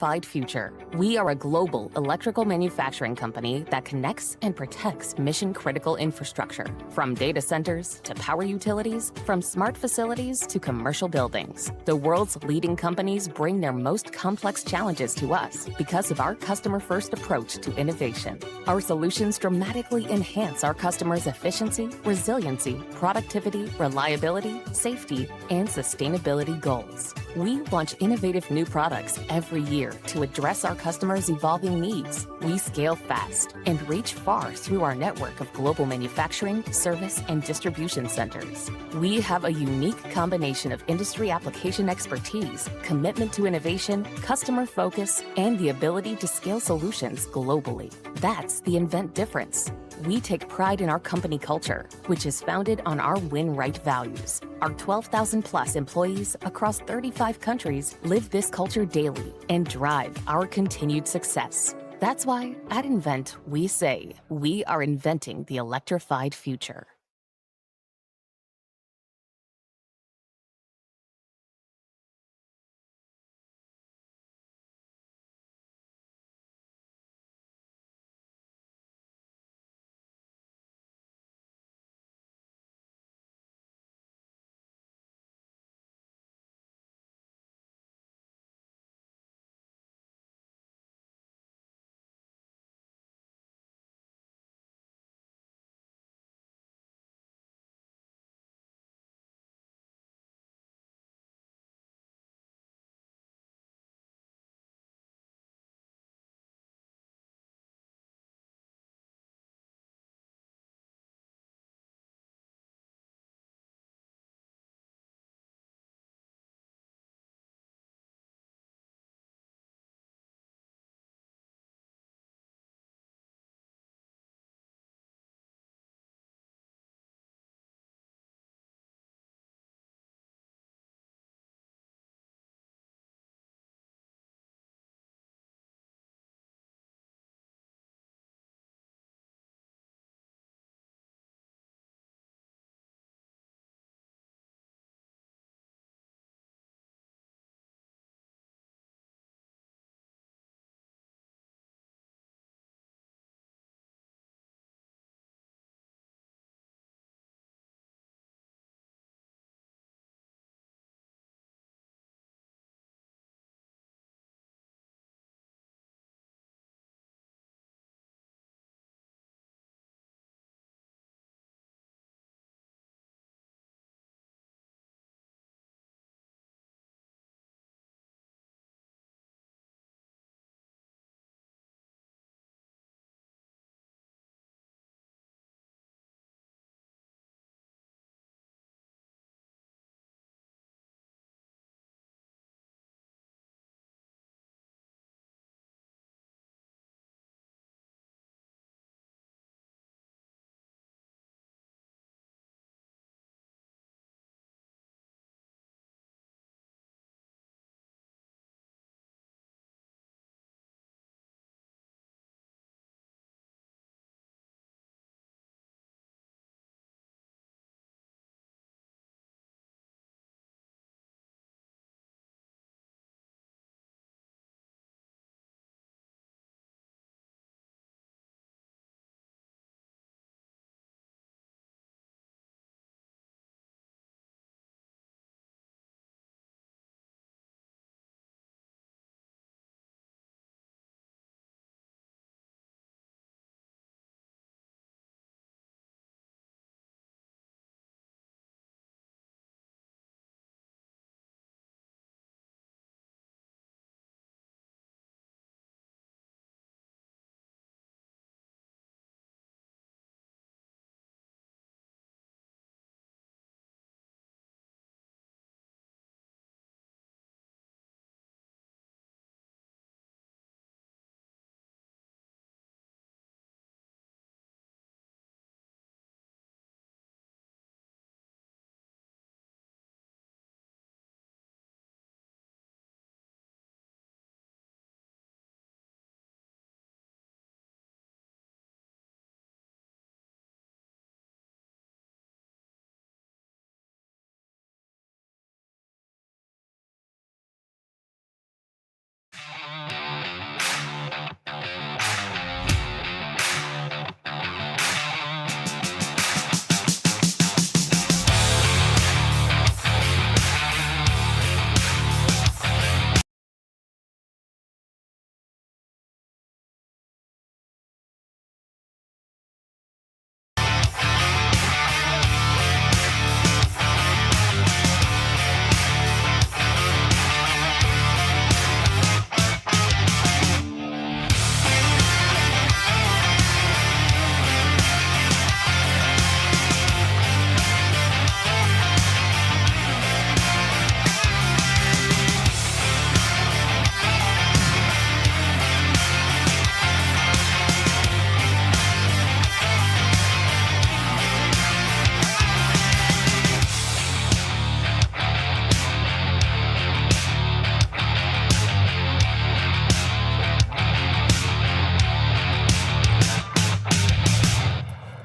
electrified future. We are a global electrical manufacturing company that connects and protects mission-critical infrastructure, from data centers to power utilities, from smart facilities to commercial buildings. The world's leading companies bring their most complex challenges to us because of our customer-first approach to innovation. Our solutions dramatically enhance our customers' efficiency, resiliency, productivity, reliability, safety, and sustainability goals. We launch innovative new products every year to address our customers' evolving needs. We scale fast and reach far through our network of global manufacturing, service, and distribution centers. We have a unique combination of industry application expertise, commitment to innovation, customer focus, and the ability to scale solutions globally. That's the Invent difference. We take pride in our company culture, which is founded on our win right values. Our 12,000 plus employees across 35 countries live this culture daily and drive our continued success. That's why at Invent, we say we are inventing the electrified future.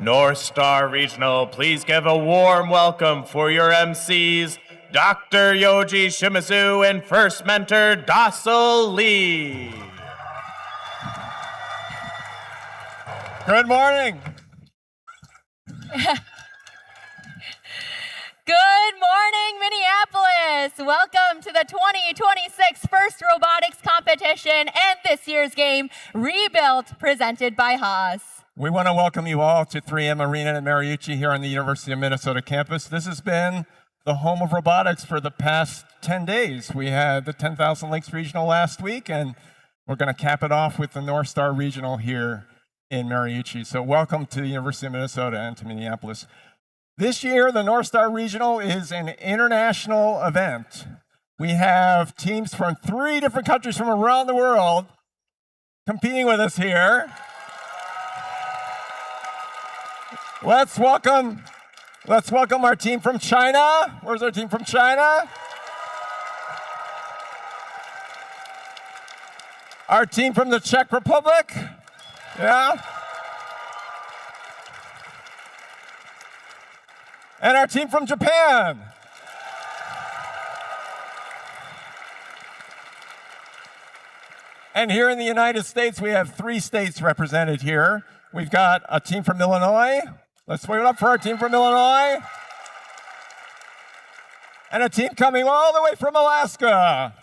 North Star Regional, please give a warm welcome for your MCs, Dr. Yoji Shimizu and First Mentor Dassel Lee. Good morning. Good morning, Minneapolis! Welcome to the 2026 First Robotics Competition and this year's game, Rebuilt, presented by Haas. We want to welcome you all to 3M Arena in Mariucci here on the University of Minnesota campus. This has been the home of robotics for the past 10 days. We had the 10,000 Lakes Regional last week, and we're going to cap it off with the North Star Regional here in Mariucci. So welcome to the University of Minnesota and to Minneapolis. This year, the North Star Regional is an international event. We have teams from 3 different countries from around the world competing with us here. Let's welcome our team from China. Where's our team from China? Our team from the Czech Republic. Yeah. And our team from Japan. And here in the United States, we have 3 states represented here. We've got a team from Illinois. Let's wave it up for our team from Illinois. And a team coming all the way from Alaska.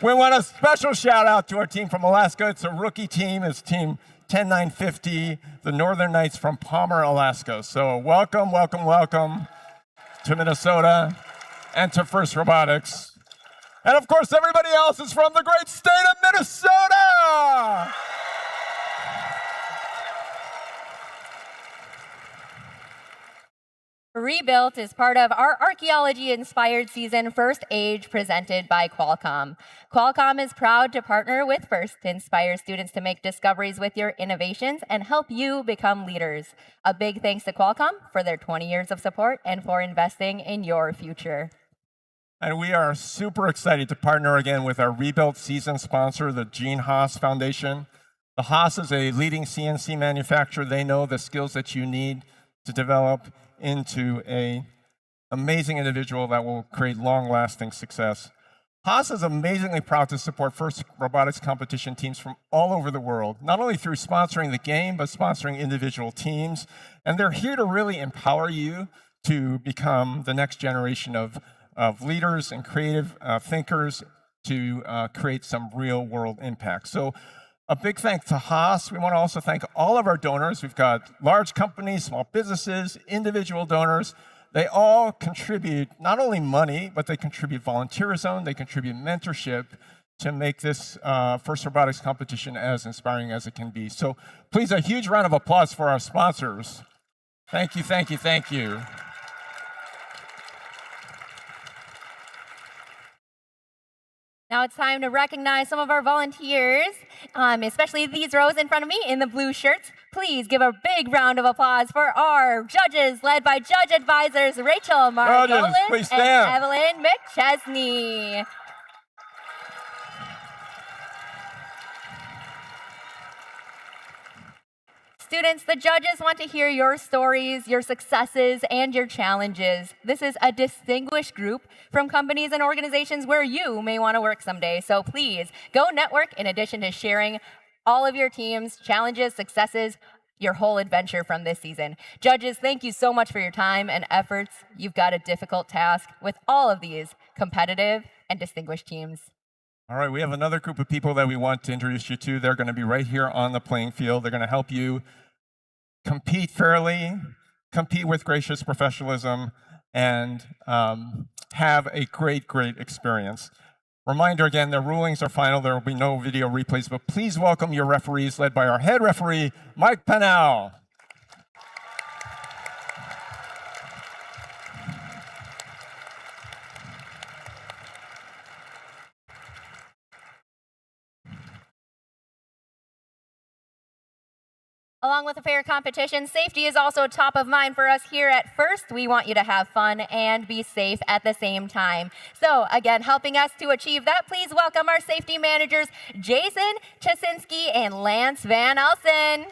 We want a special shout out to our team from Alaska. It's a rookie team. It's team 10950, the Northern Knights from Palmer, Alaska. So welcome, welcome, welcome to Minnesota and to First Robotics. And of course, everybody else is from the great state of Minnesota. Rebuilt is part of our archaeology-inspired season, First Age, presented by Qualcomm. Qualcomm is proud to partner with First to inspire students to make discoveries with your innovations and help you become leaders. A big thanks to Qualcomm for their 20 years of support and for investing in your future. And we are super excited to partner again with our Rebuilt season sponsor, the Gene Haas Foundation. The Haas is a leading CNC manufacturer. They know the skills that you need to develop into an amazing individual that will create long-lasting success. Haas is amazingly proud to support First Robotics competition teams from all over the world, not only through sponsoring the game, but sponsoring individual teams. And they're here to really empower you to become the next generation of leaders and creative thinkers to create some real-world impact. So a big thanks to Haas. We want to also thank all of our donors. We've got large companies, small businesses, individual donors. They all contribute not only money, but they contribute volunteerism, they contribute mentorship to make this First Robotics competition as inspiring as it can be. So please, a huge round of applause for our sponsors. Thank you, thank you, thank you. Now it's time to recognize some of our volunteers, especially these rows in front of me in the blue shirts. Please give a big round of applause for our judges, led by judge advisors Rachel Margolis and Evelyn McChesney. Students, the judges want to hear your stories, your successes, and your challenges. This is a distinguished group from companies and organizations where you may want to work someday. So please, go network in addition to sharing all of your team's challenges, successes, your whole adventure from this season. Judges, thank you so much for your time and efforts. You've got a difficult task with all of these competitive and distinguished teams. All right, we have another group of people that we want to introduce you to. They're going to be right here on the playing field. They're going to help you compete fairly, compete with gracious professionalism, and have a great, great experience. Reminder again, the rulings are final. There will be no video replays, but please welcome your referees, led by our head referee, Mike Pennell. Along with a fair competition, safety is also top of mind for us here at First. We want you to have fun and be safe at the same time. So again, helping us to achieve that, please welcome our safety managers, Jason Chasinski and Lance Van Elsen.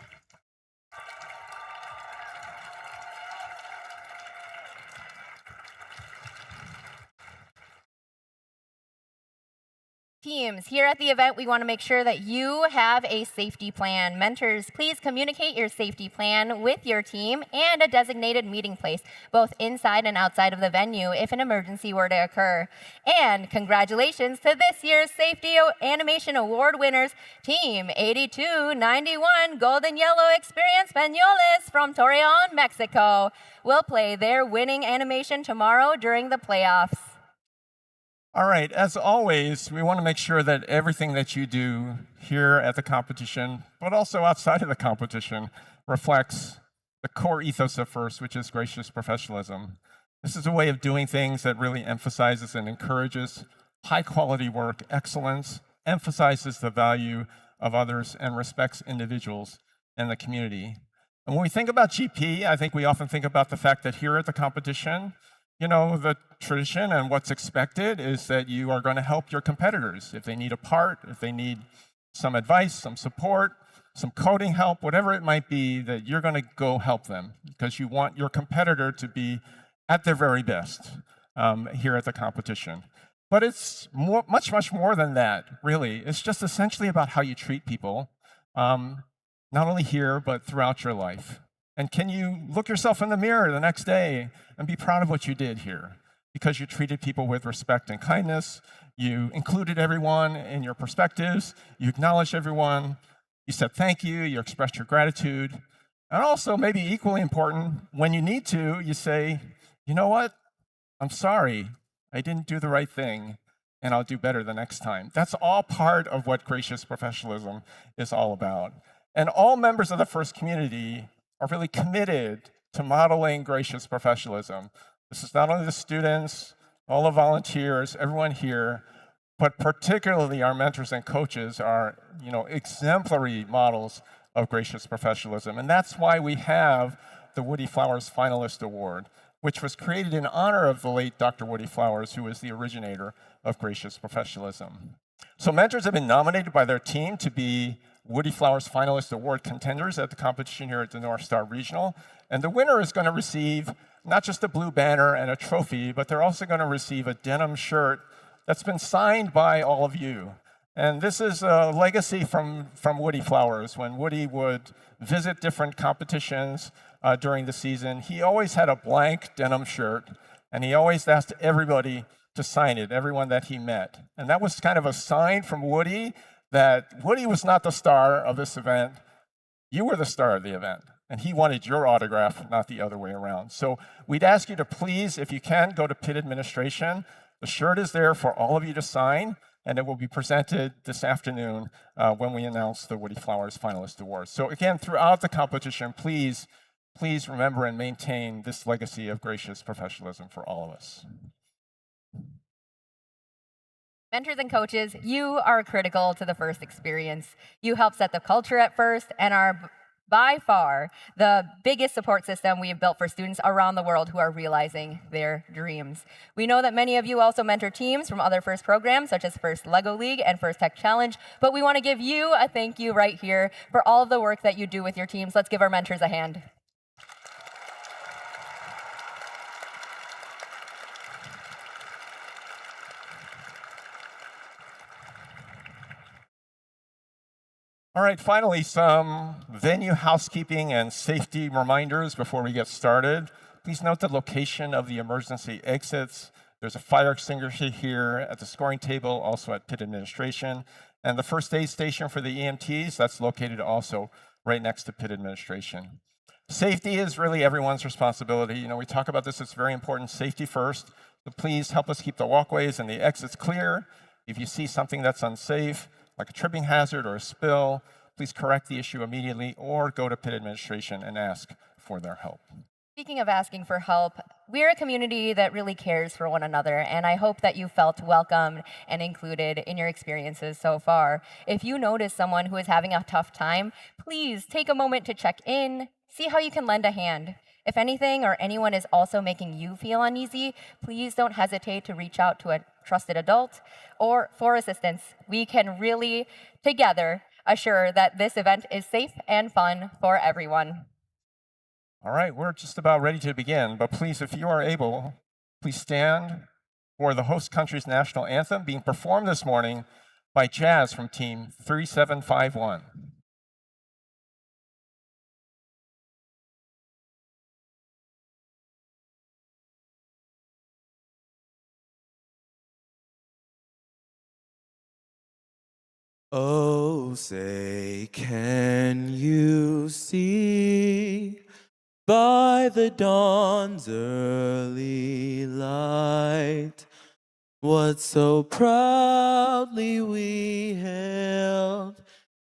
Teams, here at the event, we want to make sure that you have a safety plan. Mentors, please communicate your safety plan with your team and a designated meeting place, both inside and outside of the venue, if an emergency were to occur. And congratulations to this year's Safety Animation Award winners, Team 8291 Golden Yellow Experience Peñoles from Torreon, Mexico, will play their winning animation tomorrow during the playoffs. All right, as always, we want to make sure that everything that you do here at the competition, but also outside of the competition, reflects the core ethos of First, which is gracious professionalism. This is a way of doing things that really emphasizes and encourages high-quality work, excellence, emphasizes the value of others, and respects individuals and the community. And when we think about GP, I think we often think about the fact that here at the competition, the tradition and what's expected is that you are going to help your competitors. If they need a part, if they need some advice, some support, some coding help, whatever it might be, that you're going to go help them because you want your competitor to be at their very best here at the competition. But it's much more than that, really. It's just essentially about how you treat people, not only here, but throughout your life. And can you look yourself in the mirror the next day and be proud of what you did here? Because you treated people with respect and kindness, you included everyone in your perspectives, you acknowledged everyone, you said thank you, you expressed your gratitude, and also, maybe equally important, when you need to, you say, you know what, I'm sorry, I didn't do the right thing, and I'll do better the next time. That's all part of what gracious professionalism is all about. And all members of the First community are really committed to modeling gracious professionalism. This is not only the students, all the volunteers, everyone here, but particularly our mentors and coaches are, exemplary models of gracious professionalism. And that's why we have the Woody Flowers Finalist Award, which was created in honor of the late Dr. Woody Flowers, who was the originator of gracious professionalism. So mentors have been nominated by their team to be Woody Flowers Finalist Award contenders at the competition here at the North Star Regional. And the winner is going to receive not just a blue banner and a trophy, but they're also going to receive a denim shirt that's been signed by all of you. And this is a legacy from Woody Flowers. When Woody would visit different competitions during the season, he always had a blank denim shirt, and he always asked everybody to sign it, everyone that he met. And that was kind of a sign from Woody that Woody was not the star of this event. You were the star of the event, and he wanted your autograph, not the other way around. So we'd ask you to please, if you can, go to PIT administration. The shirt is there for all of you to sign, and it will be presented this afternoon when we announce the Woody Flowers Finalist Award. So again, throughout the competition, please remember and maintain this legacy of gracious professionalism for all of us. Mentors and coaches, you are critical to the First experience. You help set the culture at First and are by far the biggest support system we have built for students around the world who are realizing their dreams. We know that many of you also mentor teams from other First programs, such as First Lego League and First Tech Challenge, but we want to give you a thank you right here for all of the work that you do with your teams. Let's give our mentors a hand. All right, finally, some venue housekeeping and safety reminders before we get started. Please note the location of the emergency exits. There's a fire extinguisher here at the scoring table, also at PIT administration. And the first aid station for the EMTs, that's located also right next to PIT administration. Safety is really everyone's responsibility. We talk about this, it's very important, safety first. So please help us keep the walkways and the exits clear. If you see something that's unsafe, like a tripping hazard or a spill, please correct the issue immediately or go to PIT administration and ask for their help. Speaking of asking for help, we're a community that really cares for one another, and I hope that you felt welcomed and included in your experiences so far. If you notice someone who is having a tough time, please take a moment to check in, see how you can lend a hand. If anything or anyone is also making you feel uneasy, please don't hesitate to reach out to a trusted adult or for assistance. We can really, together, assure that this event is safe and fun for everyone. All right, we're just about ready to begin, but please, if you are able, please stand for the host country's national anthem being performed this morning by Jazz from Team 3751. Oh, say, can you see by the dawn's early light what so proudly we hailed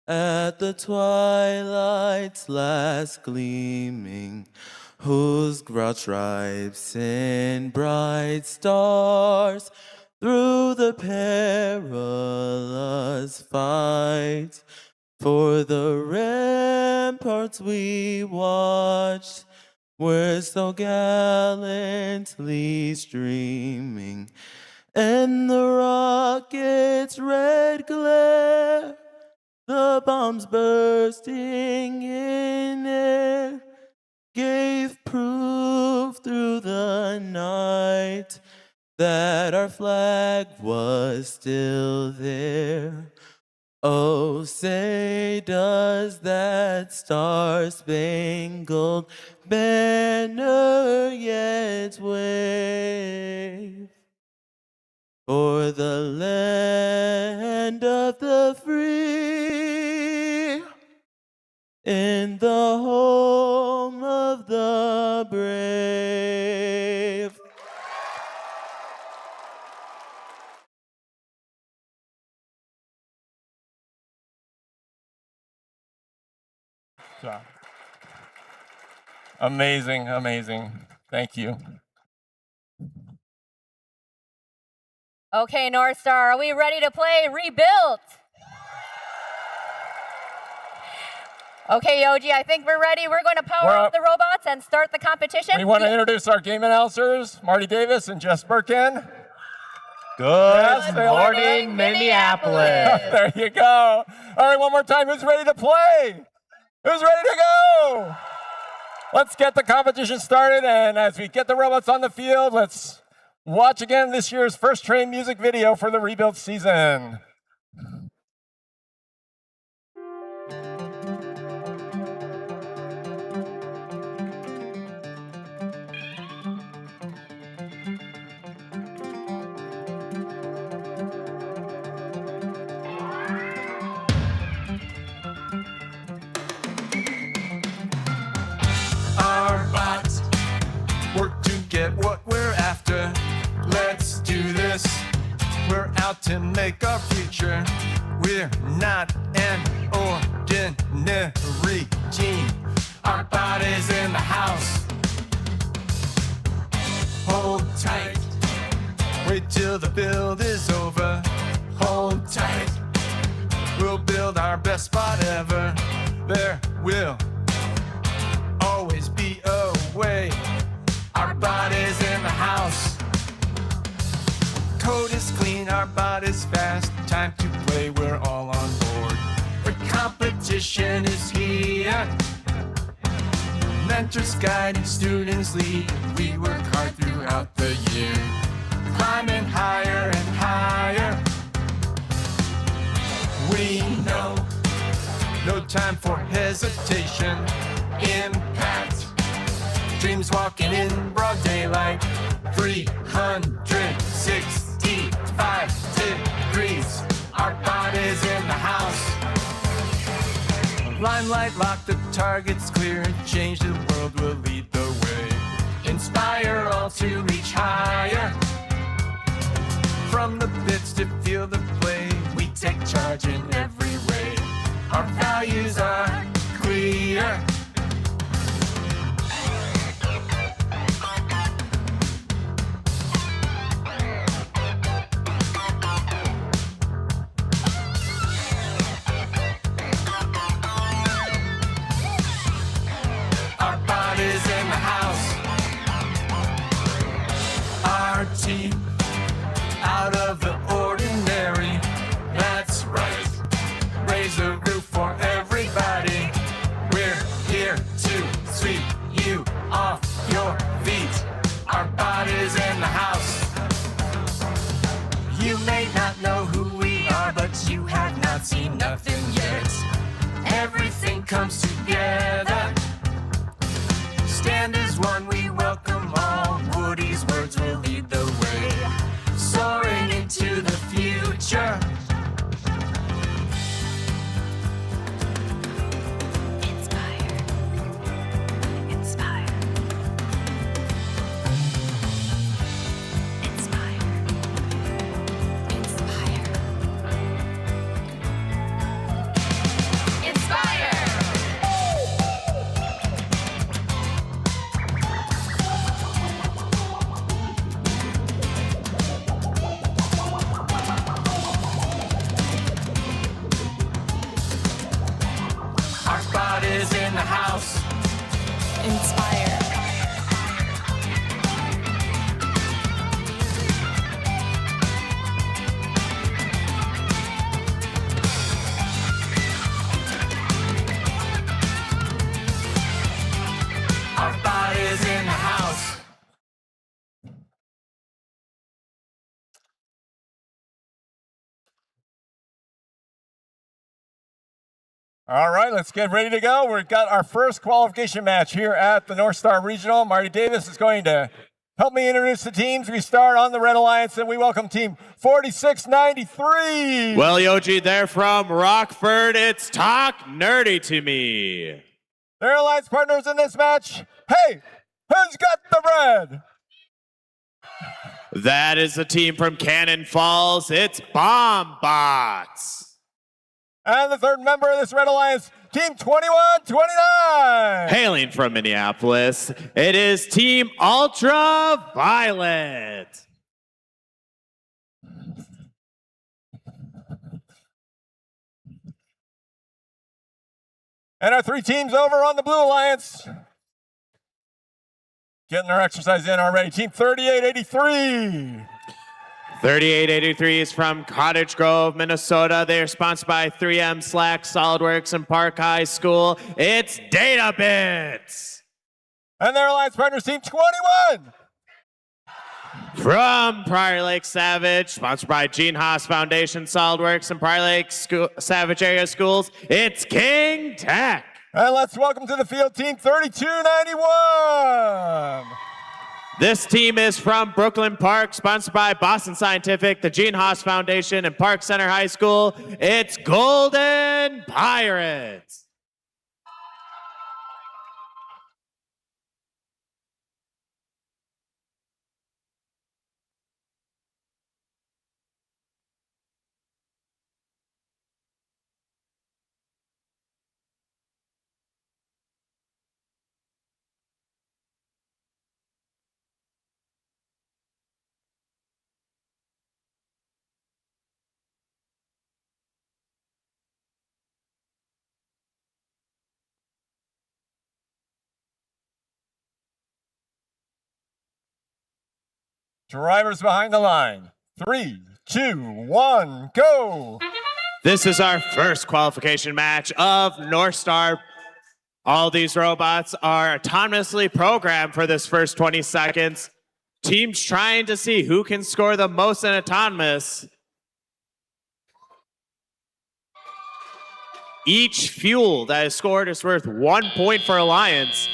at the twilight's last gleaming, whose broad stripes and bright stars through the perilous fight for the ramparts we watched were so gallantly streaming, and the rocket's red glare, the bombs bursting in air, gave proof through the night that our flag was still there. Oh, say, does that star-spangled banner yet wave for the land of the free in the home of the brave? Amazing, amazing. Thank you. Okay, North Star, are we ready to play Rebuilt? Okay, Yoji, I think we're ready. We're going to power up the robots and start the competition. We want to introduce our game announcers, Marty Davis and Jess Birkin. Good morning, Minneapolis. There you go. All right, one more time. Who's ready to play? Who's ready to go? Let's get the competition started, and as we get the robots on the field, let's watch again this year's first train music video for the Rebuilt season. What we're after, let's do this. We're out to make our future. We're not an ordinary team. Our body's in the house. Hold tight. Wait till the build is over. Hold tight. We'll build our best spot ever. There will always be a way. Our body's in the house. Code is clean, our body's fast. Time to play, we're all on board. The competition is here. Mentors guide, students lead. We work hard throughout the year. Climbing higher and higher. We know no time for hesitation. Impact. Dreams walking in broad daylight, 365 degrees. Our body's in the house. Limelight lock, the target's clear. Change the world, will lead the way. Inspire all to reach higher. From the pits to feel the play, we take charge in every way. Our values are clear. nothing yet. Everything comes together. Stand as one, we welcome all. Woody's words will lead the way. Soaring into the future. Inspire. Inspire. Inspire. Inspire. Inspire! Our spot is in the house. Inspire. Our spot is in the house. All right, let's get ready to go. We've got our first qualification match here at the North Star Regional. Marty Davis is going to help me introduce the teams. We start on the Red Alliance, and we welcome team 4693. Well, Yoji, they're from Rockford. It's Talk Nerdy to Me. Their alliance partners in this match. Hey, who's got the red? That is the team from Cannon Falls. It's Bomb Bots. And the third member of this Red Alliance, team 2129. Hailing from Minneapolis, it is Team Ultraviolet. And our three teams over on the Blue Alliance. Getting their exercise in already. Team 3883. 3883 is from Cottage Grove, Minnesota. They are sponsored by 3M, Slack, SolidWorks, and Park High School. It's DataBits. And their alliance partners, team 21. From Prior Lake Savage, sponsored by Gene Haas Foundation, SolidWorks, and Prior Lake Savage Area Schools. It's King Tech. And let's welcome to the field team 3291. This team is from Brooklyn Park, sponsored by Boston Scientific, the Gene Haas Foundation, and Park Center High School. It's Golden Pirates. Drivers behind the line. 3, 2, 1, go. This is our first qualification match of North Star. All these robots are autonomously programmed for this first 20 seconds. Teams trying to see who can score the most in autonomous. Each fuel that is scored is worth 1 point for Alliance.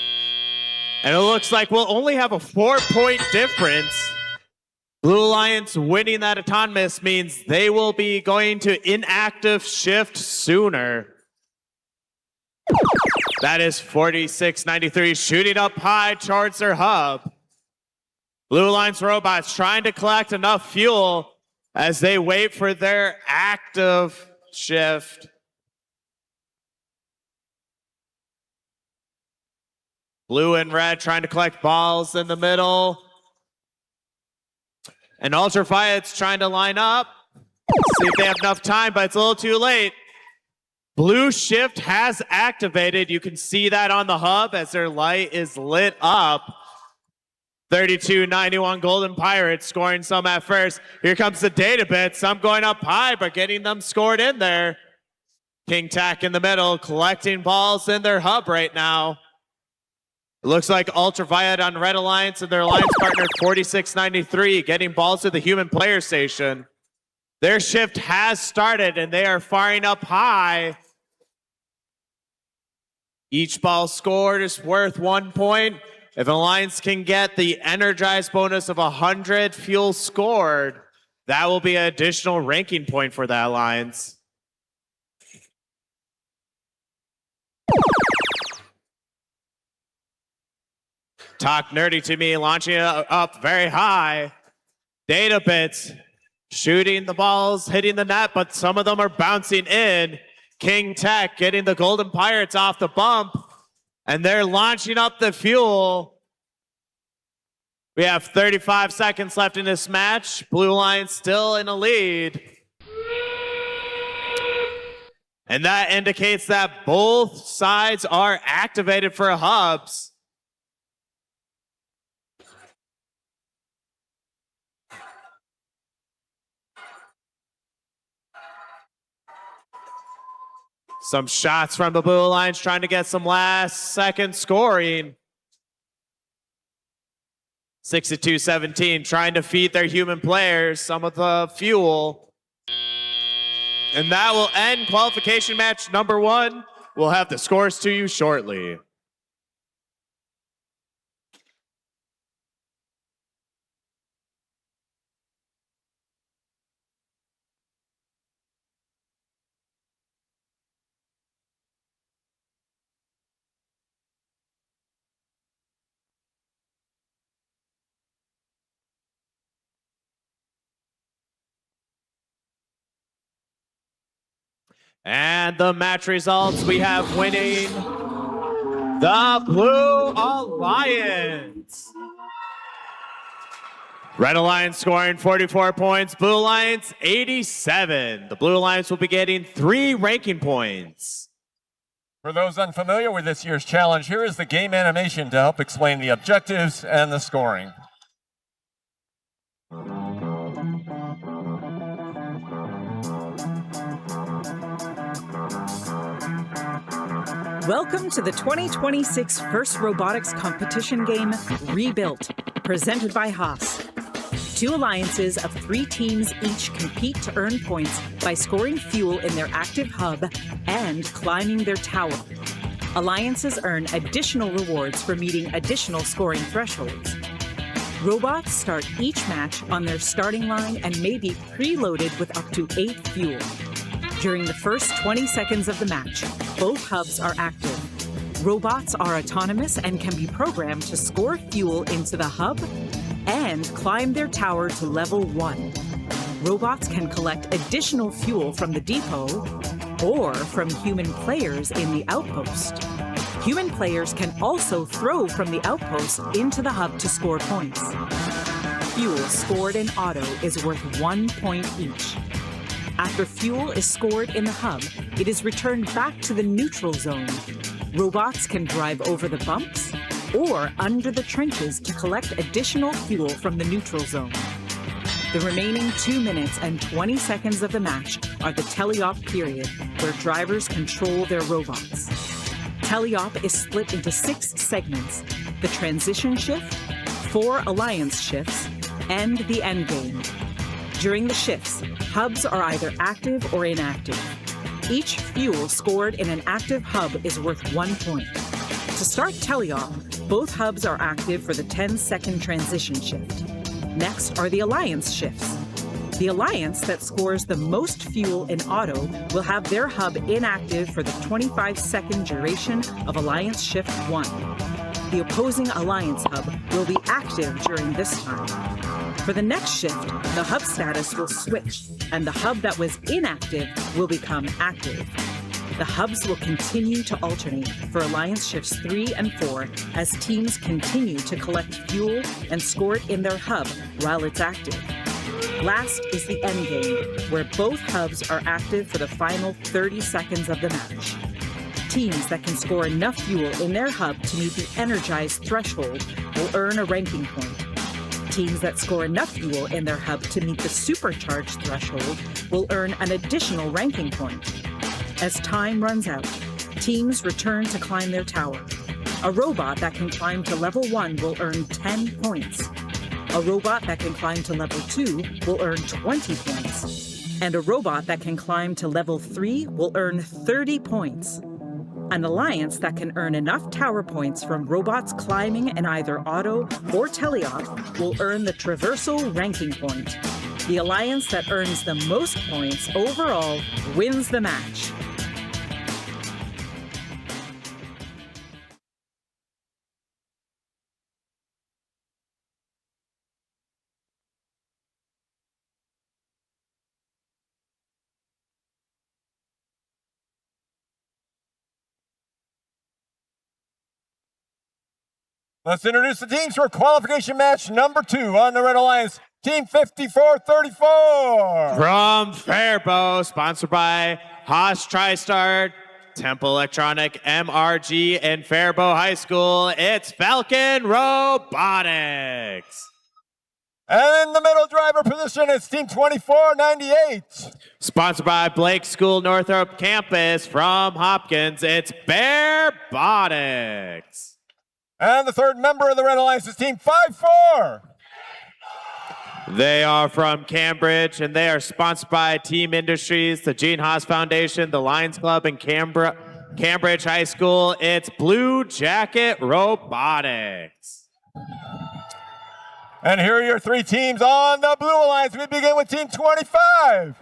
And it looks like we'll only have a 4-point difference. Blue Alliance winning that autonomous means they will be going to inactive shift sooner. That is 4693 shooting up high towards their hub. Blue Alliance robots trying to collect enough fuel as they wait for their active shift. Blue and red trying to collect balls in the middle. And Ultraviolet's trying to line up. See if they have enough time, but it's a little too late. Blue shift has activated. You can see that on the hub as their light is lit up. 3291 Golden Pirates scoring some at first. Here comes the data bit. Some going up high, but getting them scored in there. King Tack in the middle, collecting balls in their hub right now. It looks like Ultraviolet on Red Alliance and their alliance partner 4693 getting balls to the human player station. Their shift has started and they are firing up high. Each ball scored is worth 1 point. If an alliance can get the energized bonus of 100 fuel scored, that will be an additional ranking point for that alliance. Talk nerdy to me, launching it up very high. Data bits shooting the balls, hitting the net, but some of them are bouncing in. King Tech getting the Golden Pirates off the bump, and they're launching up the fuel. We have 35 seconds left in this match. Blue Alliance still in a lead. And that indicates that both sides are activated for hubs. Some shots from the Blue Alliance trying to get some last second scoring. 62-17, trying to feed their human players some of the fuel. And that will end qualification match number 1. We'll have the scores to you shortly. And the match results, we have winning the Blue Alliance. Red Alliance scoring 44 points, Blue Alliance 87. The Blue Alliance will be getting 3 ranking points. For those unfamiliar with this year's challenge, here is the game animation to help explain the objectives and the scoring. Welcome to the 2026 First Robotics Competition game, Rebuilt, presented by Haas. 2 alliances of 3 teams each compete to earn points by scoring fuel in their active hub and climbing their tower. Alliances earn additional rewards for meeting additional scoring thresholds. Robots start each match on their starting line and may be preloaded with up to 8 fuel. During the first 20 seconds of the match, both hubs are active. Robots are autonomous and can be programmed to score fuel into the hub and climb their tower to level 1. Robots can collect additional fuel from the depot or from human players in the outpost. Human players can also throw from the outpost into the hub to score points. Fuel scored in auto is worth 1 point each. After fuel is scored in the hub, it is returned back to the neutral zone. Robots can drive over the bumps or under the trenches to collect additional fuel from the neutral zone. The remaining 2 minutes and 20 seconds of the match are the teleop period, where drivers control their robots. Teleop is split into 6 segments: the transition shift, 4 alliance shifts, and the endgame. During the shifts, hubs are either active or inactive. Each fuel scored in an active hub is worth 1 point. To start teleop, both hubs are active for the 10-second transition shift. Next are the alliance shifts. The alliance that scores the most fuel in auto will have their hub inactive for the 25-second duration of alliance shift 1. The opposing alliance hub will be active during this time. For the next shift, the hub status will switch, and the hub that was inactive will become active. The hubs will continue to alternate for Alliance Shifts 3 and 4 as teams continue to collect fuel and score it in their hub while it's active. Last is the endgame, where both hubs are active for the final 30 seconds of the match. Teams that can score enough fuel in their hub to meet the energized threshold will earn a ranking point. Teams that score enough fuel in their hub to meet the supercharged threshold will earn an additional ranking point. As time runs out, teams return to climb their tower. A robot that can climb to level 1 will earn 10 points. A robot that can climb to level 2 will earn 20 points. And a robot that can climb to level 3 will earn 30 points. An alliance that can earn enough tower points from robots climbing in either auto or teleop will earn the traversal ranking point. The alliance that earns the most points overall wins the match. Let's introduce the teams for qualification match number 2 on the Red Alliance. Team 5434. From Faribault, sponsored by Haas TriStar, Temple Electronic, MRG, and Faribault High School, it's Falcon Robotics. And in the middle driver position, it's Team 2498. Sponsored by Blake School Northrop Campus, from Hopkins, it's Bearbotics. And the third member of the Red Alliance is Team 54. They are from Cambridge, and they are sponsored by Team Industries, the Gene Haas Foundation, the Lions Club, and Cambridge High School. It's Blue Jacket Robotics. And here are your 3 teams on the Blue Alliance. We begin with Team 25.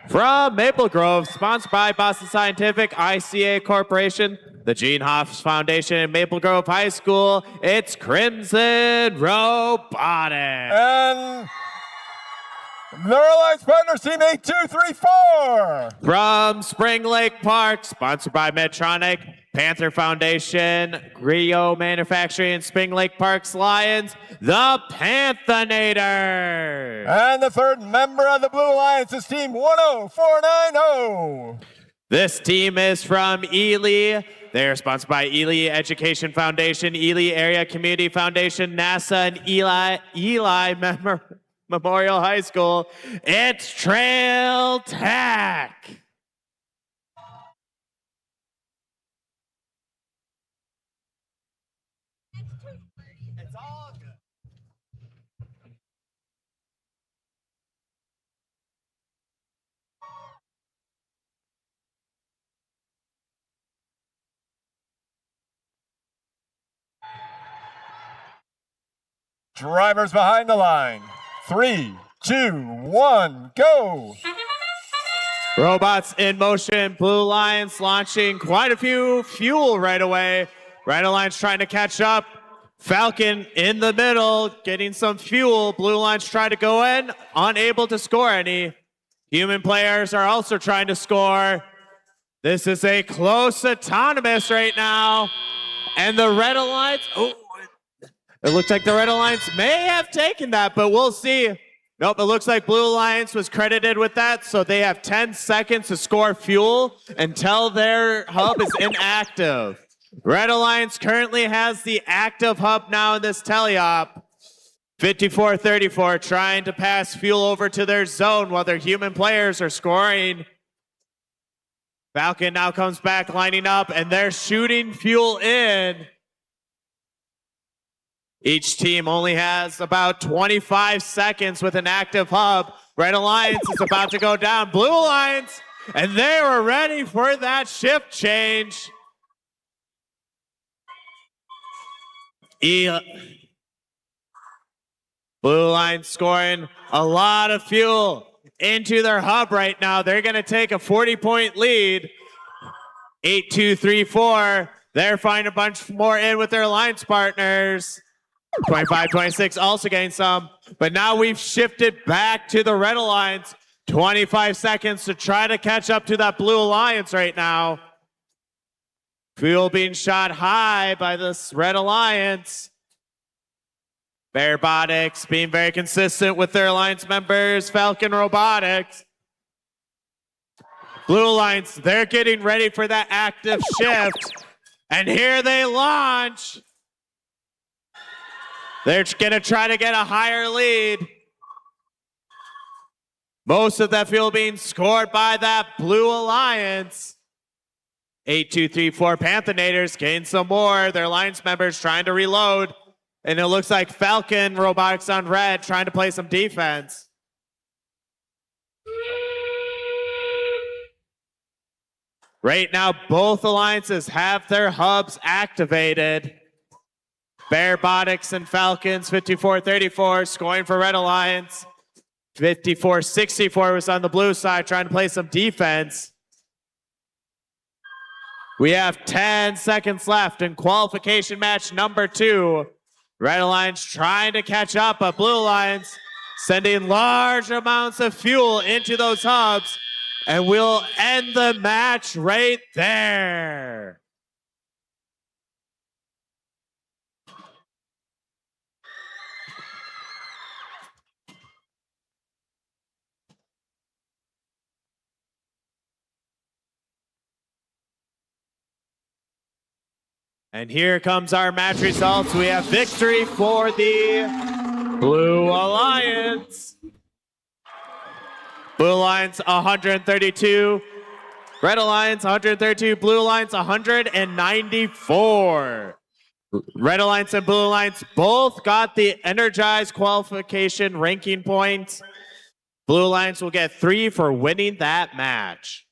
From Maple Grove, sponsored by Boston Scientific, ICA Corporation, the Gene Haas Foundation, and Maple Grove High School, it's Crimson Robotics. And their alliance partners, Team 8234. From Spring Lake Park, sponsored by Medtronic, Panther Foundation, Griot Manufacturing, and Spring Lake Park's Lions, the Panthanators. And the third member of the Blue Alliance is Team 10490. This team is from Ely. They are sponsored by Ely Education Foundation, Ely Area Community Foundation, NASA, and Eli Memorial High School. It's Trail Tech. Drivers behind the line. 3, 2, 1, go. Robots in motion. Blue Lions launching quite a few fuel right away. Red Alliance trying to catch up. Falcon in the middle, getting some fuel. Blue Lions trying to go in, unable to score any. Human players are also trying to score. This is a close autonomous right now. And the Red Alliance, it looks like the Red Alliance may have taken that, but we'll see. Nope, it looks like Blue Alliance was credited with that, so they have 10 seconds to score fuel until their hub is inactive. Red Alliance currently has the active hub now in this teleop. 54-34 trying to pass fuel over to their zone while their human players are scoring. Falcon now comes back lining up, and they're shooting fuel in. Each team only has about 25 seconds with an active hub. Red Alliance is about to go down. Blue Alliance, and they were ready for that shift change. Blue Alliance scoring a lot of fuel into their hub right now. They're going to take a 40-point lead. 8-2-3-4. They're finding a bunch more in with their alliance partners. 25-26 also getting some, but now we've shifted back to the Red Alliance. 25 seconds to try to catch up to that Blue Alliance right now. Fuel being shot high by this Red Alliance. Bearbotics being very consistent with their alliance members, Falcon Robotics. Blue Alliance, they're getting ready for that active shift, and here they launch. They're going to try to get a higher lead. Most of that fuel being scored by that Blue Alliance. 8-2-3-4 Panthanators gain some more. Their alliance members trying to reload. And it looks like Falcon Robotics on red trying to play some defense. Right now, both alliances have their hubs activated. Robotics and Falcons, 54-34, scoring for Red Alliance. 54-64 was on the blue side, trying to play some defense. We have 10 seconds left in qualification match number 2. Red Alliance trying to catch up, but Blue Alliance sending large amounts of fuel into those hubs, and we'll end the match right there. And here comes our match results. We have victory for the Blue Alliance. Blue Alliance 132, Red Alliance 132, Blue Alliance 194. Red Alliance and Blue Alliance both got the Energized qualification ranking points. Blue Alliance will get 3 for winning that match.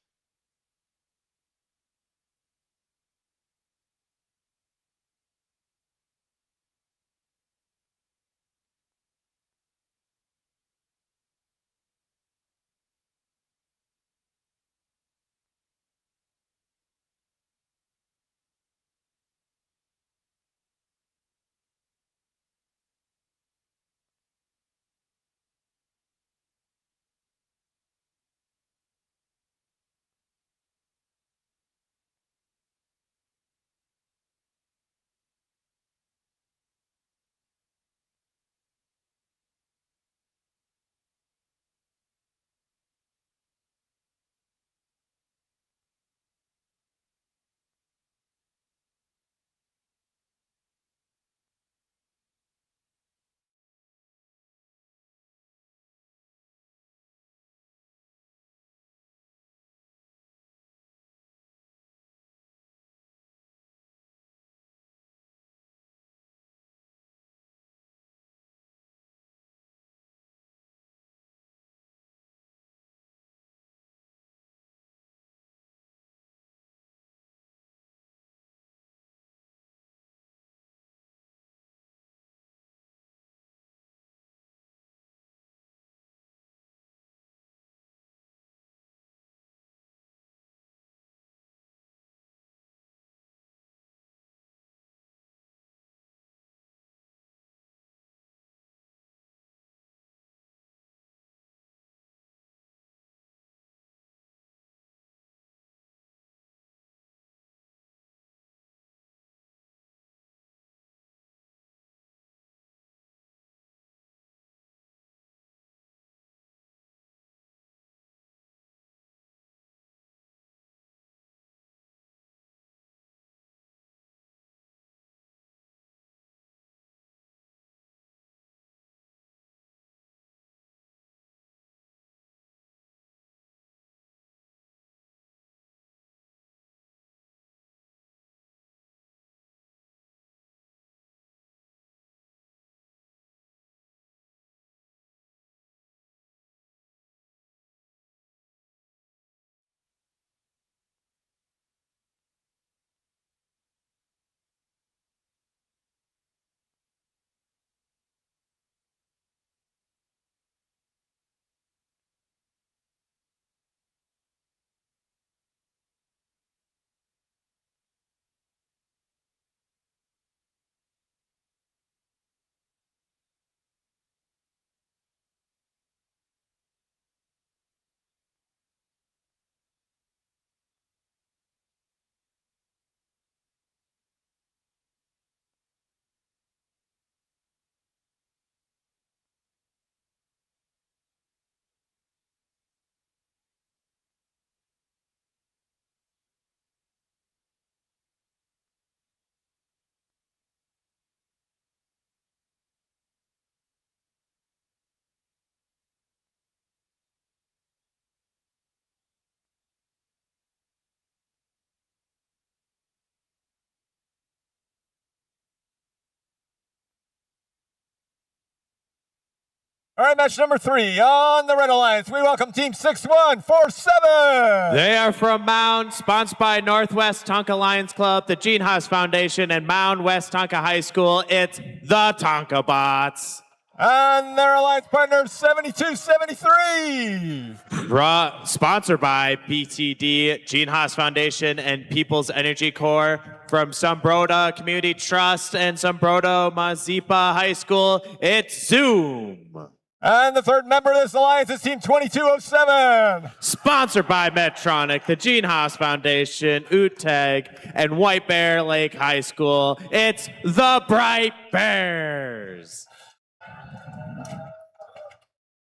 All right, match number 3 on the Red Alliance. We welcome Team 6147. They are from Mound, sponsored by Northwest Tonka Lions Club, the Gene Haas Foundation, and Mound West Tonka High School. It's the Tonka Bots. And their alliance partner, 7273. Sponsored by BTD, Gene Haas Foundation, and People's Energy Corps. From Sombroda Community Trust and Sombroda Mazipa High School, it's Zoom. And the third member of this alliance is Team 2207. Sponsored by Medtronic, the Gene Haas Foundation, UTEG, and White Bear Lake High School. It's the Bright Bears.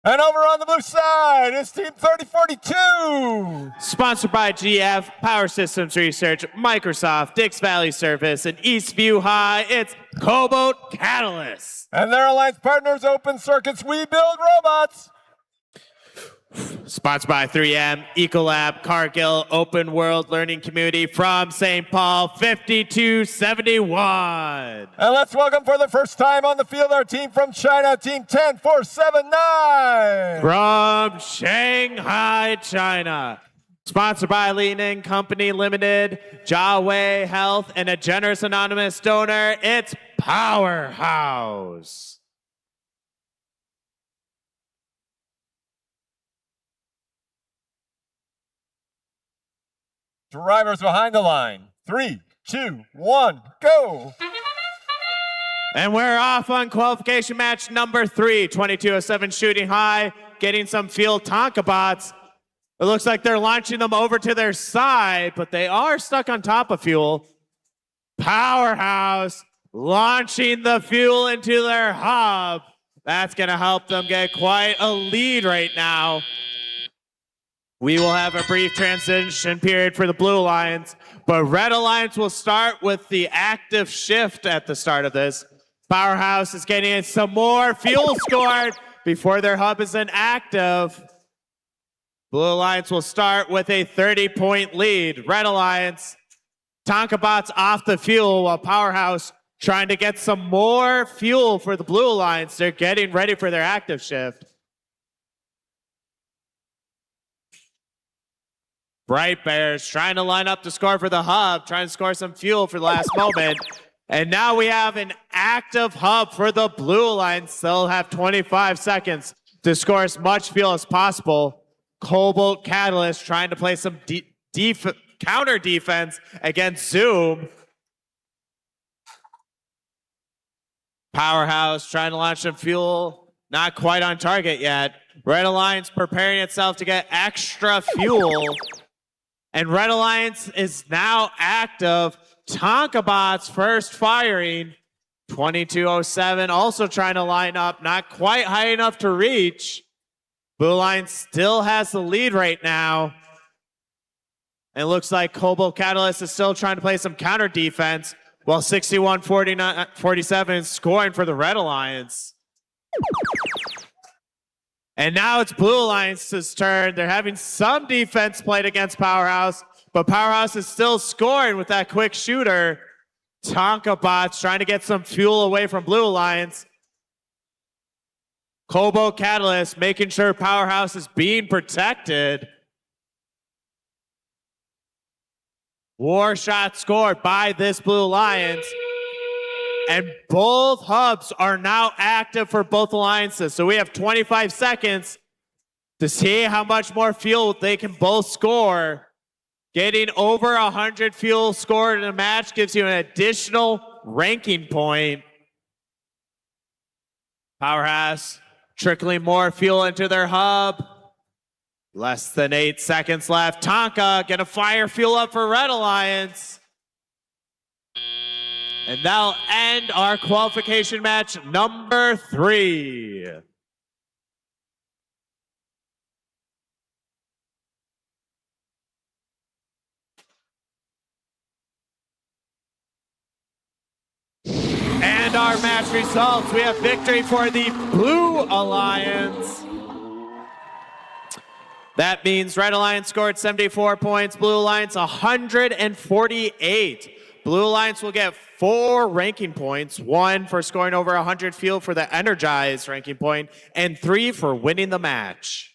And over on the blue side is Team 3042. Sponsored by GF, Power Systems Research, Microsoft, Dix Valley Service, and Eastview High. It's Cobalt Catalyst. And their alliance partners, Open Circuits, We Build Robots. Sponsored by 3M, Ecolab, Cargill, Open World Learning Community from St. Paul, 5271. And let's welcome for the first time on the field our team from China, Team 10479. From Shanghai, China. Sponsored by Li-Ning Company Limited, Jiawei Health, and a generous anonymous donor, it's Powerhouse. Drivers behind the line. 3, 2, 1, go. And we're off on qualification match number 3, 2207 shooting high, getting some field Tonka bots. It looks like they're launching them over to their side, but they are stuck on top of fuel. Powerhouse launching the fuel into their hub. That's going to help them get quite a lead right now. We will have a brief transition period for the Blue Alliance, but Red Alliance will start with the active shift at the start of this. Powerhouse is getting in some more fuel scored before their hub is inactive. Blue Alliance will start with a 30-point lead. Red Alliance, Tonka bots off the fuel while Powerhouse trying to get some more fuel for the Blue Alliance. They're getting ready for their active shift. Bright Bears trying to line up to score for the hub, trying to score some fuel for the last moment. And now we have an active hub for the Blue Alliance. They'll have 25 seconds to score as much fuel as possible. Cobalt Catalyst trying to play some counter defense against Zoom. Powerhouse trying to launch some fuel. Not quite on target yet. Red Alliance preparing itself to get extra fuel. And Red Alliance is now active. Tonka bots first firing. 2207 also trying to line up. Not quite high enough to reach. Blue Alliance still has the lead right now. And it looks like Cobalt Catalyst is still trying to play some counter defense while 61-47 is scoring for the Red Alliance. And now it's Blue Alliance's turn. They're having some defense played against Powerhouse, but Powerhouse is still scoring with that quick shooter. Tonka bots trying to get some fuel away from Blue Alliance. Cobalt Catalyst making sure Powerhouse is being protected. War shot scored by this Blue Alliance. And both hubs are now active for both alliances. So we have 25 seconds to see how much more fuel they can both score. Getting over 100 fuel scored in a match gives you an additional ranking point. Powerhouse trickling more fuel into their hub. Less than 8 seconds left. Tonka gonna fire fuel up for Red Alliance. And that'll end our qualification match number 3. And our match results. We have victory for the Blue Alliance. That means Red Alliance scored 74 points, Blue Alliance 148. Blue Alliance will get 4 ranking points, 1 for scoring over 100 field for the Energized ranking point, and 3 for winning the match.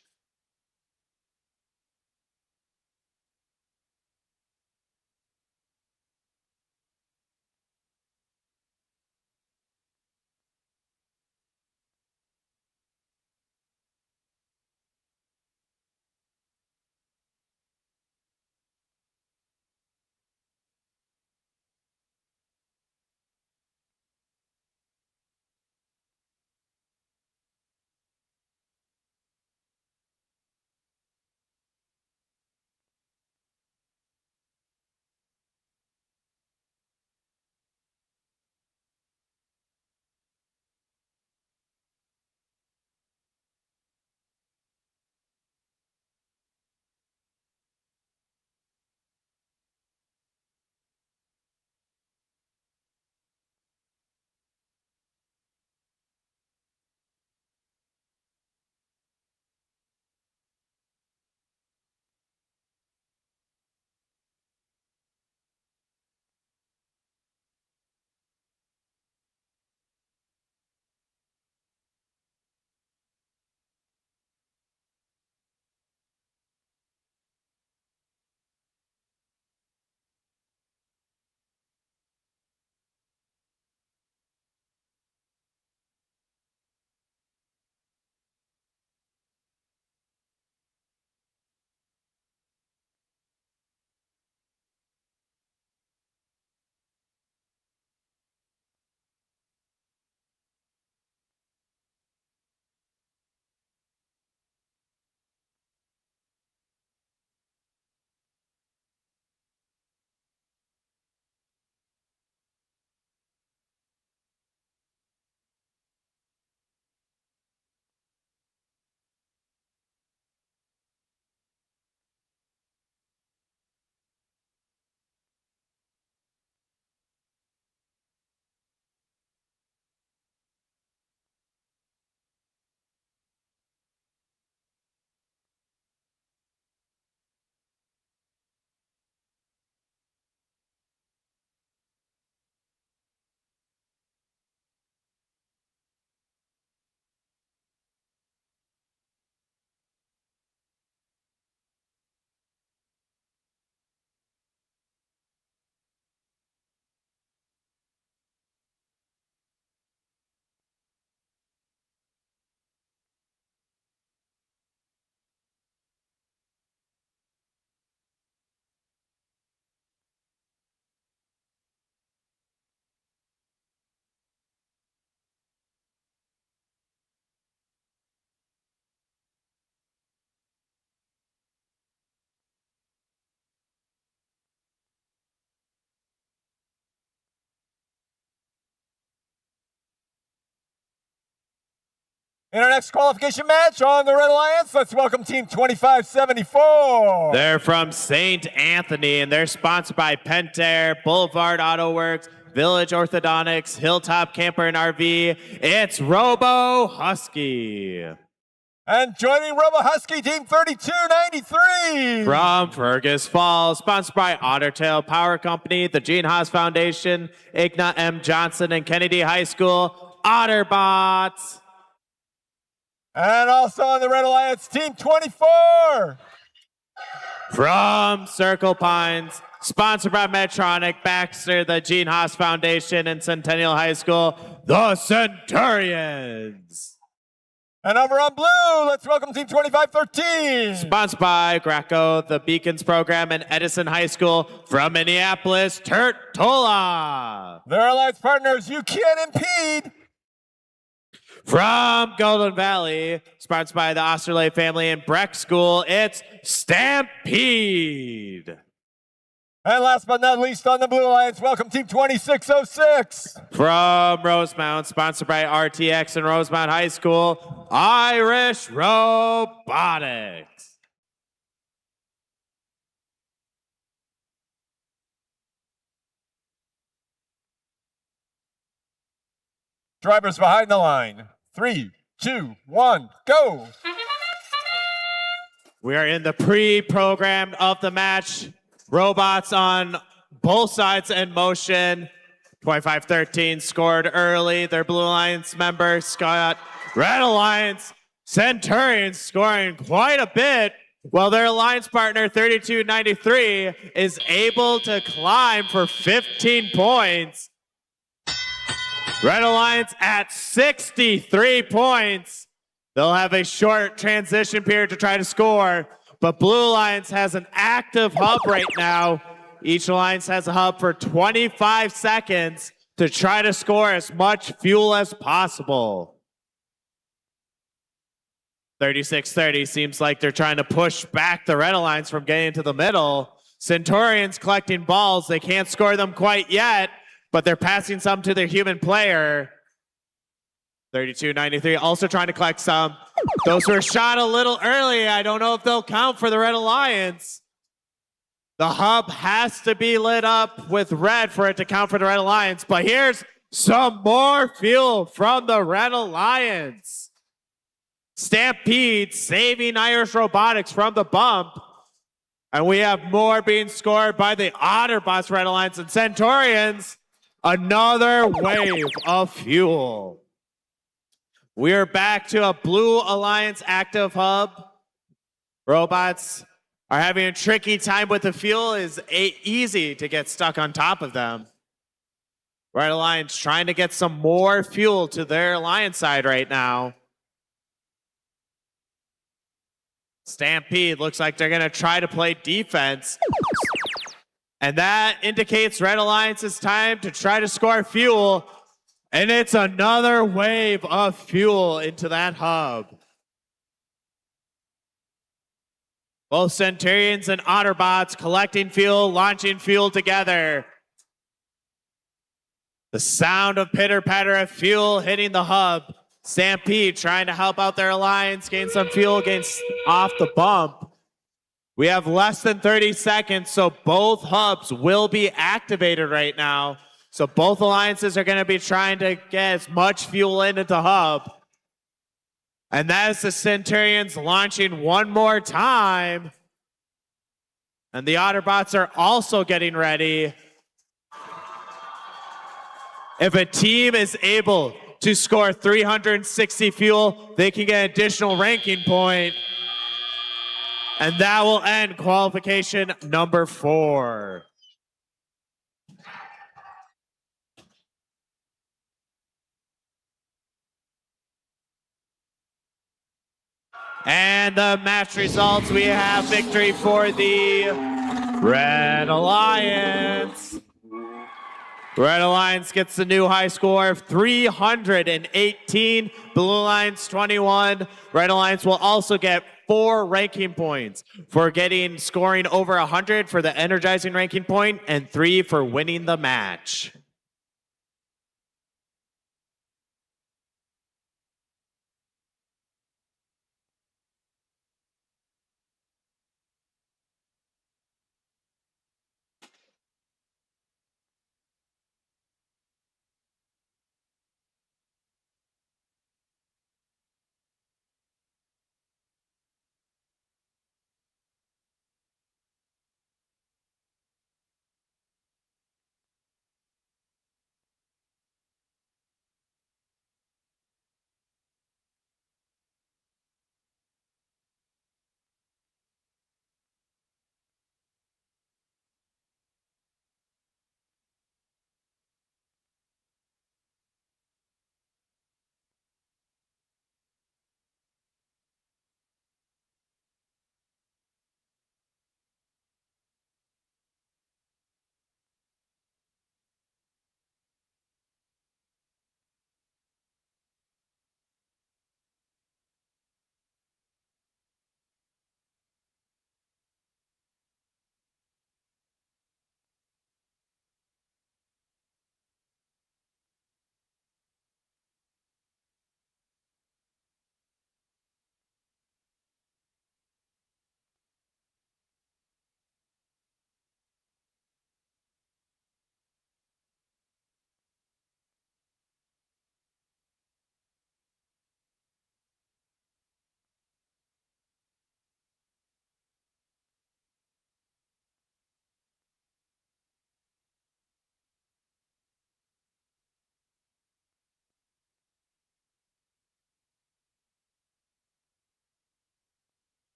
In our next qualification match on the Red Alliance, let's welcome Team 2574. They're from St. Anthony, and they're sponsored by Pentair, Boulevard Auto Works, Village Orthodontics, Hilltop Camper and RV. It's Robo Husky. And joining Robo Husky, Team 3293. From Fergus Falls, sponsored by Ottertail Power Company, the Gene Haas Foundation, Igna M. Johnson and Kennedy High School, Otterbots. And also on the Red Alliance, Team 24. From Circle Pines, sponsored by Medtronic, Baxter, the Gene Haas Foundation, and Centennial High School, the Centurions. And over on blue, let's welcome Team 2513. Sponsored by Greco, the Beacons Program, and Edison High School, from Minneapolis, Turtola. Their alliance partners, you can't impede. From Golden Valley, sponsored by the Osterley family and Breck School, it's Stampede. And last but not least on the Blue Alliance, welcome Team 2606. From Rosemount, sponsored by RTX and Rosemount High School, Irish Robotics. Drivers behind the line. 3, 2, 1, go. We are in the pre-program of the match. Robots on both sides in motion. 25-13 scored early. Their Blue Alliance member, Scott. Red Alliance, Centurions scoring quite a bit, while their alliance partner, 32-93, is able to climb for 15 points. Red Alliance at 63 points. They'll have a short transition period to try to score, but Blue Alliance has an active hub right now. Each alliance has a hub for 25 seconds to try to score as much fuel as possible. 36-30 seems like they're trying to push back the Red Alliance from getting into the middle. Centurions collecting balls. They can't score them quite yet, but they're passing some to their human player. 32-93 also trying to collect some. Those were shot a little early. I don't know if they'll count for the Red Alliance. The hub has to be lit up with red for it to count for the Red Alliance, but here's some more fuel from the Red Alliance. Stampede saving Irish Robotics from the bump. And we have more being scored by the Otterbots, Red Alliance, and Centurions. Another wave of fuel. We're back to a Blue Alliance active hub. Robots are having a tricky time with the fuel. It's easy to get stuck on top of them. Red Alliance trying to get some more fuel to their alliance side right now. Stampede looks like they're going to try to play defense. And that indicates Red Alliance's time to try to score fuel. And it's another wave of fuel into that hub. Both Centurions and Otterbots collecting fuel, launching fuel together. The sound of pitter-patter of fuel hitting the hub. Stampede trying to help out their alliance, gain some fuel, off the bump. We have less than 30 seconds, so both hubs will be activated right now. So both alliances are going to be trying to get as much fuel into the hub. And that is the Centurions launching one more time. And the Otterbots are also getting ready. If a team is able to score 360 fuel, they can get an additional ranking point. And that will end qualification number 4. And the match results, we have victory for the Red Alliance. Red Alliance gets the new high score of 318, Blue Alliance 21. Red Alliance will also get 4 ranking points for scoring over 100 for the energizing ranking point and 3 for winning the match.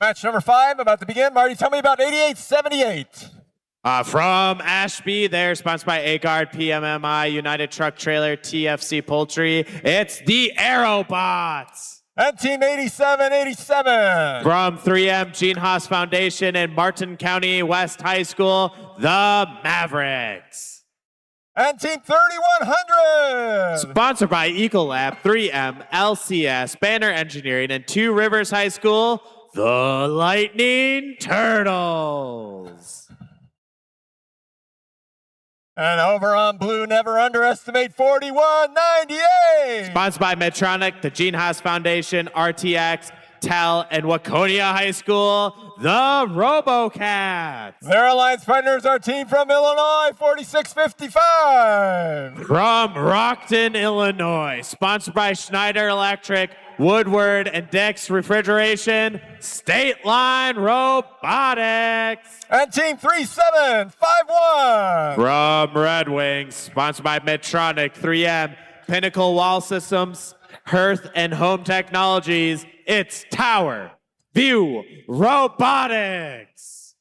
Match number 5 about to begin. Marty, tell me about 8878. From Ashby, they're sponsored by AGuard, PMMI, United Truck Trailer, TFC Poultry. It's the Aerobots. And Team 8787. From 3M Gene Haas Foundation and Martin County West High School, the Mavericks. And Team 3100. Sponsored by Ecolab, 3M, LCS, Banner Engineering, and Two Rivers High School, the Lightning Turtles. And over on blue, never underestimate 4198. Sponsored by Medtronic, the Gene Haas Foundation, RTX, TEL, and Waconia High School, the RoboCats. Their alliance partners are team from Illinois, 4655. From Rockton, Illinois, sponsored by Schneider Electric, Woodward, and Dix Refrigeration, State Line Robotics. And team 3751. From Red Wings, sponsored by Medtronic, 3M, Pinnacle Wall Systems, Hearth and Home Technologies, it's Tower View Robotics.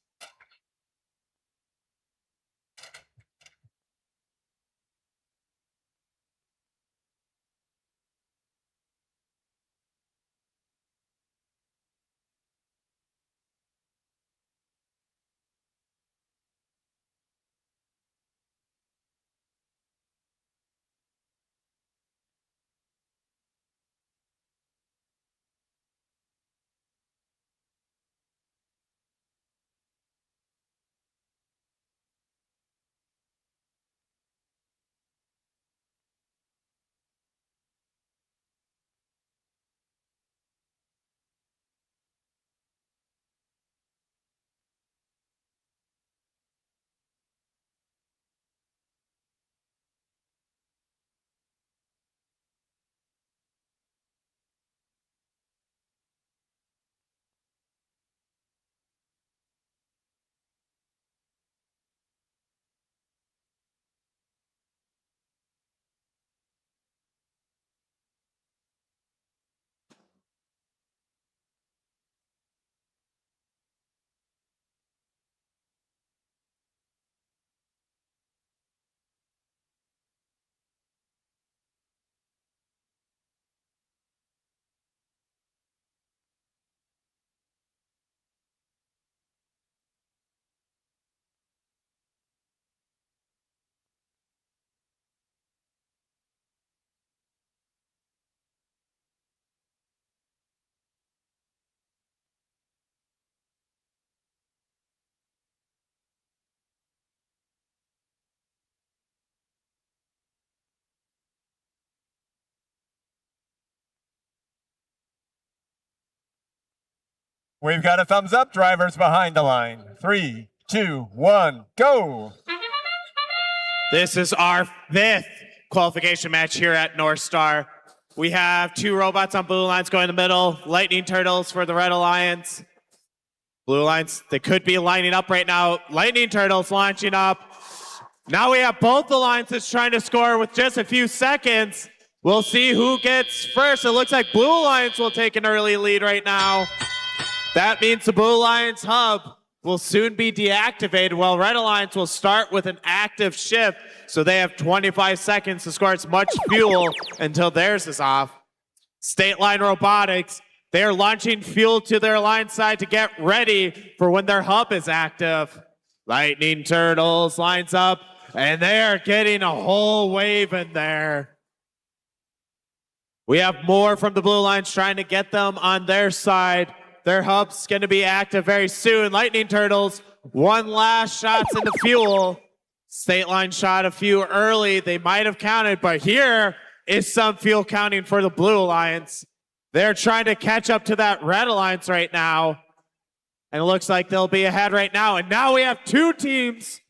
We've got a thumbs up, drivers behind the line. 3, 2, 1, go. This is our 5th qualification match here at North Star. We have 2 robots on blue lines going in the middle, Lightning Turtles for the Red Alliance. Blue Alliance, they could be lining up right now. Lightning Turtles launching up. Now we have both alliances trying to score with just a few seconds. We'll see who gets first. It looks like Blue Alliance will take an early lead right now. That means the Blue Alliance hub will soon be deactivated, while Red Alliance will start with an active shift, so they have 25 seconds to score as much fuel until theirs is off. State Line Robotics, they are launching fuel to their line side to get ready for when their hub is active. Lightning Turtles lines up, and they are getting a whole wave in there. We have more from the Blue Alliance trying to get them on their side. Their hub's going to be active very soon. Lightning Turtles, one last shots into fuel. State Line shot a few early. They might have counted, but here is some fuel counting for the Blue Alliance. They're trying to catch up to that Red Alliance right now. And it looks like they'll be ahead right now. And now we have 2 teams,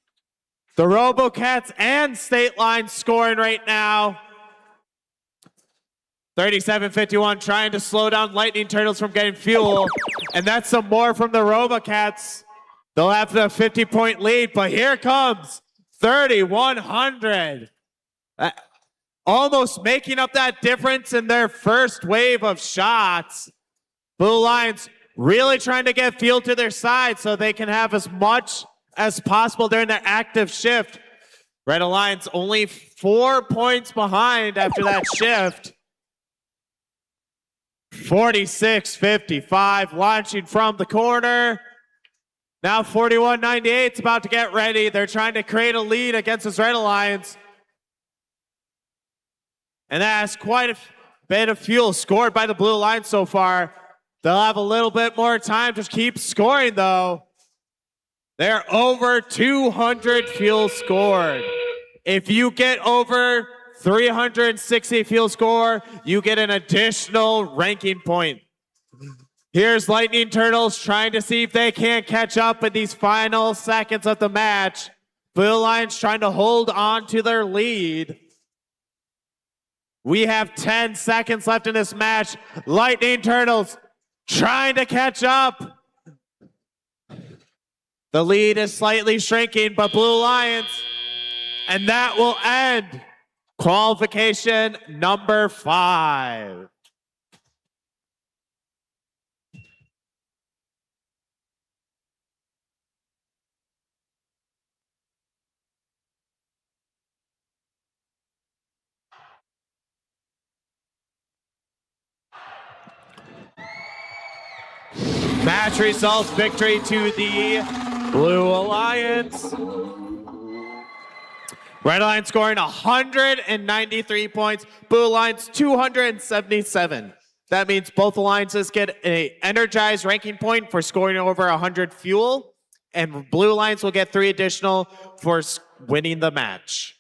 the RoboCats and State Line, scoring right now. 37-51, trying to slow down Lightning Turtles from getting fuel. And that's some more from the RoboCats. They'll have the 50-point lead, but here comes 3100. Almost making up that difference in their first wave of shots. Blue Alliance really trying to get field to their side so they can have as much as possible during their active shift. Red Alliance only 4 points behind after that shift. 46-55, launching from the corner. Now 41-98 is about to get ready. They're trying to create a lead against this Red Alliance. And that has quite a bit of fuel scored by the Blue Alliance so far. They'll have a little bit more time to keep scoring, though. They're over 200 fuel scored. If you get over 360 fuel score, you get an additional ranking point. Here's Lightning Turtles trying to see if they can't catch up in these final seconds of the match. Blue Alliance trying to hold on to their lead. We have 10 seconds left in this match. Lightning Turtles trying to catch up. The lead is slightly shrinking, but Blue Alliance, and that will end qualification number 5. Match results, victory to the Blue Alliance. Red Alliance scoring 193 points, Blue Alliance 277. That means both alliances get an energized ranking point for scoring over 100 fuel, and Blue Alliance will get 3 additional for winning the match.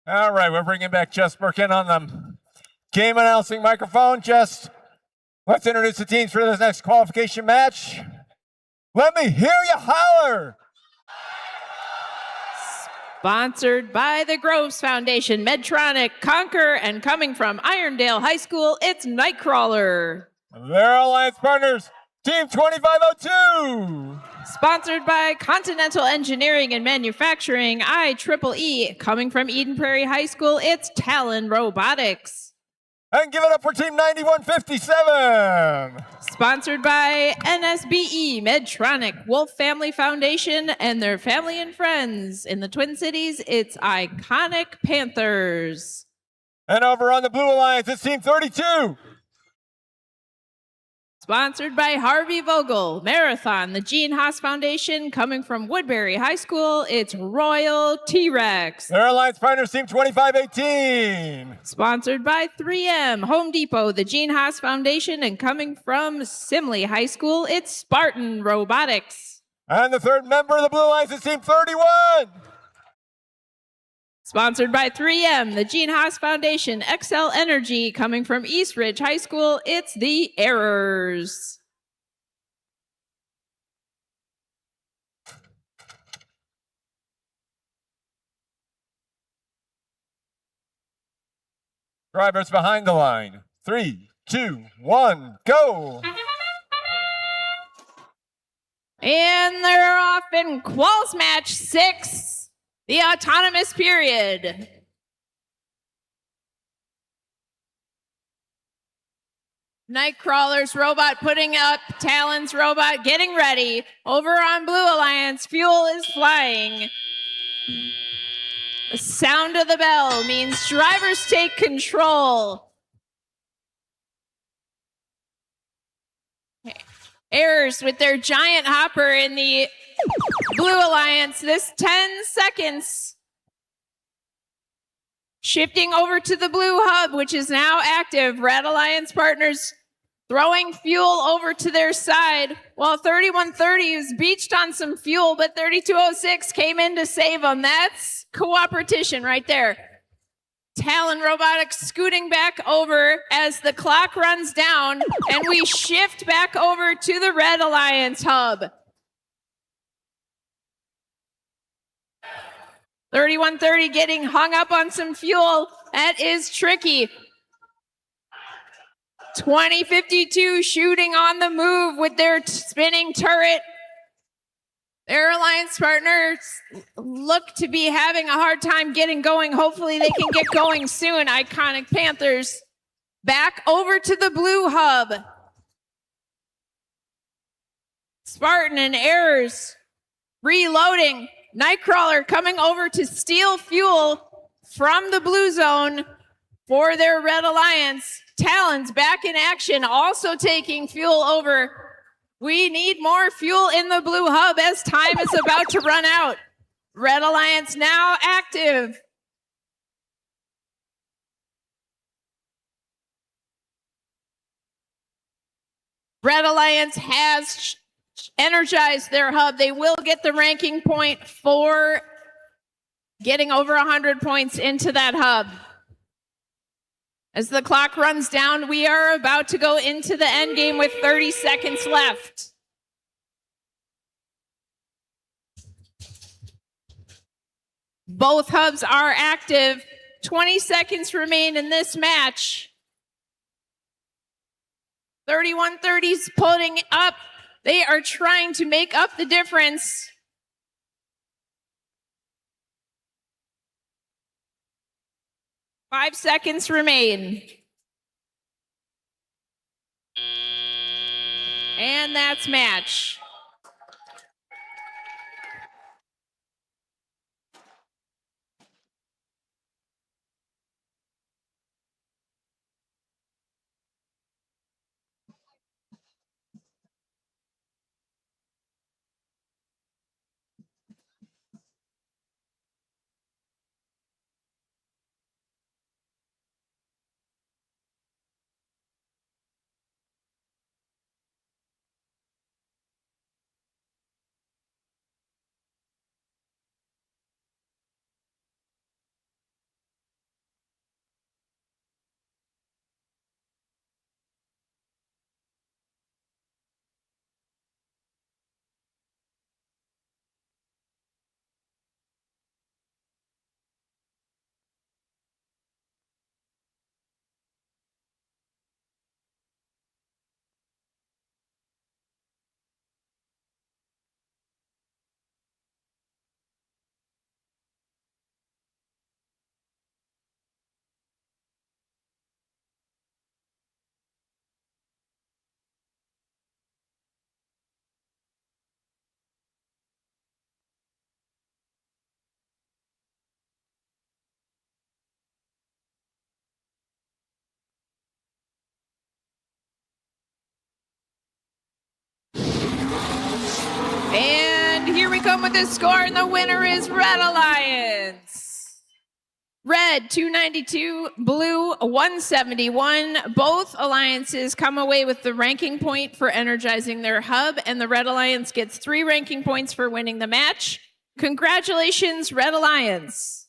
All right, we're bringing back Jess Birkin on the game announcing microphone. Jess, let's introduce the teams for this next qualification match. Let me hear you holler. Sponsored by the Groves Foundation, Medtronic, Conquer, and coming from Irondale High School, it's Nightcrawler. Their alliance partners, Team 2502. Sponsored by Continental Engineering and Manufacturing, IEEE, coming from Eden Prairie High School, it's Talon Robotics. And give it up for Team 9157. Sponsored by NSBE, Medtronic, Wolf Family Foundation, and their family and friends. In the Twin Cities, it's Iconic Panthers. And over on the Blue Alliance, it's Team 32. Sponsored by Harvey Vogel, Marathon, the Gene Haas Foundation, coming from Woodbury High School, it's Royal T-Rex. Their alliance partners, Team 2518. Sponsored by 3M, Home Depot, the Gene Haas Foundation, and coming from Simley High School, it's Spartan Robotics. And the third member of the Blue Alliance is Team 31. Sponsored by 3M, the Gene Haas Foundation, Excel Energy, coming from East Ridge High School, it's the Errors. Drivers behind the line. 3, 2, 1, go. And they're off in Quals Match 6. The autonomous period. Nightcrawler's robot putting up, Talon's robot getting ready. Over on Blue Alliance, fuel is flying. The sound of the bell means drivers take control. Errors with their giant hopper in the Blue Alliance, this 10 seconds. Shifting over to the Blue Hub, which is now active. Red Alliance partners throwing fuel over to their side, while 3130 is beached on some fuel, but 3206 came in to save them. That's cooperation right there. Talon Robotics scooting back over as the clock runs down, and we shift back over to the Red Alliance hub. 3130 getting hung up on some fuel. That is tricky. 2052 shooting on the move with their spinning turret. Their alliance partners look to be having a hard time getting going. Hopefully they can get going soon. Iconic Panthers back over to the Blue Hub. Spartan and Errors reloading. Nightcrawler coming over to steal fuel from the Blue Zone for their Red Alliance. Talons back in action, also taking fuel over. We need more fuel in the Blue Hub as time is about to run out. Red Alliance now active. Red Alliance has energized their hub. They will get the ranking point for getting over 100 points into that hub. As the clock runs down, we are about to go into the end game with 30 seconds left. Both hubs are active. 20 seconds remain in this match. 3130's pulling up. They are trying to make up the difference. Five seconds remain. And that's match. come with a score, and the winner is Red Alliance. Red 292, blue 171. Both alliances come away with the ranking point for energizing their hub, and the Red Alliance gets 3 ranking points for winning the match. Congratulations, Red Alliance.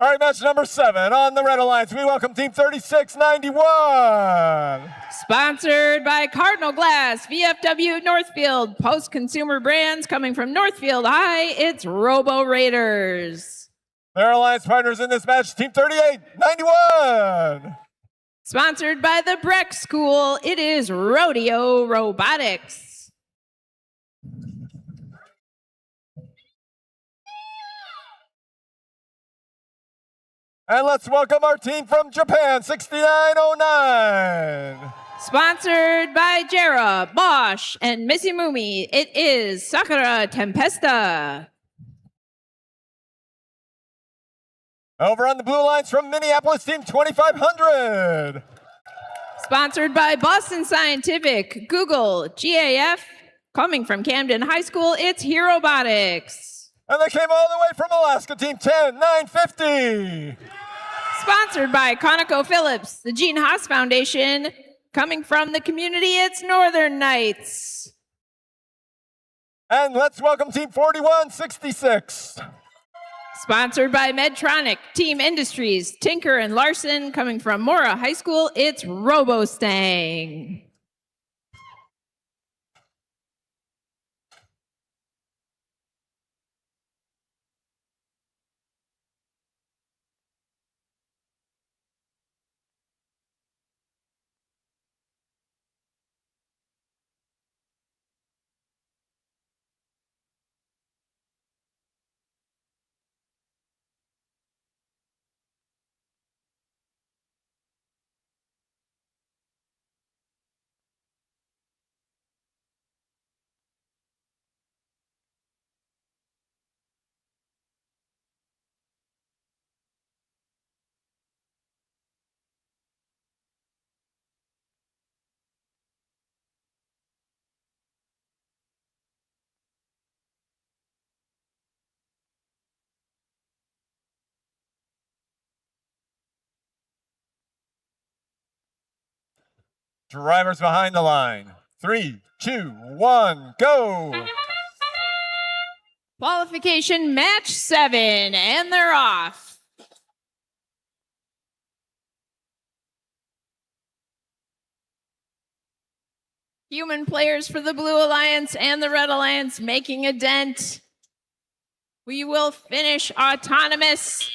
All right, match number 7 on the Red Alliance. We welcome Team 3691. Sponsored by Cardinal Glass, VFW Northfield, post-consumer brands coming from Northfield High, it's Robo Raiders. Their alliance partners in this match, Team 3891. Sponsored by the Breck School, it is Rodeo Robotics. And let's welcome our team from Japan, 6909. Sponsored by Jera, Bosch, and Missy Mumi, it is Sakura Tempesta. Over on the Blue Alliance from Minneapolis, Team 2500. Sponsored by Boston Scientific, Google, GAF. Coming from Camden High School, it's Herobotics. And they came all the way from Alaska, Team 10950. Sponsored by ConocoPhillips, the Gene Haas Foundation. Coming from the community, it's Northern Knights. And let's welcome Team 4166. Sponsored by Medtronic, Team Industries, Tinker and Larson. Coming from Mora High School, it's RoboStang. Drivers behind the line. 3, 2, 1, go. Qualification match 7, and they're off. Human players for the Blue Alliance and the Red Alliance making a dent. We will finish autonomous.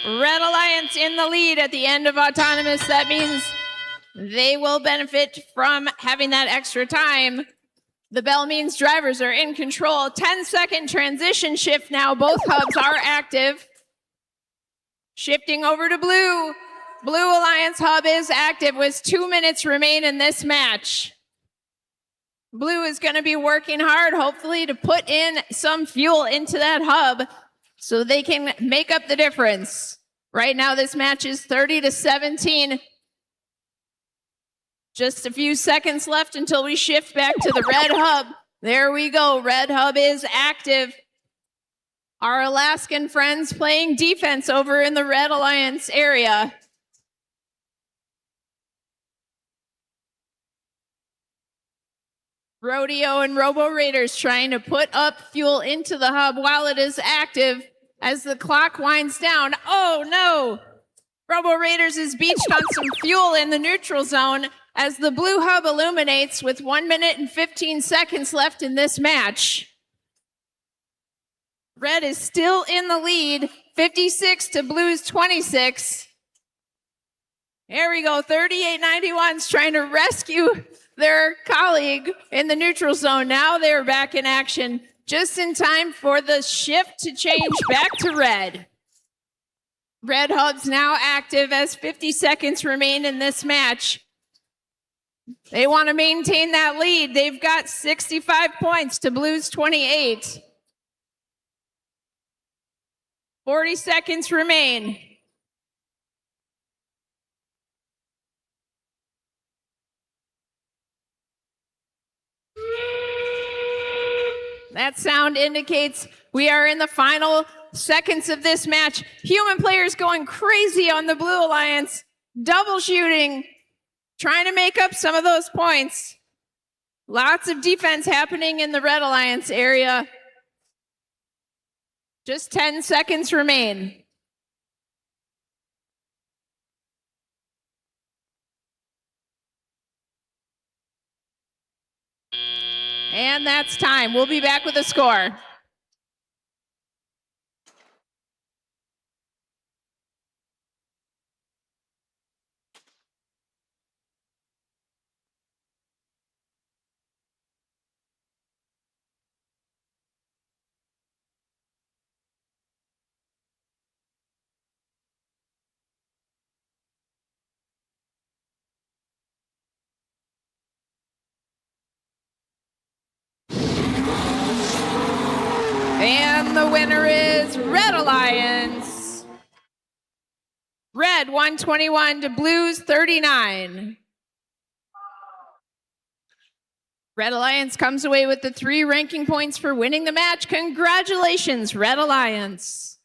Red Alliance in the lead at the end of autonomous. That means they will benefit from having that extra time. The bell means drivers are in control. 10-second transition shift now. Both hubs are active. Shifting over to blue. Blue Alliance hub is active with 2 minutes remain in this match. Blue is going to be working hard, hopefully, to put in some fuel into that hub so they can make up the difference. Right now, this match is 30-17. Just a few seconds left until we shift back to the red hub. There we go. Red hub is active. Our Alaskan friends playing defense over in the Red Alliance area. Rodeo and Robo Raiders trying to put up fuel into the hub while it is active as the clock winds down. Oh no! Robo Raiders is beached on some fuel in the neutral zone as the blue hub illuminates with 1 minute and 15 seconds left in this match. Red is still in the lead, 56 to Blue's 26. Here we go, 3891's trying to rescue their colleague in the neutral zone. Now they're back in action just in time for the shift to change back to red. Red hub's now active as 50 seconds remain in this match. They want to maintain that lead. They've got 65 points to Blue's 28. 40 seconds remain. That sound indicates we are in the final seconds of this match. Human players going crazy on the Blue Alliance, double shooting, trying to make up some of those points. Lots of defense happening in the Red Alliance area. Just 10 seconds remain. And that's time. We'll be back with the score. And the winner is Red Alliance. Red 121 to Blues 39. Red Alliance comes away with the 3 ranking points for winning the match. Congratulations, Red Alliance.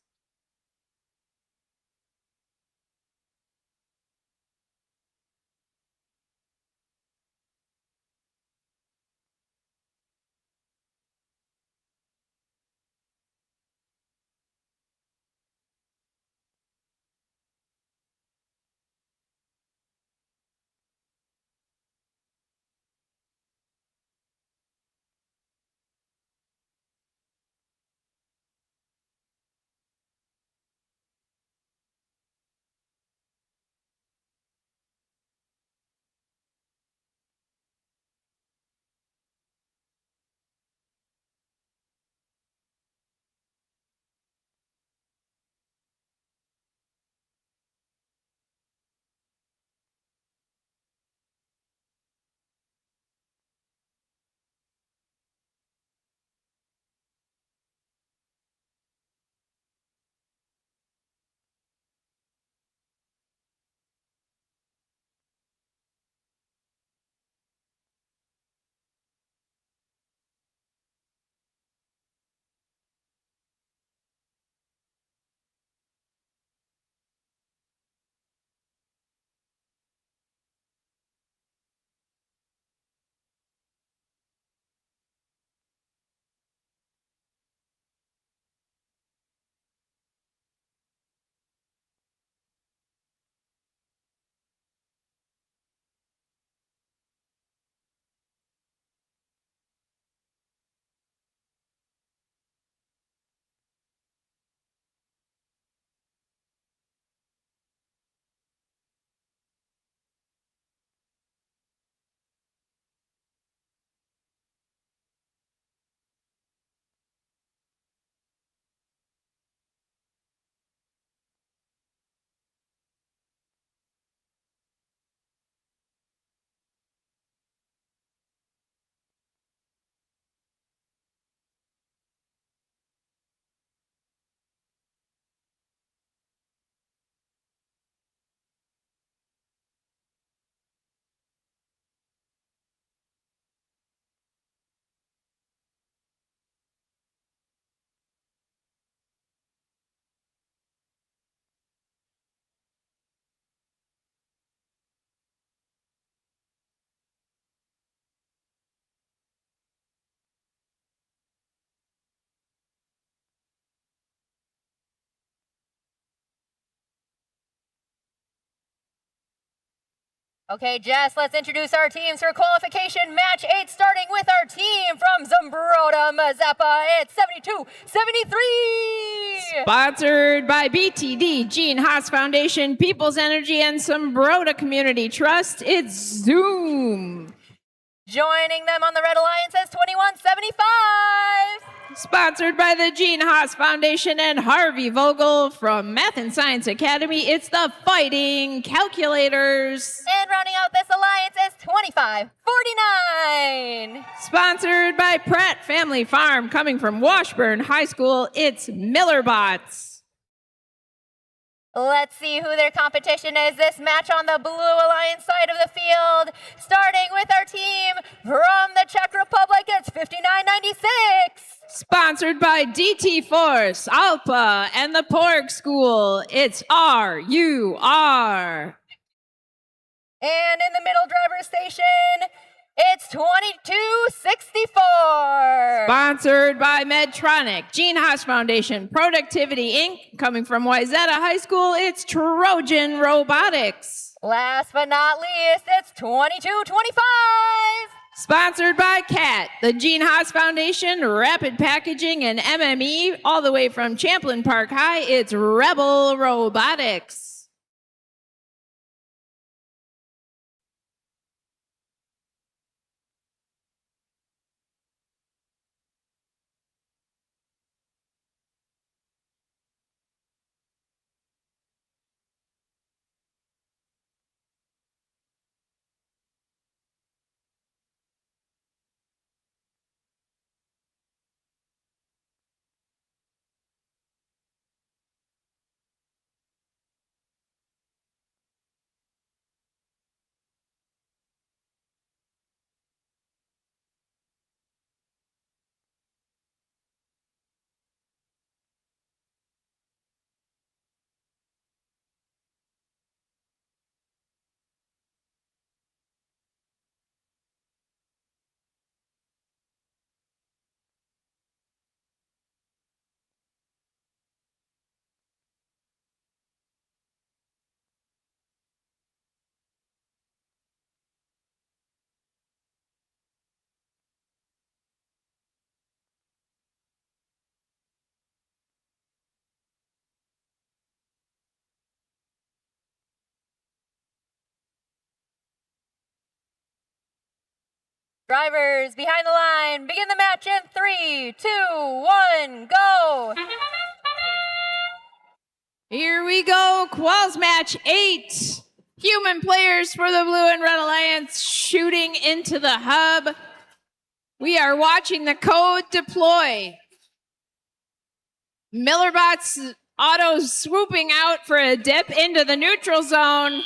Okay, Jess, let's introduce our teams for qualification match 8, starting with our team from Zumbrota, Mazeppa. It's 72-73. Sponsored by BTD, Gene Haas Foundation, People's Energy, and Zumbrota Community Trust. It's Zoom. Joining them on the Red Alliance is 21-75. Sponsored by the Gene Haas Foundation and Harvey Vogel from Math and Science Academy, it's the Fighting Calculators. And rounding out this alliance is 25-49. Sponsored by Pratt Family Farm, coming from Washburn High School, it's Millerbots. Let's see who their competition is this match on the Blue Alliance side of the field. Starting with our team from the Czech Republic, it's 59-96. Sponsored by DT Force, Alpa, and the Porg School, it's RUR. And in the middle driver's station, it's 22-64. Sponsored by Medtronic, Gene Haas Foundation, Productivity Inc., coming from Wayzata High School, it's Trojan Robotics. Last but not least, it's 22-25. Sponsored by CAT, the Gene Haas Foundation, Rapid Packaging, and MME, all the way from Champlain Park High, it's Rebel Robotics. Drivers behind the line, begin the match in 3, 2, 1, go! Here we go, Quals match 8. Human players for the Blue and Red Alliance shooting into the hub. We are watching the code deploy. Millerbots auto swooping out for a dip into the neutral zone.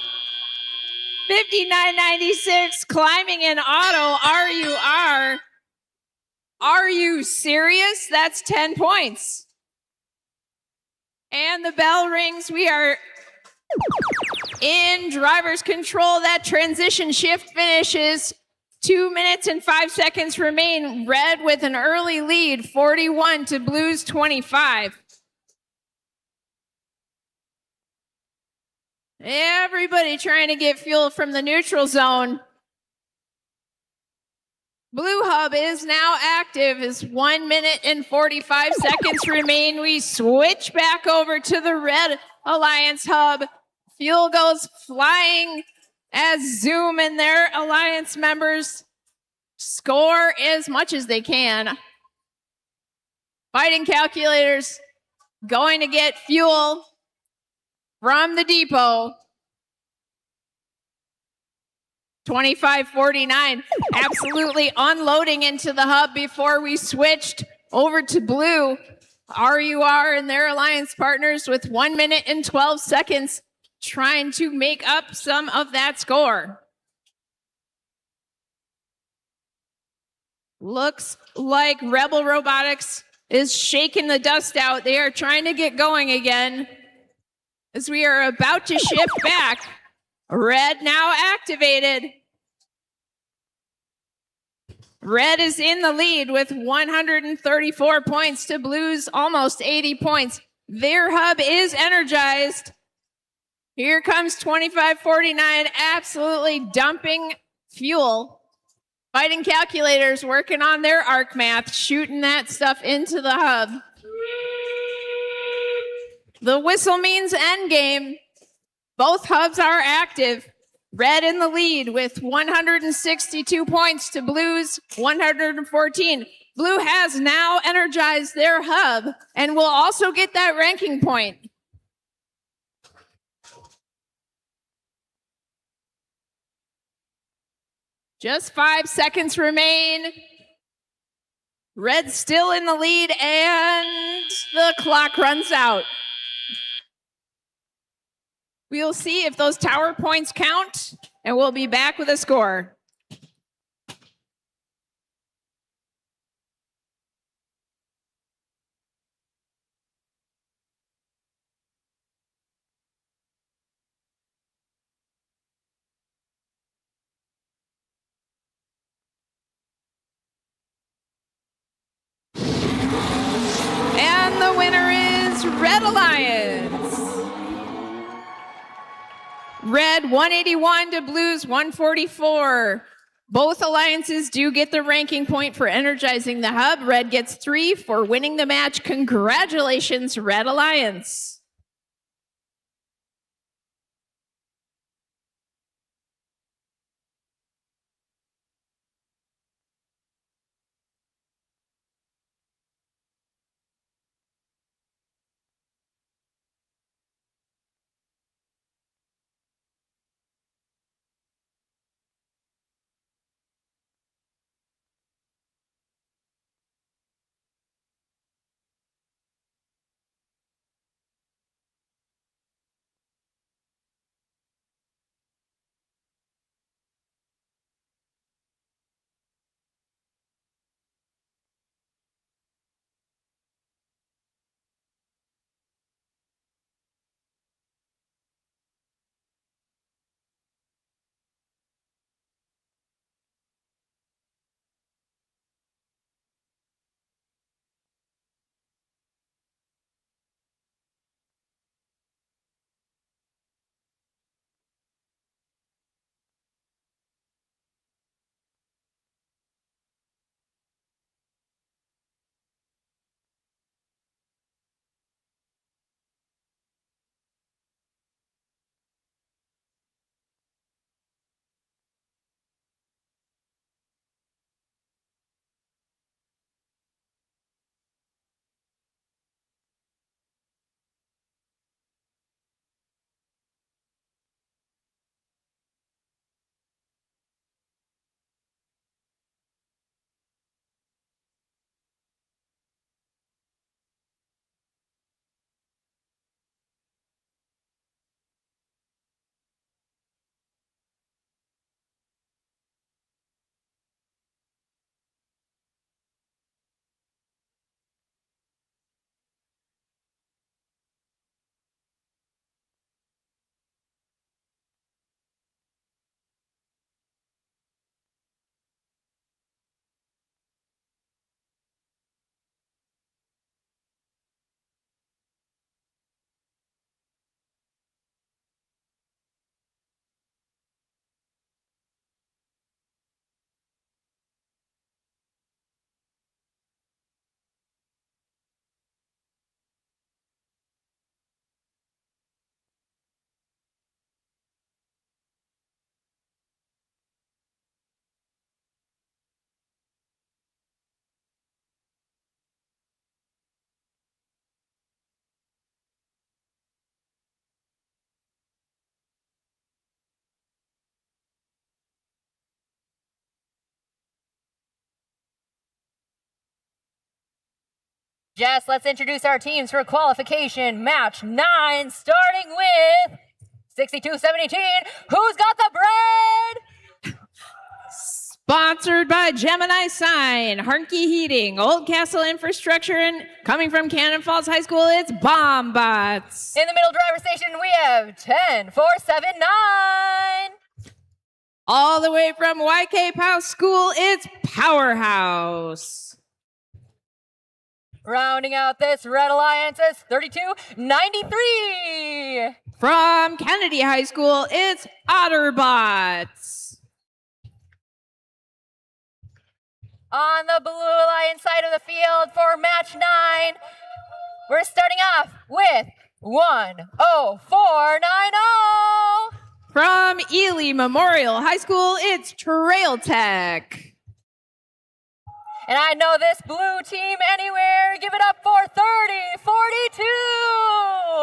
59.96 climbing in auto RUR. Are you serious? That's 10 points. And the bell rings. We are in driver's control. That transition shift finishes. 2 minutes and 5 seconds remain. Red with an early lead, 41 to Blues 25. Everybody trying to get fuel from the neutral zone. Blue Hub is now active as 1 minute and 45 seconds remain. We switch back over to the Red Alliance Hub. Fuel goes flying as Zoom and their Alliance members score as much as they can. Fighting Calculators going to get fuel from the depot. 25.49, absolutely unloading into the hub before we switched over to Blue. RUR and their alliance partners with 1 minute and 12 seconds trying to make up some of that score. Looks like Rebel Robotics is shaking the dust out. They are trying to get going again. As we are about to shift back, Red now activated. Red is in the lead with 134 points to Blue's almost 80 points. Their hub is energized. Here comes 2549, absolutely dumping fuel. Fighting calculators working on their arc math, shooting that stuff into the hub. The whistle means endgame. Both hubs are active. Red in the lead with 162 points to Blue's 114. Blue has now energized their hub and will also get that ranking point. Just 5 seconds remain. Red still in the lead and the clock runs out. We'll see if those tower points count and we'll be back with a score. And the winner is Red Alliance. Red 181 to Blues 144. Both alliances do get the ranking point for energizing the hub. Red gets 3 for winning the match. Congratulations, Red Alliance. Jess, let's introduce our teams for qualification match 9, starting with 62-17. Who's got the bread? Sponsored by Gemini Sign, Harnke Heating, Old Castle Infrastructure, and coming from Cannon Falls High School, it's Bomb Bots. In the middle driver station, we have 10-4-7-9. All the way from YK Pow School, it's Powerhouse. Rounding out this Red Alliance is 32-93. From Kennedy High School, it's Otterbots. On the Blue Alliance side of the field for match 9, we're starting off with 10490. From Ely Memorial High School, it's Trail Tech. And I know this blue team anywhere. Give it up for 3042.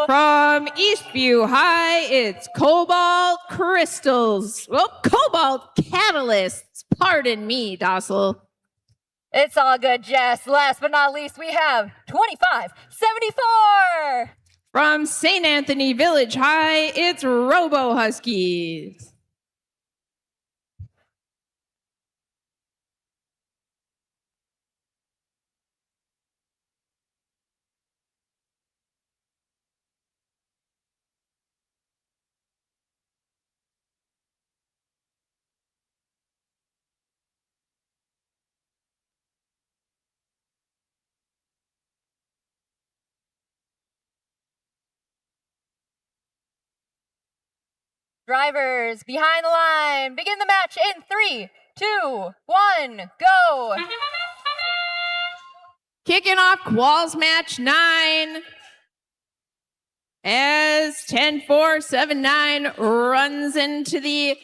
From Eastview High, it's Cobalt Crystals. Well, Cobalt Catalysts. Pardon me, Dossel. It's all good, Jess. Last but not least, we have 2574. From St. Anthony Village High, it's Robo Huskies. Drivers behind the line. Begin the match in 3, 2, 1, go. Kicking off Quals match 9 as 10479 runs into the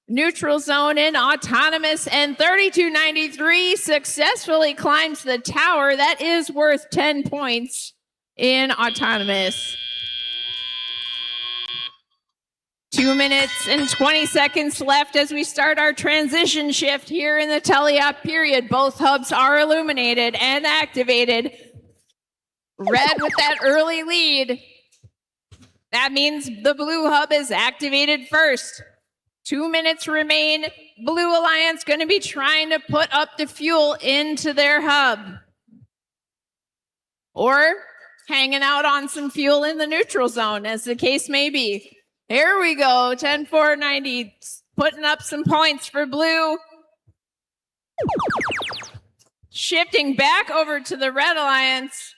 neutral zone in autonomous, and 3293 successfully climbs the tower. That is worth 10 points in autonomous. 2 minutes and 20 seconds left as we start our transition shift here in the teleop period. Both hubs are illuminated and activated. Red with that early lead. That means the blue hub is activated first. 2 minutes remain. Blue Alliance going to be trying to put up the fuel into their hub. Or hanging out on some fuel in the neutral zone, as the case may be. Here we go, 10490 putting up some points for blue. Shifting back over to the Red Alliance.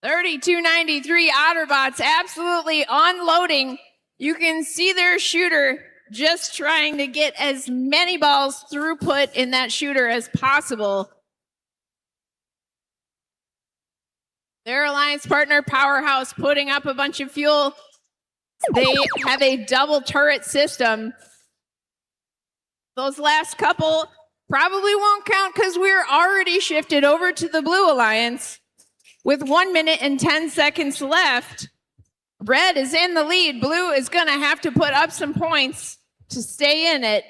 3293 Otterbots absolutely unloading. You can see their shooter just trying to get as many balls throughput in that shooter as possible. Their alliance partner, Powerhouse, putting up a bunch of fuel. They have a double turret system. Those last couple probably won't count because we're already shifted over to the Blue Alliance. With 1 minute and 10 seconds left, Red is in the lead. Blue is going to have to put up some points to stay in it.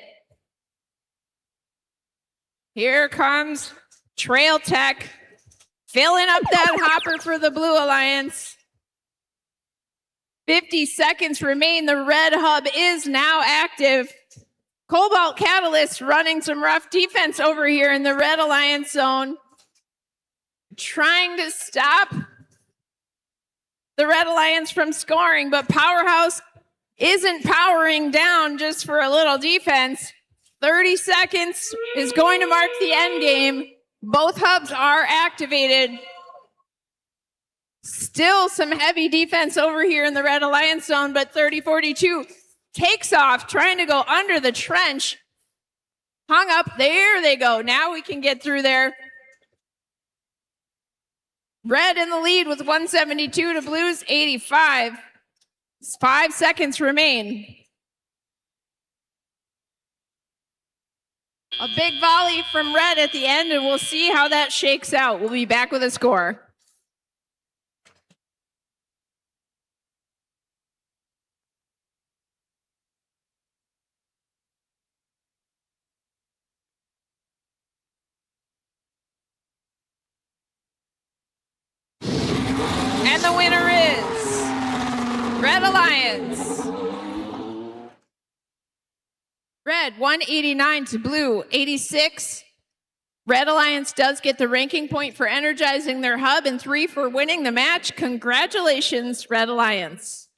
Here comes Trail Tech. Filling up that hopper for the Blue Alliance. 50 seconds remain. The red hub is now active. Cobalt Catalyst running some rough defense over here in the Red Alliance zone. Trying to stop the Red Alliance from scoring, but Powerhouse isn't powering down just for a little defense. 30 seconds is going to mark the end game. Both hubs are activated. Still some heavy defense over here in the Red Alliance zone, but 3042 takes off, trying to go under the trench. Hung up. There they go. Now we can get through there. Red in the lead with 172 to Blue's 85. 5 seconds remain. A big volley from Red at the end, and we'll see how that shakes out. We'll be back with a score. And the winner is Red Alliance. Red 189 to Blue 86. Red Alliance does get the ranking point for energizing their hub and 3 for winning the match. Congratulations, Red Alliance.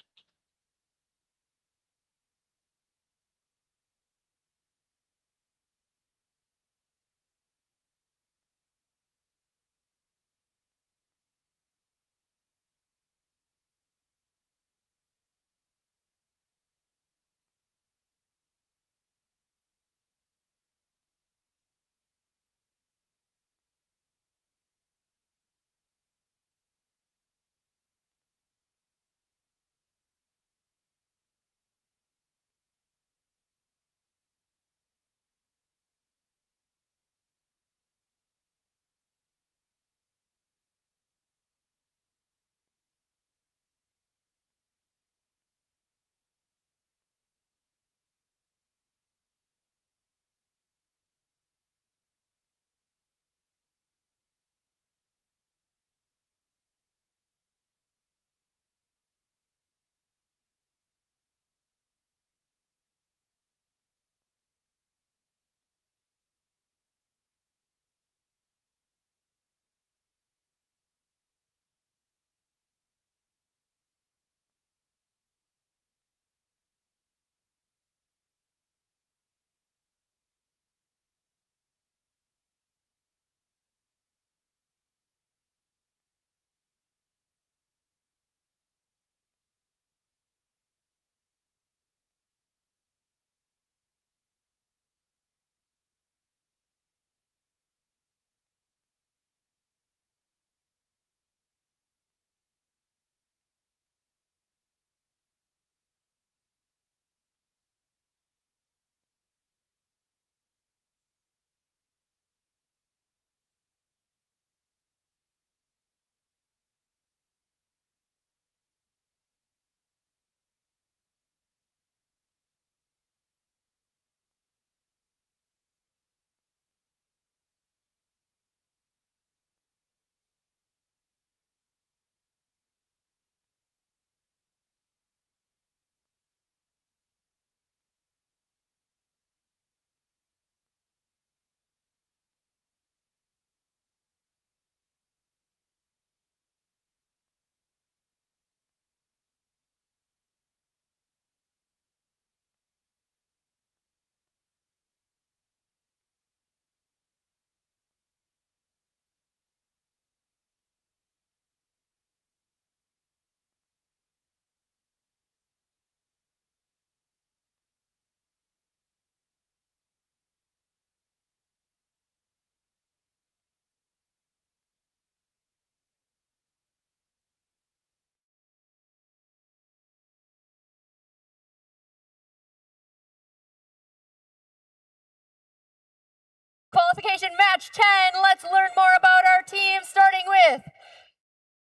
Qualification match 10. Let's learn more about our team, starting with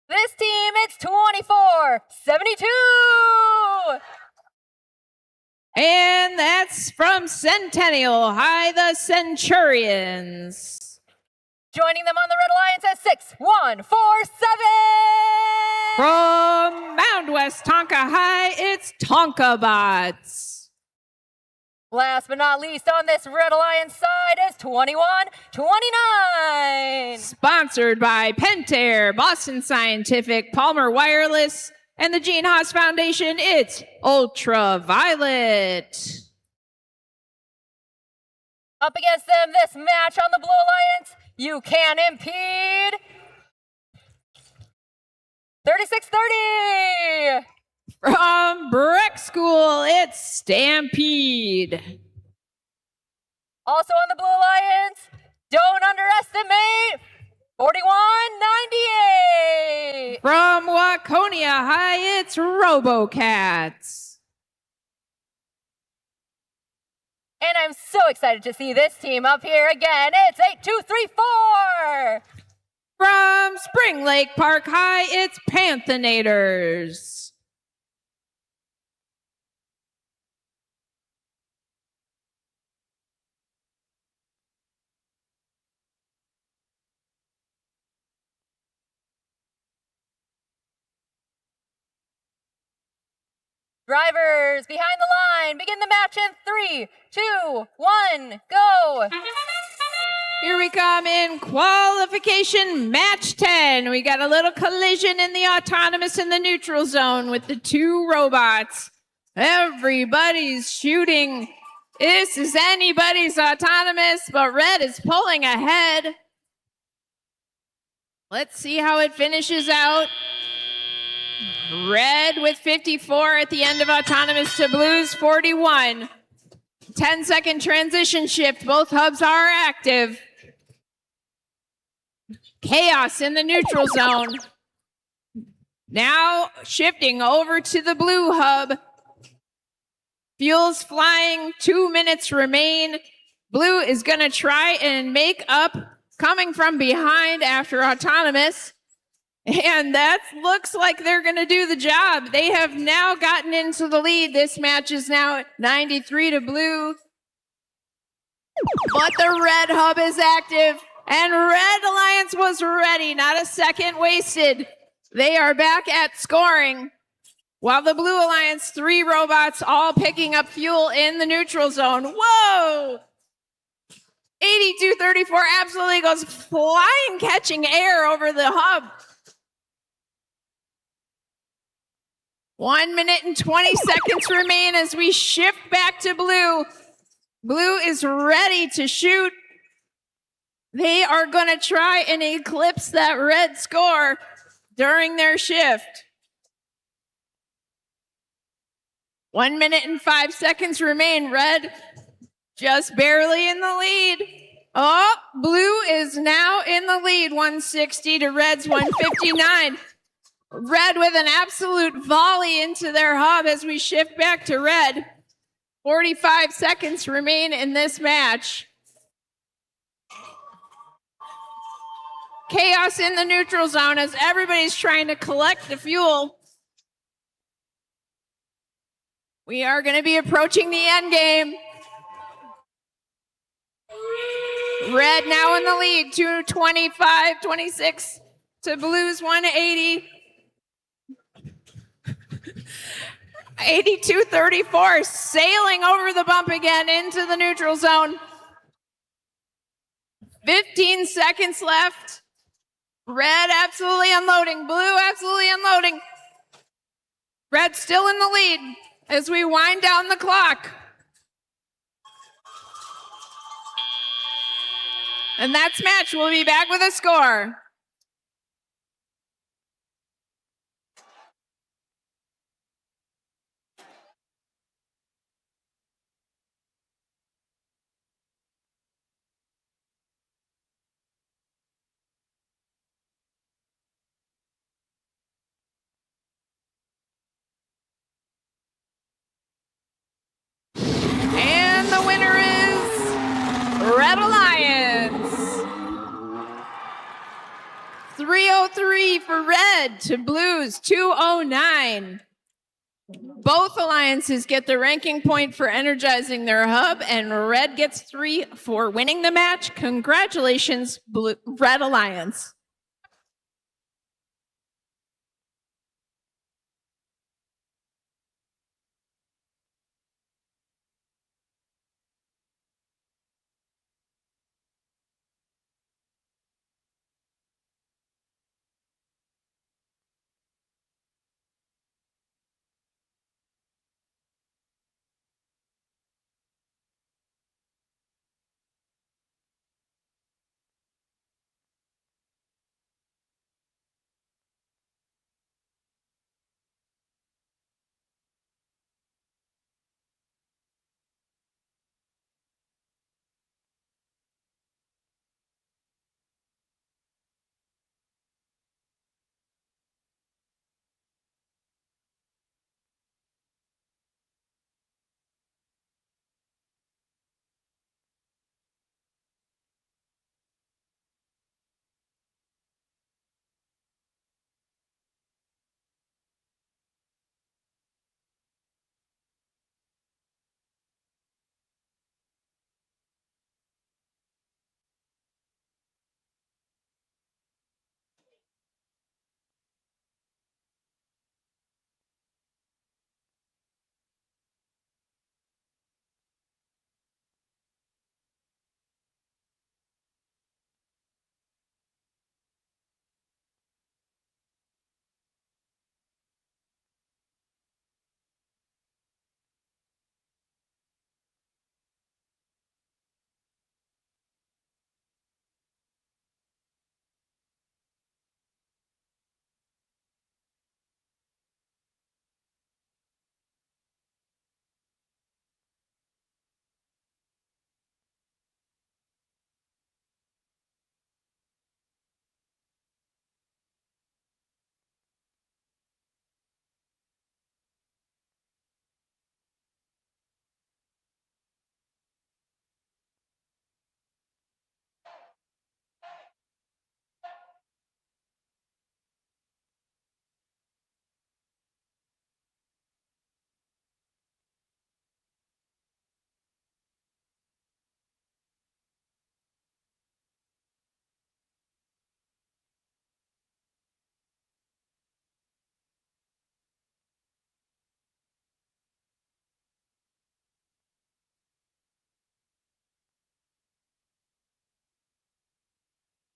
this team. It's 24-72. And that's from Centennial High, the Centurions. Joining them on the Red Alliance at 6-1-4-7. From Mound West Tonka High, it's Tonka Bots. Last but not least on this Red Alliance side is 21-29. Sponsored by Pentair, Boston Scientific, Palmer Wireless, and the Gene Haas Foundation, it's Ultraviolet. Up against them this match on the Blue Alliance, you can impede. 36-30. From Breck School, it's Stampede. Also on the Blue Alliance, don't underestimate 41-98. From Waconia High, it's Robocats. And I'm so excited to see this team up here again. It's 8-2-3-4. From Spring Lake Park High, it's Panthenators. Drivers behind the line, begin the match in 3, 2, 1, go. Here we come in qualification match 10. We got a little collision in the autonomous in the neutral zone with the two robots. Everybody's shooting. This is anybody's autonomous, but Red is pulling ahead. Let's see how it finishes out. Red with 54 at the end of autonomous to Blues 41. 10-second transition shift. Both hubs are active. Chaos in the neutral zone. Now shifting over to the blue hub. Fuel's flying. 2 minutes remain. Blue is going to try and make up coming from behind after autonomous. And that looks like they're going to do the job. They have now gotten into the lead. This match is now 93 to blue. But the red hub is active. And Red Alliance was ready. Not a second wasted. They are back at scoring. While the Blue Alliance, 3 robots all picking up fuel in the neutral zone. Whoa! 82-34 absolutely goes flying, catching air over the hub. 1 minute and 20 seconds remain as we shift back to blue. Blue is ready to shoot. They are going to try and eclipse that red score during their shift. 1 minute and 5 seconds remain. Red just barely in the lead. Oh, blue is now in the lead. 160 to Red's 159. Red with an absolute volley into their hub as we shift back to red. 45 seconds remain in this match. Chaos in the neutral zone as everybody's trying to collect the fuel. We are going to be approaching the end game. Red now in the lead, 225-26 to Blues 180. 82-34, sailing over the bump again into the neutral zone. 15 seconds left. Red absolutely unloading. Blue absolutely unloading. Red still in the lead as we wind down the clock. And that's match. We'll be back with a score. And the winner is Red Alliance. 303 for red to blue's 209. Both alliances get the ranking point for energizing their hub, and red gets 3 for winning the match. Congratulations, Red Alliance.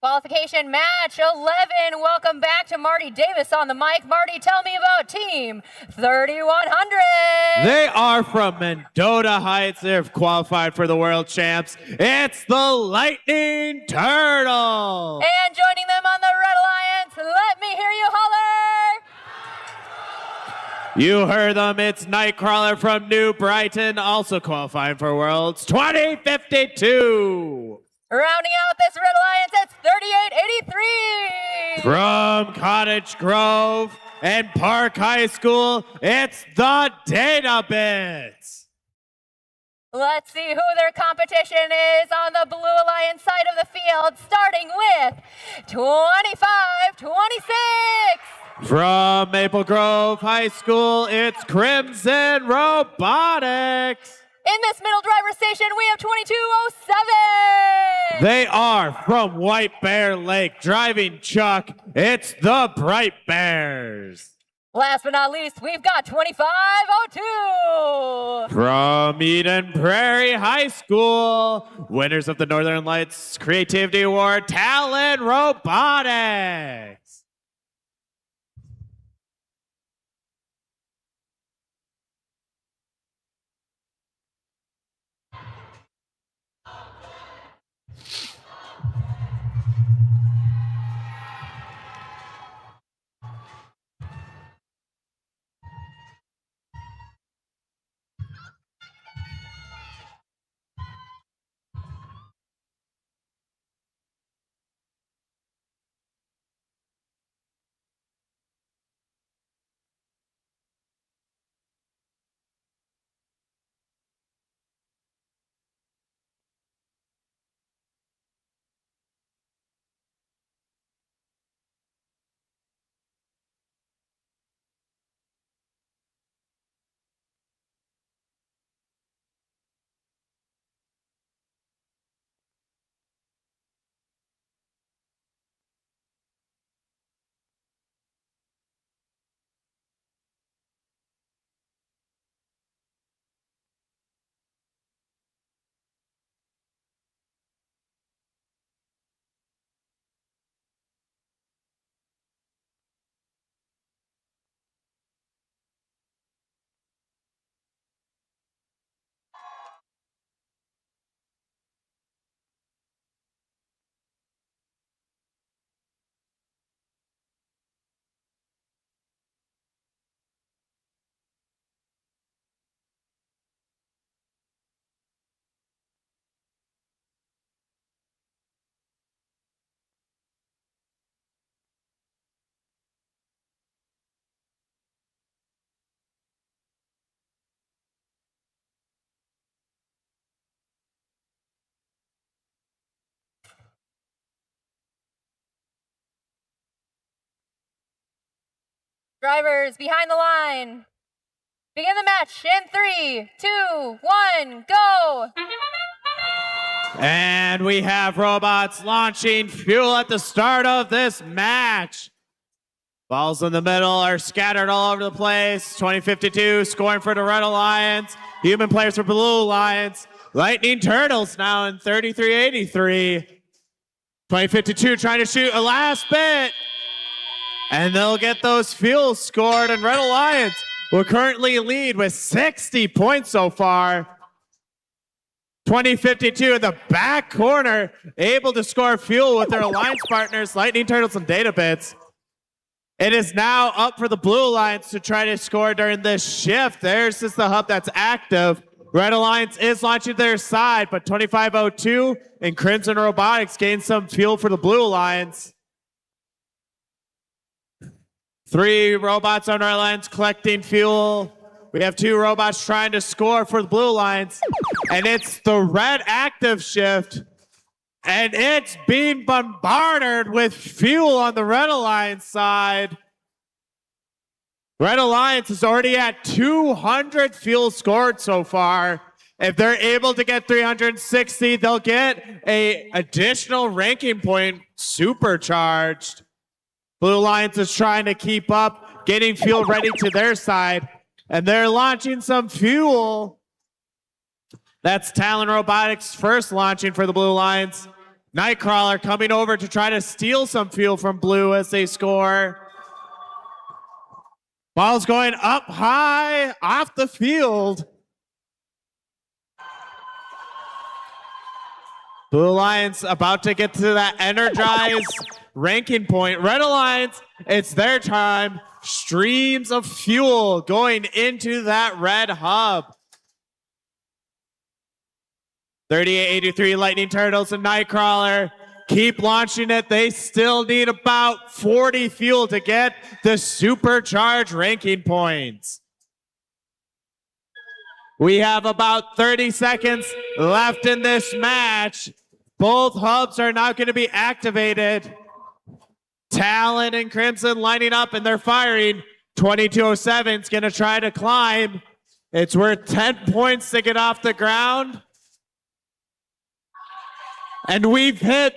Qualification match 11. Welcome back to Marty Davis on the mic. Marty, tell me about Team 3100. They are from Mendota Heights. They've qualified for the World Champs. It's the Lightning Turtles. And joining them on the Red Alliance, let me hear you holler. You heard them. It's Nightcrawler from New Brighton, also qualifying for Worlds 2052. Rounding out this Red Alliance, it's 3883. From Cottage Grove and Park High School, it's the Data Bits. Let's see who their competition is on the Blue Alliance side of the field, starting with 2526. From Maple Grove High School, it's Crimson Robotics. In this middle driver station, we have 2207. They are from White Bear Lake, driving Chuck. It's the Bright Bears. Last but not least, we've got 2502. From Eden Prairie High School, winners of the Northern Lights Creativity Award, Talent Robotics. Drivers behind the line. Begin the match in 3, 2, 1, go! And we have robots launching fuel at the start of this match. Balls in the middle are scattered all over the place. 2052 scoring for the Red Alliance. Human players for Blue Alliance. Lightning Turtles now in 3383. 2052 trying to shoot a last bit. And they'll get those fuels scored, and Red Alliance will currently lead with 60 points so far. 2052 in the back corner, able to score fuel with their alliance partners, Lightning Turtles and Data Bits. It is now up for the Blue Alliance to try to score during this shift. There's just the hub that's active. Red Alliance is launching their side, but 2502 and Crimson Robotics gain some fuel for the Blue Alliance. 3 robots on our alliance collecting fuel. We have 2 robots trying to score for the Blue Alliance. And it's the red active shift. And it's being bombarded with fuel on the Red Alliance side. Red Alliance is already at 200 fuel scored so far. If they're able to get 360, they'll get an additional ranking point supercharged. Blue Alliance is trying to keep up, getting fuel ready to their side, and they're launching some fuel. That's Talon Robotics first launching for the Blue Alliance. Nightcrawler coming over to try to steal some fuel from Blue as they score. Ball's going up high off the field. Blue Alliance about to get to that energize ranking point. Red Alliance, it's their time. Streams of fuel going into that red hub. 3883 Lightning Turtles and Nightcrawler keep launching it. They still need about 40 fuel to get the supercharged ranking points. We have about 30 seconds left in this match. Both hubs are now going to be activated. Talon and Crimson lining up and they're firing. 2207 is going to try to climb. It's worth 10 points to get off the ground. And we've hit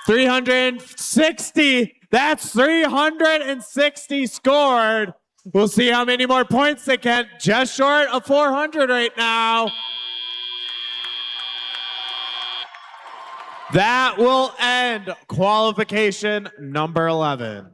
360. That's 360 scored. We'll see how many more points they get. Just short of 400 right now. That will end qualification number 11.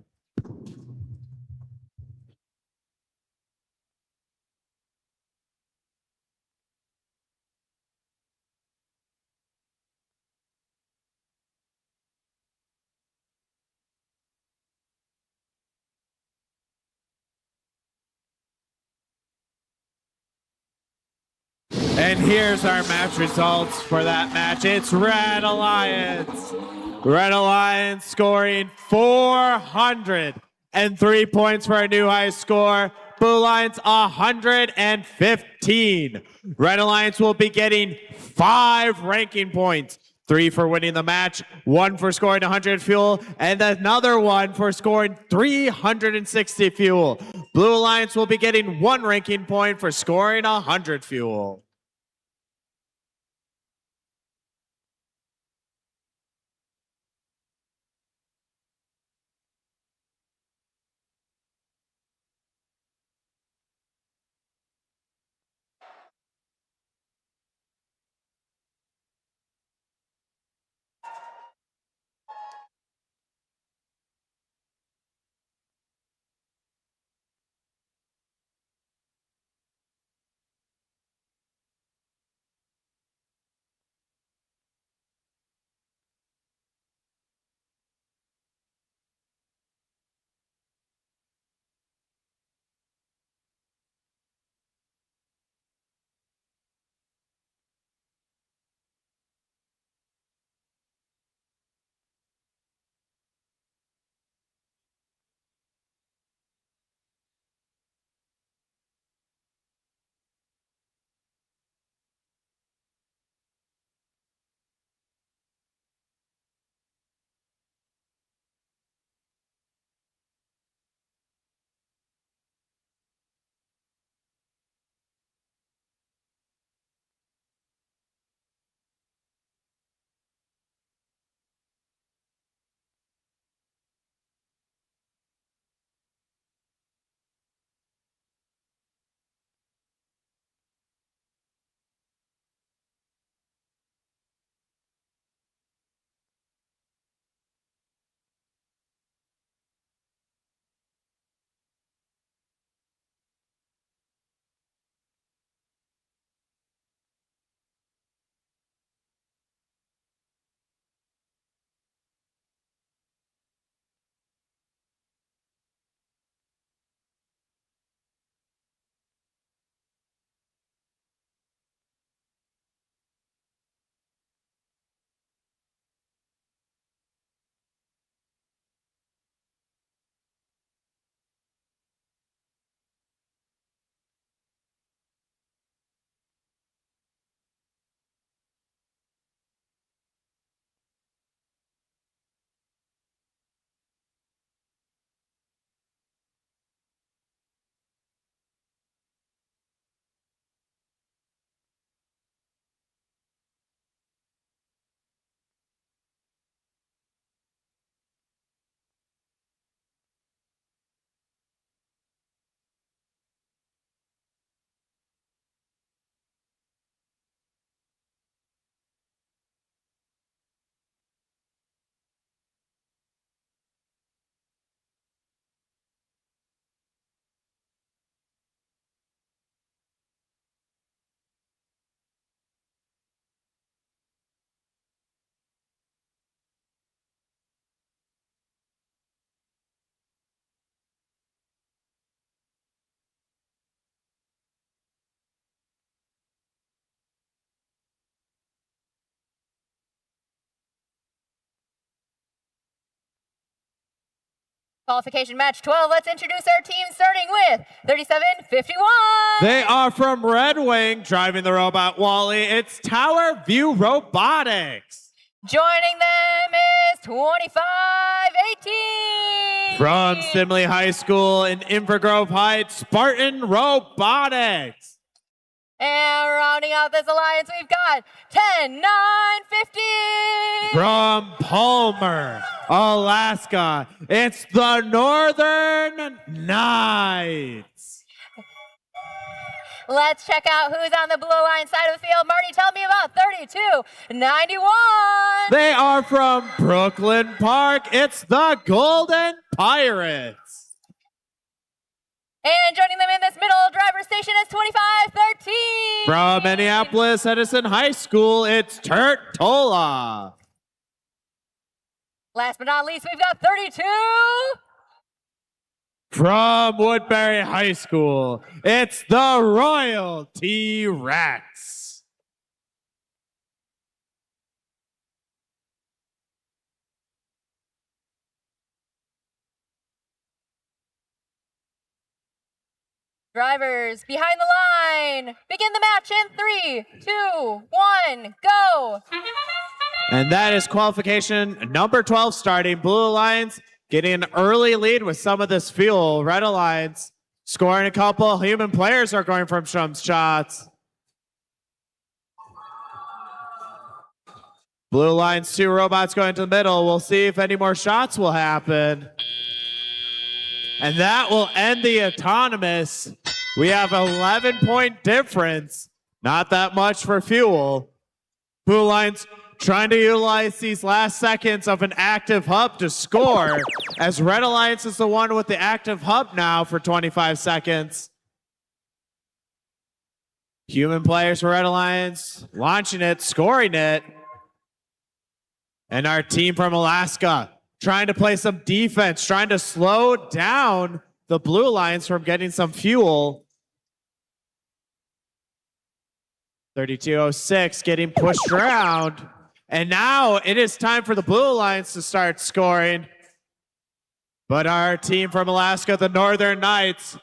And here's our match results for that match. It's Red Alliance. Red Alliance scoring 403 points for a new high score. Blue Alliance 115. Red Alliance will be getting 5 ranking points. 3 for winning the match, 1 for scoring 100 fuel, and another 1 for scoring 360 fuel. Blue Alliance will be getting 1 ranking point for scoring 100 fuel. Qualification match 12. Let's introduce our team starting with 3751. They are from Red Wing, driving the robot Wally. It's Tower View Robotics. Joining them is 2518. From Simley High School in Invergrove Heights, Spartan Robotics. And rounding out this alliance, we've got 10950. From Palmer, Alaska, it's the Northern Knights. Let's check out who's on the blue line side of the field. Marty, tell me about 3291. They are from Brooklyn Park. It's the Golden Pirates. And joining them in this middle driver station is 2513. From Minneapolis Edison High School, it's Turtola. Last but not least, we've got 32. From Woodbury High School, it's the Royal T-Rex. Drivers behind the line. Begin the match in 3, 2, 1, go. And that is qualification number 12 starting. Blue Alliance getting an early lead with some of this fuel. Red Alliance scoring a couple. Human players are going from some shots. Blue Alliance, 2 robots going to the middle. We'll see if any more shots will happen. And that will end the autonomous. We have 11-point difference. Not that much for fuel. Blue Alliance trying to utilize these last seconds of an active hub to score, as Red Alliance is the one with the active hub now for 25 seconds. Human players for Red Alliance launching it, scoring it. And our team from Alaska trying to play some defense, trying to slow down the Blue Alliance from getting some fuel. 3206 getting pushed around. And now it is time for the Blue Alliance to start scoring. But our team from Alaska, the Northern Knights,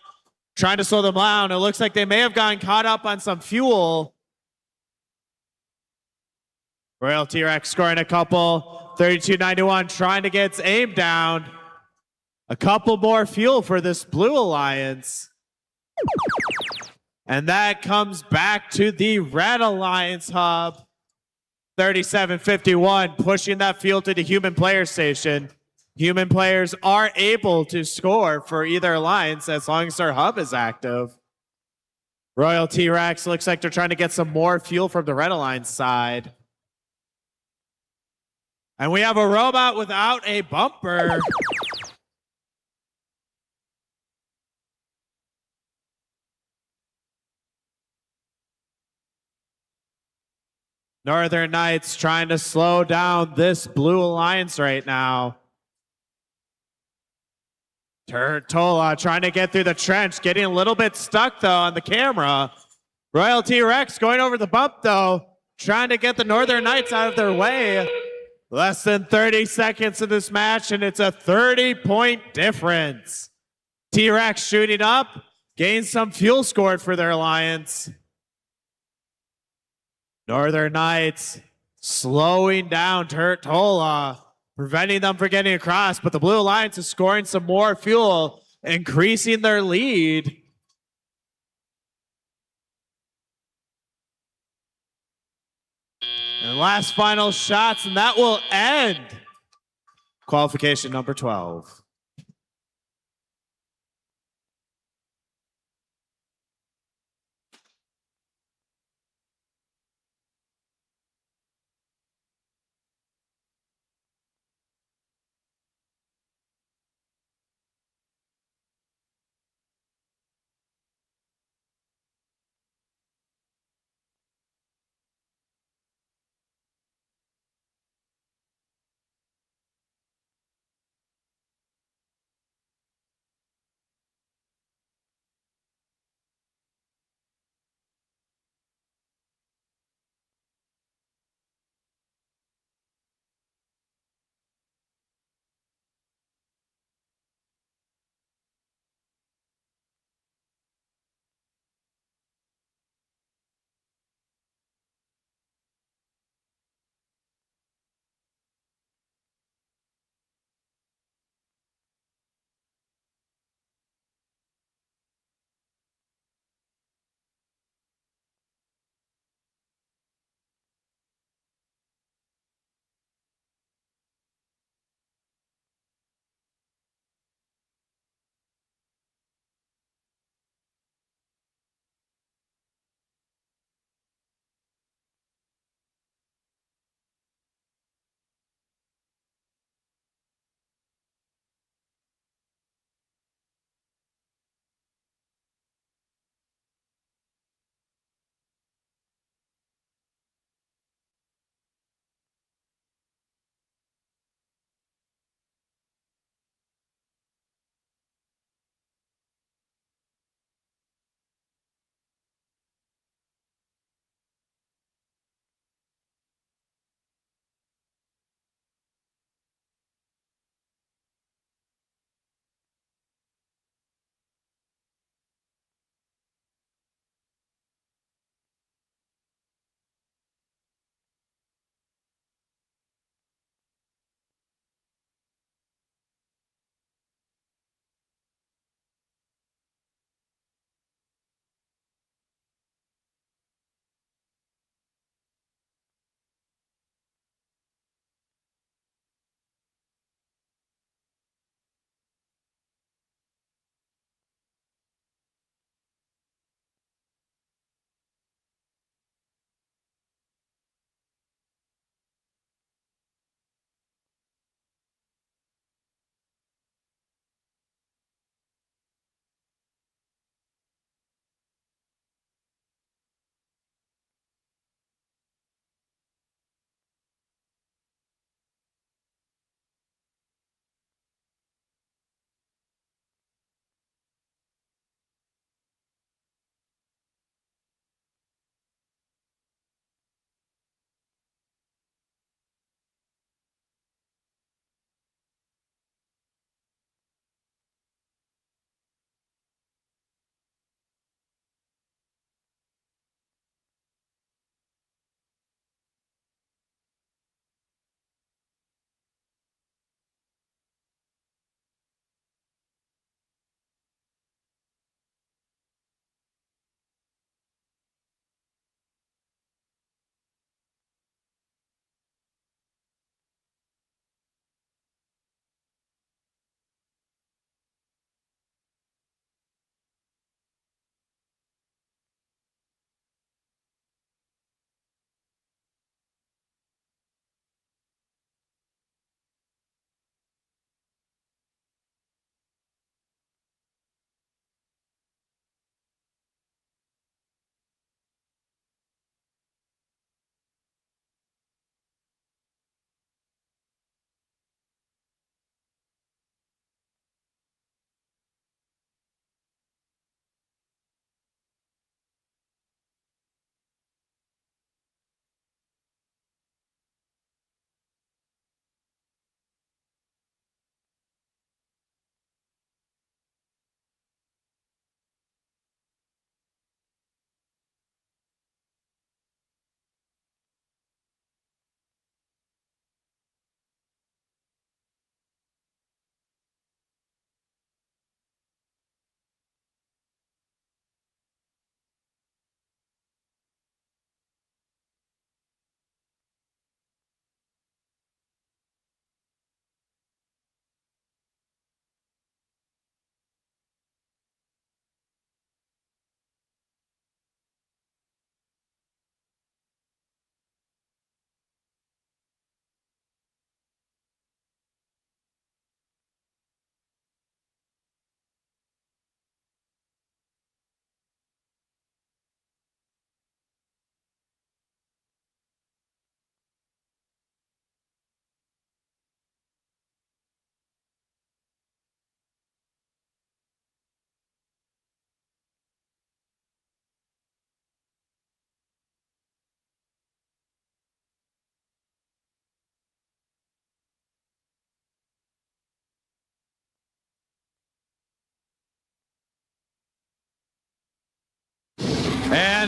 trying to slow them down. It looks like they may have gotten caught up on some fuel. Royal T-Rex scoring a couple. 3291 trying to get its aim down. A couple more fuel for this Blue Alliance. And that comes back to the Red Alliance hub. 3751 pushing that fuel to the human player station. Human players are able to score for either alliance as long as their hub is active. Royal T-Rex looks like they're trying to get some more fuel from the Red Alliance side. And we have a robot without a bumper. Northern Knights trying to slow down this Blue Alliance right now. Turtola trying to get through the trench, getting a little bit stuck though on the camera. Royal T-Rex going over the bump though, trying to get the Northern Knights out of their way. Less than 30 seconds of this match, and it's a 30-point difference. T-Rex shooting up, gains some fuel scored for their alliance. Northern Knights slowing down Turtola, preventing them from getting across, but the Blue Alliance is scoring some more fuel, increasing their lead. And last final shots, and that will end qualification number 12.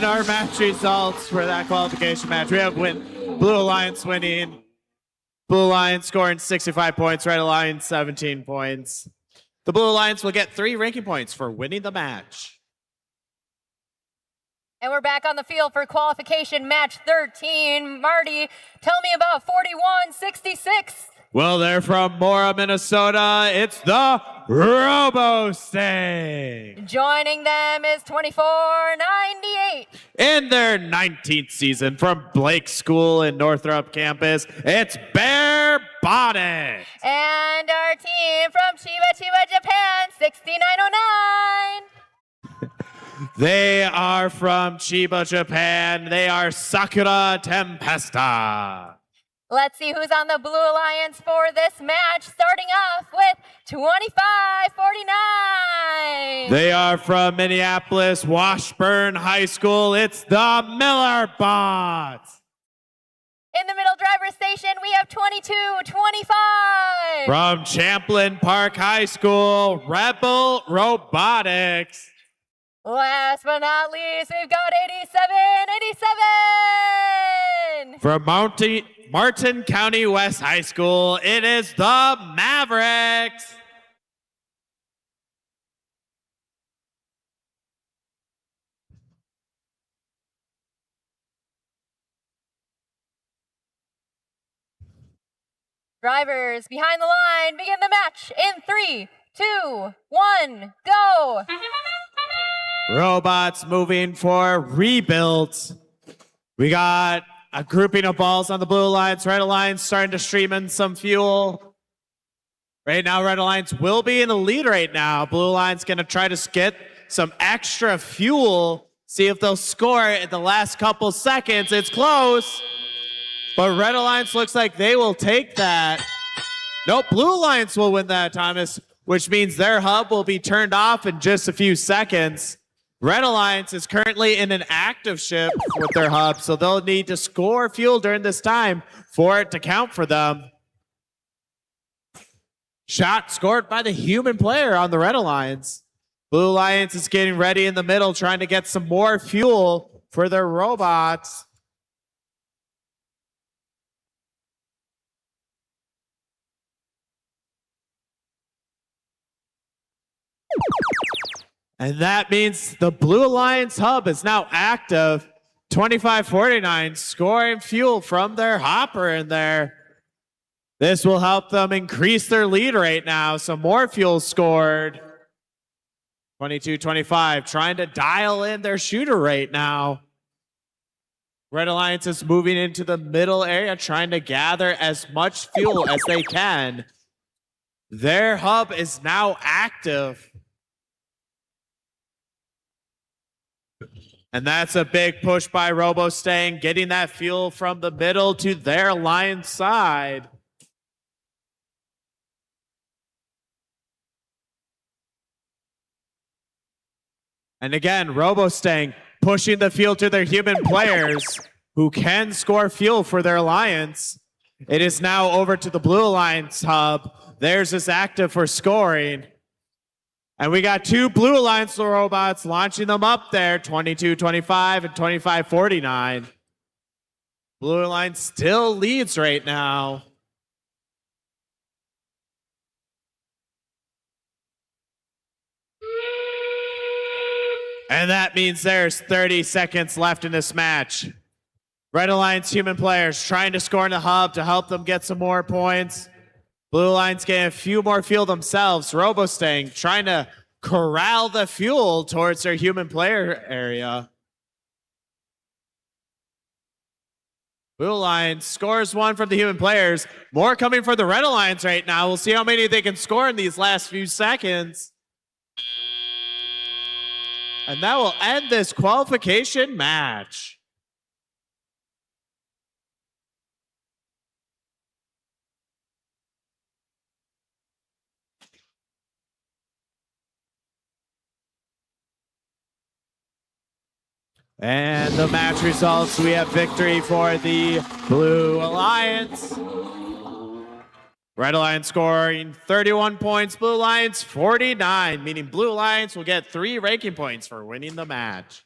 And our match results for that qualification match, we have Blue Alliance winning. Blue Alliance scoring 65 points, Red Alliance 17 points. The Blue Alliance will get 3 ranking points for winning the match. And we're back on the field for qualification match 13. Marty, tell me about 4166. Well, they're from Mora, Minnesota. It's the Robo-Sting. Joining them is 2498. In their 19th season from Blake School in Northrop campus, it's Robotics. And our team from Chiba, Japan, 6909. They are from Chiba, Japan. They are Sakura Tempesta. Let's see who's on the Blue Alliance for this match, starting off with 2549. They are from Minneapolis, Washburn High School. It's the Miller Bots. In the middle driver's station, we have 2225. From Champlain Park High School, Rebel Robotics. Last but not least, we've got 8787. From Martin County West High School, it is the Mavericks. Drivers behind the line, begin the match in 3, 2, 1, go. Robots moving for rebuild. We got a grouping of balls on the Blue Alliance. Red Alliance starting to stream in some fuel. Right now, Red Alliance will be in the lead right now. Blue Alliance going to try to get some extra fuel. See if they'll score in the last couple seconds. It's close. But Red Alliance looks like they will take that. Nope, Blue Alliance will win that, Thomas, which means their hub will be turned off in just a few seconds. Red Alliance is currently in an active ship with their hub, so they'll need to score fuel during this time for it to count for them. Shot scored by the human player on the Red Alliance. Blue Alliance is getting ready in the middle, trying to get some more fuel for their robots. And that means the Blue Alliance hub is now active. 2549 scoring fuel from their hopper in there. This will help them increase their lead right now. Some more fuel scored. 2225 trying to dial in their shooter right now. Red Alliance is moving into the middle area, trying to gather as much fuel as they can. Their hub is now active. And that's a big push by Robo-Stang, getting that fuel from the middle to their Alliance side. And again, Robo-Stang pushing the fuel to their human players who can score fuel for their Alliance. It is now over to the Blue Alliance hub. Theirs is active for scoring. And we got 2 Blue Alliance robots launching them up there, 2225 and 2549. Blue Alliance still leads right now. And that means there's 30 seconds left in this match. Red Alliance human players trying to score in the hub to help them get some more points. Blue Alliance getting a few more fuel themselves. Robo-Stang trying to corral the fuel towards their human player area. Blue Alliance scores 1 from the human players. More coming for the Red Alliance right now. We'll see how many they can score in these last few seconds. And that will end this qualification match. And the match results, we have victory for the Blue Alliance. Red Alliance scoring 31 points, Blue Alliance 49, meaning Blue Alliance will get 3 ranking points for winning the match.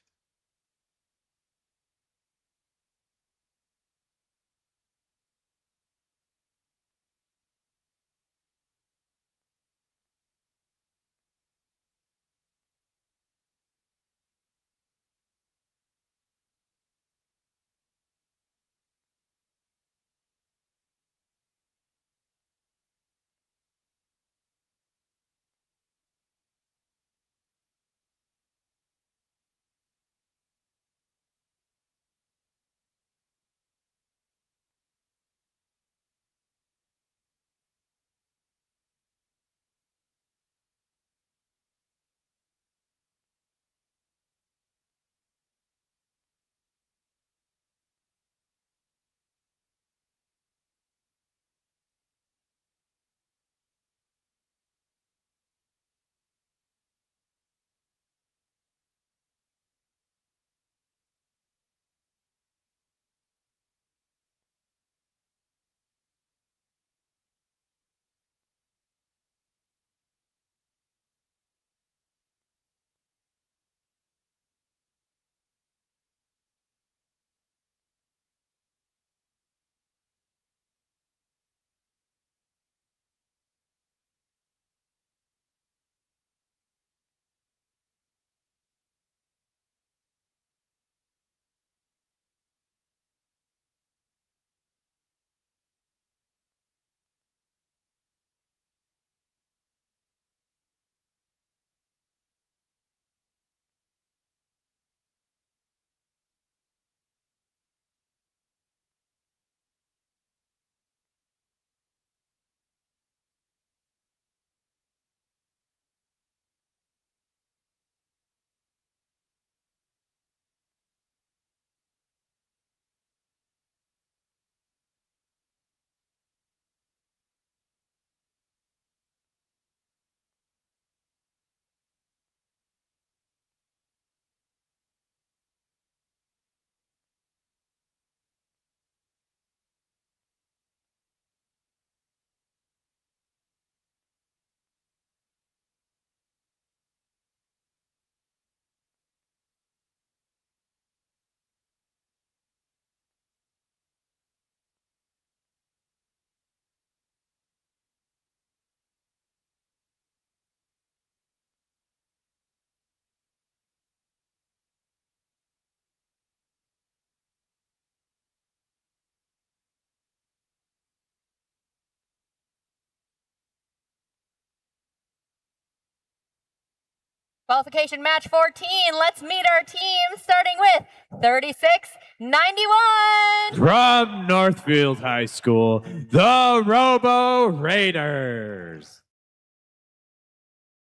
Qualification match 14. Let's meet our team, starting with 3691. From Northfield High School, the Robo Raiders.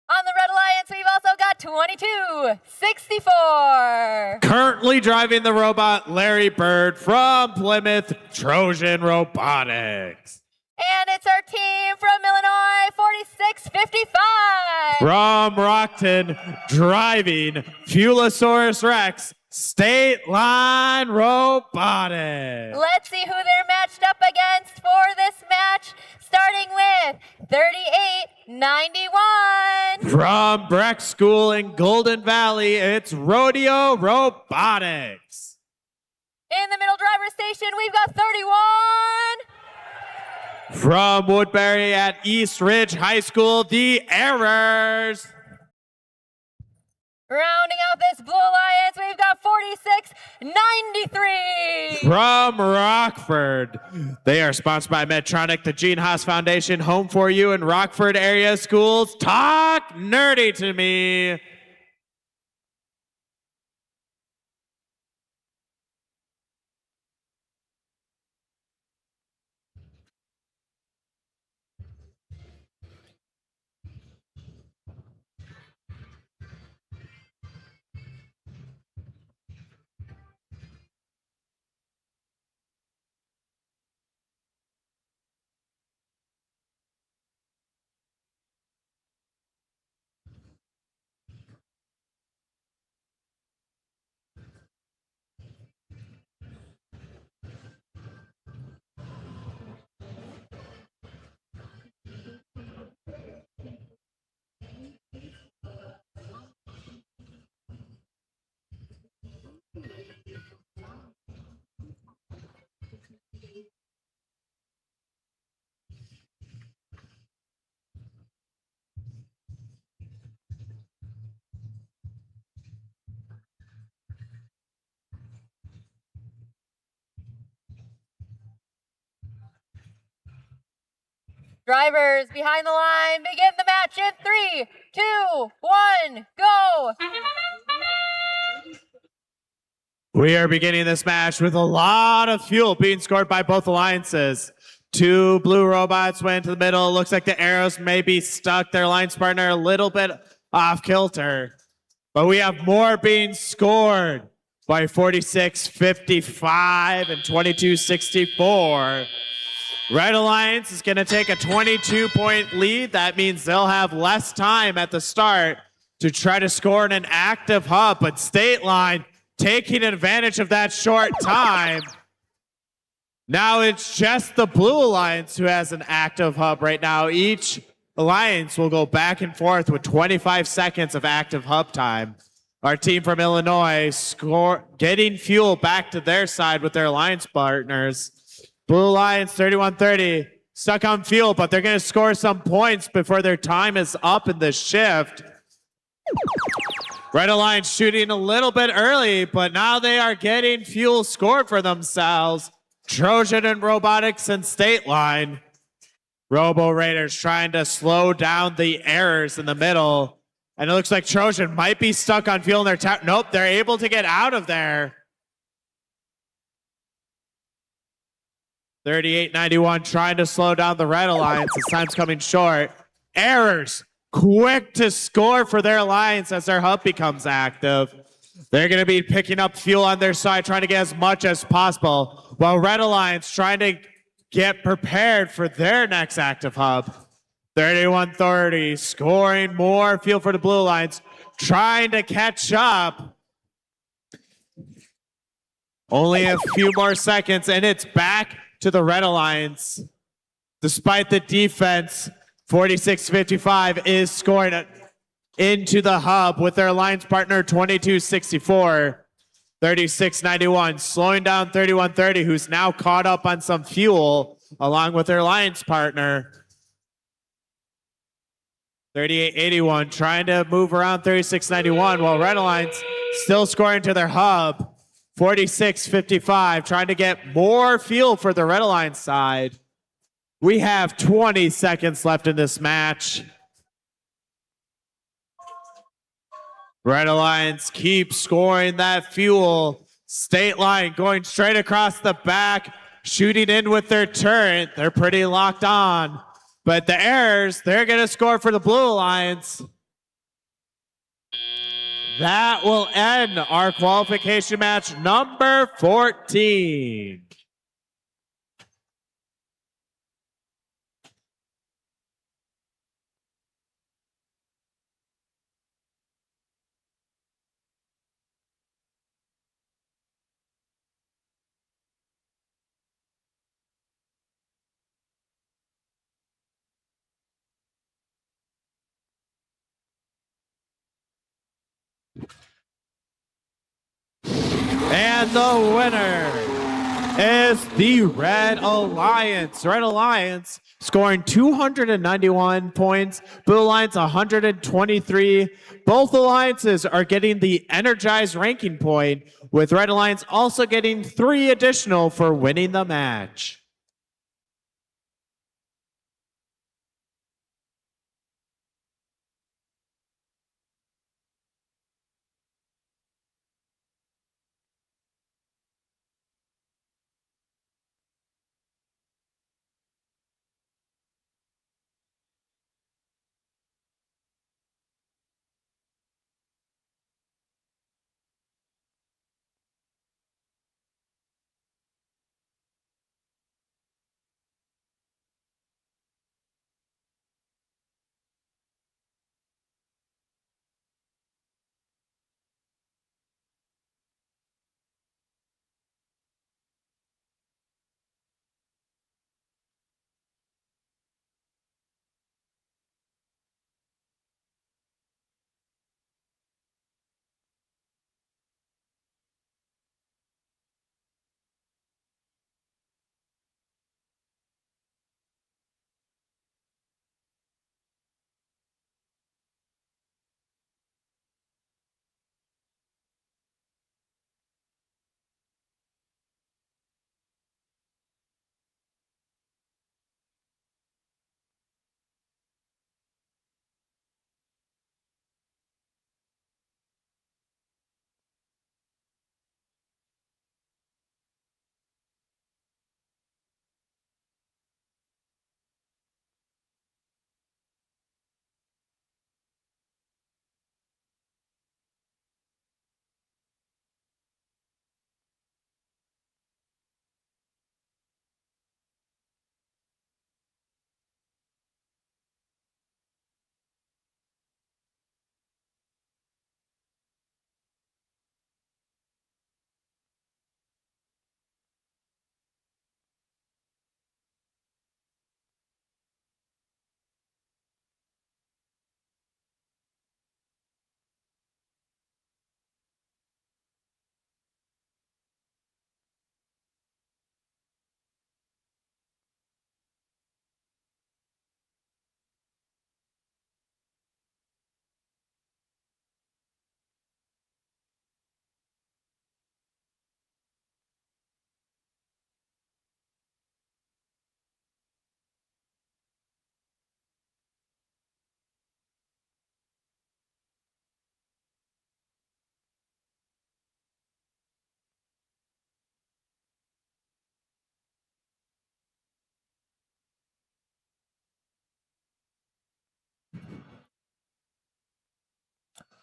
On the Red Alliance, we've also got 2264. Currently driving the robot, Larry Bird from Plymouth, Trojan Robotics. And it's our team from Illinois, 4655. From Rockton, driving Fuelosaurus Rex, State Line Robotics. Let's see who they're matched up against for this match, starting with 3891. From Breck School in Golden Valley, it's Rodeo Robotics. In the middle driver's station, we've got 31. From Woodbury at East Ridge High School, the Errors. Rounding out this Blue Alliance, we've got 4693. From Rockford, they are sponsored by Medtronic, the Gene Haas Foundation, Home for You, and Rockford area schools. Talk nerdy to me. Drivers behind the line, begin the match in 3, 2, 1, go. We are beginning this match with a lot of fuel being scored by both alliances. Two blue robots went to the middle. Looks like the arrows may be stuck. Their alliance partner a little bit off kilter. But we have more being scored by 46-55 and 22-64. Red Alliance is going to take a 22-point lead. That means they'll have less time at the start to try to score in an active hub. But State Line taking advantage of that short time. Now it's just the Blue Alliance who has an active hub right now. Each alliance will go back and forth with 25 seconds of active hub time. Our team from Illinois getting fuel back to their side with their alliance partners. Blue Alliance 3130 stuck on fuel, but they're going to score some points before their time is up in this shift. Red Alliance shooting a little bit early, but now they are getting fuel scored for themselves. Trojan and Robotics and State Line. Robo Raiders trying to slow down the errors in the middle. And it looks like Trojan might be stuck on fuel in their tower. Nope, they're able to get out of there. 3891 trying to slow down the Red Alliance. This time's coming short. Errors quick to score for their alliance as their hub becomes active. They're going to be picking up fuel on their side, trying to get as much as possible, while Red Alliance trying to get prepared for their next active hub. 3130 scoring more fuel for the Blue Alliance, trying to catch up. Only a few more seconds, and it's back to the Red Alliance. Despite the defense, 46-55 is scoring into the hub with their alliance partner 22-64. 36-91, slowing down 31-30, who's now caught up on some fuel along with their alliance partner. 38-81, trying to move around 36-91 while Red Alliance still scoring to their hub. 46-55, trying to get more fuel for the Red Alliance side. We have 20 seconds left in this match. Red Alliance keeps scoring that fuel. State Line going straight across the back, shooting in with their turret. They're pretty locked on. But the errors, they're going to score for the Blue Alliance. That will end our qualification match number 14. And the winner is the Red Alliance. Red Alliance scoring 291 points, Blue Alliance 123. Both alliances are getting the energized ranking point, with Red Alliance also getting 3 additional for winning the match.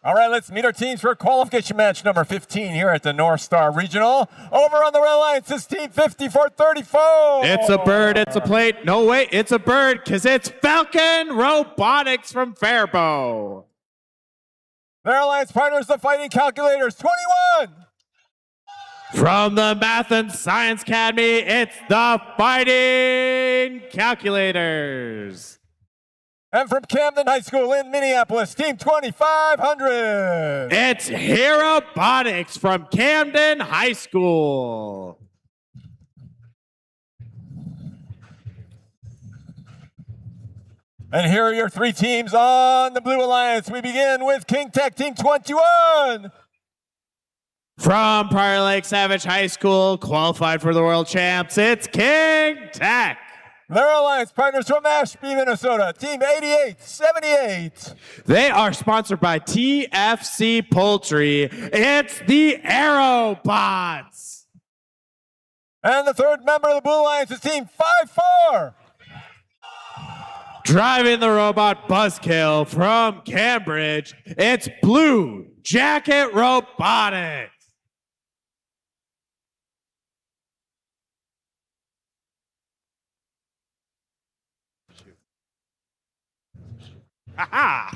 All right, let's meet our teams for qualification match number 15 here at the North Star Regional. Over on the Red Alliance is Team 5434. It's a bird, it's a plate. No, wait, it's a bird because it's Falcon Robotics from Faribault. Their alliance partners, the Fighting Calculators, 21. From the Math and Science Academy, it's the Fighting Calculators. And from Camden High School in Minneapolis, Team 2500. It's Robotics from Camden High School. And here are your 3 teams on the Blue Alliance. We begin with King Tech, Team 21. From Prior Lake Savage High School, qualified for the World Champs, it's King Tech. Their alliance partners from Ashby, Minnesota, Team 8878. They are sponsored by TFC Poultry. It's the Aerobots. And the third member of the Blue Alliance is Team 54. Driving the robot buzzkill from Cambridge, it's Blue Jacket Robotics. Ha-ha!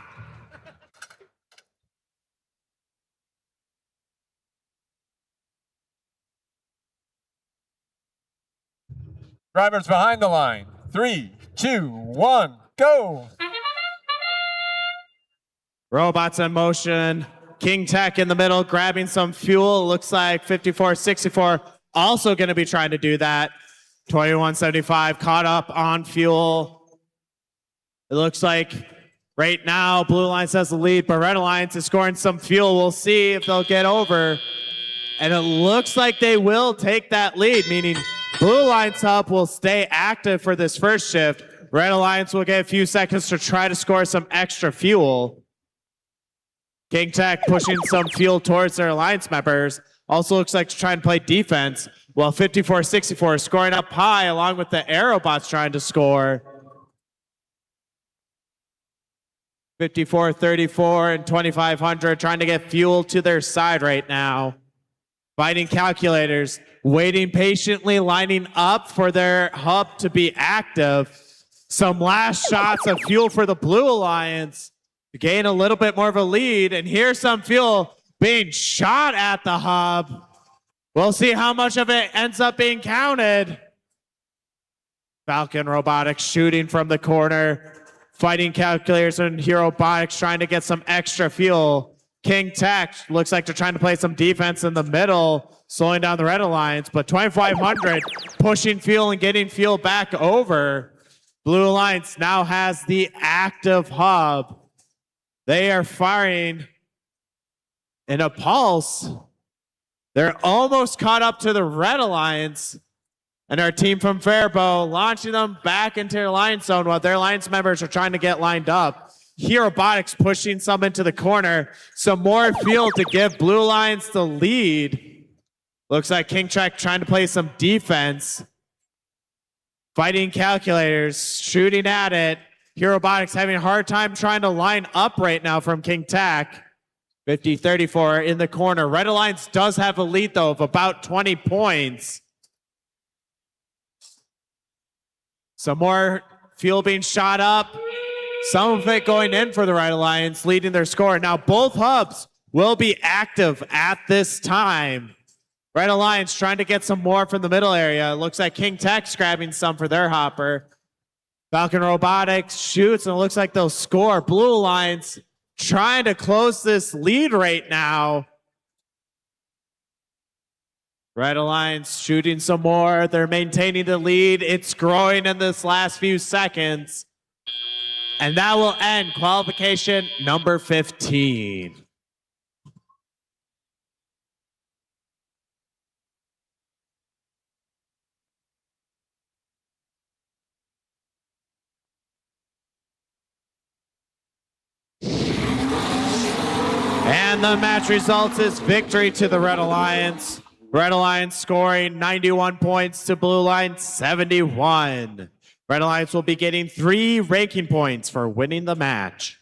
Drivers behind the line. 3, 2, 1, go. Robots in motion. King Tech in the middle, grabbing some fuel. Looks like 5464 also going to be trying to do that. 2175 caught up on fuel. It looks like right now Blue Alliance has the lead, but Red Alliance is scoring some fuel. We'll see if they'll get over. And it looks like they will take that lead, meaning Blue Alliance Hub will stay active for this first shift. Red Alliance will get a few seconds to try to score some extra fuel. King Tech pushing some fuel towards their alliance members. Also looks like to try and play defense, while 5464 is scoring up high along with the Aerobots trying to score. 5434 and 2500 trying to get fuel to their side right now. Fighting calculators, waiting patiently, lining up for their hub to be active. Some last shots of fuel for the Blue Alliance to gain a little bit more of a lead. And here's some fuel being shot at the hub. We'll see how much of it ends up being counted. Falcon Robotics shooting from the corner. Fighting calculators and Hero Robotics trying to get some extra fuel. King Tech looks like they're trying to play some defense in the middle, slowing down the Red Alliance, but 2500 pushing fuel and getting fuel back over. Blue Alliance now has the active hub. They are firing in a pulse. They're almost caught up to the Red Alliance, and our team from Faribault launching them back into their alliance zone while their alliance members are trying to get lined up. Here, Robotics pushing some into the corner. Some more fuel to give Blue Alliance the lead. Looks like King Tech trying to play some defense. Fighting calculators, shooting at it. Here, Robotics having a hard time trying to line up right now from King Tech. 50-34 in the corner. Red Alliance does have a lead, though, of about 20 points. Some more fuel being shot up. Some of it going in for the Red Alliance, leading their score. Now, both hubs will be active at this time. Red Alliance trying to get some more from the middle area. Looks like King Tech's grabbing some for their hopper. Falcon Robotics shoots, and it looks like they'll score. Blue Alliance trying to close this lead right now. Red Alliance shooting some more. They're maintaining the lead. It's growing in this last few seconds. And that will end qualification number 15. And the match results is victory to the Red Alliance. Red Alliance scoring 91 points to Blue Alliance 71. Red Alliance will be getting 3 ranking points for winning the match.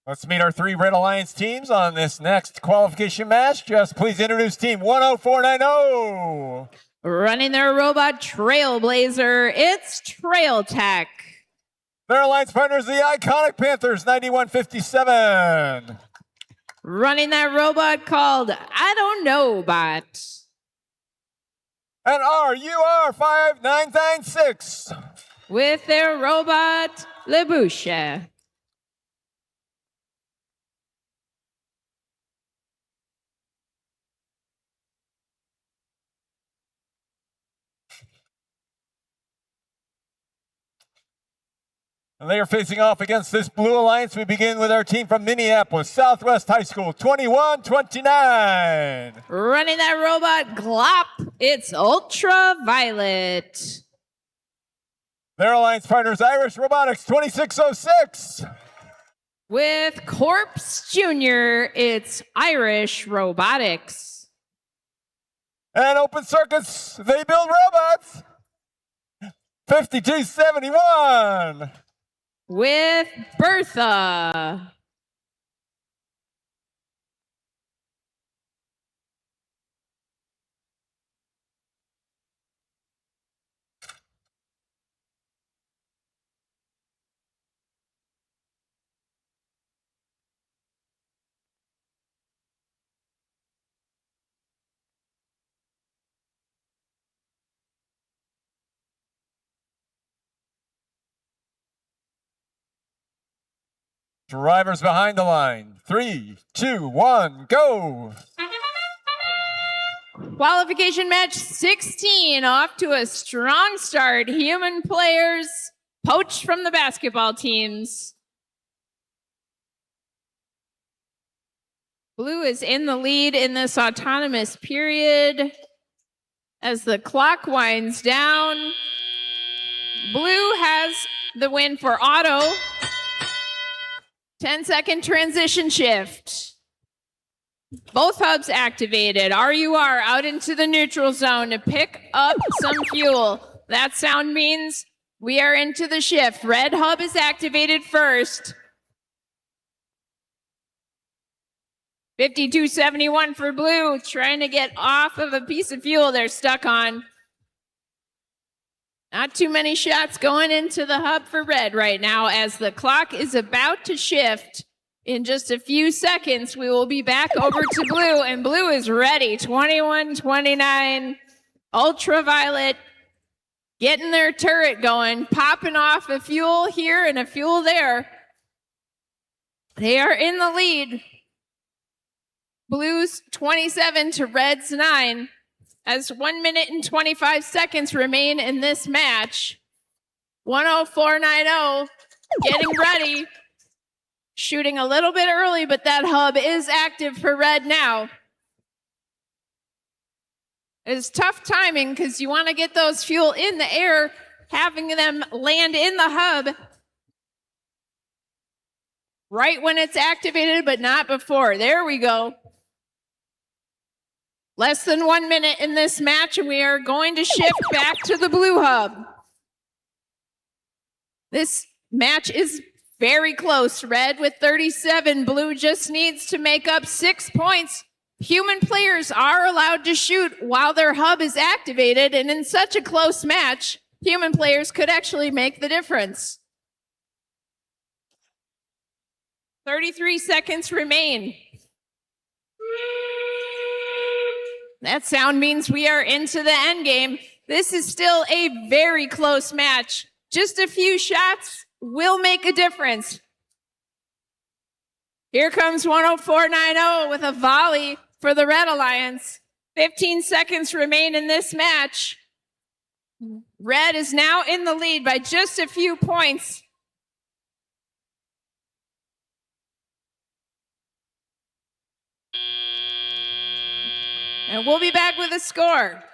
Let's meet our 3 Red Alliance teams on this next qualification match. Just please introduce team 10490. Running their robot Trailblazer, it's Trail Tech. Their alliance partners, the iconic Panthers 9157. Running that robot called I Don't Know Bot. And RUR 5996. With their robot Lebusha. And they are facing off against this Blue Alliance. We begin with our team from Minneapolis, Southwest High School, 2129. Running that robot Glop, it's Ultraviolet. Their alliance partners, Irish Robotics, 2606. With Corpse Jr., it's Irish Robotics. And Open Circuits, they build robots, 5271. With Bertha. Drivers behind the line. 3, 2, 1, go. Qualification match 16, off to a strong start. Human players poached from the basketball teams. Blue is in the lead in this autonomous period. As the clock winds down, Blue has the win for auto. 10-second transition shift. Both hubs activated. RUR out into the neutral zone to pick up some fuel. That sound means we are into the shift. Red hub is activated first. 5271 for Blue, trying to get off of a piece of fuel they're stuck on. Not too many shots going into the hub for Red right now as the clock is about to shift. In just a few seconds, we will be back over to Blue, and Blue is ready. 21-29, Ultraviolet, getting their turret going, popping off a fuel here and a fuel there. They are in the lead. Blues 27 to Red's 9. As 1 minute and 25 seconds remain in this match. 104.90, getting ready. Shooting a little bit early, but that hub is active for Red now. It's tough timing because you want to get those fuel in the air, having them land in the hub right when it's activated, but not before. There we go. Less than 1 minute in this match, and we are going to shift back to the Blue hub. This match is very close. Red with 37. Blue just needs to make up 6 points. Human players are allowed to shoot while their hub is activated, and in such a close match, human players could actually make the difference. 33 seconds remain. That sound means we are into the end game. This is still a very close match. Just a few shots will make a difference. Here comes 104.90 with a volley for the Red Alliance. 15 seconds remain in this match. Red is now in the lead by just a few points. And we'll be back with a score.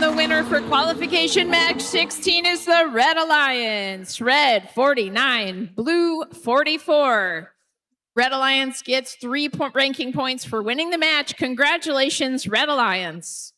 And the winner for qualification match 16 is the Red Alliance. Red 49, Blue 44. Red Alliance gets 3 ranking points for winning the match. Congratulations, Red Alliance.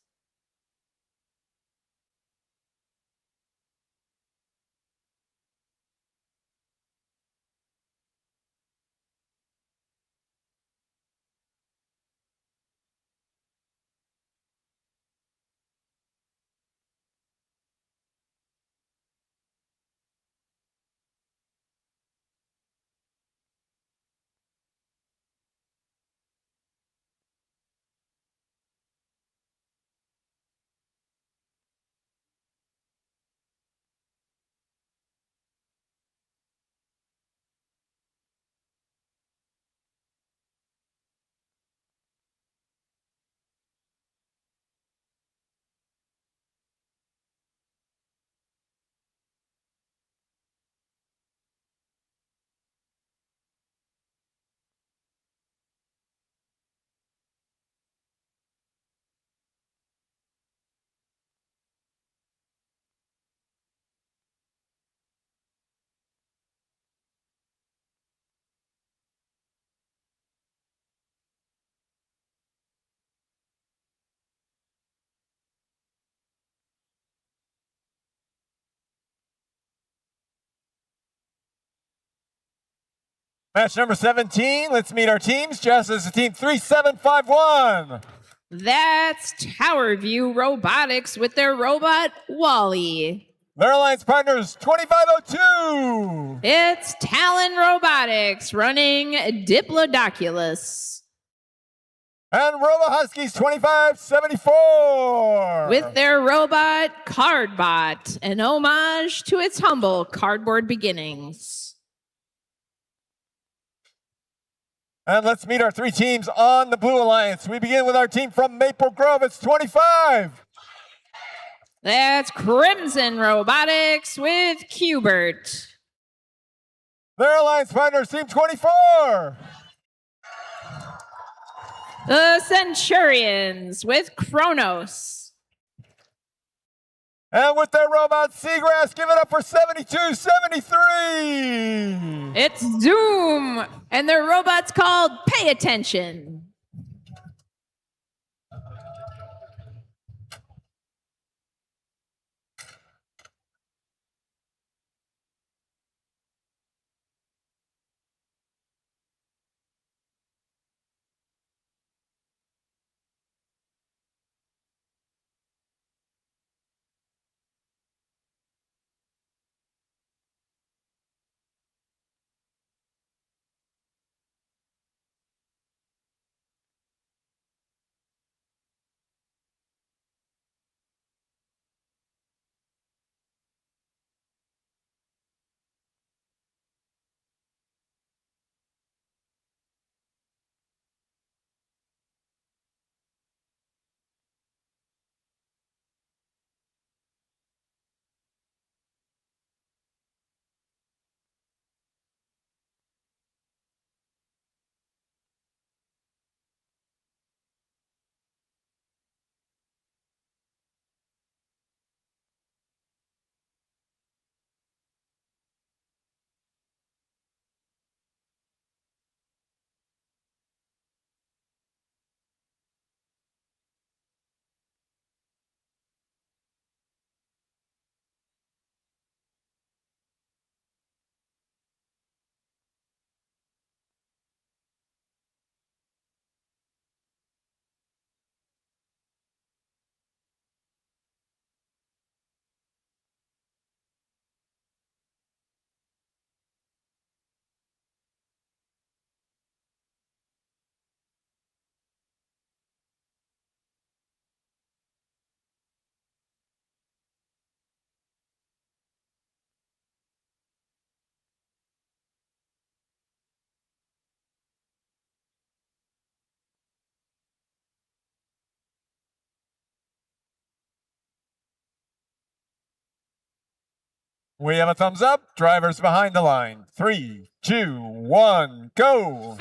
Match number 17. Let's meet our teams. Jess is the team 3751. That's Tower View Robotics with their robot Wally. Their alliance partners 2502. It's Talon Robotics running Diplodocus. And Robo Huskies 2574. With their robot Cardbot, an homage to its humble cardboard beginnings. And let's meet our 3 teams on the Blue Alliance. We begin with our team from Maple Grove. It's 25. That's Crimson Robotics with Qbert. Their alliance partners, team 24. The Centurions with Kronos. And with their robot Seagrass, give it up for 7273. It's Doom, and their robot's called Pay Attention. We have a thumbs up. Drivers behind the line. 3, 2, 1, go.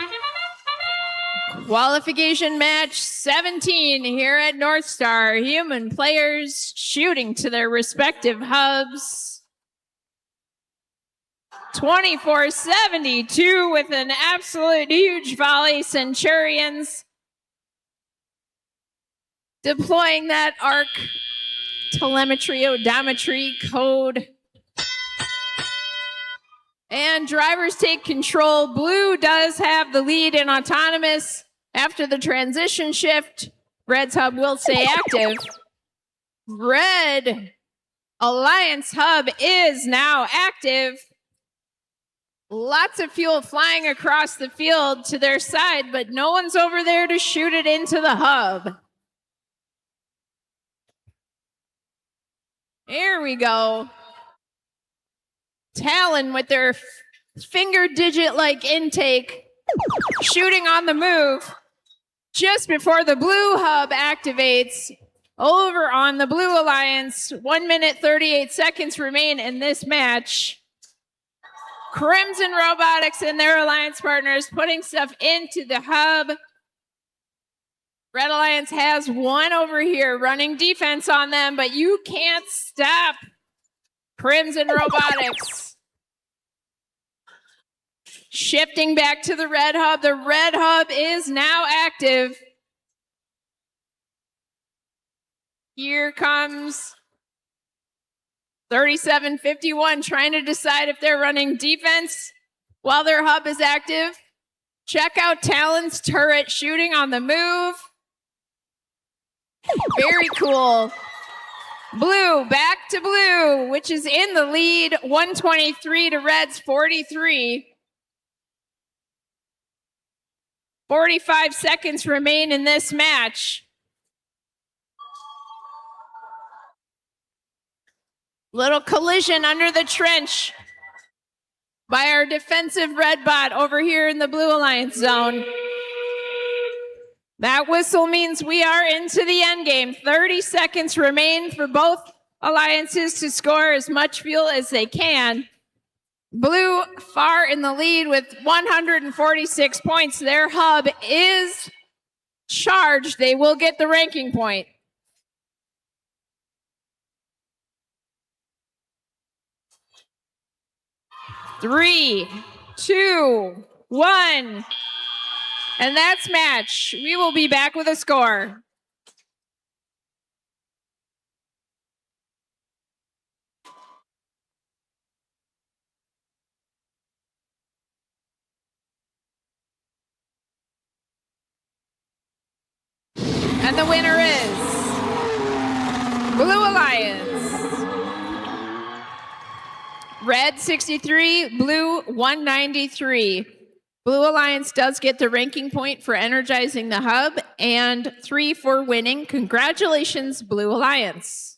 Qualification match 17 here at North Star. Human players shooting to their respective hubs. 24-72 with an absolute huge volley. Centurions deploying that arc telemetry odometry code. And drivers take control. Blue does have the lead in autonomous after the transition shift. Red's hub will stay active. Red Alliance hub is now active. Lots of fuel flying across the field to their side, but no one's over there to shoot it into the hub. Here we go. Talon with their finger digit-like intake, shooting on the move just before the blue hub activates. Over on the Blue Alliance, 1 minute 38 seconds remain in this match. Crimson Robotics and their alliance partners putting stuff into the hub. Red Alliance has one over here running defense on them, but you can't stop Crimson Robotics. Shifting back to the red hub. The red hub is now active. Here comes 3751 trying to decide if they're running defense while their hub is active. Check out Talon's turret shooting on the move. Very cool. Blue back to blue, which is in the lead, 123 to Red's 43. 45 seconds remain in this match. Little collision under the trench by our defensive red bot over here in the Blue Alliance zone. That whistle means we are into the end game. 30 seconds remain for both alliances to score as much fuel as they can. Blue far in the lead with 146 points. Their hub is charged. They will get the ranking point. Three, two, one. And that's match. We will be back with a score. And the winner is Blue Alliance. Red 63, blue 193. Blue Alliance does get the ranking point for energizing the hub and 3 for winning. Congratulations, Blue Alliance.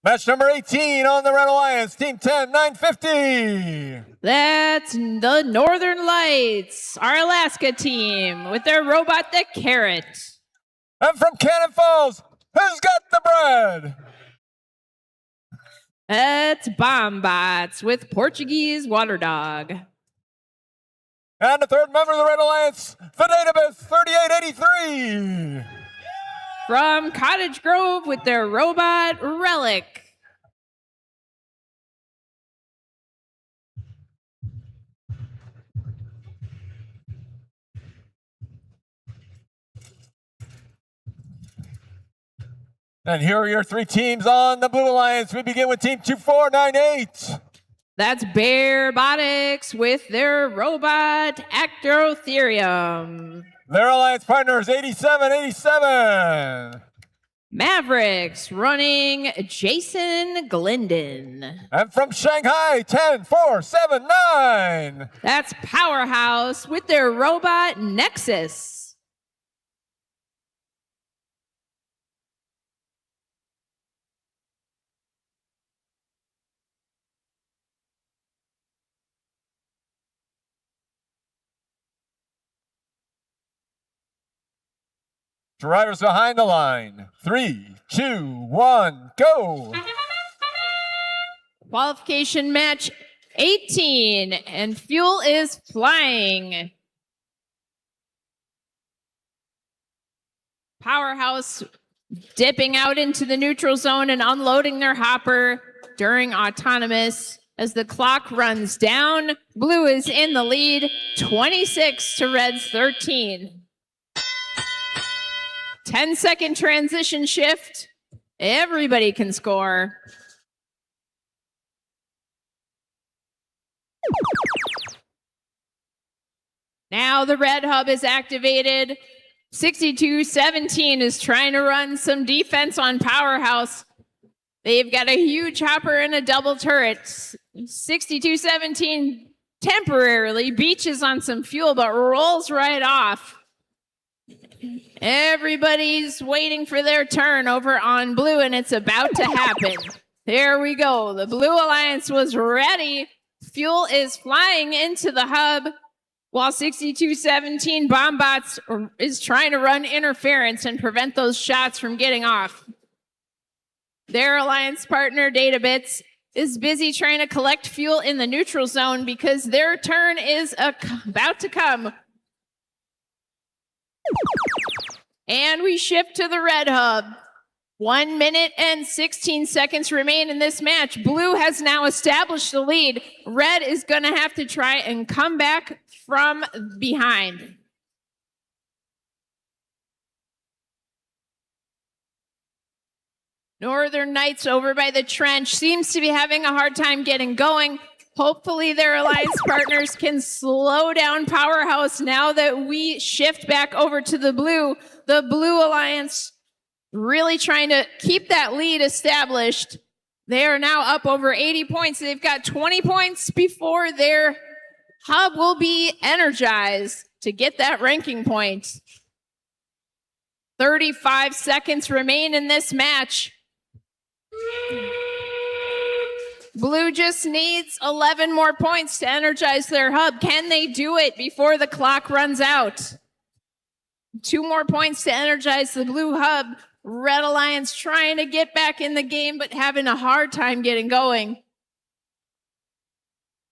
Match number 18 on the Red Alliance, Team 10, 950. That's the Northern Lights, our Alaska team, with their robot, the Carrot. And from Cannon Falls, who's got the bread? That's Bombbots with Portuguese Water Dog. And the third member of the Red Alliance, the Database 3883. From Cottage Grove with their robot, Relic. And here are your three teams on the Blue Alliance. We begin with Team 2498. That's Robotics with their robot, Actotherium. Their alliance partners, 8787. Mavericks running Jason Glendon. And from Shanghai, 10479. That's Powerhouse with their robot, Nexus. Drivers behind the line. 3, 2, 1, go. Qualification match 18, and fuel is flying. Powerhouse dipping out into the neutral zone and unloading their hopper during autonomous. As the clock runs down, blue is in the lead, 26 to red's 13. 10-second transition shift. Everybody can score. Now the red hub is activated. 6217 is trying to run some defense on Powerhouse. They've got a huge hopper and a double turret. 6217 temporarily beaches on some fuel, but rolls right off. Everybody's waiting for their turn over on blue, and it's about to happen. There we go. The Blue Alliance was ready. Fuel is flying into the hub, while 6217 Bombbots is trying to run interference and prevent those shots from getting off. Their alliance partner, Databits, is busy trying to collect fuel in the neutral zone because their turn is about to come. And we shift to the red hub. 1 minute and 16 seconds remain in this match. Blue has now established the lead. Red is going to have to try and come back from behind. Northern Knights over by the trench seems to be having a hard time getting going. Hopefully their alliance partners can slow down Powerhouse now that we shift back over to the blue. The Blue Alliance really trying to keep that lead established. They are now up over 80 points. They've got 20 points before their hub will be energized to get that ranking point. 35 seconds remain in this match. Blue just needs 11 more points to energize their hub. Can they do it before the clock runs out? 2 more points to energize the blue hub. Red Alliance trying to get back in the game, but having a hard time getting going.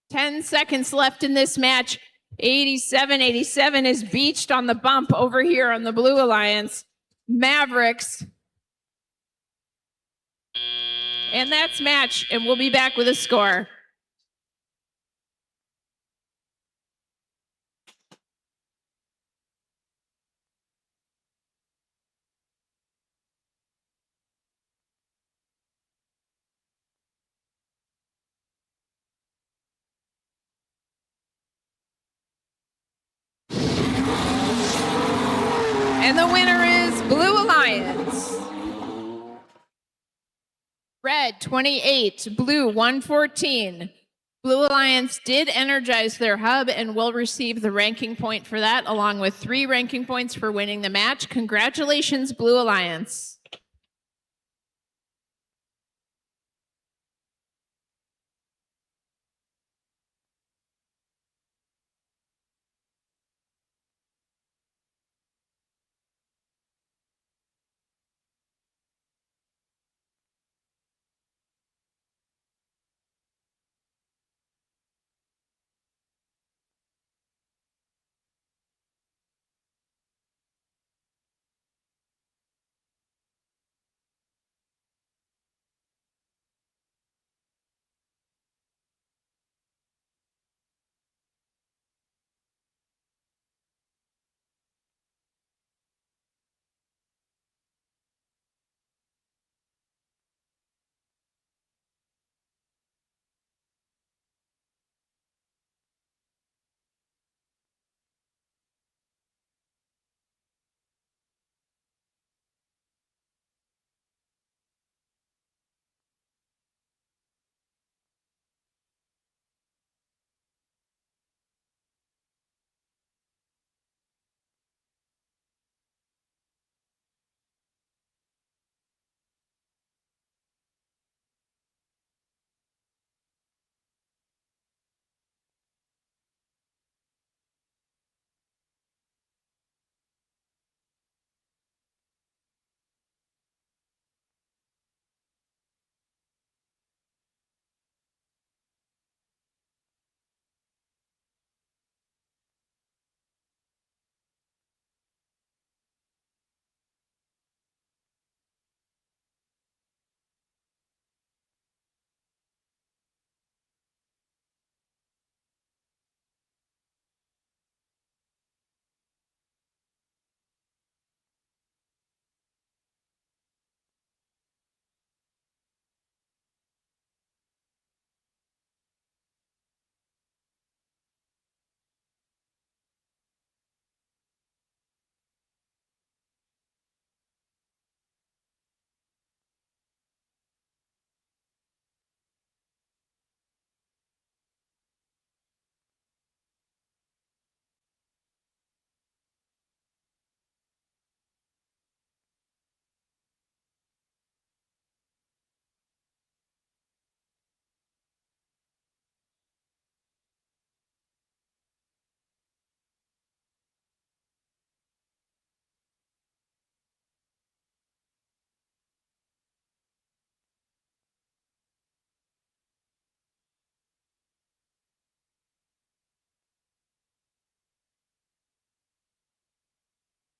10 seconds left in this match. 87 is beached on the bump over here on the Blue Alliance. Mavericks. And that's match, and we'll be back with a score. And the winner is Blue Alliance. Red 28, blue 114. Blue Alliance did energize their hub and will receive the ranking point for that, along with 3 ranking points for winning the match. Congratulations, Blue Alliance.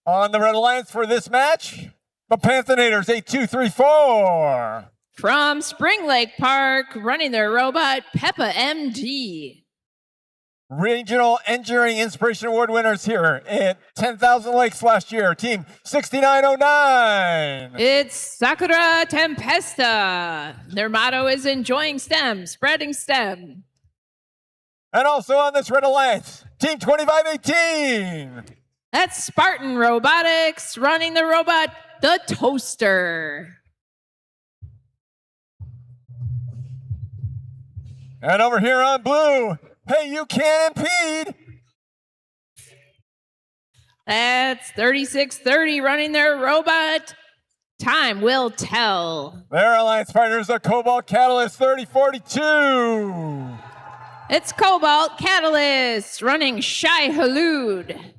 On the Red Alliance for this match, the Panthenators 8234. From Spring Lake Park, running their robot, Peppa MD. Regional Engineering Inspiration Award winners here at 10,000 Lakes last year, Team 6909. It's Sakura Tempesta. Their motto is enjoying STEM, spreading STEM. And also on this Red Alliance, Team 2518. That's Spartan Robotics, running the robot, the Toaster. And over here on blue, hey, you can't impede. That's 3630 running their robot. Time will tell. Their alliance partners are Cobalt Catalyst 3042. It's Cobalt Catalyst running Shy Halud.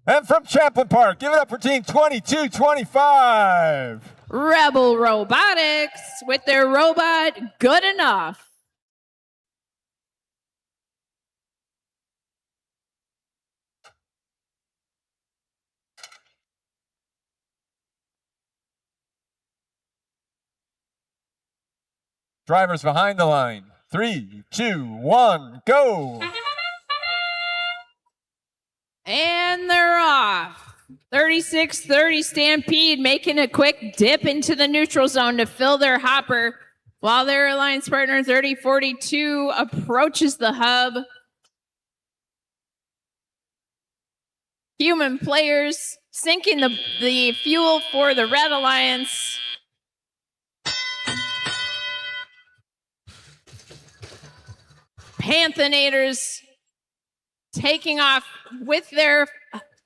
And from Champlin Park, give it up for Team 2225. Rebel Robotics with their robot, Good Enough. Drivers behind the line. 3, 2, 1, go. And they're off. 3630 Stampede making a quick dip into the neutral zone to fill their hopper while their alliance partner 3042 approaches the hub. Human players sinking the fuel for the Red Alliance. Panthenators taking off with their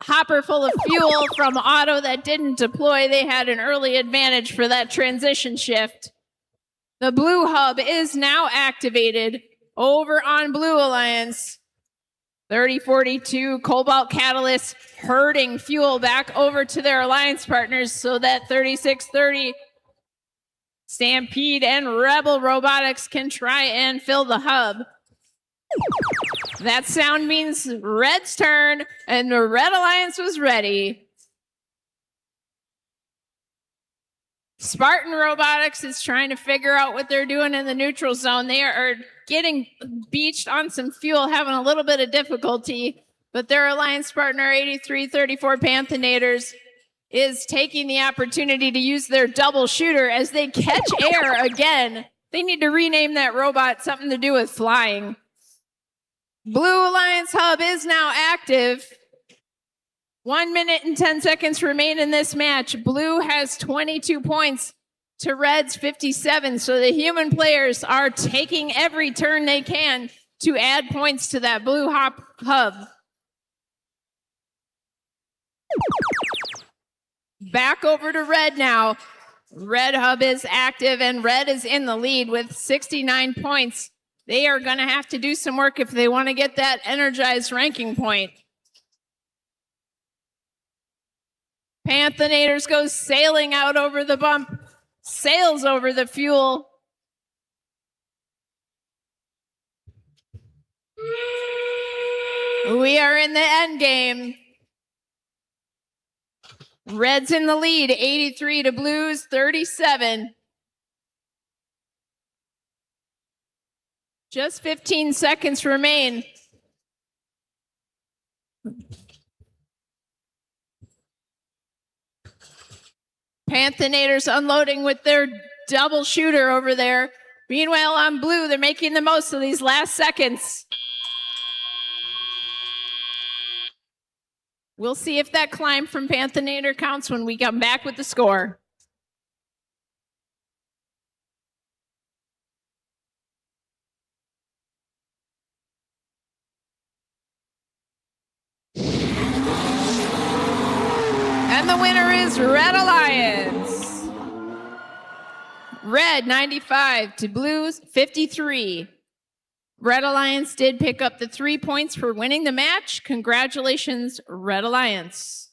hopper full of fuel from auto that didn't deploy. They had an early advantage for that transition shift. The blue hub is now activated over on Blue Alliance. 3042 Cobalt Catalyst herding fuel back over to their alliance partners so that 3630 Stampede and Rebel Robotics can try and fill the hub. That sound means Red's turn, and the Red Alliance was ready. Spartan Robotics is trying to figure out what they're doing in the neutral zone. They are getting beached on some fuel, having a little bit of difficulty, but their alliance partner, 8334 Panthenators, is taking the opportunity to use their double shooter as they catch air again. They need to rename that robot something to do with flying. Blue Alliance Hub is now active. 1 minute and 10 seconds remain in this match. Blue has 22 points to Red's 57. So the human players are taking every turn they can to add points to that blue hub. Back over to Red now. Red hub is active and Red is in the lead with 69 points. They are going to have to do some work if they want to get that energized ranking point. Panthenators goes sailing out over the bump, sails over the fuel. We are in the end game. Red's in the lead, 83 to Blues, 37. Just 15 seconds remain. Panthenators unloading with their double shooter over there. Meanwhile, on Blue, they're making the most of these last seconds. We'll see if that climb from Panthenator counts when we come back with the score. And the winner is Red Alliance. Red 95 to Blues 53. Red Alliance did pick up the 3 points for winning the match. Congratulations, Red Alliance.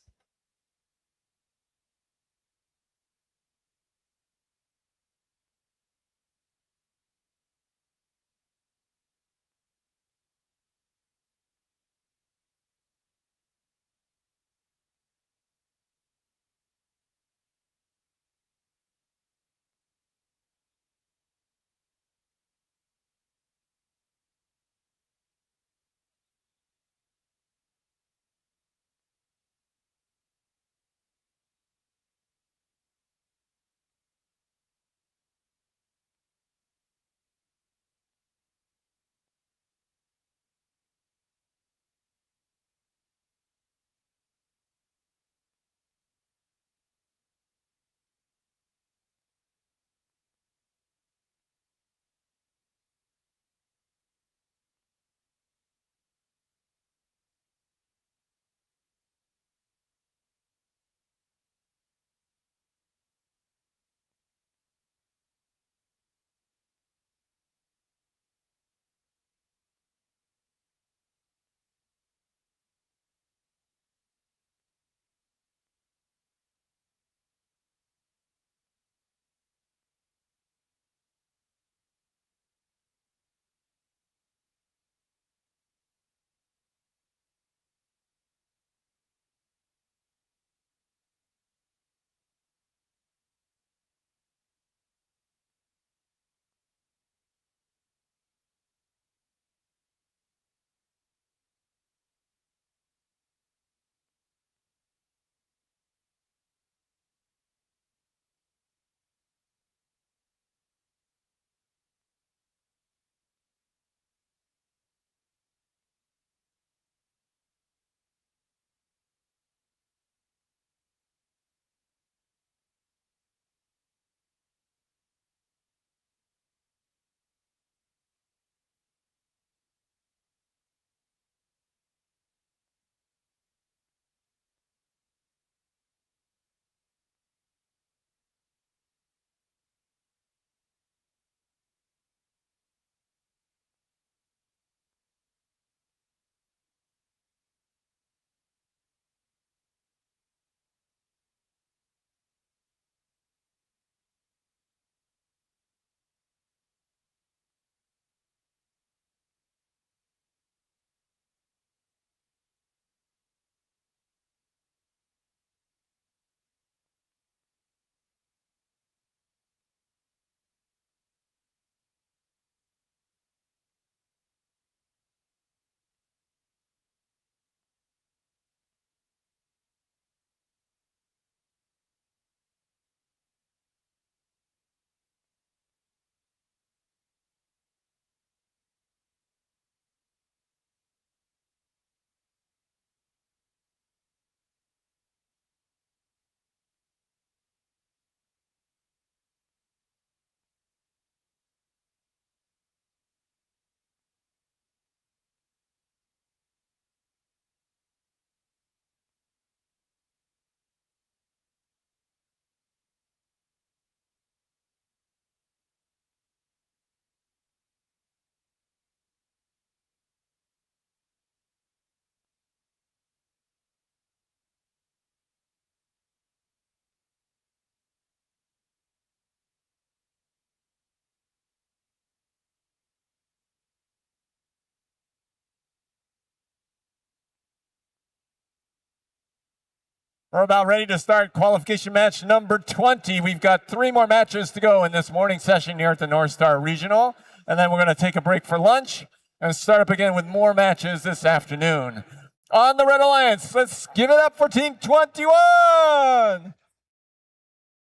We're about ready to start qualification match number 20. We've got 3 more matches to go in this morning session here at the North Star Regional. And then we're going to take a break for lunch and start up again with more matches this afternoon. On the Red Alliance, let's give it up for Team 21!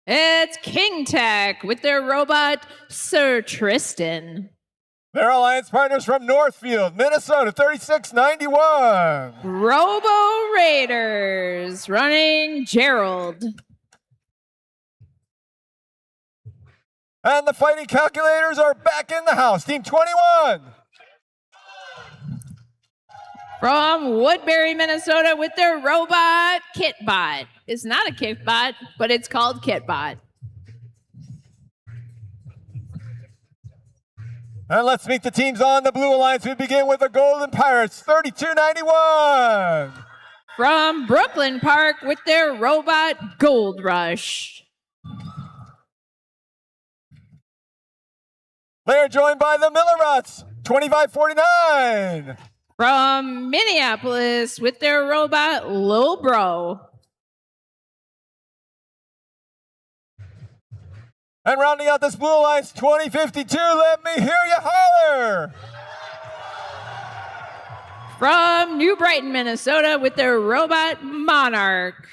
It's King Tech with their robot, Sir Tristan. Their alliance partners from Northfield, Minnesota, 3691. Robo Raiders running Gerald. And the fighting calculators are back in the house. Team 21. From Woodbury, Minnesota with their robot, Kitbot. It's not a Kitbot, but it's called Kitbot. And let's meet the teams on the Blue Alliance. We begin with the Golden Pirates, 3291. From Brooklyn Park with their robot, Gold Rush. They're joined by the Millerots, 2549. From Minneapolis with their robot, Lil Bro. And rounding out this Blue Alliance 2052, let me hear you holler. From New Brighton, Minnesota with their robot, Monarch.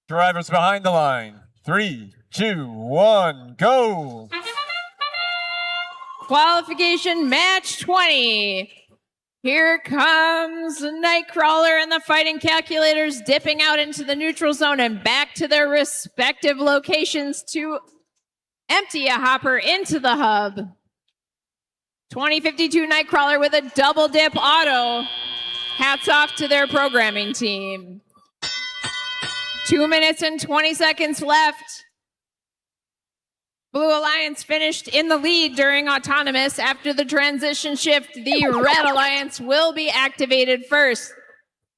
Drivers behind the line. 3, 2, 1, go. Qualification match 20. Here comes Nightcrawler and the fighting calculators dipping out into the neutral zone and back to their respective locations to empty a hopper into the hub. 2052 Nightcrawler with a double dip auto. Hats off to their programming team. 2 minutes and 20 seconds left. Blue Alliance finished in the lead during autonomous. After the transition shift, the Red Alliance will be activated first.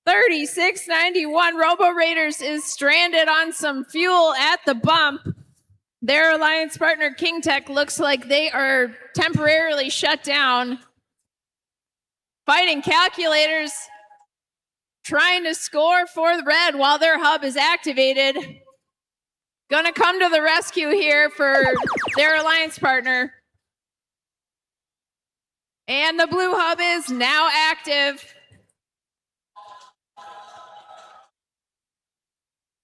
3691 Robo Raiders is stranded on some fuel at the bump. Their alliance partner King Tech looks like they are temporarily shut down. Fighting calculators trying to score for the red while their hub is activated. Gonna come to the rescue here for their alliance partner. And the blue hub is now active.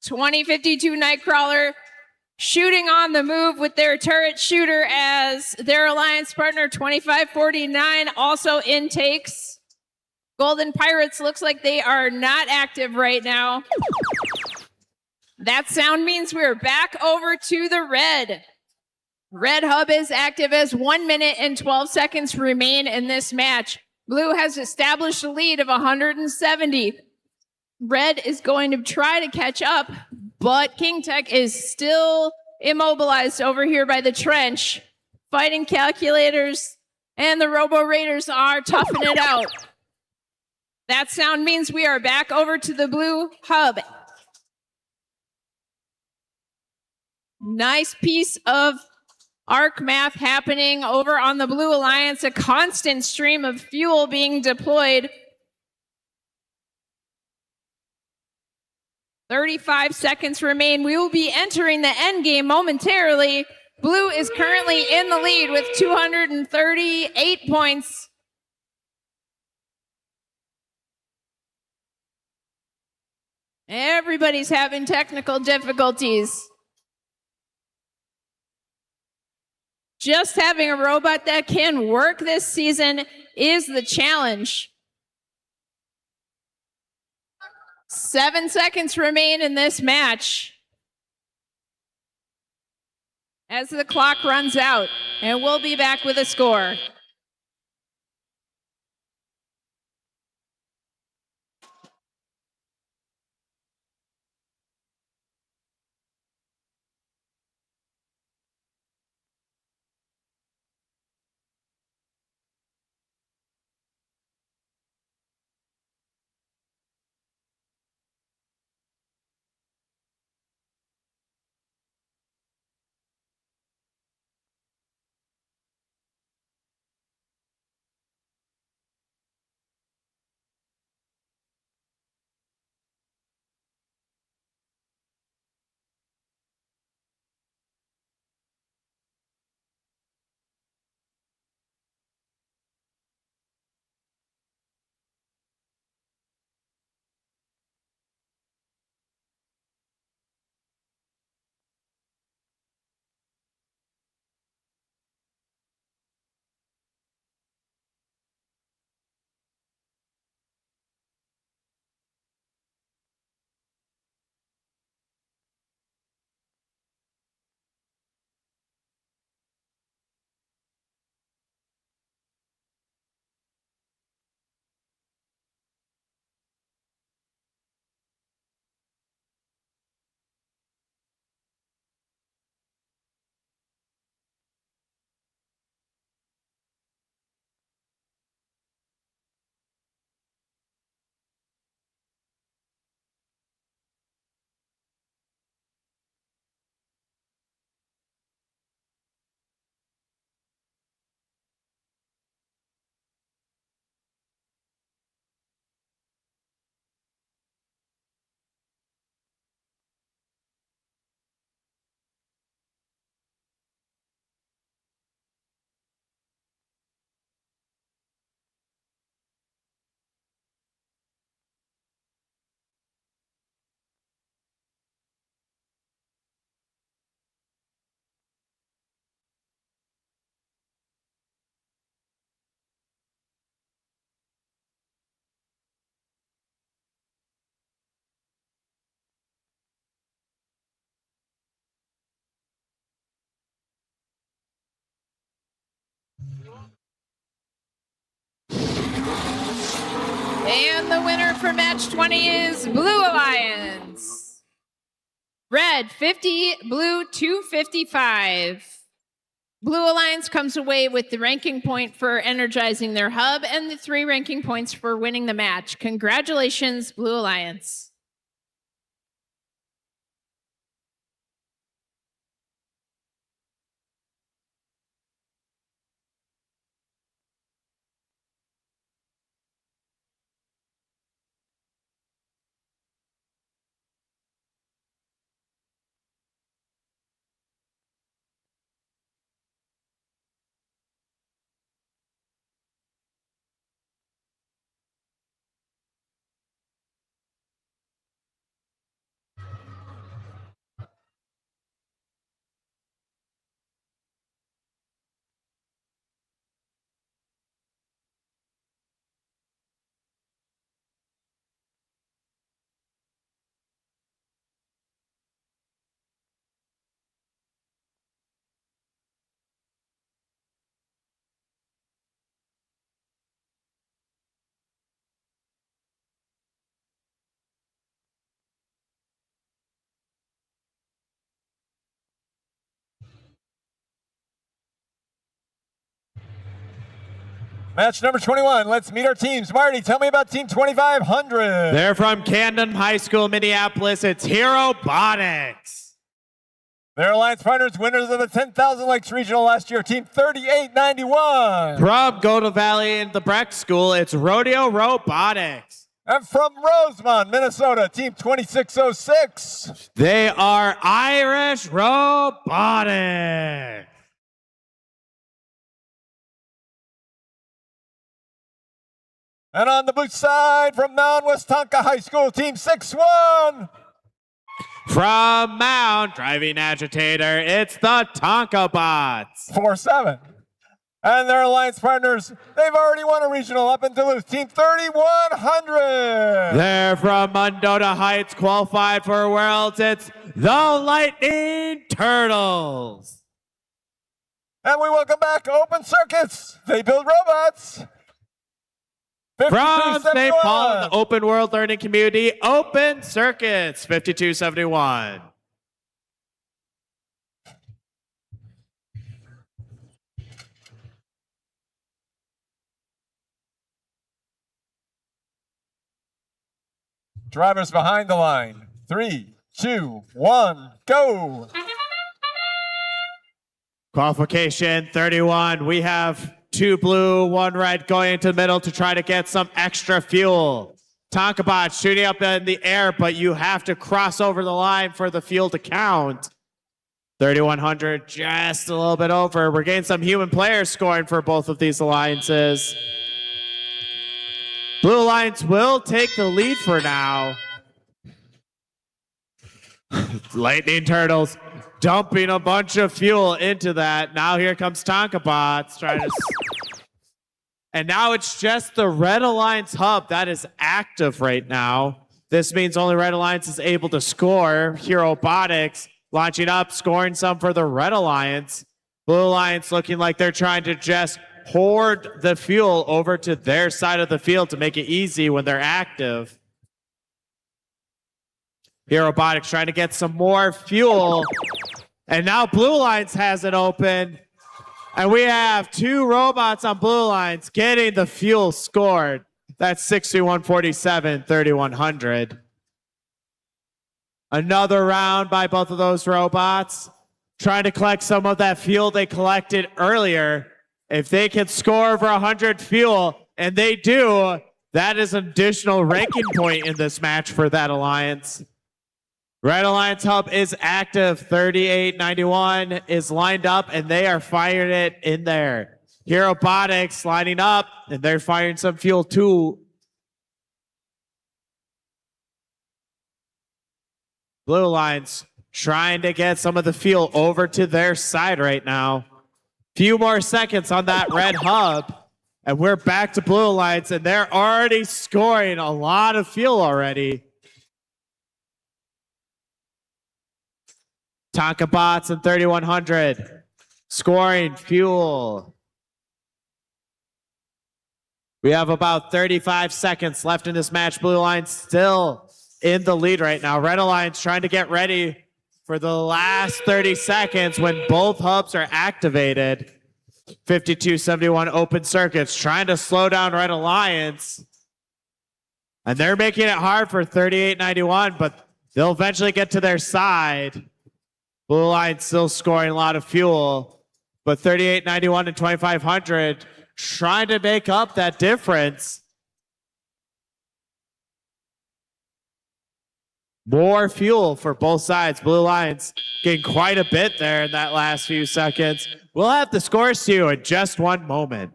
2052 Nightcrawler shooting on the move with their turret shooter as their alliance partner 2549 also intakes. Golden Pirates looks like they are not active right now. That sound means we're back over to the red. Red hub is active as 1 minute and 12 seconds remain in this match. Blue has established a lead of 170. Red is going to try to catch up, but King Tech is still immobilized over here by the trench. Fighting calculators and the Robo Raiders are toughing it out. That sound means we are back over to the blue hub. Nice piece of arc math happening over on the Blue Alliance, a constant stream of fuel being deployed. 35 seconds remain. We will be entering the end game momentarily. Blue is currently in the lead with 238 points. Everybody's having technical difficulties. Just having a robot that can work this season is the challenge. 7 seconds remain in this match as the clock runs out, and we'll be back with a score. And the winner for match 20 is Blue Alliance. Red 50, blue 255. Blue Alliance comes away with the ranking point for energizing their hub and the 3 ranking points for winning the match. Congratulations, Blue Alliance. Match number 21. Let's meet our teams. Marty, tell me about Team 2500. They're from Camden High School, Minneapolis. It's Robotics. Their alliance partners, winners of the 10,000 Lakes Regional last year, Team 3891. From Golden Valley in the Breck School, it's Rodeo Robotics. And from Rosemont, Minnesota, Team 2606. They are Irish Robotics. And on the blue side, from Mound Westonka High School, Team 61. From Mount Driving Agitator, it's the Tonka Bots. 4-7. And their alliance partners, they've already won a regional up in Duluth, Team 3100. They're from Mundota Heights, qualified for Worlds. It's the Lightning Turtles. And we welcome back Open Circuits. They build robots. From St. Paul, 5271. the Open World Learning Community, Open Circuits, 5271. Drivers behind the line. 3, 2, 1, go. Qualification 31. We have 2 blue, 1 red going into the middle to try to get some extra fuel. Tonka Bot shooting up in the air, but you have to cross over the line for the fuel to count. 3100, just a little bit over. We're getting some human players scoring for both of these alliances. Blue Alliance will take the lead for now. Lightning Turtles dumping a bunch of fuel into that. Now here comes Tonka Bots trying to... And now it's just the Red Alliance hub that is active right now. This means only Red Alliance is able to score. Robotics launching up, scoring some for the Red Alliance. Blue Alliance looking like they're trying to just hoard the fuel over to their side of the field to make it easy when they're active. Robotics trying to get some more fuel. And now Blue Alliance has it open. And we have 2 robots on Blue Alliance getting the fuel scored. That's 6147, 3100. Another round by both of those robots. Trying to collect some of that fuel they collected earlier. If they can score over 100 fuel, and they do, that is an additional ranking point in this match for that alliance. Red Alliance Hub is active. 3891 is lined up, and they are firing it in there. Robotics lining up, and they're firing some fuel too. Blue Alliance trying to get some of the fuel over to their side right now. Few more seconds on that red hub, and we're back to Blue Alliance, and they're already scoring a lot of fuel already. Tonka Bots and 3100 scoring fuel. We have about 35 seconds left in this match. Blue Alliance still in the lead right now. Red Alliance trying to get ready for the last 30 seconds when both hubs are activated. 5271 Open Circuits trying to slow down Red Alliance. And they're making it hard for 3891, but they'll eventually get to their side. Blue Alliance still scoring a lot of fuel, but 3891 and 2500 trying to make up that difference. More fuel for both sides. Blue Alliance getting quite a bit there in that last few seconds. We'll have the scores to you in just one moment.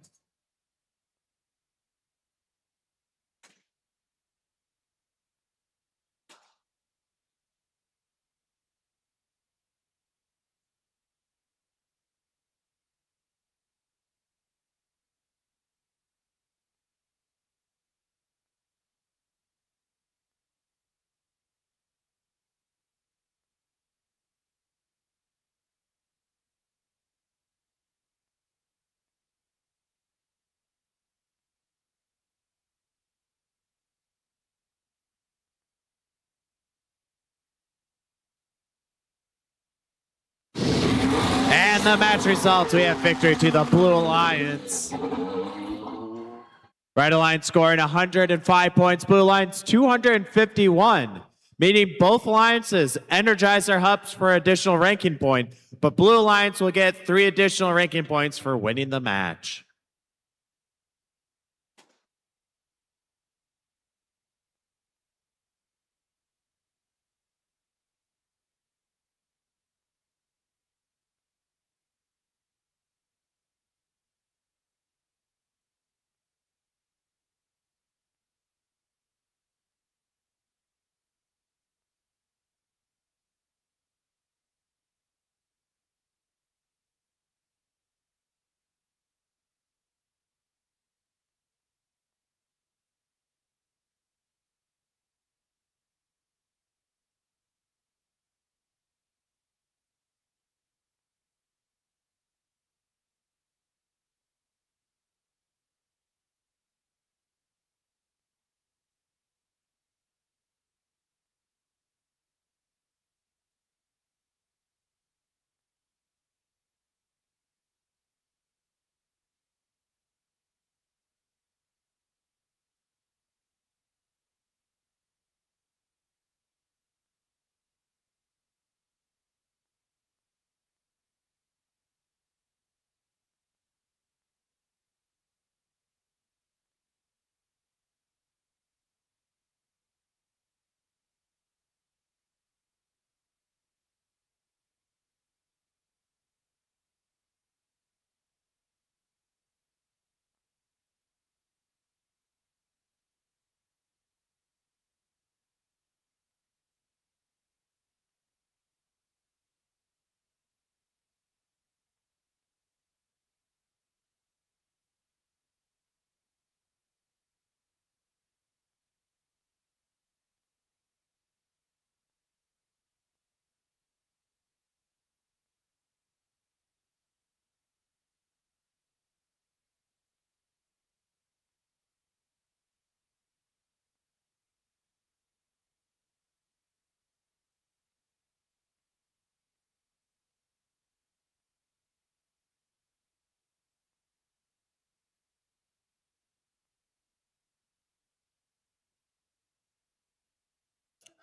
And the match results, we have victory to the Blue Alliance. Red Alliance scoring 105 points, Blue Alliance 251, meaning both alliances energize their hubs for additional ranking point, but Blue Alliance will get 3 additional ranking points for winning the match.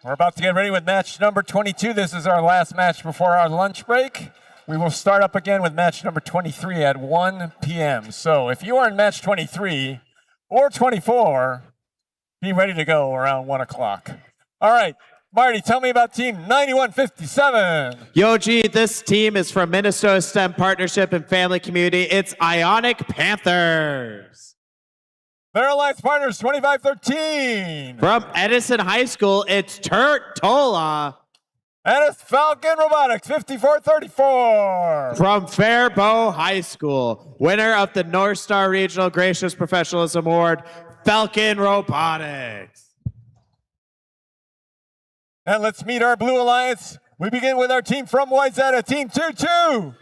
We're about to get ready with match number 22. This is our last match before our lunch break. We will start up again with match number 23 at 1 p.m. So if you are in match 23 or 24, be ready to go around 1 o'clock. All right, Marty, tell me about team 9157. Yo, G, this team is from Minnesota STEM Partnership and Family Community. It's Ionic Panthers. Their alliance partners, 2513. From Edison High School, it's Turtola. And it's Falcon Robotics, 5434. From Faribault High School, winner of the North Star Regional Gracious Professionalism Award, Falcon Robotics. And let's meet our Blue Alliance. We begin with our team from Wayzata, Team 22.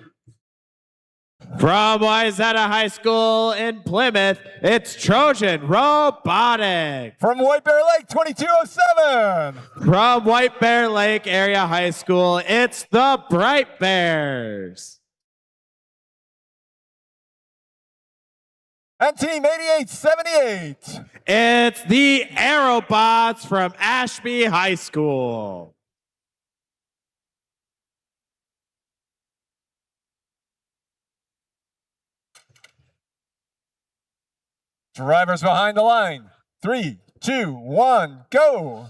From Wayzata High School in Plymouth, it's Trojan Robotics. From White Bear Lake, 2207. From White Bear Lake Area High School, it's the Bright Bears. And Team 8878. It's the Aerobots from Ashby High School. Drivers behind the line. 3, 2, 1, go.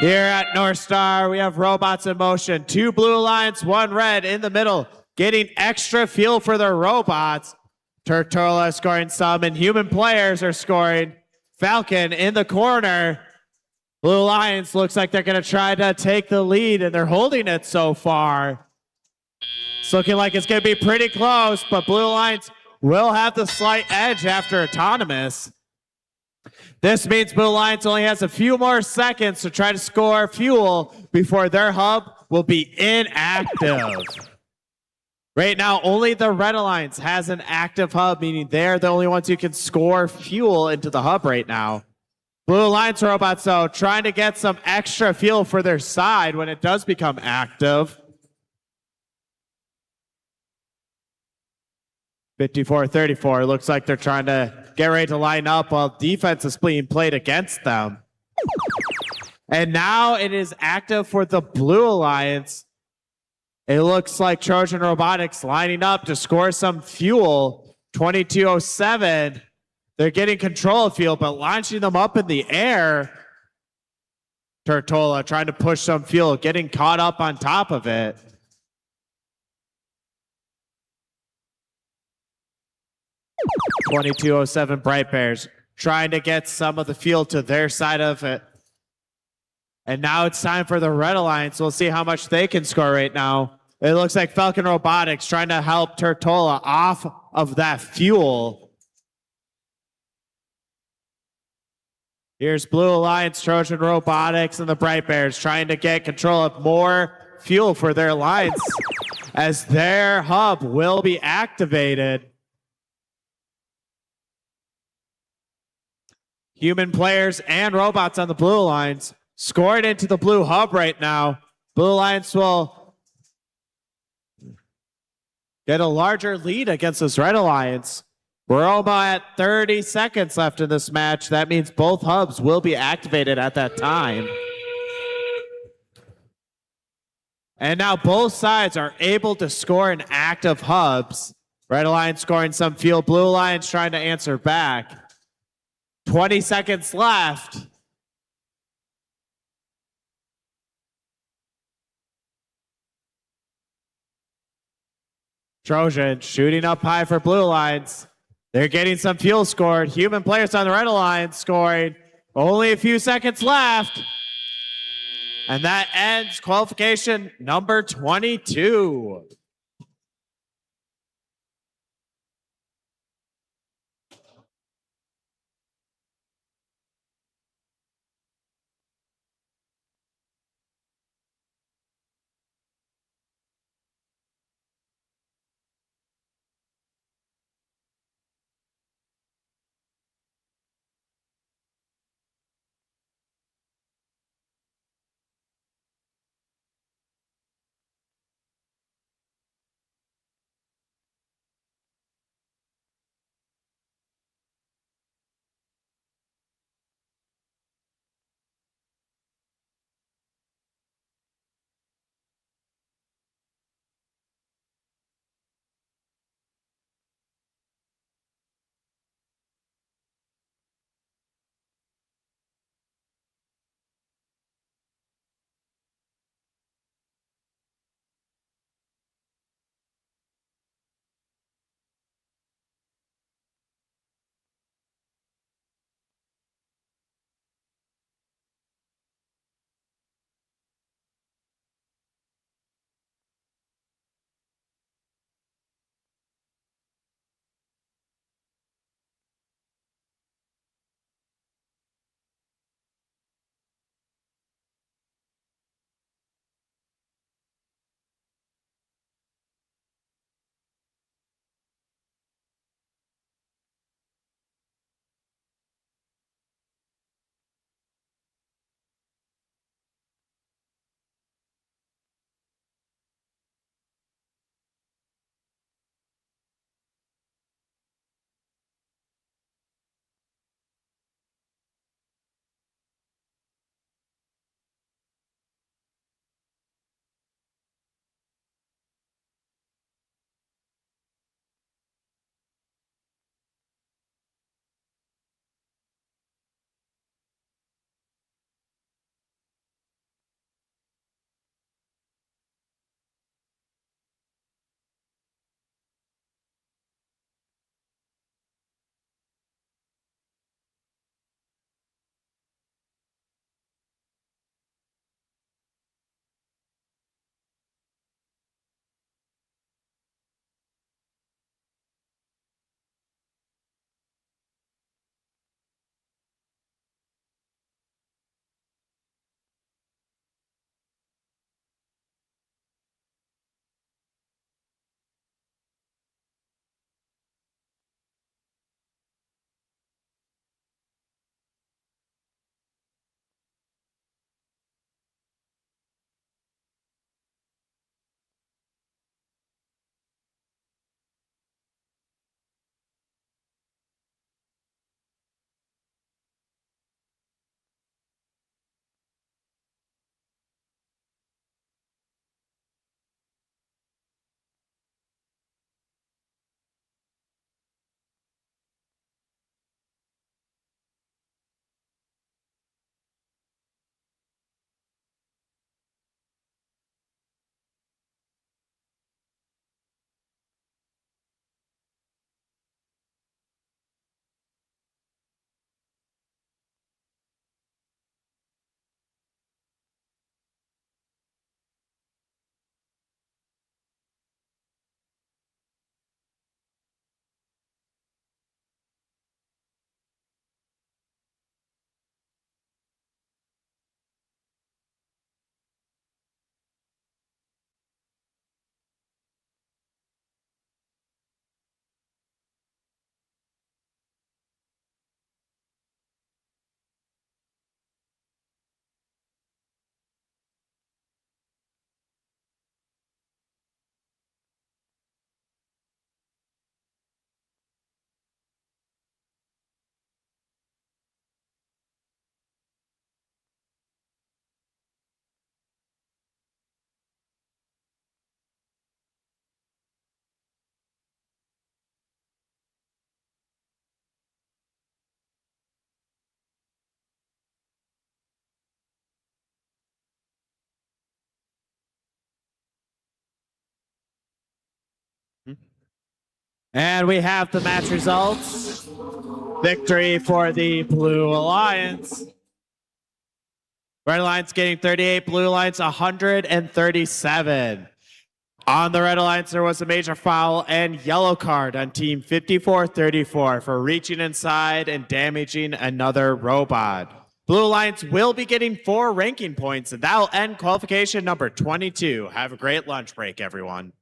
Here at North Star, we have robots in motion. 2 Blue Alliance, 1 red in the middle, getting extra fuel for their robots. Turtola scoring some, and human players are scoring. Falcon in the corner. Blue Alliance looks like they're going to try to take the lead, and they're holding it so far. It's looking like it's going to be pretty close, but Blue Alliance will have the slight edge after autonomous. This means Blue Alliance only has a few more seconds to try to score fuel before their hub will be inactive. Right now, only the Red Alliance has an active hub, meaning they're the only ones who can score fuel into the hub right now. Blue Alliance robots, though, trying to get some extra fuel for their side when it does become active. 54-34. Looks like they're trying to get ready to line up while defense is being played against them. And now it is active for the Blue Alliance. It looks like Trojan Robotics lining up to score some fuel. 22:07. They're getting control of fuel, but launching them up in the air. Tortola trying to push some fuel, getting caught up on top of it. (22:07) Bright Bears trying to get some of the fuel to their side of it. And now it's time for the Red Alliance. We'll see how much they can score right now. It looks like Falcon Robotics trying to help Tortola off of that fuel. Here's Blue Alliance, Trojan Robotics, and the Bright Bears trying to get control of more fuel for their alliance as their hub will be activated. Human players and robots on the Blue Alliance scored into the Blue Hub right now. Blue Alliance will get a larger lead against this Red Alliance. We're almost at 30 seconds left in this match. That means both hubs will be activated at that time. And now both sides are able to score in active hubs. Red Alliance scoring some fuel. Blue Alliance trying to answer back. 20 seconds left. Trojan shooting up high for Blue Alliance. They're getting some fuel scored. Human players on the Red Alliance scoring. Only a few seconds left. And that ends qualification number 22. And we have the match results. Victory for the Blue Alliance. Red Alliance getting 38, Blue Alliance 137. On the Red Alliance, there was a major foul and yellow card on team 5434 for reaching inside and damaging another robot. Blue Alliance will be getting 4 ranking points, and that'll end qualification number 22. Have a great lunch break, everyone.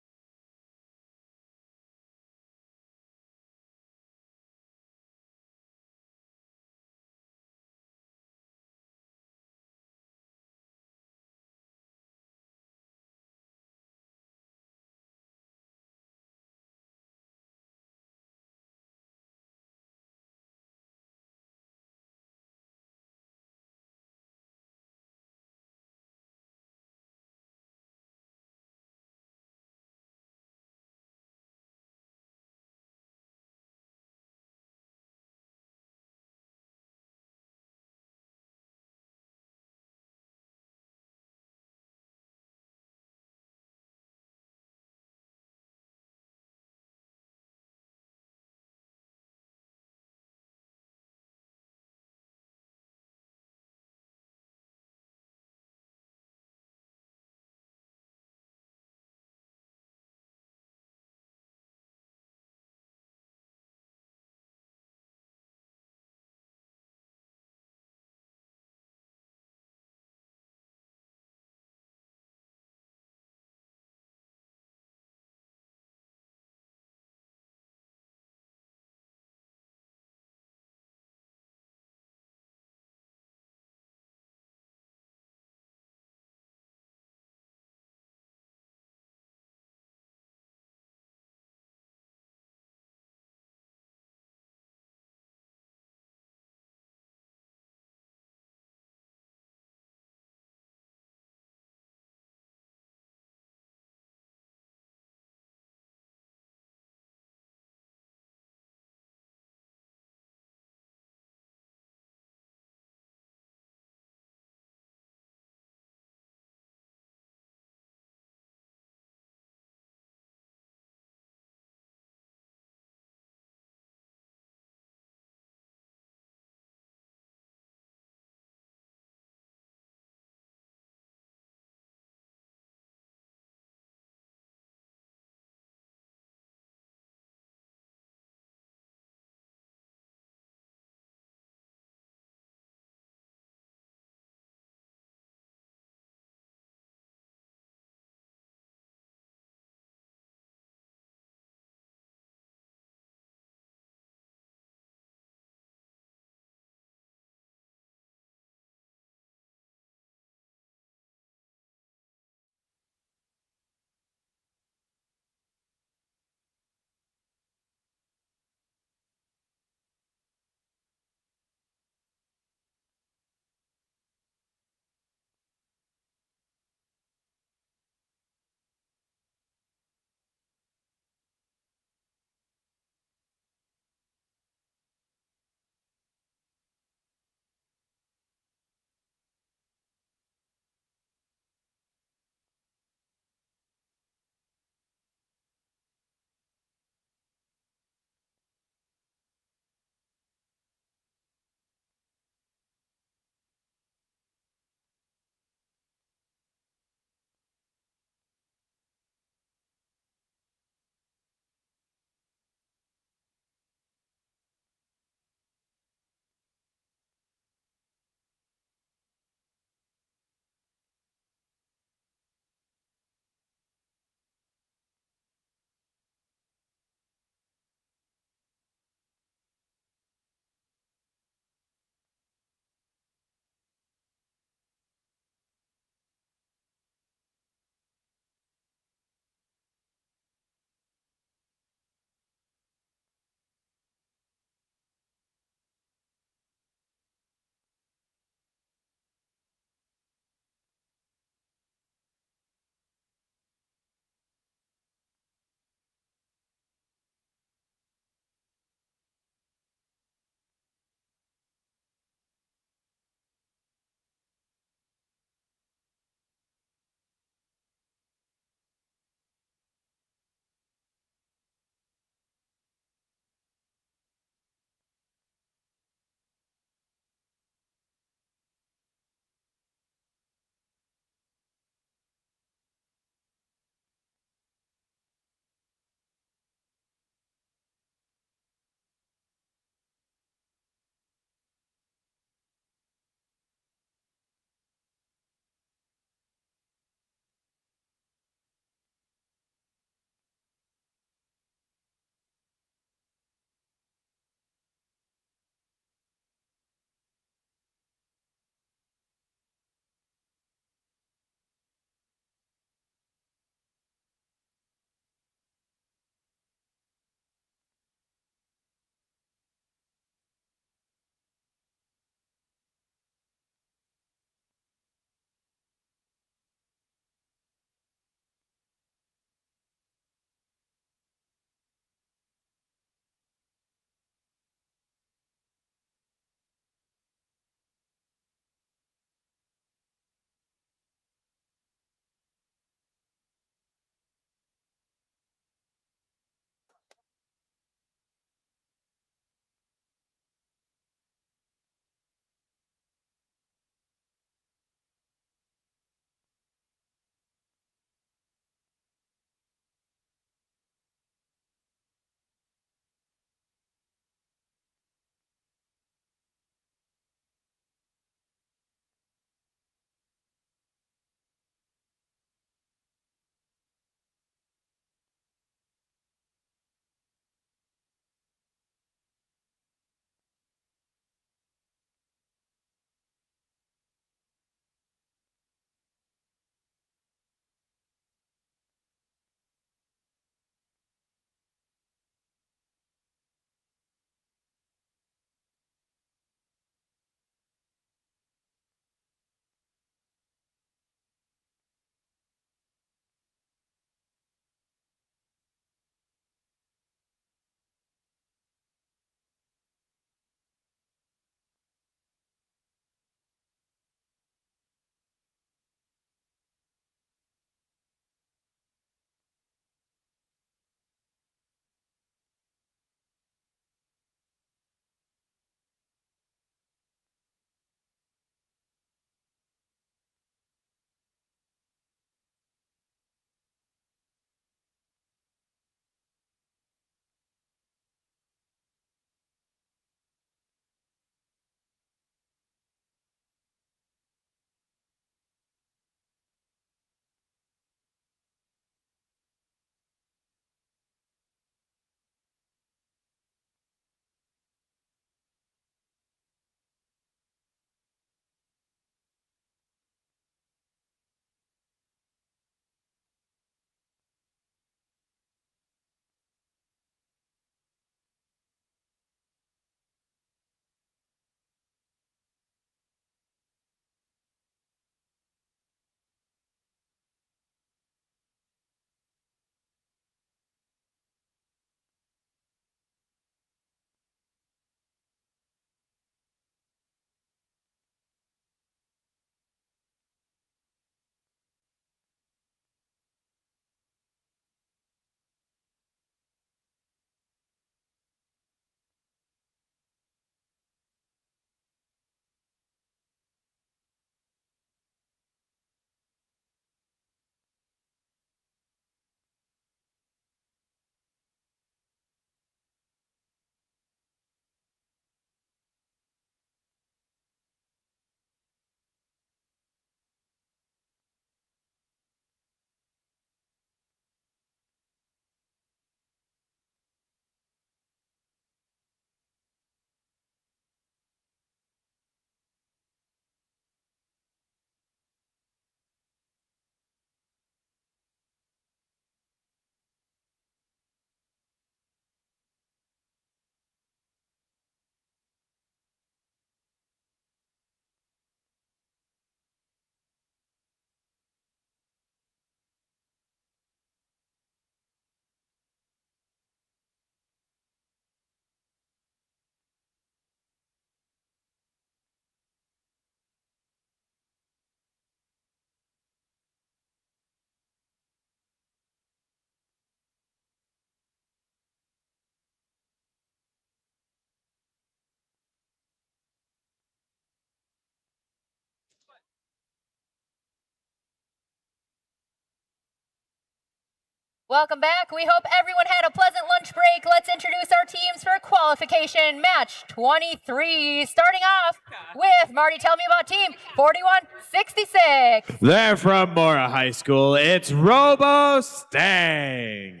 Welcome back. We hope everyone had a pleasant lunch break. Let's introduce our teams for qualification match 23. Starting off with Marty, tell me about team 4166. They're from Mora High School. It's Robo Stang.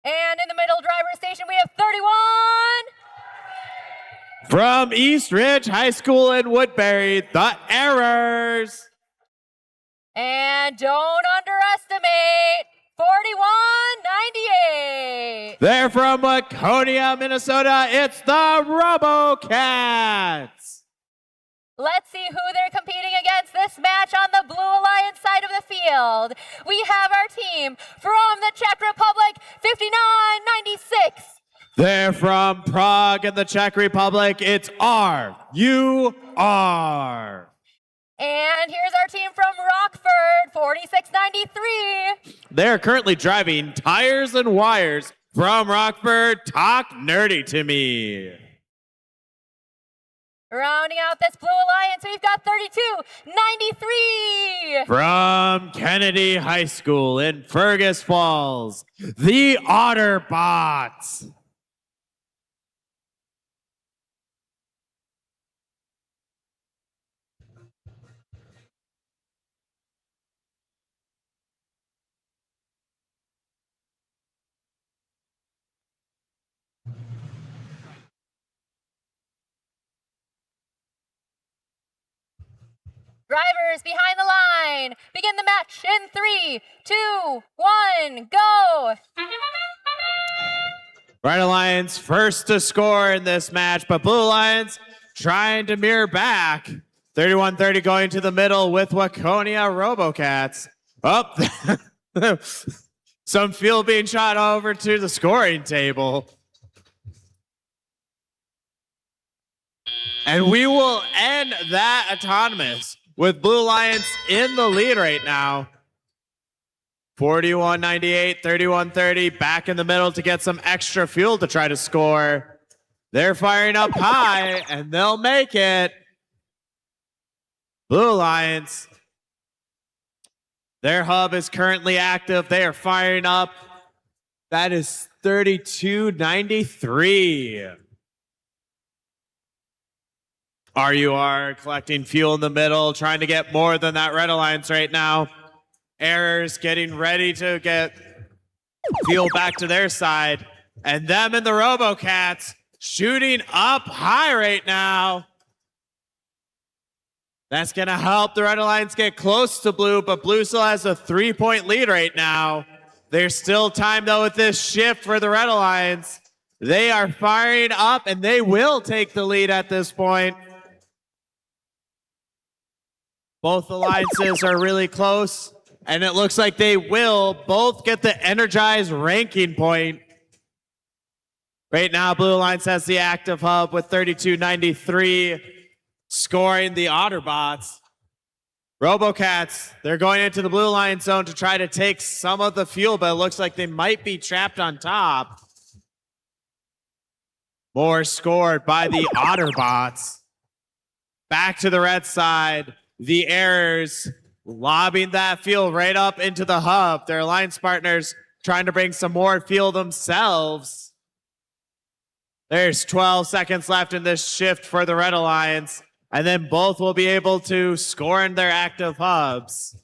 And in the middle driver station, we have 31. From East Ridge High School in Woodbury, the Errors. And don't underestimate 4198. They're from Waconia, Minnesota. It's the RoboCats. Let's see who they're competing against this match on the Blue Alliance side of the field. We have our team from the Czech Republic, 5996. They're from Prague in the Czech Republic. It's RUR. And here's our team from Rockford, 4693. They're currently driving tires and wires from Rockford. Talk nerdy to me. Rounding out this Blue Alliance, we've got 3293. From Kennedy High School in Fergus Falls, the Otterbots. Drivers behind the line. Begin the match in 3, 2, 1, go. Red Alliance first to score in this match, but Blue Alliance trying to mirror back. 31-30 going to the middle with Waconia RoboCats. Up. Some fuel being shot over to the scoring table. And we will end that autonomous with Blue Alliance in the lead right now. 41-98, 31-30, back in the middle to get some extra fuel to try to score. They're firing up high, and they'll make it. Blue Alliance, their hub is currently active. They are firing up. That is 32-93. RUR collecting fuel in the middle, trying to get more than that Red Alliance right now. Errors getting ready to get fuel back to their side. And them and the RoboCats shooting up high right now. That's going to help the Red Alliance get close to Blue, but Blue still has a 3-point lead right now. There's still time, though, with this shift for the Red Alliance. They are firing up, and they will take the lead at this point. Both alliances are really close, and it looks like they will both get the energized ranking point. Right now, Blue Alliance has the active hub with 32-93, scoring the Otterbots. RoboCats, they're going into the Blue Alliance zone to try to take some of the fuel, but it looks like they might be trapped on top. More scored by the Otterbots. Back to the red side. The Errors lobbing that fuel right up into the hub. Their alliance partners trying to bring some more fuel themselves. There's 12 seconds left in this shift for the Red Alliance, and then both will be able to score in their active hubs.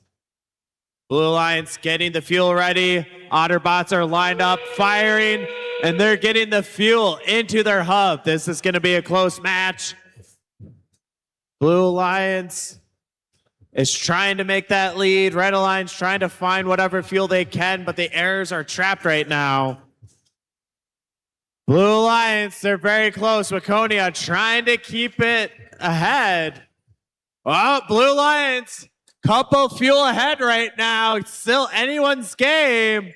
Blue Alliance getting the fuel ready. Otterbots are lined up, firing, and they're getting the fuel into their hub. This is going to be a close match. Blue Alliance is trying to make that lead. Red Alliance trying to find whatever fuel they can, but the Errors are trapped right now. Blue Alliance, they're very close. Waconia trying to keep it ahead. Well, Blue Alliance, couple fuel ahead right now. It's still anyone's game.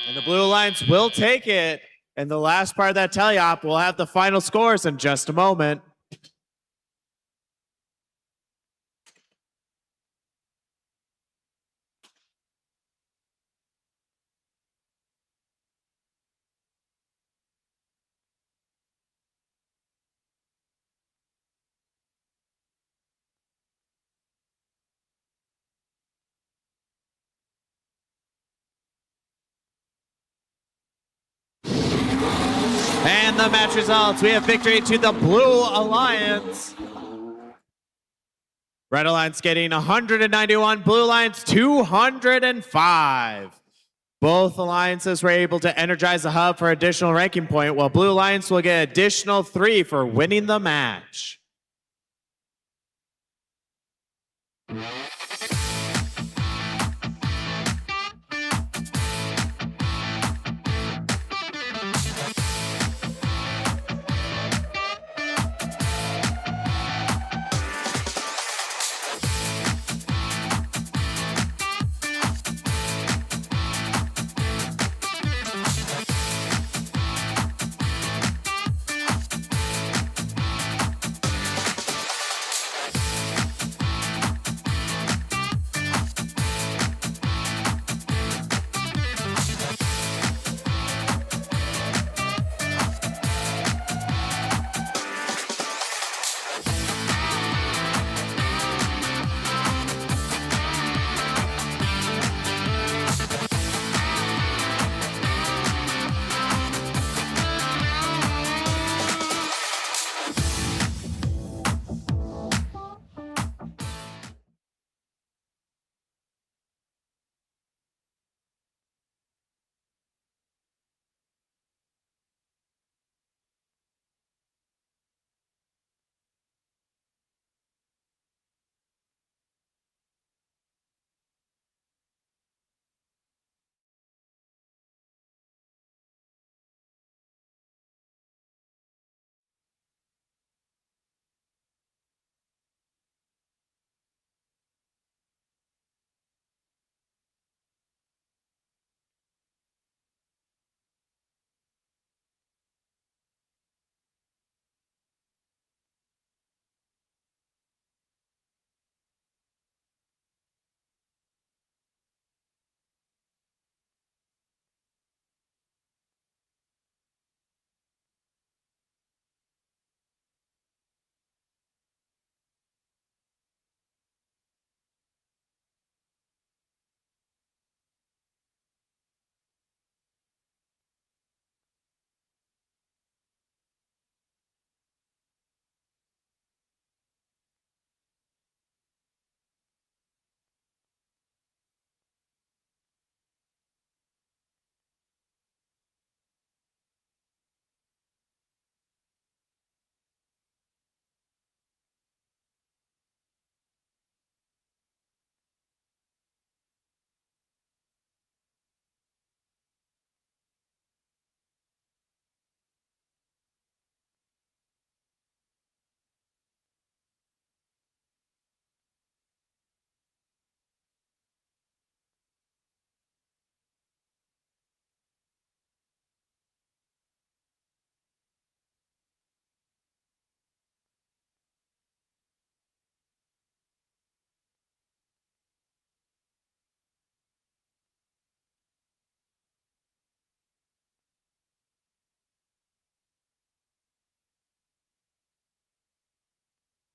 And the Blue Alliance will take it. And the last part of that teleop will have the final scores in just a moment. And the match results, we have victory to the Blue Alliance. Red Alliance getting 191, Blue Alliance 205. Both alliances were able to energize the hub for additional ranking point, while Blue Alliance will get additional 3 for winning the match.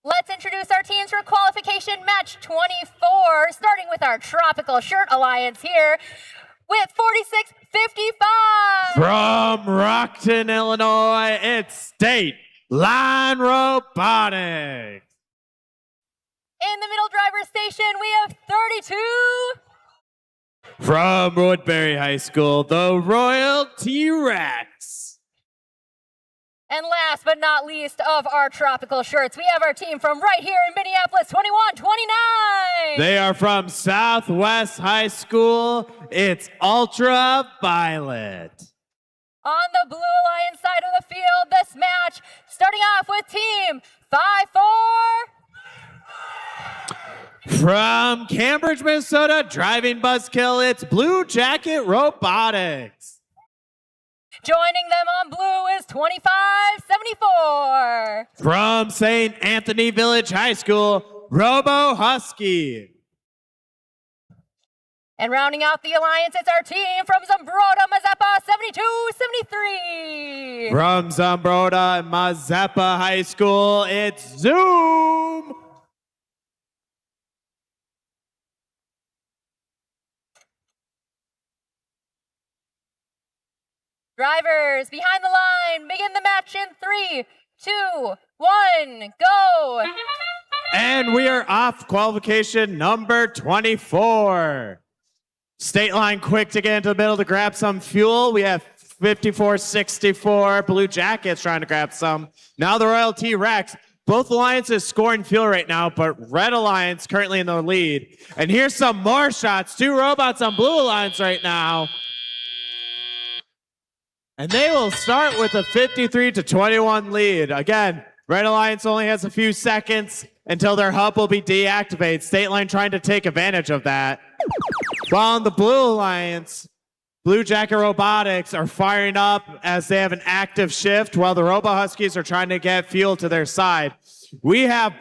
Let's introduce our teams for qualification match 24, starting with our Tropical Shirt Alliance here with 4655. From Rockton, Illinois, it's State Line Robotics. In the middle driver station, we have 32. From Woodbury High School, the Royal T-Rex. And last but not least of our tropical shirts, we have our team from right here in Minneapolis, 2129. They are from Southwest High School. It's Ultraviolet. On the Blue Alliance side of the field, this match starting off with team 5-4. From Cambridge, Minnesota, driving buzzkill, it's Blue Jacket Robotics. Joining them on blue is 2574. From St. Anthony Village High School, Robo Husky. And rounding out the alliance, it's our team from Zambroda, Mazeppa, 7273. From Zambroda and Mazeppa High School, it's Zoom. Drivers, behind the line, begin the match in 3, 2, 1, go! And we are off qualification number 24. State line quick to get into the middle to grab some fuel. We have 54-64 Blue Jackets trying to grab some. Now the Royal T-Rex. Both alliances scoring fuel right now, but Red Alliance currently in the lead. And here's some more shots. 2 robots on Blue Alliance right now. And they will start with a 53-21 lead. Again, Red Alliance only has a few seconds until their hub will be deactivated. State line trying to take advantage of that. While on the Blue Alliance, Blue Jacket Robotics are firing up as they have an active shift while the Robo Huskies are trying to get fuel to their side. We have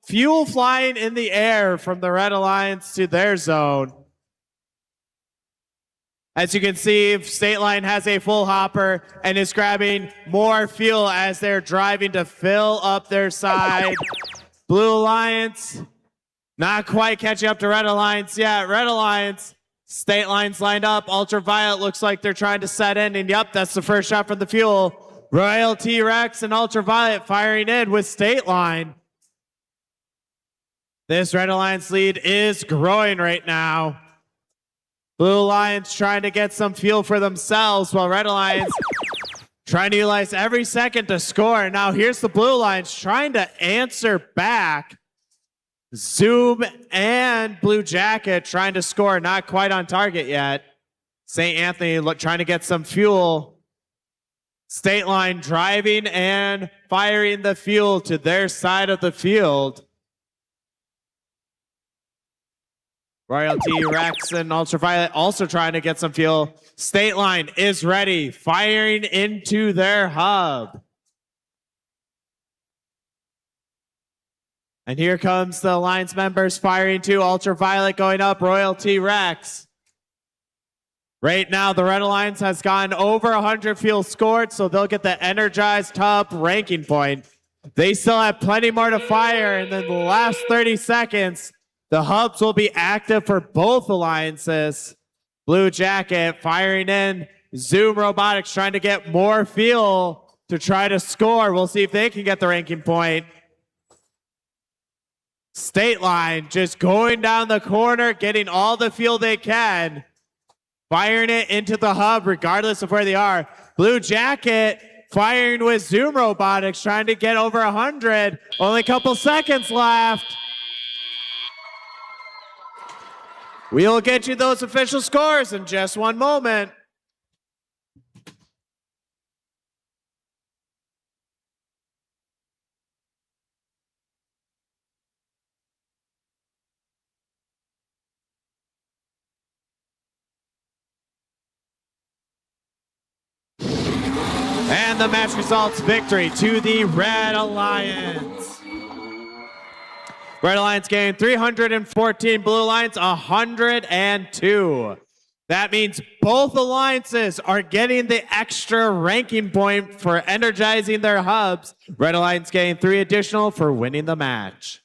fuel flying in the air from the Red Alliance to their zone. As you can see, State Line has a full hopper and is grabbing more fuel as they're driving to fill up their side. Blue Alliance, not quite catching up to Red Alliance yet. Red Alliance, State Line's lined up. Ultraviolet looks like they're trying to set in, and yep, that's the first shot from the fuel. Royal T-Rex and Ultraviolet firing in with State Line. This Red Alliance lead is growing right now. Blue Alliance trying to get some fuel for themselves while Red Alliance trying to utilize every second to score. Now here's the Blue Alliance trying to answer back. Zoom and Blue Jacket trying to score, not quite on target yet. St. Anthony trying to get some fuel. State Line driving and firing the fuel to their side of the field. Royalty, Rex, and Ultraviolet also trying to get some fuel. State Line is ready, firing into their hub. And here comes the Alliance members firing too. Ultraviolet going up, Royalty, Rex. Right now, the Red Alliance has gotten over 100 fuel scored, so they'll get the Energized Hub ranking point. They still have plenty more to fire, and then the last 30 seconds, the hubs will be active for both alliances. Blue Jacket firing in. Zoom Robotics trying to get more fuel to try to score. We'll see if they can get the ranking point. State Line just going down the corner, getting all the fuel they can. Firing it into the hub regardless of where they are. Blue Jacket firing with Zoom Robotics trying to get over 100. Only a couple seconds left. We'll get you those official scores in just one moment. And the match results, victory to the Red Alliance. Red Alliance gained 314, Blue Alliance 102. That means both alliances are getting the extra ranking point for energizing their hubs. Red Alliance gained 3 additional for winning the match.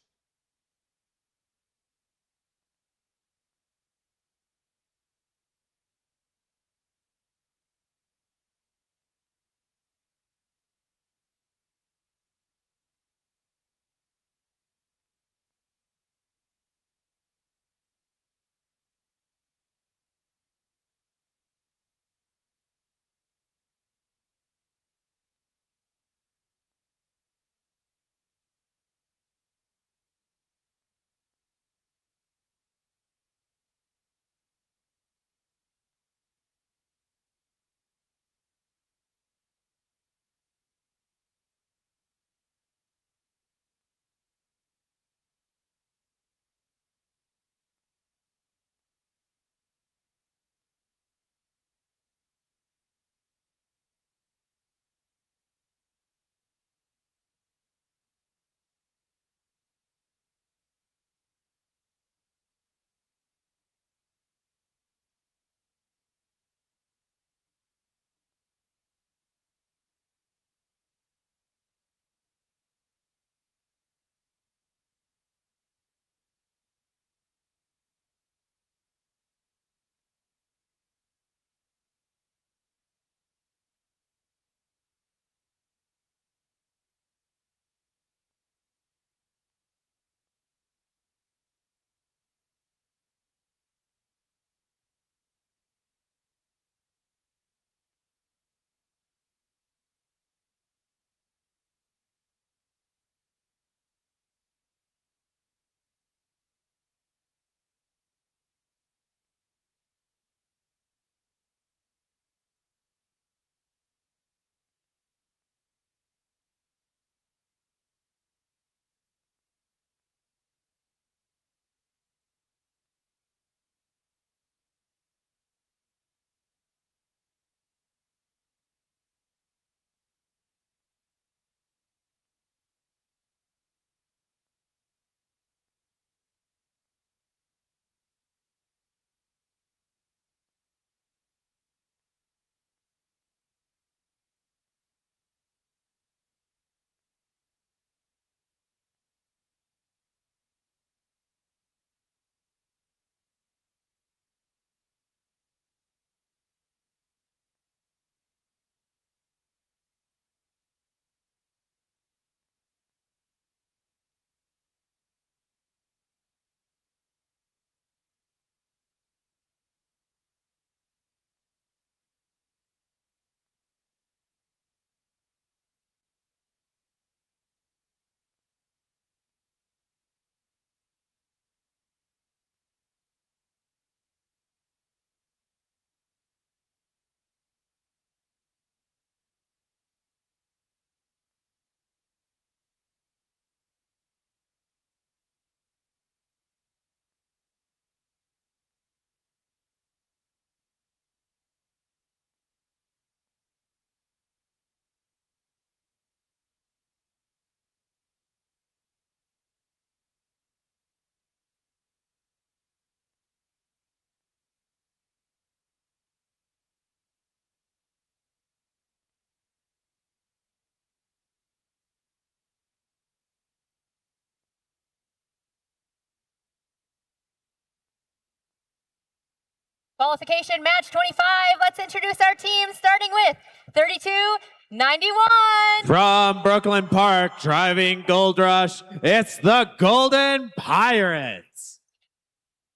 Qualification match 25. Let's introduce our team, starting with 3291. From Brooklyn Park, driving Gold Rush, it's the Golden Pirates.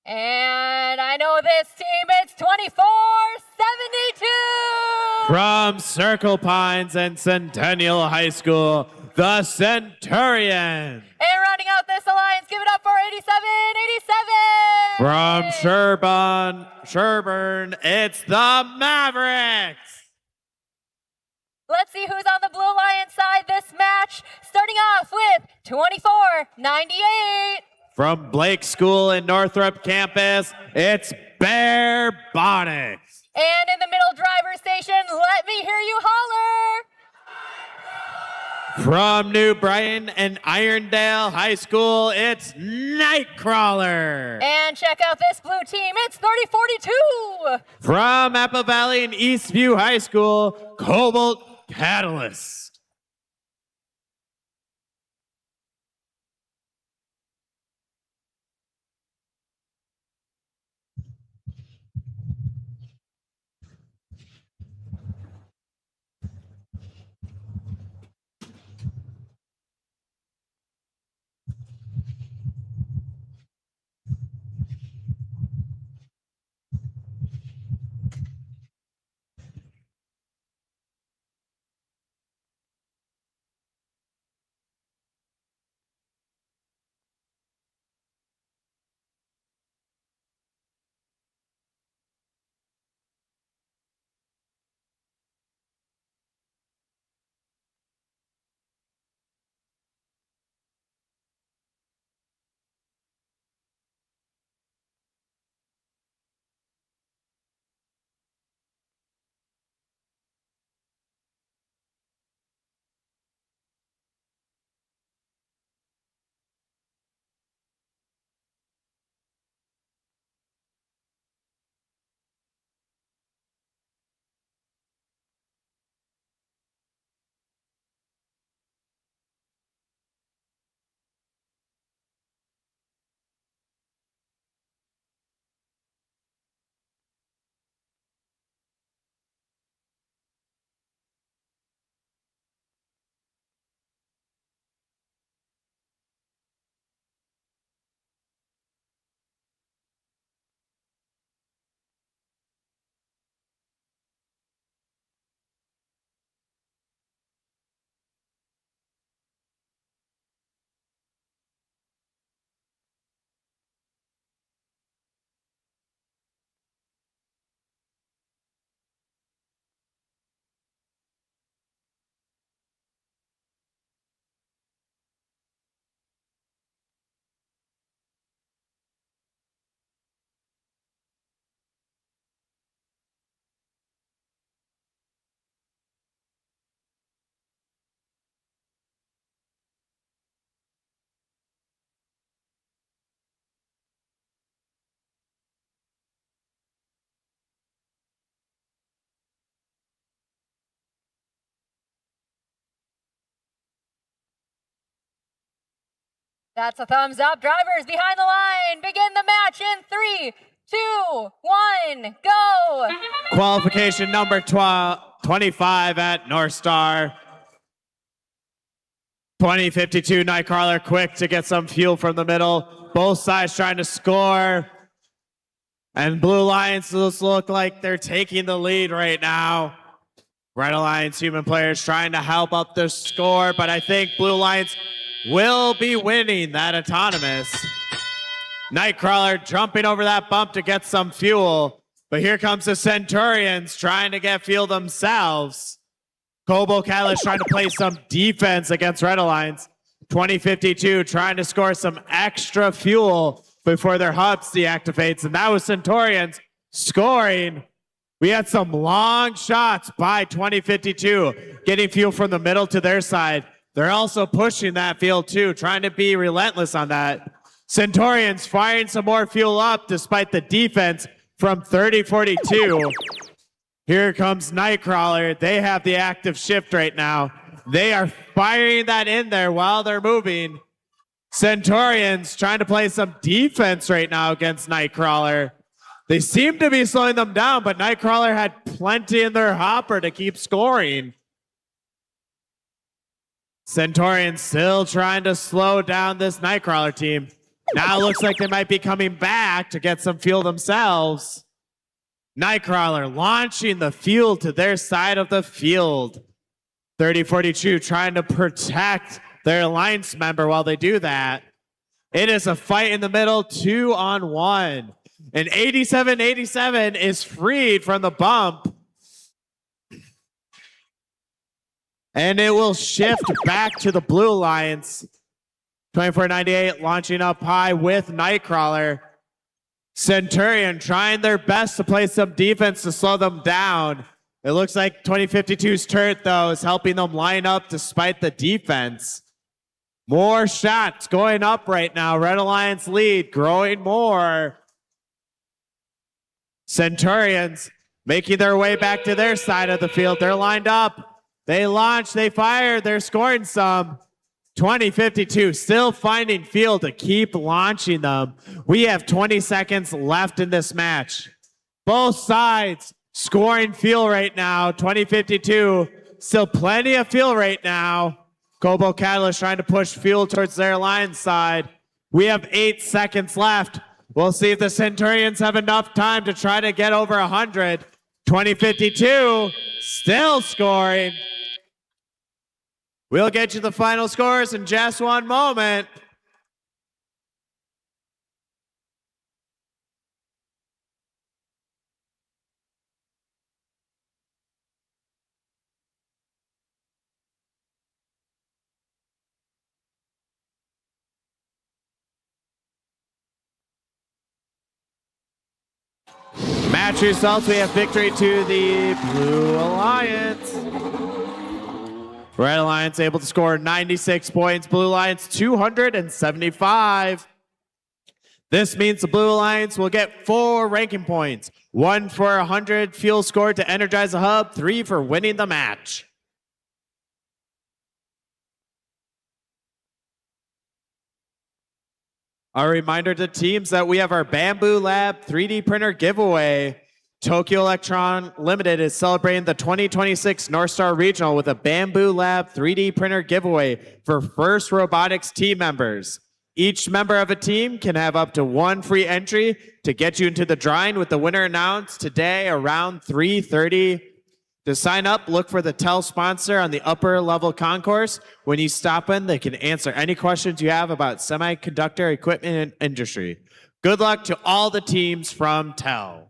And I know this team, it's 2472. From Circle Pines and Centennial High School, the Centurions. And rounding out this alliance, give it up for 8787. From Sherburne, it's the Mavericks. Let's see who's on the Blue Alliance side this match, starting off with 2498. From Blake School in Northrop campus, it's Robotics. And in the middle driver station, let me hear you holler. From New Brighton and Irondale High School, it's Nightcrawler. And check out this blue team, it's 3042. From Apple Valley and Eastview High School, Cobalt Catalyst. That's a thumbs up. Drivers behind the line, begin the match in 3, 2, 1, go. Qualification number 25 at North Star. 2052 Nightcrawler quick to get some fuel from the middle. Both sides trying to score. And Blue Alliance look like they're taking the lead right now. Red Alliance human players trying to help up the score, but I think Blue Alliance will be winning that autonomous. Nightcrawler jumping over that bump to get some fuel, but here comes the Centurions trying to get fuel themselves. Kobo Catalyst trying to play some defense against Red Alliance. 2052 trying to score some extra fuel before their hubs deactivates, and that was Centurions scoring. We had some long shots by 2052, getting fuel from the middle to their side. They're also pushing that field too, trying to be relentless on that. Centurions firing some more fuel up despite the defense from 3042. Here comes Nightcrawler. They have the active shift right now. They are firing that in there while they're moving. Centurions trying to play some defense right now against Nightcrawler. They seem to be slowing them down, but Nightcrawler had plenty in their hopper to keep scoring. Centaurian still trying to slow down this Nightcrawler team. Now it looks like they might be coming back to get some fuel themselves. Nightcrawler launching the fuel to their side of the field. 3042 trying to protect their alliance member while they do that. It is a fight in the middle, 2-on-1. And 8787 is freed from the bump. And it will shift back to the Blue Alliance. 2498 launching up high with Nightcrawler. Centurion trying their best to play some defense to slow them down. It looks like 2052's turret, though, is helping them line up despite the defense. More shots going up right now. Red Alliance lead growing more. Centurions making their way back to their side of the field. They're lined up. They launch, they fire, they're scoring some. 2052 still finding field to keep launching them. We have 20 seconds left in this match. Both sides scoring fuel right now. 2052 still plenty of fuel right now. Kobo Catalyst trying to push fuel towards their line side. We have 8 seconds left. We'll see if the Centurions have enough time to try to get over 100. 2052 still scoring. We'll get you the final scores in just one moment. Match results, we have victory to the Blue Alliance. Red Alliance able to score 96 points. Blue Alliance 275. This means the Blue Alliance will get 4 ranking points. 1 for 100 fuel scored to energize the hub. 3 for winning the match. A reminder to teams that we have our Bamboo Lab 3D printer giveaway. Tokyo Electron Limited is celebrating the 2026 North Star Regional with a Bamboo Lab 3D printer giveaway for first robotics team members. Each member of a team can have up to 1 free entry to get you into the drawing, with the winner announced today around 3:30. To sign up, look for the TEL sponsor on the upper level concourse. When you stop in, they can answer any questions you have about semiconductor equipment and industry. Good luck to all the teams from TEL.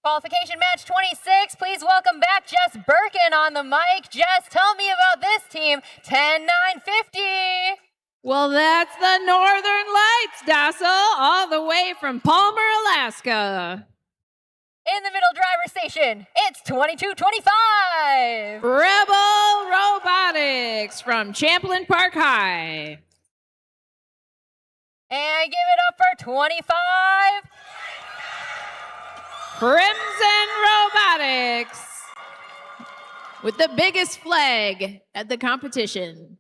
Qualification match 26. Please welcome back Jess Birkin on the mic. Jess, tell me about this team, 10-9-50. Well, that's the Northern Lights, Dassel, all the way from Palmer, Alaska. In the middle driver's station, it's 22-25. Rebel Robotics from Champlain Park High. And give it up for 25. Crimson Robotics with the biggest flag at the competition.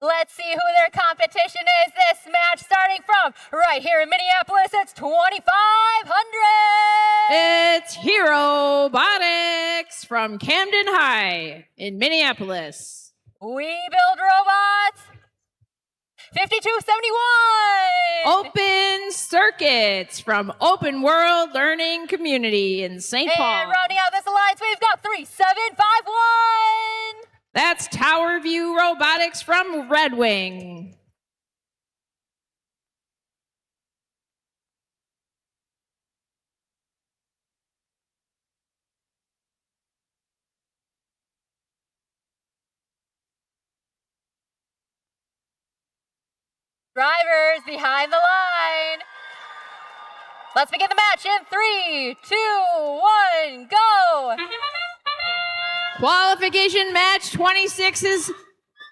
Let's see who their competition is this match, starting from right here in Minneapolis. It's 2,500. It's Hero Robotics from Camden High in Minneapolis. We build robots. 5271. Open Circuits from Open World Learning Community in St. Paul. And rounding out this alliance, we've got 3751. That's Tower View Robotics from Red Wing. Drivers behind the line. Let's begin the match in 3, 2, 1, go. Qualification match 26 is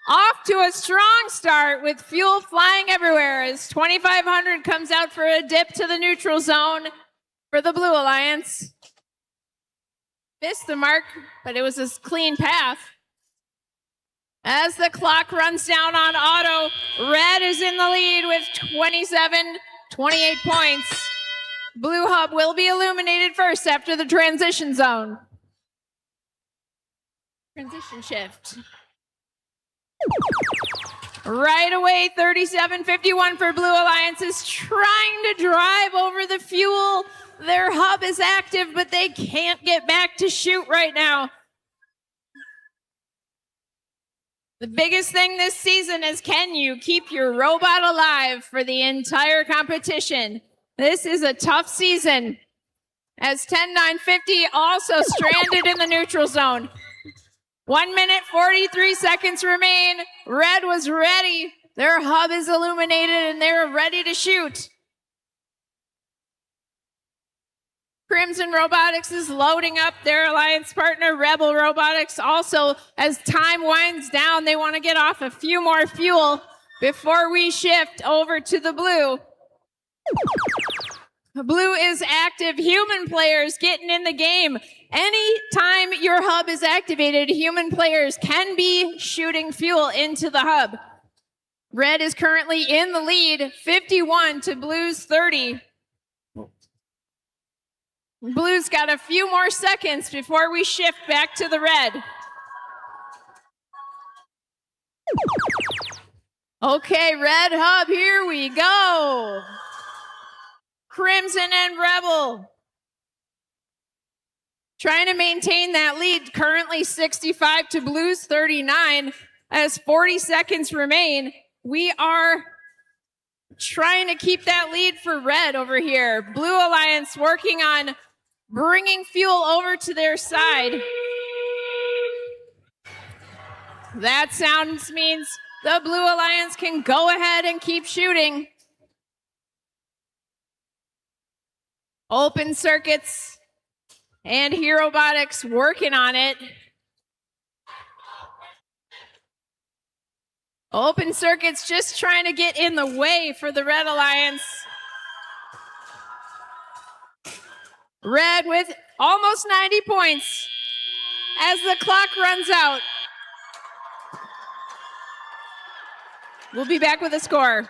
off to a strong start with fuel flying everywhere as 2,500 comes out for a dip to the neutral zone for the Blue Alliance. Missed the mark, but it was a clean path. As the clock runs down on auto, Red is in the lead with 28 points. Blue Hub will be illuminated first after the transition zone. Transition shift. Right away, 37-51 for Blue Alliance is trying to drive over the fuel. Their hub is active, but they can't get back to shoot right now. The biggest thing this season is, can you keep your robot alive for the entire competition? This is a tough season, as 10-9-50 also stranded in the neutral zone. 1 minute, 43 seconds remain. Red was ready. Their hub is illuminated and they're ready to shoot. Crimson Robotics is loading up their alliance partner, Rebel Robotics. Also, as time winds down, they want to get off a few more fuel before we shift over to the blue. Blue is active. Human players getting in the game. Anytime your hub is activated, human players can be shooting fuel into the hub. Red is currently in the lead, 51 to Blue's 30. Blue's got a few more seconds before we shift back to the red. Okay, red hub, here we go. Crimson and Rebel trying to maintain that lead, currently 65 to Blue's 39 as 40 seconds remain. We are trying to keep that lead for red over here. Blue Alliance working on bringing fuel over to their side. That sounds means the Blue Alliance can go ahead and keep shooting. Open Circuits and Hero Robotics working on it. Open Circuits just trying to get in the way for the Red Alliance. Red with almost 90 points as the clock runs out. We'll be back with a score.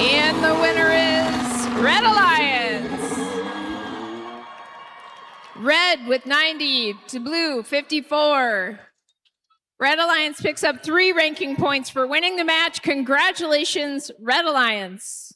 And the winner is Red Alliance. Red with 90 to Blue 54. Red Alliance picks up 3 ranking points for winning the match. Congratulations, Red Alliance.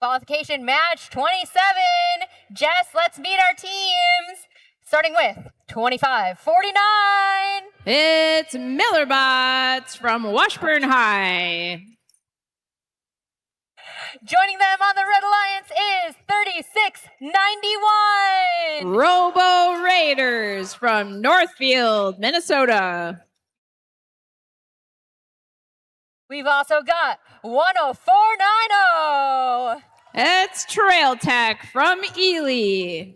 Qualification match 27. Jess, let's meet our teams. Starting with 25-49. It's Millerbots from Washburn High. Joining them on the Red Alliance is 36-91. Robo Raiders from Northfield, Minnesota. We've also got 104.90. It's Trail Tech from Ely.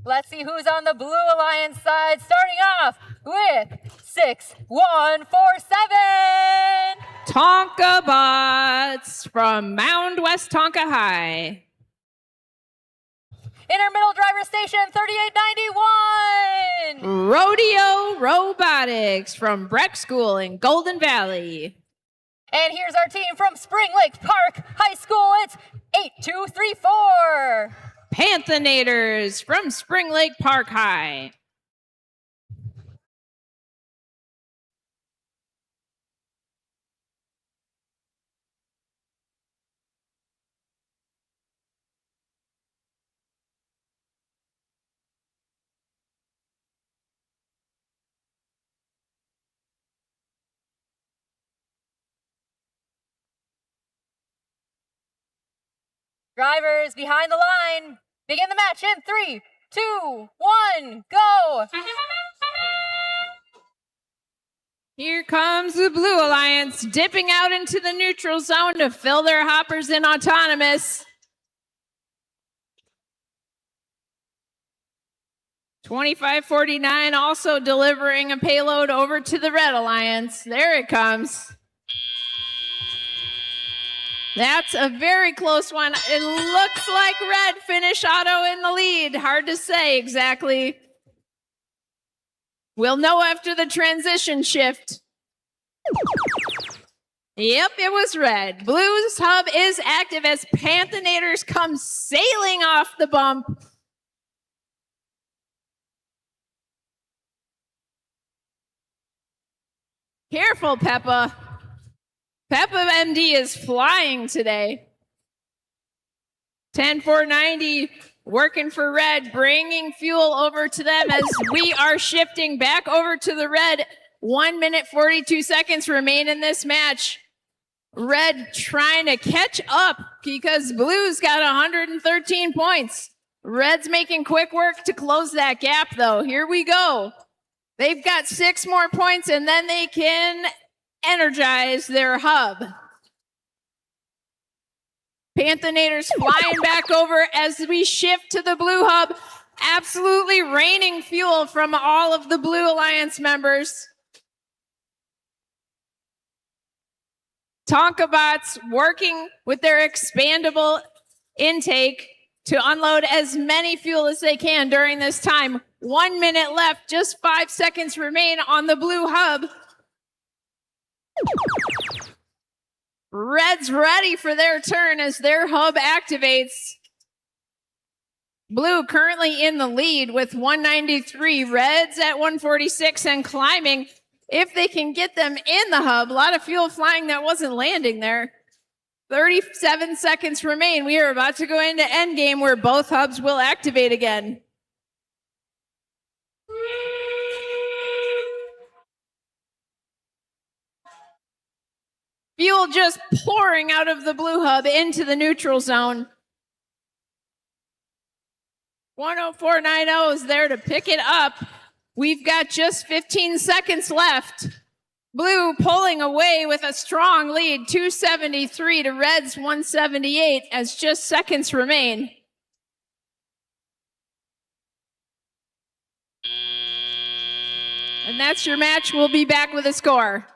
Let's see who's on the Blue Alliance side, starting off with 6147. Tonka Bots from Mound West Tonka High. In our middle driver station, 3891. Rodeo Robotics from Breck School in Golden Valley. And here's our team from Spring Lake Park High School. It's 8234. Panthenators from Spring Lake Park High. Drivers behind the line. Begin the match in 3, 2, 1, go. Here comes the Blue Alliance, dipping out into the neutral zone to fill their hoppers in autonomous. 2549 also delivering a payload over to the Red Alliance. There it comes. That's a very close one. It looks like Red finished auto in the lead. Hard to say exactly. We'll know after the transition shift. Yep, it was Red. Blue's hub is active as Panthenators come sailing off the bump. Careful, Peppa. Peppa MD is flying today. 10490 working for Red, bringing fuel over to them as we are shifting back over to the Red. 1 minute, 42 seconds remain in this match. Red trying to catch up because Blue's got 113 points. Red's making quick work to close that gap, though. Here we go. They've got 6 more points, and then they can energize their hub. Panthenators flying back over as we shift to the Blue hub. Absolutely raining fuel from all of the Blue Alliance members. Tonka bots working with their expandable intake to unload as many fuel as they can during this time. 1 minute left, just 5 seconds remain on the Blue hub. Red's ready for their turn as their hub activates. Blue currently in the lead with 193. Red's at 146 and climbing. If they can get them in the hub, a lot of fuel flying that wasn't landing there. 37 seconds remain. We are about to go into endgame where both hubs will activate again. Fuel just pouring out of the Blue hub into the neutral zone. 10490 is there to pick it up. We've got just 15 seconds left. Blue pulling away with a strong lead, 273 to Red's 178 as just seconds remain. And that's your match. We'll be back with a score.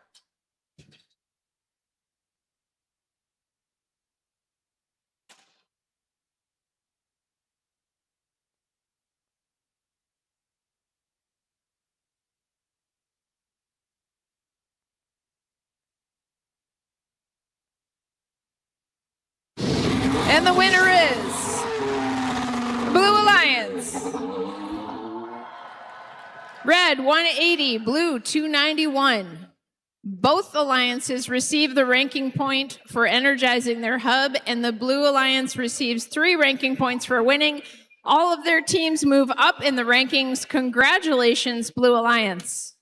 And the winner is Blue Alliance. Red 180, Blue 291. Both alliances receive the ranking point for energizing their hub, and the Blue Alliance receives 3 ranking points for winning. All of their teams move up in the rankings. Congratulations, Blue Alliance.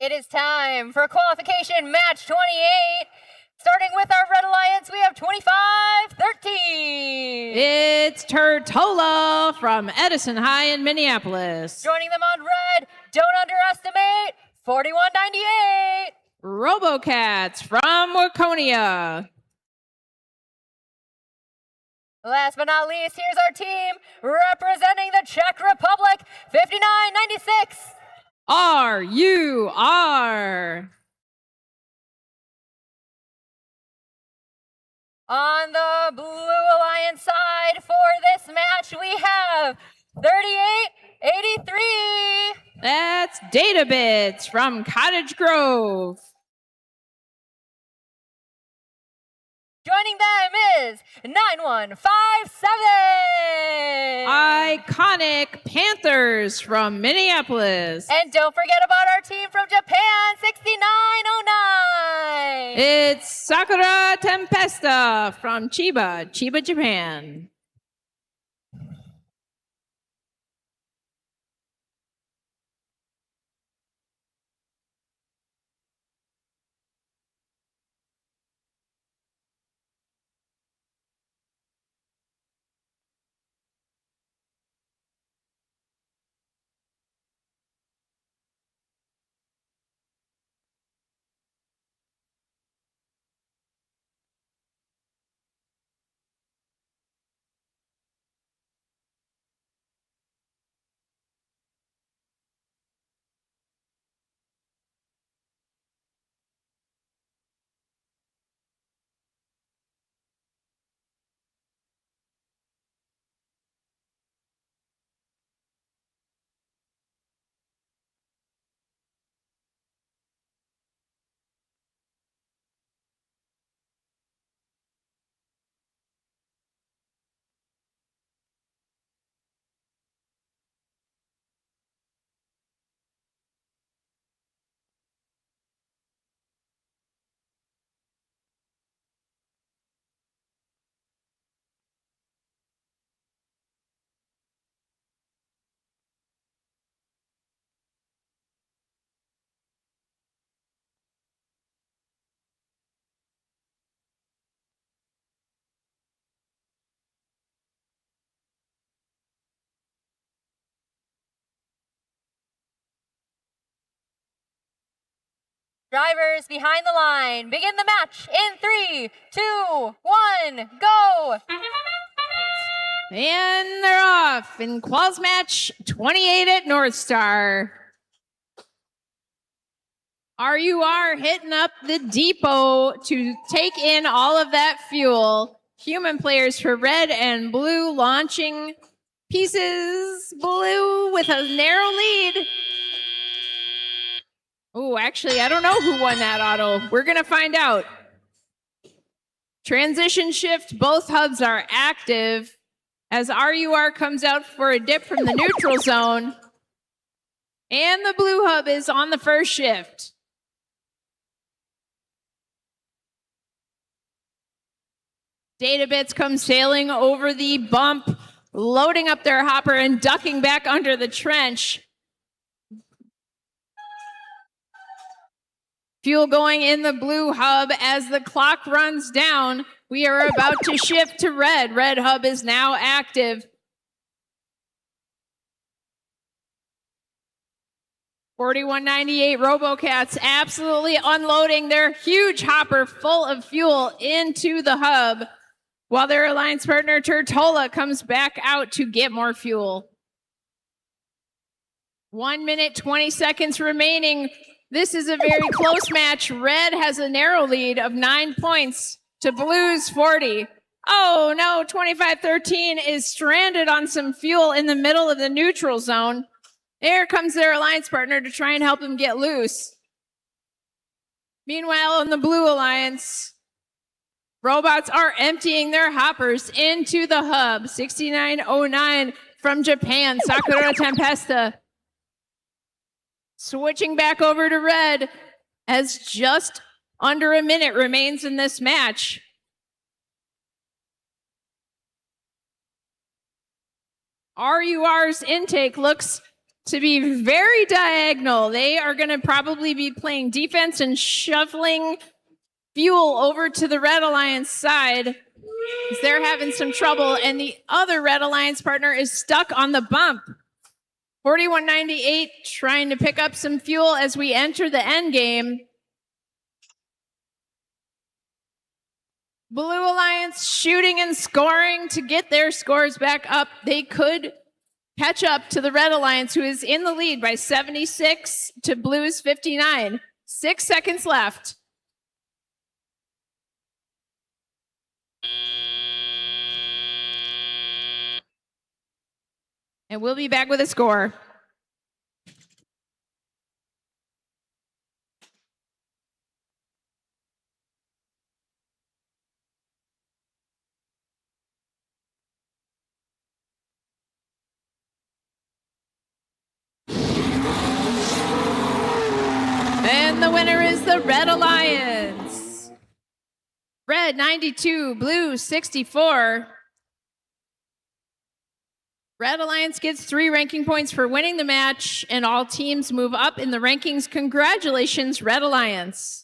It is time for qualification match 28. Starting with our Red Alliance, we have 25-13. It's Turtola from Edison High in Minneapolis. Joining them on red, don't underestimate, 41-98. Robocats from Waconia. Last but not least, here's our team representing the Czech Republic, 59-96. RUR. On the Blue Alliance side for this match, we have 38-83. That's Databits from Cottage Grove. Joining them is 9157. Iconic Panthers from Minneapolis. And don't forget about our team from Japan, 6909. It's Sakura Tempesta from Chiba, Japan. Drivers behind the line, begin the match in 3, 2, 1, go! And they're off in Quals match 28 at North Star. RUR hitting up the depot to take in all of that fuel. Human players for red and blue launching pieces. Blue with a narrow lead. Oh, actually, I don't know who won that auto. We're going to find out. Transition shift, both hubs are active as RUR comes out for a dip from the neutral zone. And the blue hub is on the first shift. Databits come sailing over the bump, loading up their hopper and ducking back under the trench. Fuel going in the blue hub as the clock runs down. We are about to shift to red. Red hub is now active. 4198 Robocats absolutely unloading their huge hopper full of fuel into the hub, while their alliance partner Turtola comes back out to get more fuel. 1 minute, 20 seconds remaining. This is a very close match. Red has a narrow lead of 9 points to Blue's 40. Oh no, 25-13 is stranded on some fuel in the middle of the neutral zone. Here comes their alliance partner to try and help him get loose. Meanwhile, on the Blue Alliance, robots are emptying their hoppers into the hub. 6909 from Japan, Sakura Tempesta. Switching back over to red as just under a minute remains in this match. RUR's intake looks to be very diagonal. They are going to probably be playing defense and shuffling fuel over to the Red Alliance side, because they're having some trouble, and the other Red Alliance partner is stuck on the bump. 4198 trying to pick up some fuel as we enter the end game. Blue Alliance shooting and scoring to get their scores back up. They could catch up to the Red Alliance, who is in the lead by 76 to Blue's 59. 6 seconds left. And we'll be back with a score. And the winner is the Red Alliance. Red 92, Blue 64. Red Alliance gets 3 ranking points for winning the match, and all teams move up in the rankings. Congratulations, Red Alliance.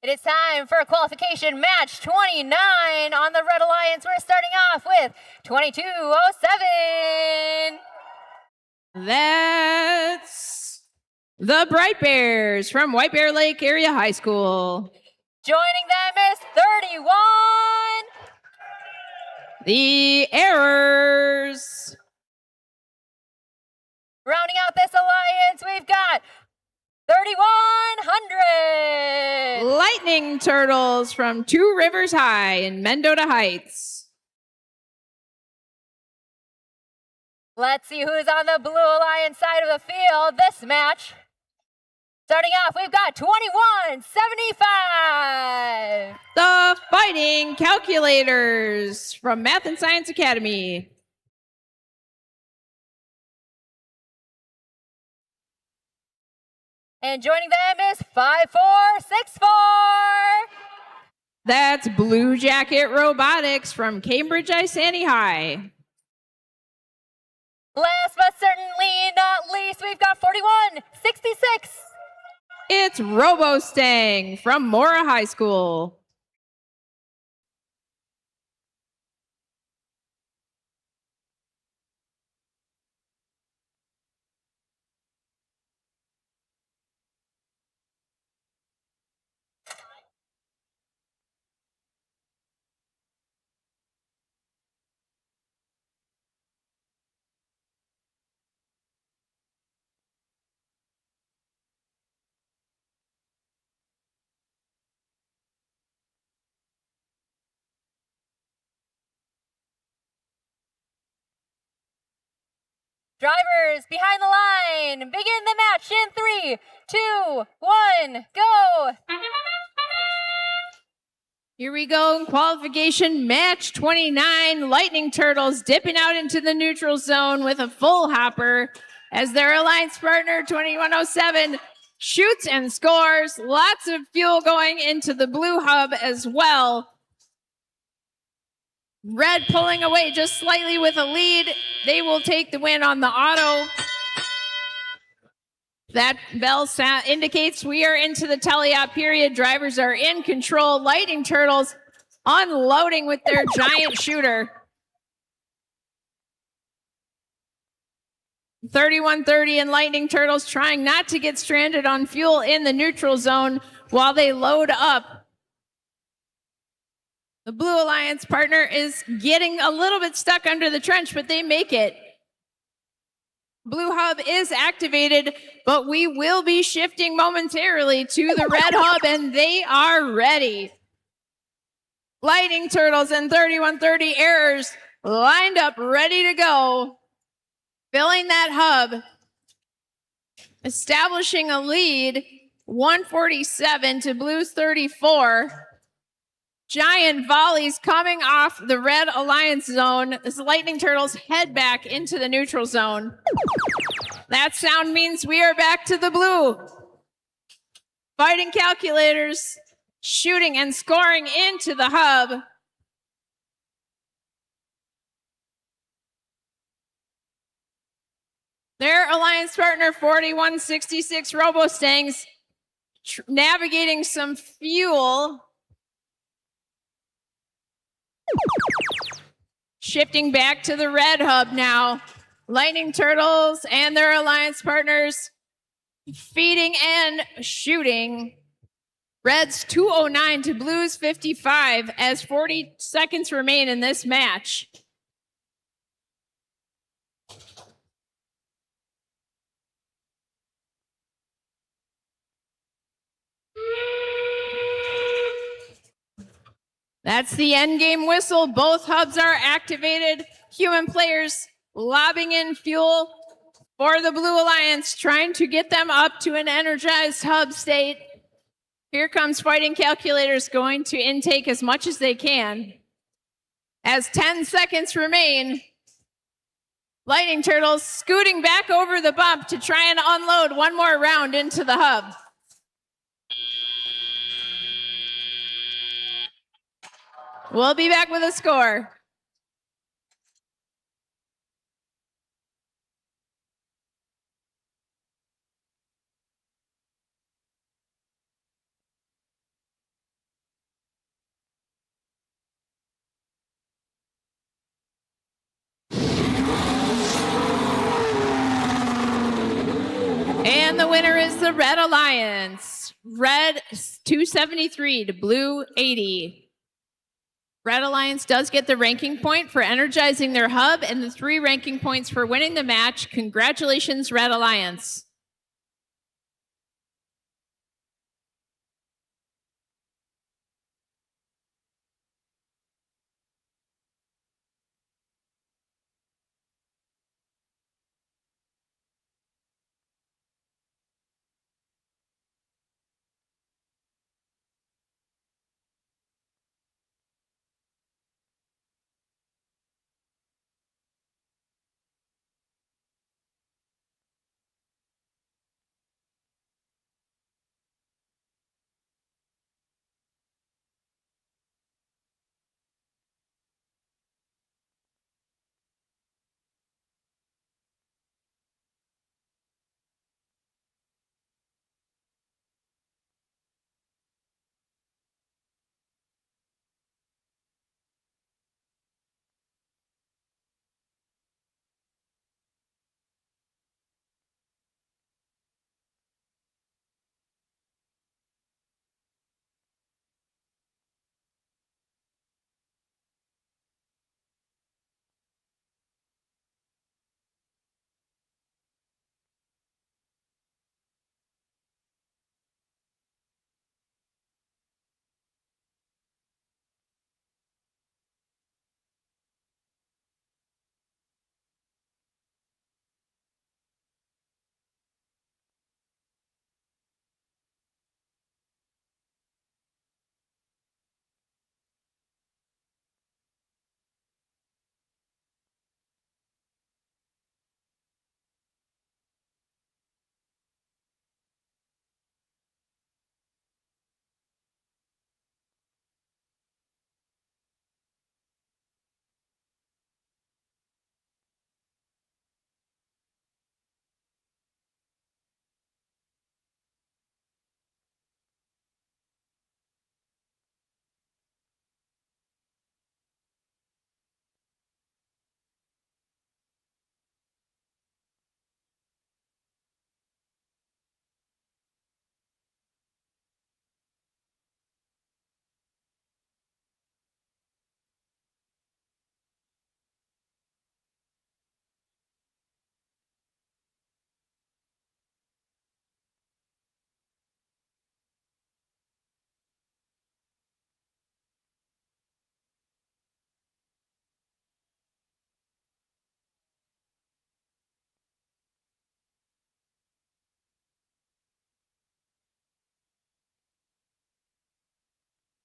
It is time for qualification match 29 on the Red Alliance. We're starting off with 2207. That's the Bright Bears from White Bear Lake Area High School. Joining them is 31. The Errors. Rounding out this alliance, we've got 3100. Lightning Turtles from Two Rivers High in Mendota Heights. Let's see who's on the Blue Alliance side of the field this match. Starting off, we've got 2175. The Fighting Calculators from Math and Science Academy. And joining them is 5464. That's Blue Jacket Robotics from Cambridge Isani High. Last but certainly not least, we've got 4166. It's RoboStang from Mora High School. Drivers behind the line, begin the match in 3, 2, 1, go! Here we go, qualification match 29. Lightning Turtles dipping out into the neutral zone with a full hopper as their alliance partner 2107 shoots and scores. Lots of fuel going into the blue hub as well. Red pulling away just slightly with a lead. They will take the win on the auto. That bell sound indicates we are into the teleop period. Drivers are in control. Lightning Turtles unloading with their giant shooter. 3130 and Lightning Turtles trying not to get stranded on fuel in the neutral zone while they load up. The Blue Alliance partner is getting a little bit stuck under the trench, but they make it. Blue Hub is activated, but we will be shifting momentarily to the Red Hub, and they are ready. Lightning Turtles and 3130 Errors lined up, ready to go. Filling that hub, establishing a lead, 147 to Blue's 34. Giant volleys coming off the Red Alliance zone as the Lightning Turtles head back into the neutral zone. That sound means we are back to the blue. Fighting Calculators shooting and scoring into the hub. Their alliance partner 4166 RoboStangs navigating some fuel. Shifting back to the Red Hub now. Lightning Turtles and their alliance partners feeding and shooting. Reds 209 to Blues 55 as 40 seconds remain in this match. That's the end game whistle. Both hubs are activated. Human players lobbing in fuel for the Blue Alliance, trying to get them up to an energized hub state. Here comes Fighting Calculators going to intake as much as they can. As 10 seconds remain, Lightning Turtles scooting back over the bump to try and unload one more round into the hub. We'll be back with a score. And the winner is the Red Alliance. Red 273 to Blue 80. Red Alliance does get the ranking point for energizing their hub and the 3 ranking points for winning the match. Congratulations, Red Alliance.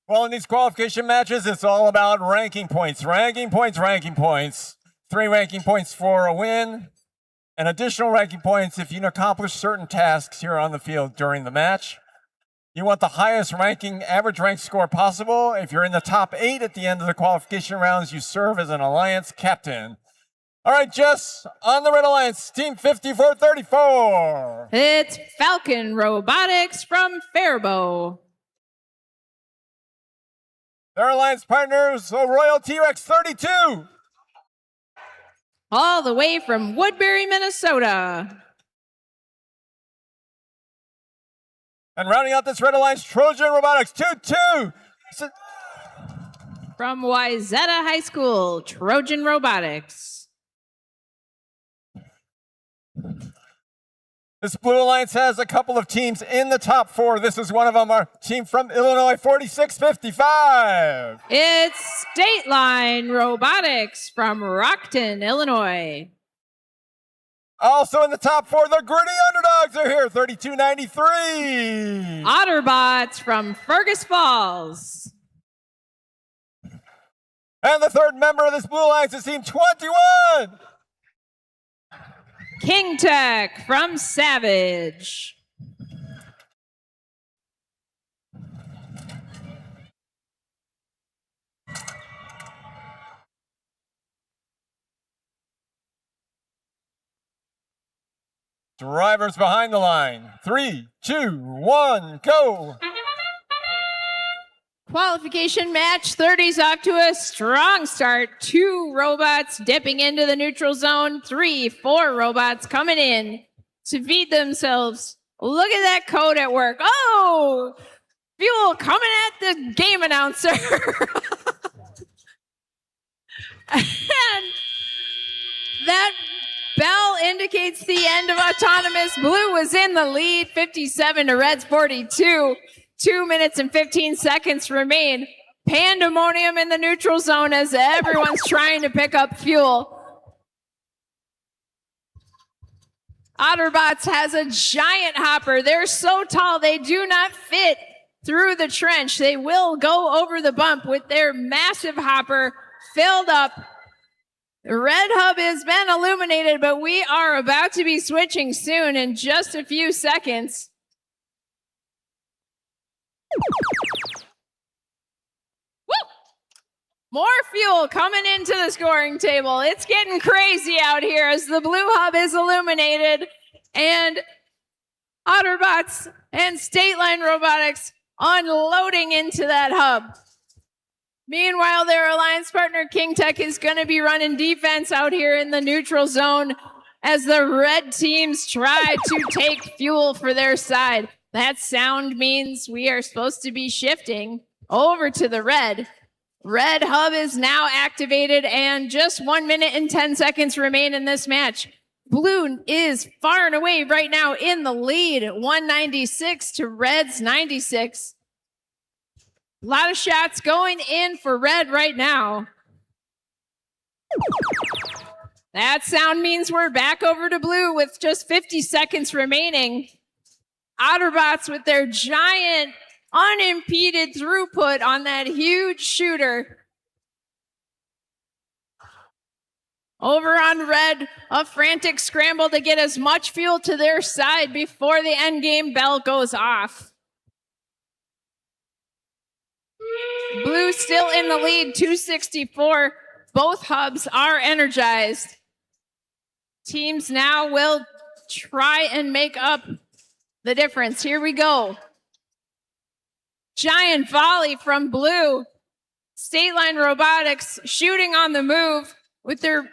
Well, in these qualification matches, it's all about ranking points, ranking points, ranking points. 3 ranking points for a win, and additional ranking points if you can accomplish certain tasks here on the field during the match. You want the highest ranking, average rank score possible. If you're in the top 8 at the end of the qualification rounds, you serve as an alliance captain. All right, Jess, on the Red Alliance, Team 5434. It's Falcon Robotics from Faribault. Their alliance partners, a Royal T-Rex 32. All the way from Woodbury, Minnesota. And rounding out this Red Alliance, Trojan Robotics 22. From Wyzetta High School, Trojan Robotics. This Blue Alliance has a couple of teams in the top 4. This is one of them, our team from Illinois, 4655. It's State Line Robotics from Rockton, Illinois. Also in the top 4, the Gritty Underdogs are here, 3293. Otterbots from Fergus Falls. And the third member of this Blue Alliance is Team 21. King Tech from Savage. Drivers behind the line. 3, 2, 1, go. Qualification match 30's off to a strong start. 2 robots dipping into the neutral zone. 3, 4 robots coming in to feed themselves. Look at that code at work. Oh, fuel coming at the game announcer. And that bell indicates the end of autonomous. Blue was in the lead, 57 to Red's 42. 2 minutes and 15 seconds remain. Pandemonium in the neutral zone as everyone's trying to pick up fuel. Otterbots has a giant hopper. They're so tall they do not fit through the trench. They will go over the bump with their massive hopper filled up. The red hub has been illuminated, but we are about to be switching soon in just a few seconds. Woo! More fuel coming into the scoring table. It's getting crazy out here as the blue hub is illuminated and Otterbots and State Line Robotics unloading into that hub. Meanwhile, their alliance partner King Tech is going to be running defense out here in the neutral zone as the red teams try to take fuel for their side. That sound means we are supposed to be shifting over to the red. Red hub is now activated and just 1 minute and 10 seconds remain in this match. Blue is far and away right now in the lead, 196 to Red's 96. A lot of shots going in for Red right now. That sound means we're back over to Blue with just 50 seconds remaining. Otterbots with their giant unimpeded throughput on that huge shooter. Over on Red, a frantic scramble to get as much fuel to their side before the endgame bell goes off. Blue still in the lead, 264. Both hubs are energized. Teams now will try and make up the difference. Here we go. Giant volley from Blue. State Line Robotics shooting on the move with their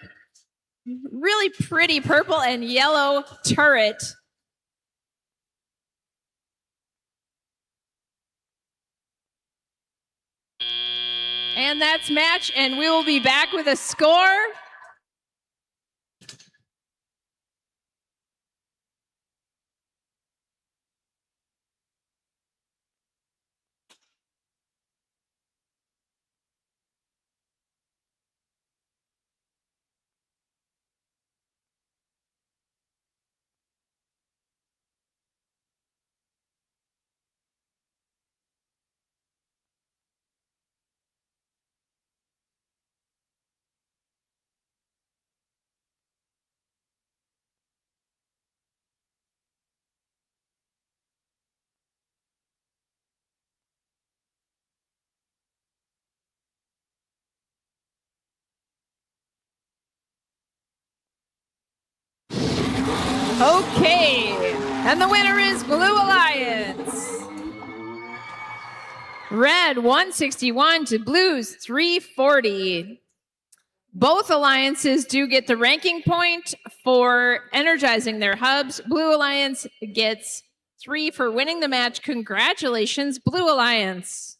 really pretty purple and yellow turret. And that's match, and we will be back with a score. Okay, and the winner is Blue Alliance. Red 161 to Blues 340. Both alliances do get the ranking point for energizing their hubs. Blue Alliance gets 3 for winning the match. Congratulations, Blue Alliance.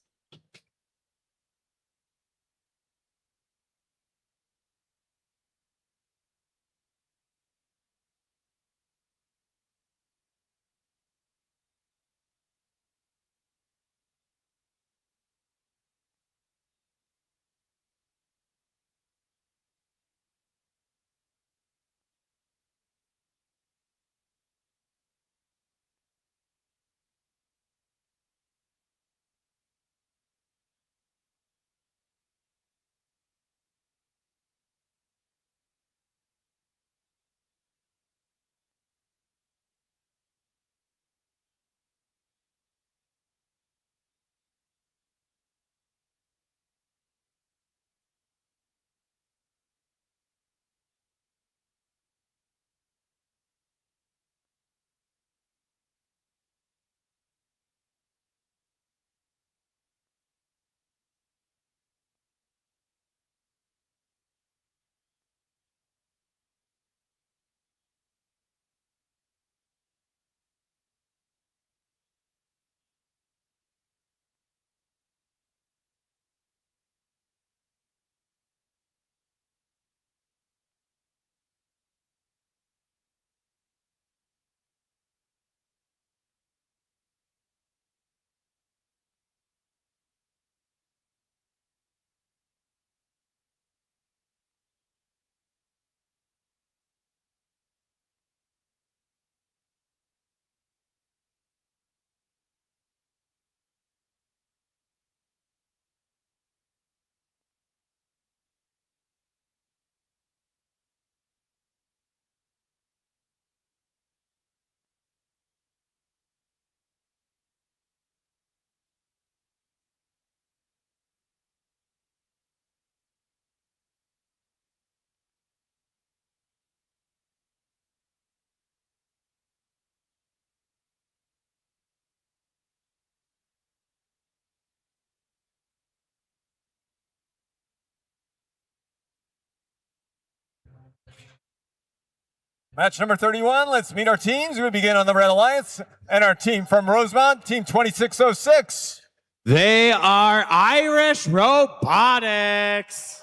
Match number 31, let's meet our teams. We begin on the Red Alliance and our team from Rosemont, Team 2606. They are Irish Robotics.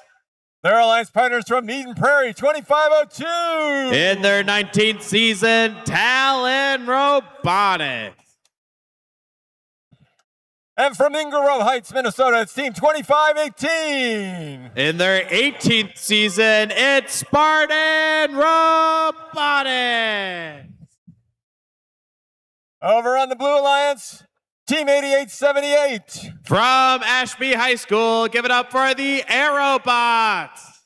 Their alliance partners from Eden Prairie, 2502. In their 19th season, Talon Robotics. And from Ingle Grove Heights, Minnesota, it's Team 2518. In their 18th season, it's Spartan Robotics. Over on the Blue Alliance, Team 8878. From Ashby High School, give it up for the Aerobots.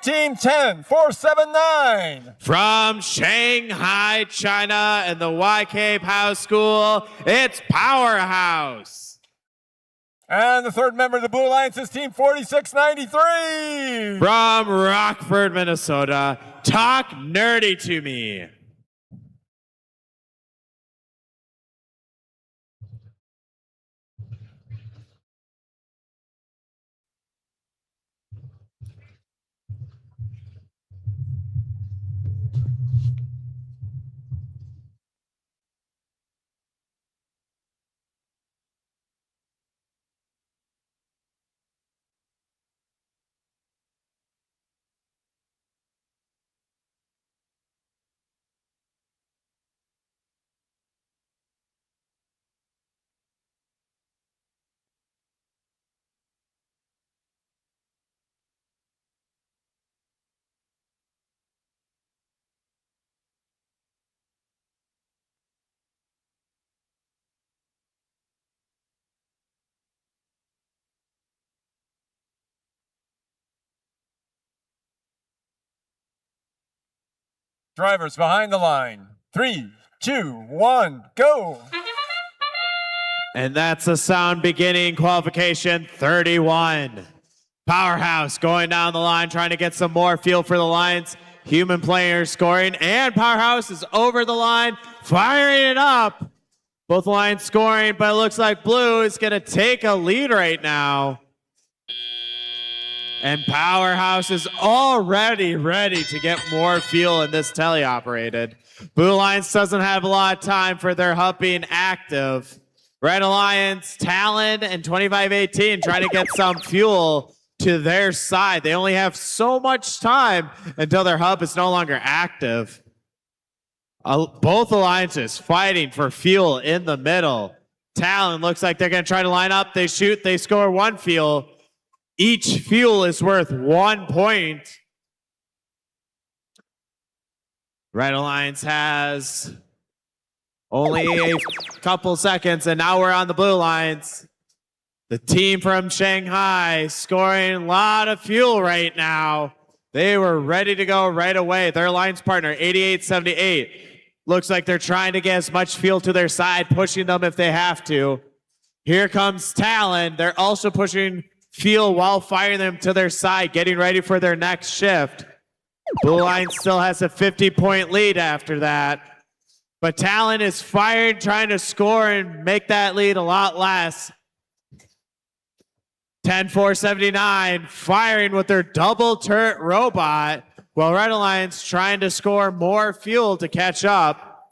Team 10479. From Shanghai, China, and the YK House School, it's Powerhouse. And the third member of the Blue Alliance is Team 4693. From Rockford, Minnesota, talk nerdy to me. Drivers behind the line. 3, 2, 1, go. And that's the sound beginning qualification 31. Powerhouse going down the line, trying to get some more fuel for the Lions. Human player scoring, and Powerhouse is over the line, firing it up. Both lines scoring, but it looks like Blue is going to take a lead right now. And Powerhouse is already ready to get more fuel in this teleoperated. Blue Alliance doesn't have a lot of time for their hub being active. Red Alliance, Talon, and 2518 trying to get some fuel to their side. They only have so much time until their hub is no longer active. Both alliances fighting for fuel in the middle. Talon looks like they're going to try to line up. They shoot, they score 1 fuel. Each fuel is worth 1 point. Red Alliance has only a couple seconds, and now we're on the Blue Alliance. The team from Shanghai scoring a lot of fuel right now. They were ready to go right away. Their alliance partner, 8878. Looks like they're trying to get as much fuel to their side, pushing them if they have to. Here comes Talon. They're also pushing fuel while firing them to their side, getting ready for their next shift. Blue Line still has a 50-point lead after that. But Talon is firing, trying to score and make that lead a lot less. 10-4-79, firing with their double turret robot, while Red Alliance trying to score more fuel to catch up.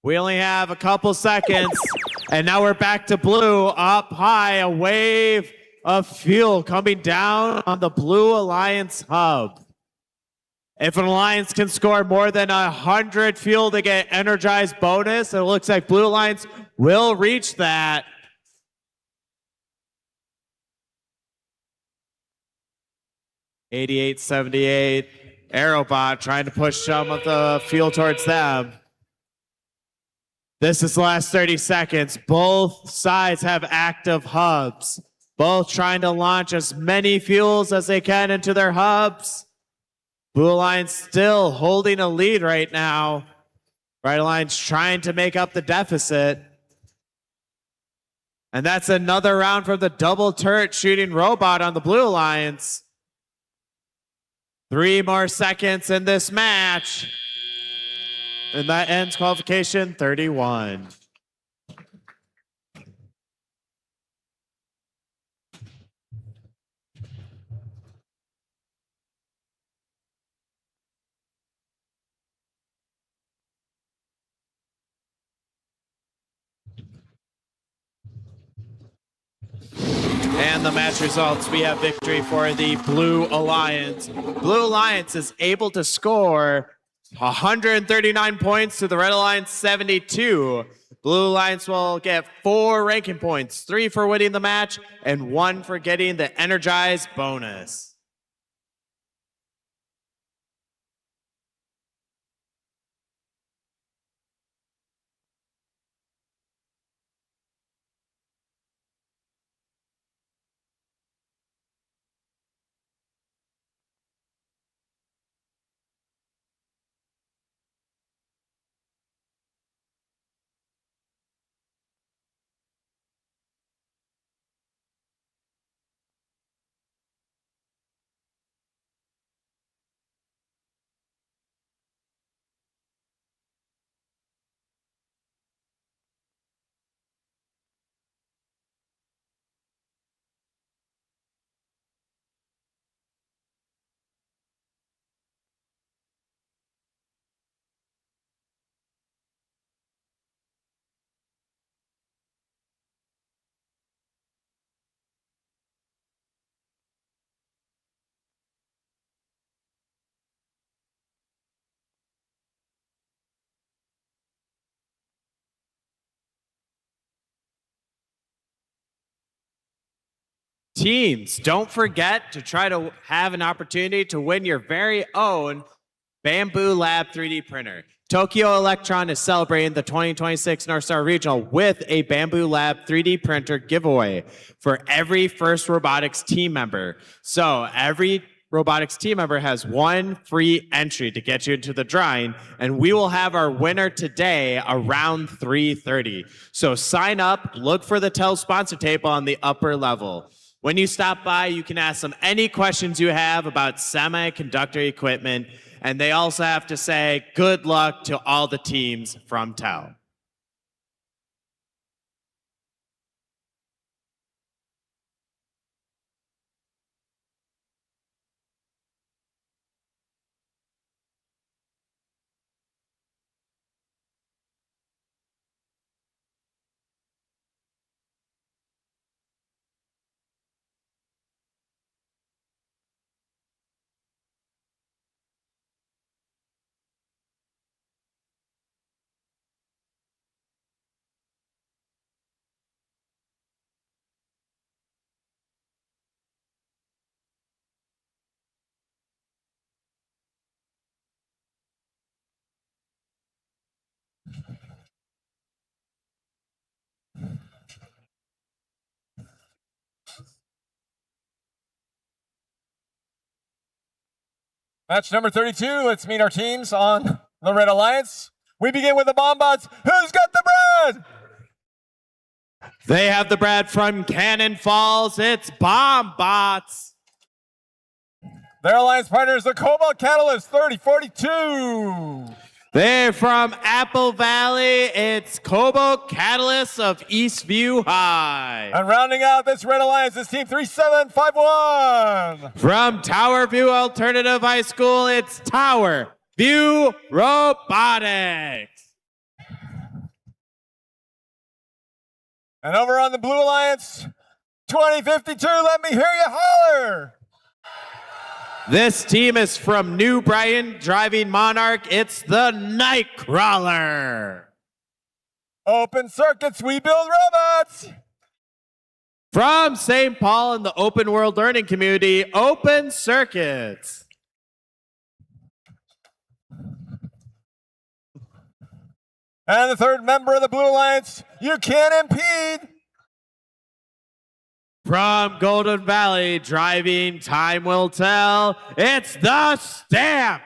We only have a couple seconds, and now we're back to Blue, up high, a wave of fuel coming down on the Blue Alliance hub. If an alliance can score more than 100 fuel to get energized bonus, it looks like Blue Alliance will reach that. $88.78. Aerobot trying to push some of the fuel towards them. This is the last 30 seconds. Both sides have active hubs. Both trying to launch as many fuels as they can into their hubs. Blue Alliance still holding a lead right now. Red Alliance trying to make up the deficit. And that's another round from the double turret shooting robot on the Blue Alliance. 3 more seconds in this match. And that ends qualification 31. And the match results, we have victory for the Blue Alliance. Blue Alliance is able to score 139 points to the Red Alliance 72. Blue Alliance will get 4 ranking points, 3 for winning the match and 1 for getting the energized bonus. Teams, don't forget to try to have an opportunity to win your very own Bamboo Lab 3D printer. Tokyo Electron is celebrating the 2026 North Star Regional with a Bamboo Lab 3D printer giveaway for every first robotics team member. So every robotics team member has 1 free entry to get you into the drawing, and we will have our winner today around 3:30. So sign up, look for the Tell sponsor table on the upper level. When you stop by, you can ask them any questions you have about semiconductor equipment, and they also have to say good luck to all the teams from TEL. Match number 32. Let's meet our teams on the Red Alliance. We begin with the Bombots. Who's got the bread? They have the bread from Cannon Falls. It's Bombots. Their alliance partners, the Cobalt Catalyst 3042. They're from Apple Valley. It's Cobalt Catalyst of Eastview High. And rounding out this Red Alliance is Team 3751. From Tower View Alternative High School, it's Tower View Robotics. And over on the Blue Alliance, 2052, let me hear you holler. This team is from New Brighton, driving Monarch. It's the Nightcrawler. Open circuits, we build robots. From St. Paul and the Open World Learning Community, Open Circuits. And the third member of the Blue Alliance, you can't impede. From Golden Valley, driving Time Will Tell, it's the Stampede.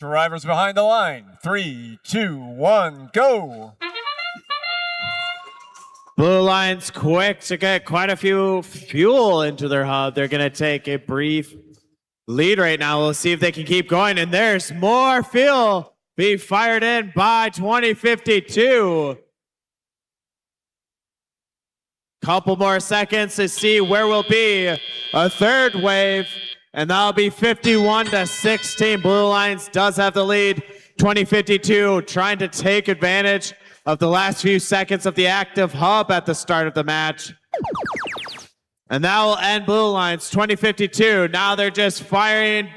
Drivers behind the line. 3, 2, 1, go. Blue Lions quick to get quite a few fuel into their hub. They're going to take a brief lead right now. We'll see if they can keep going. And there's more fuel being fired in by 2052. Couple more seconds to see where we'll be. A third wave, and that'll be 51-16. Blue Lions does have the lead. 2052 trying to take advantage of the last few seconds of the active hub at the start of the match. And that will end Blue Lions 2052. Now they're just firing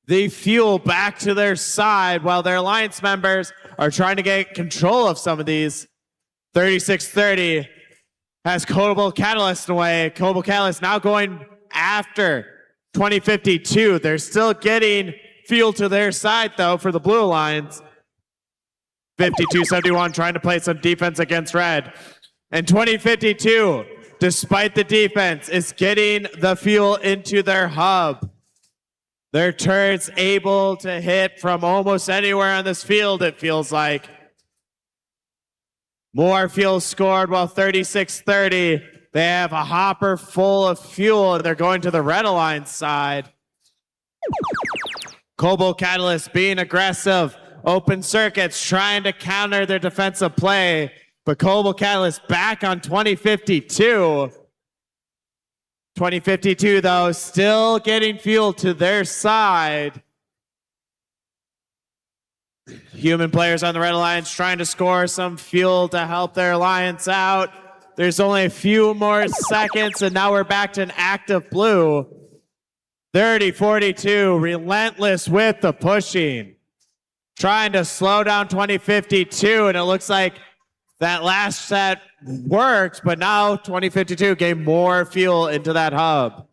the fuel back to their side while their alliance members are trying to get control of some of these. 3630 has Cobalt Catalyst away. Cobalt Catalyst now going after 2052. They're still getting fuel to their side though for the Blue Lions. 5271 trying to play some defense against red. And 2052, despite the defense, is getting the fuel into their hub. Their turrets able to hit from almost anywhere on this field, it feels like. More fuel scored while 3630, they have a hopper full of fuel and they're going to the Red Alliance side. Cobalt Catalyst being aggressive. Open circuits trying to counter their defensive play, but Cobalt Catalyst back on 2052. 2052 though, still getting fuel to their side. Human players on the Red Alliance trying to score some fuel to help their alliance out. There's only a few more seconds and now we're back to an active blue. 3042, relentless with the pushing. Trying to slow down 2052, and it looks like that last set worked, but now 2052 gave more fuel into that hub.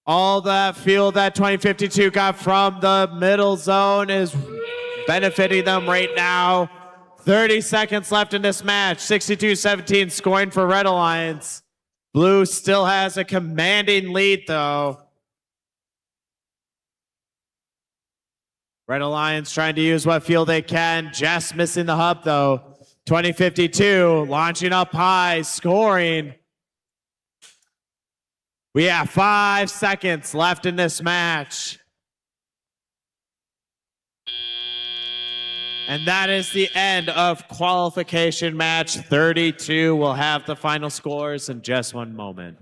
All that fuel that 2052 got from the middle zone is benefiting them right now. 30 seconds left in this match. 62-17 scoring for Red Alliance. Blue still has a commanding lead though. Red Alliance trying to use what fuel they can. Just missing the hub though. 2052 launching up high, scoring. We have 5 seconds left in this match. And that is the end of qualification match 32. We'll have the final scores in just one moment.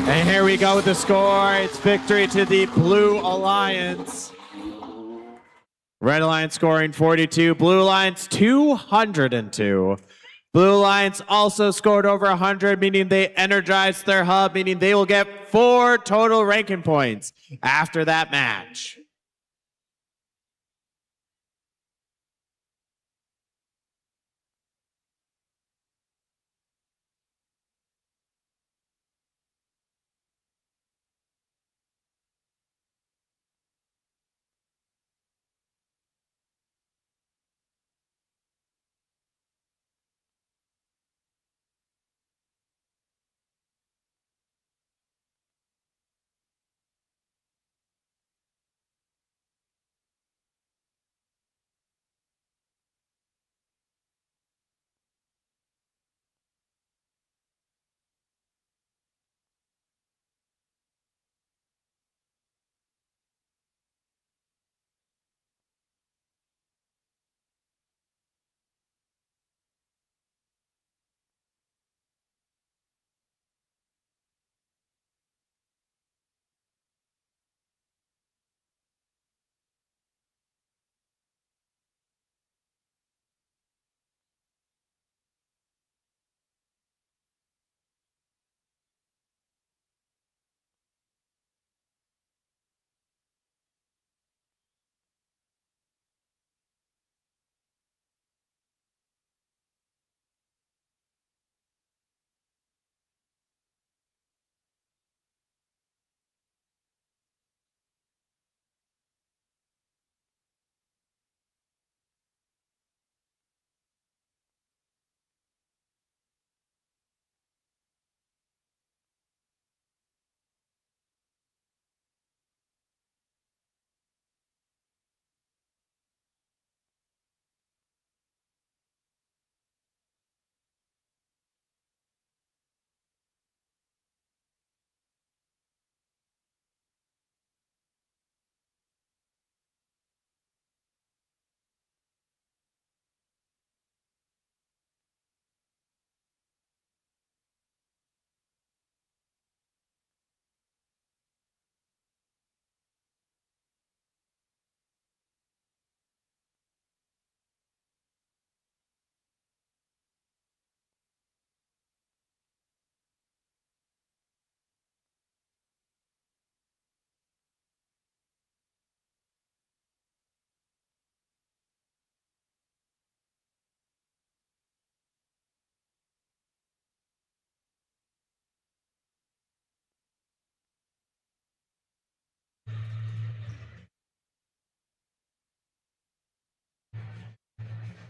And here we go with the score. It's victory to the Blue Alliance. Red Alliance scoring 42, Blue Alliance 202. Blue Alliance also scored over 100, meaning they energized their hub, meaning they will get 4 total ranking points after that match.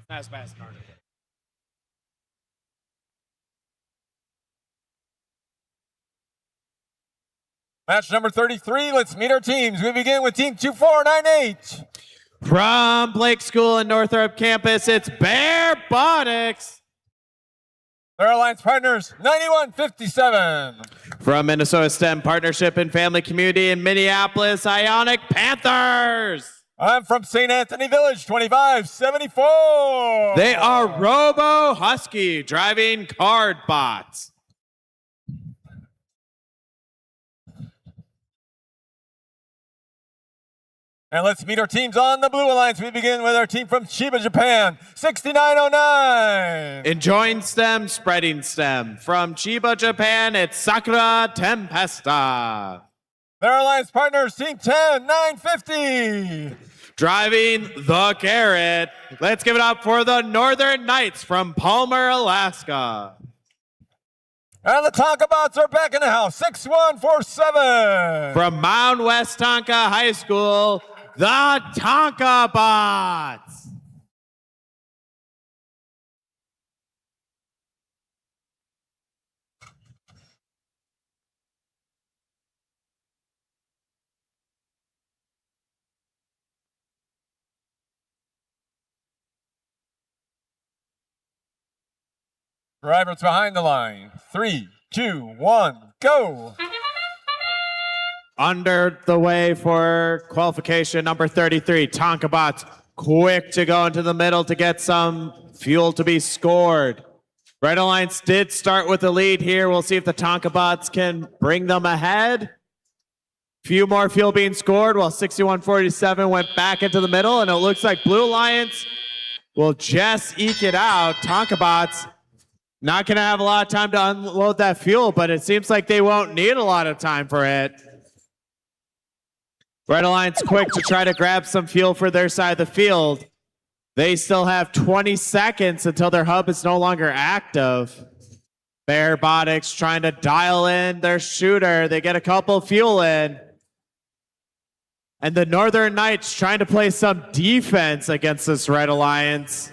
Pass, Carter. Match number 33. Let's meet our teams. We begin with Team 2498. From Blake School and Northrop campus, it's Robotics. Their alliance partners, 9157. From Minnesota STEM Partnership and Family Community in Minneapolis, Ionic Panthers. I'm from St. Anthony Village, 2574. They are Robo Husky driving card bots. And let's meet our teams on the Blue Alliance. We begin with our team from Chiba, Japan, 6909. Enjoying STEM, spreading STEM. From Chiba, Japan, it's Sakura Tempesta. Their alliance partners, Team 10950. Driving the carrot. Let's give it up for the Northern Knights from Palmer, Alaska. And the Tonka Bots are back in the house, 6147. From Mound West Tonka High School, the Tonka Bots. Drivers behind the line. 3, 2, 1, go. Under the way for qualification number 33, Tonka Bots quick to go into the middle to get some fuel to be scored. Red Alliance did start with the lead here. We'll see if the Tonka Bots can bring them ahead. Few more fuel being scored while 6147 went back into the middle, and it looks like Blue Alliance will just eke it out. Tonka Bots not going to have a lot of time to unload that fuel, but it seems like they won't need a lot of time for it. Red Alliance quick to try to grab some fuel for their side of the field. They still have 20 seconds until their hub is no longer active. Robotics trying to dial in their shooter. They get a couple fuel in. And the Northern Knights trying to play some defense against this Red Alliance.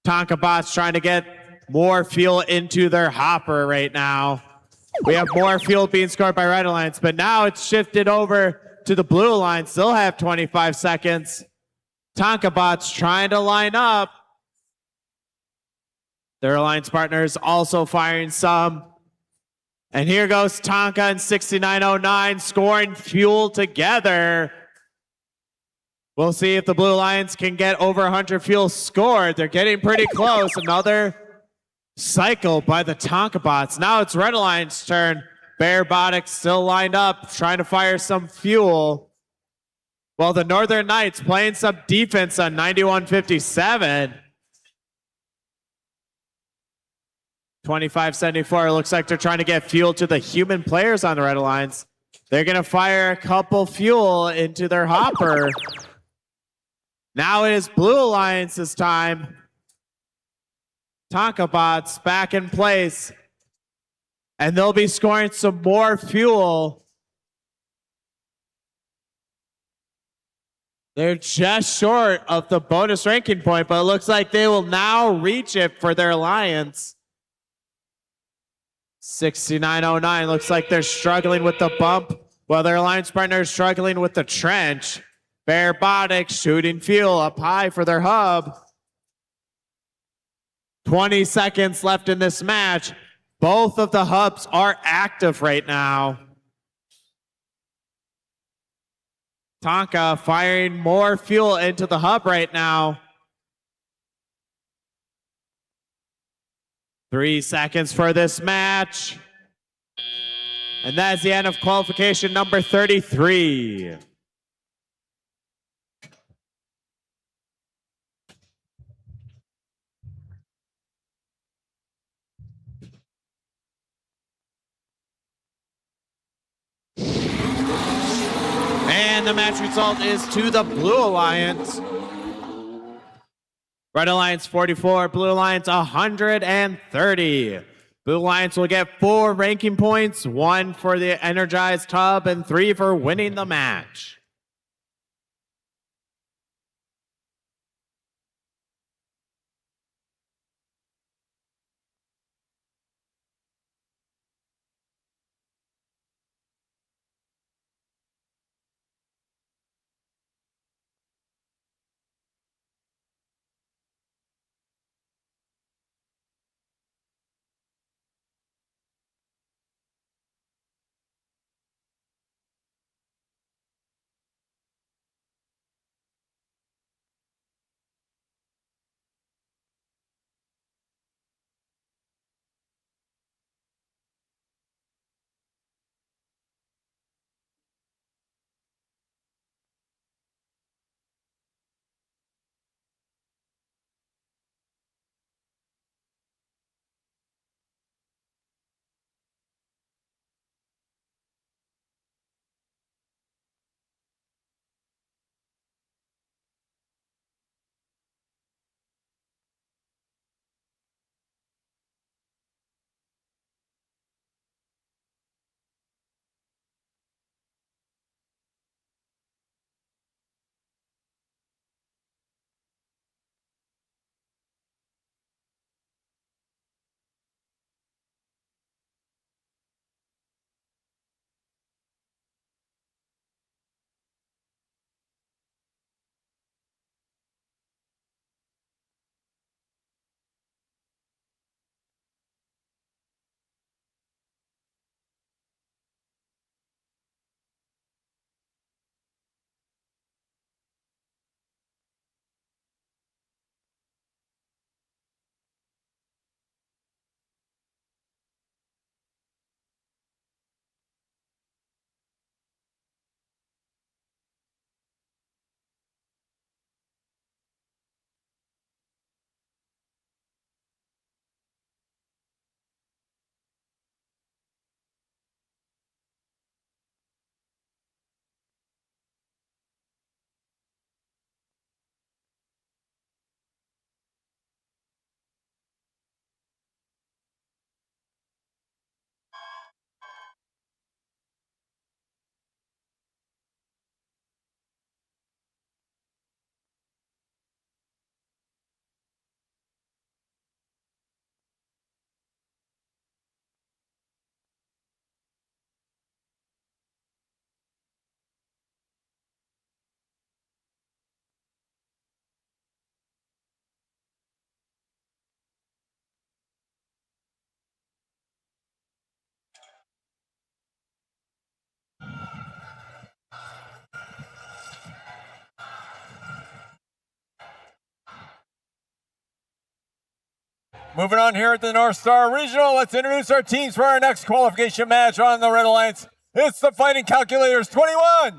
Tonka Bots trying to get more fuel into their hopper right now. We have more fuel being scored by Red Alliance, but now it's shifted over to the Blue Alliance. Still have 25 seconds. Tonka Bots trying to line up. Their alliance partners also firing some. And here goes Tonka and 6909 scoring fuel together. We'll see if the Blue Alliance can get over 100 fuel scored. They're getting pretty close. Another cycle by the Tonka Bots. Now it's Red Alliance turn. Robotics still lined up, trying to fire some fuel. While the Northern Knights playing some defense on 9157. 2574, looks like they're trying to get fuel to the human players on the Red Alliance. They're going to fire a couple fuel into their hopper. Now it is Blue Alliance's time. Tonka Bots back in place. And they'll be scoring some more fuel. They're just short of the bonus ranking point, but it looks like they will now reach it for their alliance. 6909 looks like they're struggling with the bump, while their alliance partner is struggling with the trench. Robotics shooting fuel up high for their hub. 20 seconds left in this match. Both of the hubs are active right now. Tonka firing more fuel into the hub right now. 3 seconds for this match. And that's the end of qualification number 33. And the match result is to the Blue Alliance. Red Alliance 44, Blue Alliance 130. Blue Alliance will get 4 ranking points, 1 for the energized hub and 3 for winning the match. Moving on here at the North Star Regional, let's introduce our teams for our next qualification match on the Red Alliance. It's the Fighting Calculators 21.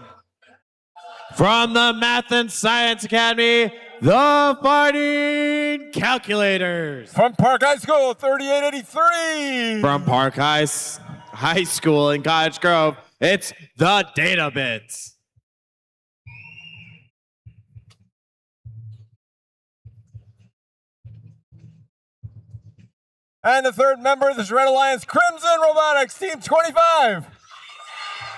From the Math and Science Academy, the Fighting Calculators. From Park High School, 3883. From Park High School in Cottage Grove, it's the Data Bits. And the third member of this Red Alliance, Crimson Robotics, Team 25.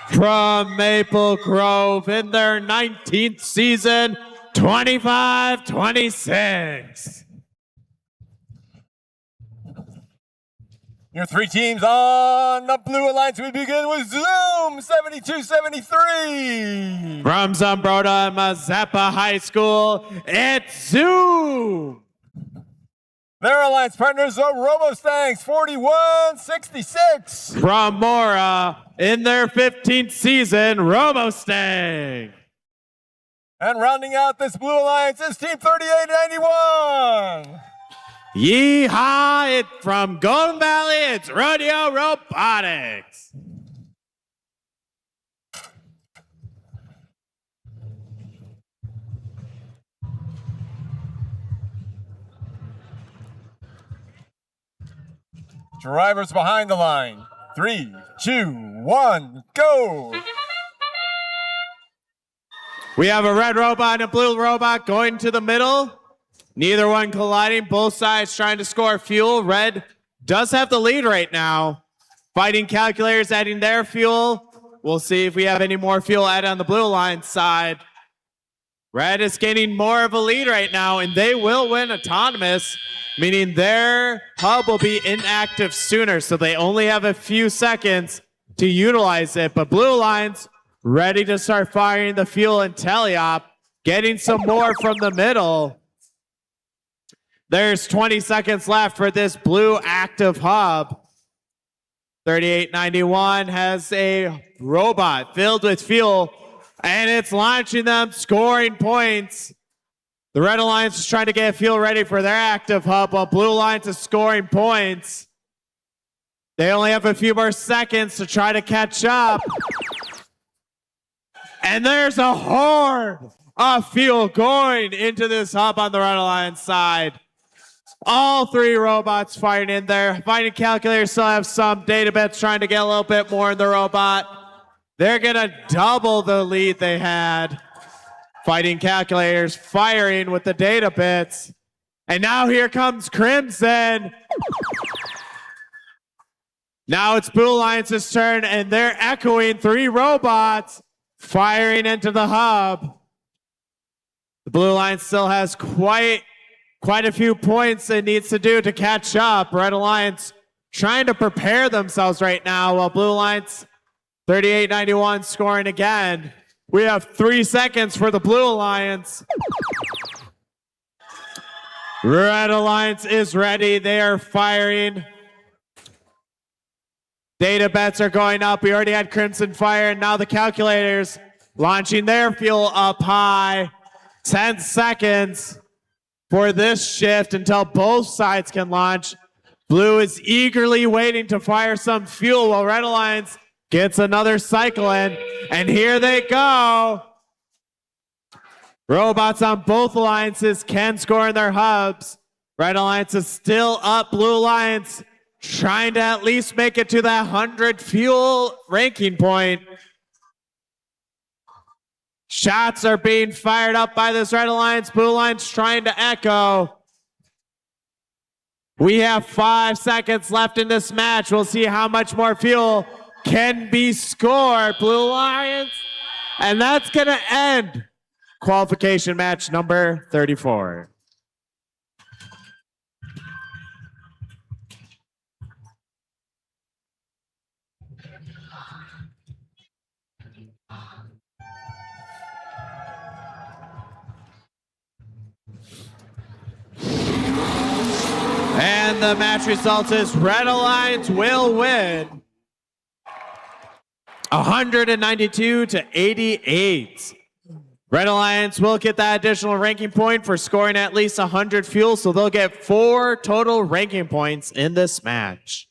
From Maple Grove in their 19th season, 25-26. Your three teams on the Blue Alliance, we begin with Zoom 7273. From Zumbrota and Mazeppa High School, it's Zoom. Their alliance partners are RoboStangs 4166. From Mora in their 15th season, RoboStang. And rounding out this Blue Alliance is Team 3891. Yeehaw! From Golden Valley, it's Rodeo Robotics. Drivers behind the line. 3, 2, 1, go! We have a red robot and a blue robot going to the middle. Neither one colliding, both sides trying to score fuel. Red does have the lead right now. Fighting Calculators adding their fuel. We'll see if we have any more fuel added on the Blue Alliance side. Red is gaining more of a lead right now, and they will win autonomous, meaning their hub will be inactive sooner, so they only have a few seconds to utilize it. But Blue Alliance ready to start firing the fuel and teleop, getting some more from the middle. There's 20 seconds left for this blue active hub. 3891 has a robot filled with fuel, and it's launching them, scoring points. The Red Alliance is trying to get fuel ready for their active hub, while Blue Alliance is scoring points. They only have a few more seconds to try to catch up. And there's a horde of fuel going into this hub on the Red Alliance side. All three robots fighting in there. Fighting Calculators still have some data bits trying to get a little bit more in the robot. They're going to double the lead they had. Fighting Calculators firing with the data bits. And now here comes Crimson. Now it's Blue Alliance's turn, and they're echoing three robots firing into the hub. The Blue Alliance still has quite a few points it needs to do to catch up. Red Alliance trying to prepare themselves right now, while Blue Alliance 3891 scoring again. We have 3 seconds for the Blue Alliance. Red Alliance is ready. They are firing. Data bets are going up. We already had Crimson fire, and now the Calculators launching their fuel up high. 10 seconds for this shift until both sides can launch. Blue is eagerly waiting to fire some fuel while Red Alliance gets another cycle in. And here they go. Robots on both alliances can score in their hubs. Red Alliance is still up. Blue Alliance trying to at least make it to that 100 fuel ranking point. Shots are being fired up by this Red Alliance. Blue Alliance trying to echo. We have 5 seconds left in this match. We'll see how much more fuel can be scored. Blue Alliance. And that's going to end qualification match number 34. And the match result is Red Alliance will win 192-88. Red Alliance will get that additional ranking point for scoring at least 100 fuel, so they'll get 4 total ranking points in this match.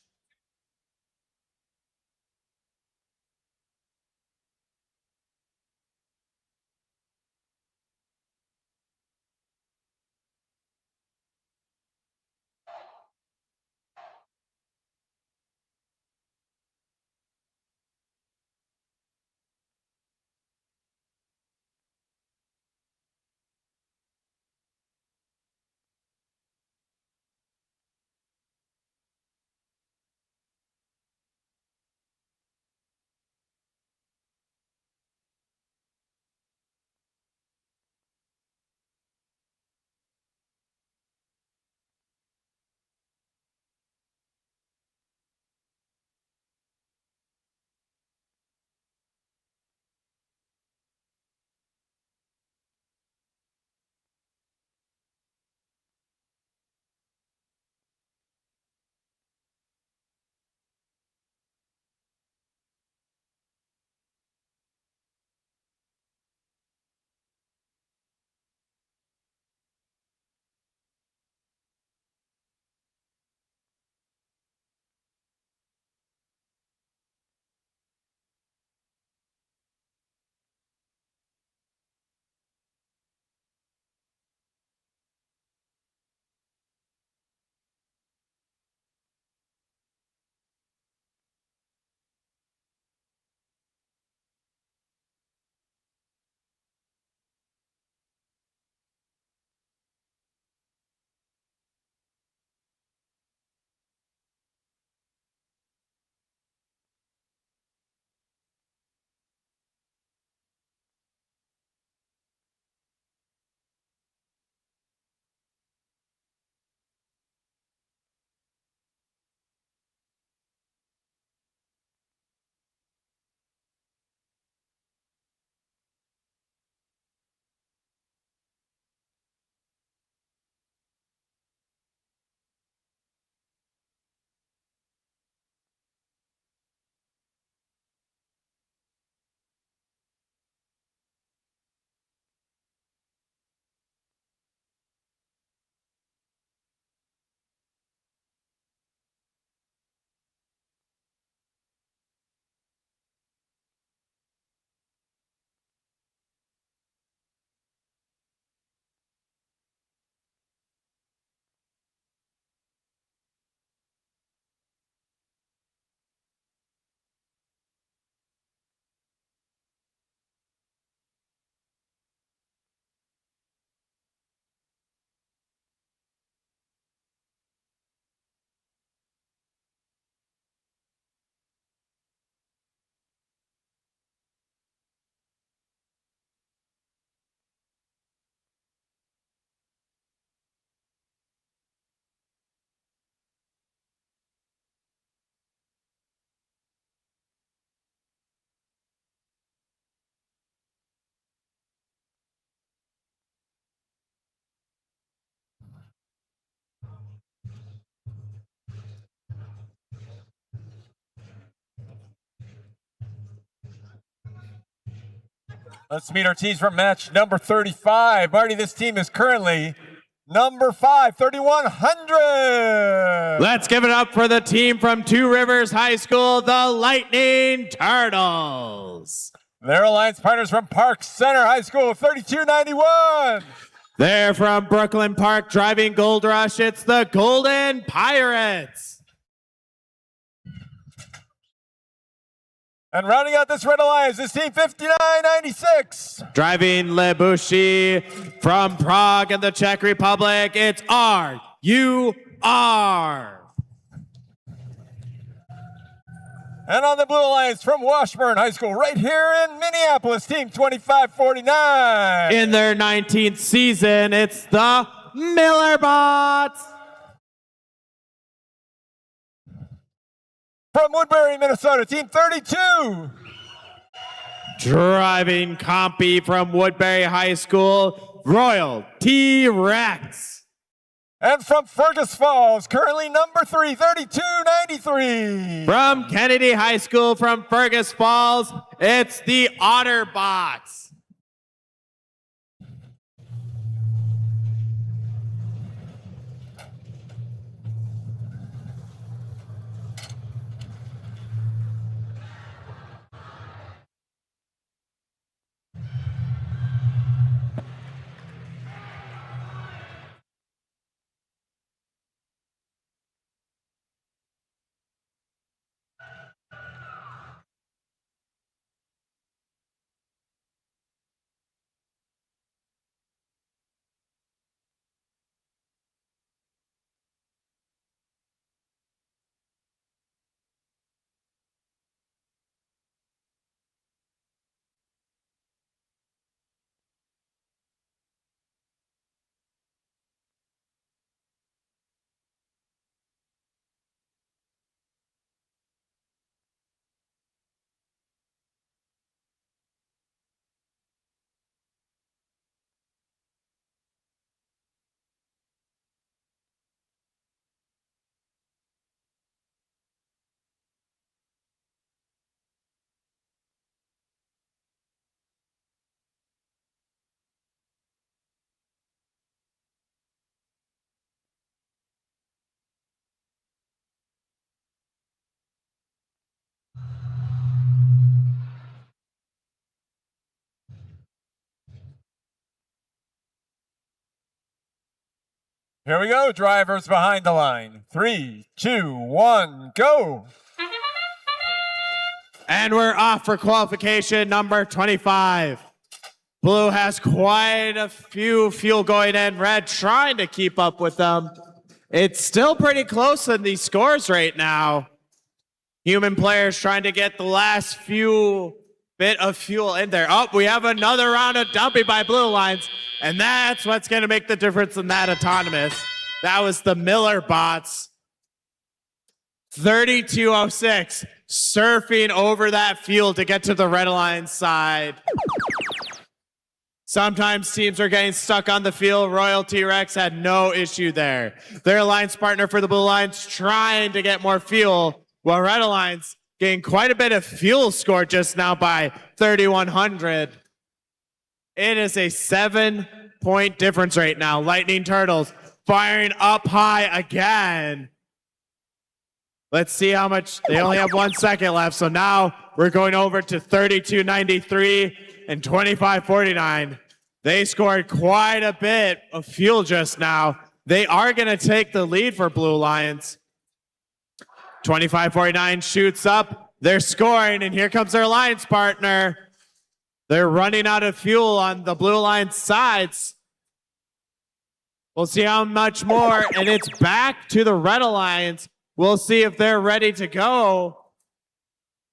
Let's meet our teams from match number 35. Marty, this team is currently number 5, 3,100. Let's give it up for the team from Two Rivers High School, the Lightning Turtles. Their alliance partners from Park Center High School, 3,291. They're from Brooklyn Park, driving Gold Rush. It's the Golden Pirates. And rounding out this Red Alliance is team 5996. Driving Lebushi from Prague and the Czech Republic, it's RUR. And on the Blue Alliance from Washburn High School, right here in Minneapolis, team 2549. In their 19th season, it's the Millerbots. From Woodbury, Minnesota, team 32. Driving Compy from Woodbury High School, Royal T-Rex. And from Fergus Falls, currently number 3, 3293. From Kennedy High School from Fergus Falls, it's the Otterbots. Here we go, drivers behind the line. 3, 2, 1, go. And we're off for qualification number 25. Blue has quite a few fuel going in. Red trying to keep up with them. It's still pretty close in these scores right now. Human players trying to get the last few bit of fuel in there. Oh, we have another round of dumping by Blue Lines, and that's what's going to make the difference in that autonomous. That was the Miller bots. 3206 surfing over that fuel to get to the Red Alliance side. Sometimes teams are getting stuck on the field. Royal T-Rex had no issue there. Their alliance partner for the Blue Lines trying to get more fuel, while Red Alliance getting quite a bit of fuel scored just now by 3100. It is a 7-point difference right now. Lightning Turtles firing up high again. Let's see how much. They only have 1 second left, so now we're going over to 3293 and 2549. They scored quite a bit of fuel just now. They are going to take the lead for Blue Lions. 2549 shoots up. They're scoring, and here comes their alliance partner. They're running out of fuel on the Blue Alliance sides. We'll see how much more, and it's back to the Red Alliance. We'll see if they're ready to go.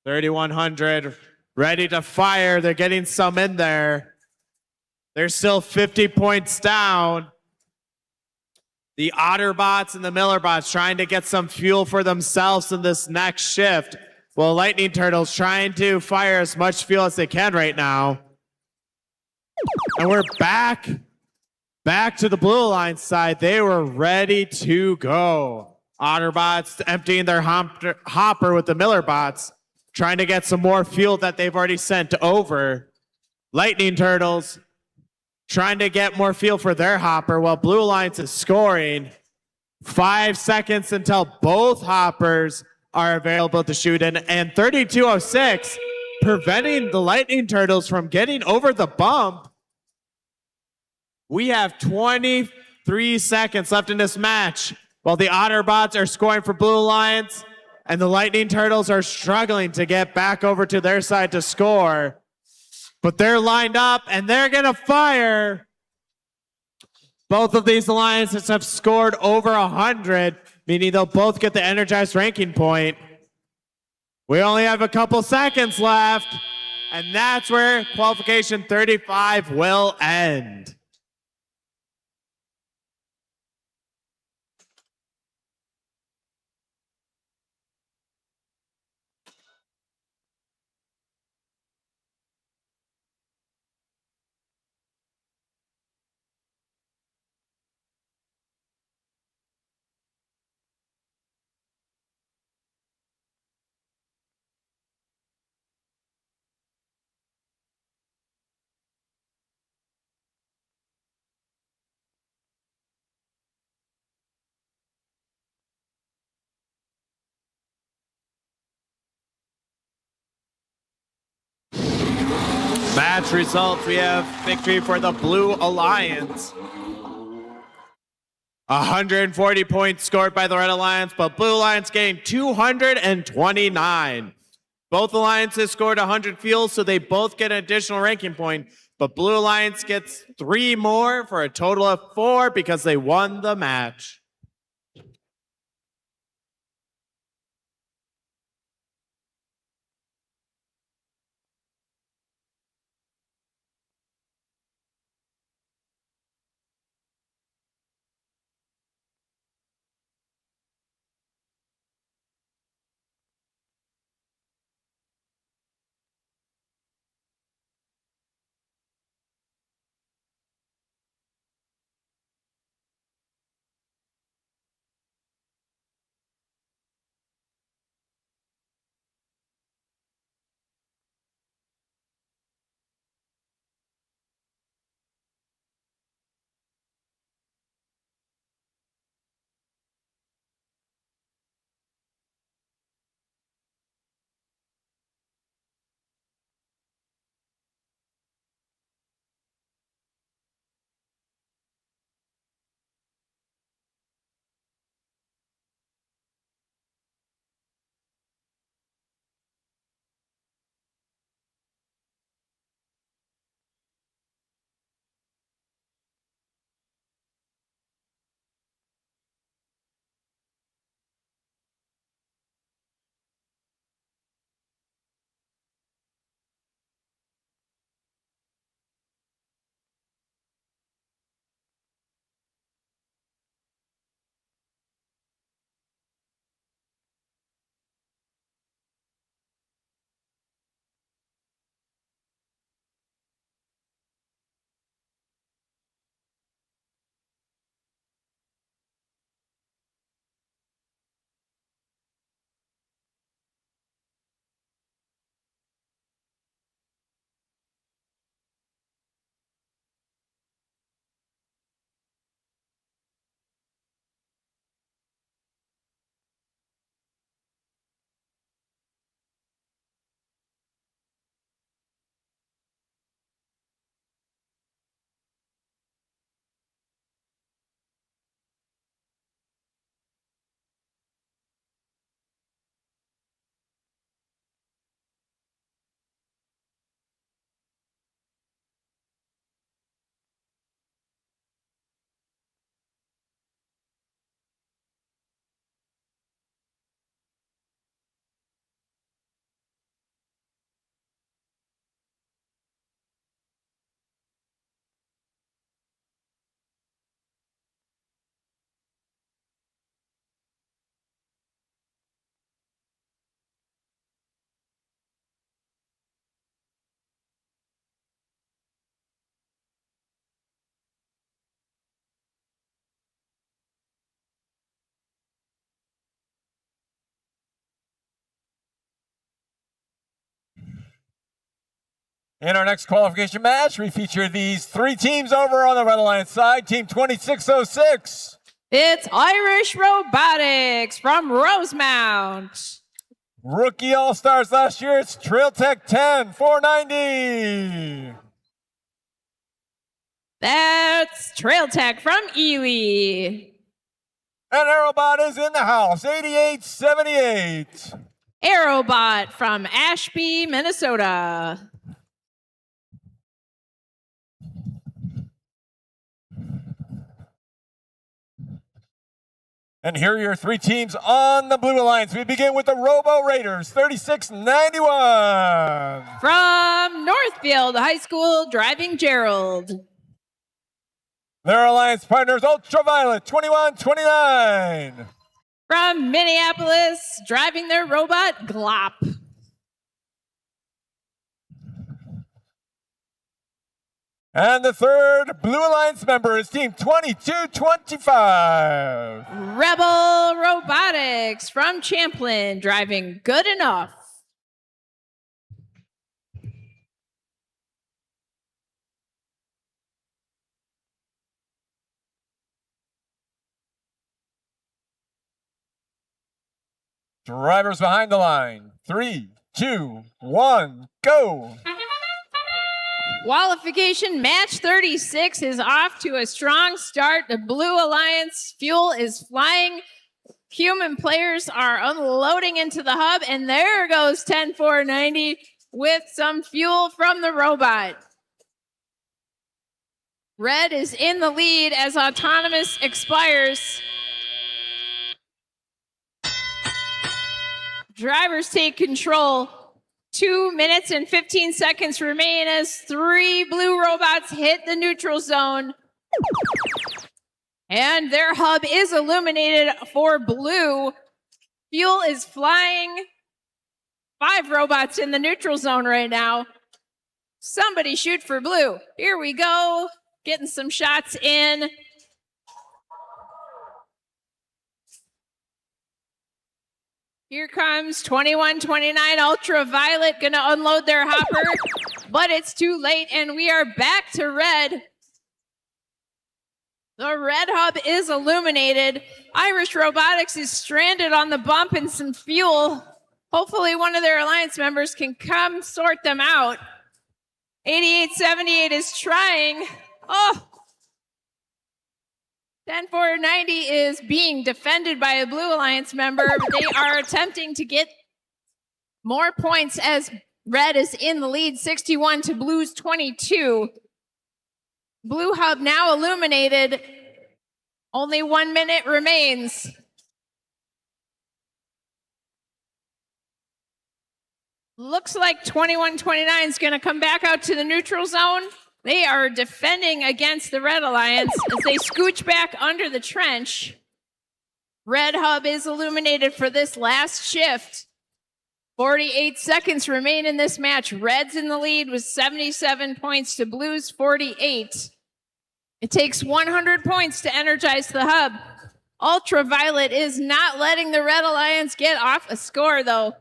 3100 ready to fire. They're getting some in there. They're still 50 points down. The Otterbots and the Millerbots trying to get some fuel for themselves in this next shift. Well, Lightning Turtles trying to fire as much fuel as they can right now. And we're back to the Blue Alliance side. They were ready to go. Otterbots emptying their hopper with the Millerbots, trying to get some more fuel that they've already sent over. Lightning Turtles trying to get more fuel for their hopper while Blue Alliance is scoring. 5 seconds until both hoppers are available to shoot in, and 3206 preventing the Lightning Turtles from getting over the bump. We have 23 seconds left in this match while the Otterbots are scoring for Blue Alliance and the Lightning Turtles are struggling to get back over to their side to score. But they're lined up and they're going to fire. Both of these alliances have scored over 100, meaning they'll both get the energized ranking point. We only have a couple seconds left, and that's where qualification 35 will end. Match results, we have victory for the Blue Alliance. 140 points scored by the Red Alliance, but Blue Alliance gained 229. Both alliances scored 100 fuel, so they both get an additional ranking point, but Blue Alliance gets 3 more for a total of 4 because they won the match. In our next qualification match, we feature these three teams over on the Red Alliance side. Team 2606. It's Irish Robotics from Rosemount. Rookie All-Stars last year, it's Trail Tech 10, 490. That's Trail Tech from Ely. And Aerobot is in the house, 8878. Aerobot from Ashby, Minnesota. And here are your three teams on the Blue Alliance. We begin with the Robo Raiders, 3691. From Northfield High School, driving Gerald. Their alliance partners, Ultraviolet, 2129. From Minneapolis, driving their robot, Glop. And the third Blue Alliance member is Team 2225. Rebel Robotics from Champlin, driving Good Enough. Drivers behind the line. 3, 2, 1, go. Qualification match 36 is off to a strong start. The Blue Alliance fuel is flying. Human players are unloading into the hub, and there goes 10490 with some fuel from the robot. Red is in the lead as autonomous expires. Drivers take control. 2 minutes and 15 seconds remain as 3 blue robots hit the neutral zone. And their hub is illuminated for blue. Fuel is flying. 5 robots in the neutral zone right now. Somebody shoot for blue. Here we go. Getting some shots in. Here comes 2129 Ultraviolet, gonna unload their hopper, but it's too late and we are back to red. The red hub is illuminated. Irish Robotics is stranded on the bump and some fuel. Hopefully one of their alliance members can come sort them out. 8878 is trying. Oh! 10490 is being defended by a Blue Alliance member. They are attempting to get more points as red is in the lead, 61 to blue's 22. Blue hub now illuminated. Only 1 minute remains. Looks like 2129 is going to come back out to the neutral zone. They are defending against the Red Alliance as they scooch back under the trench. Red hub is illuminated for this last shift. 48 seconds remain in this match. Red's in the lead with 77 points to blue's 48. It takes 100 points to energize the hub. Ultraviolet is not letting the Red Alliance get off a score, though.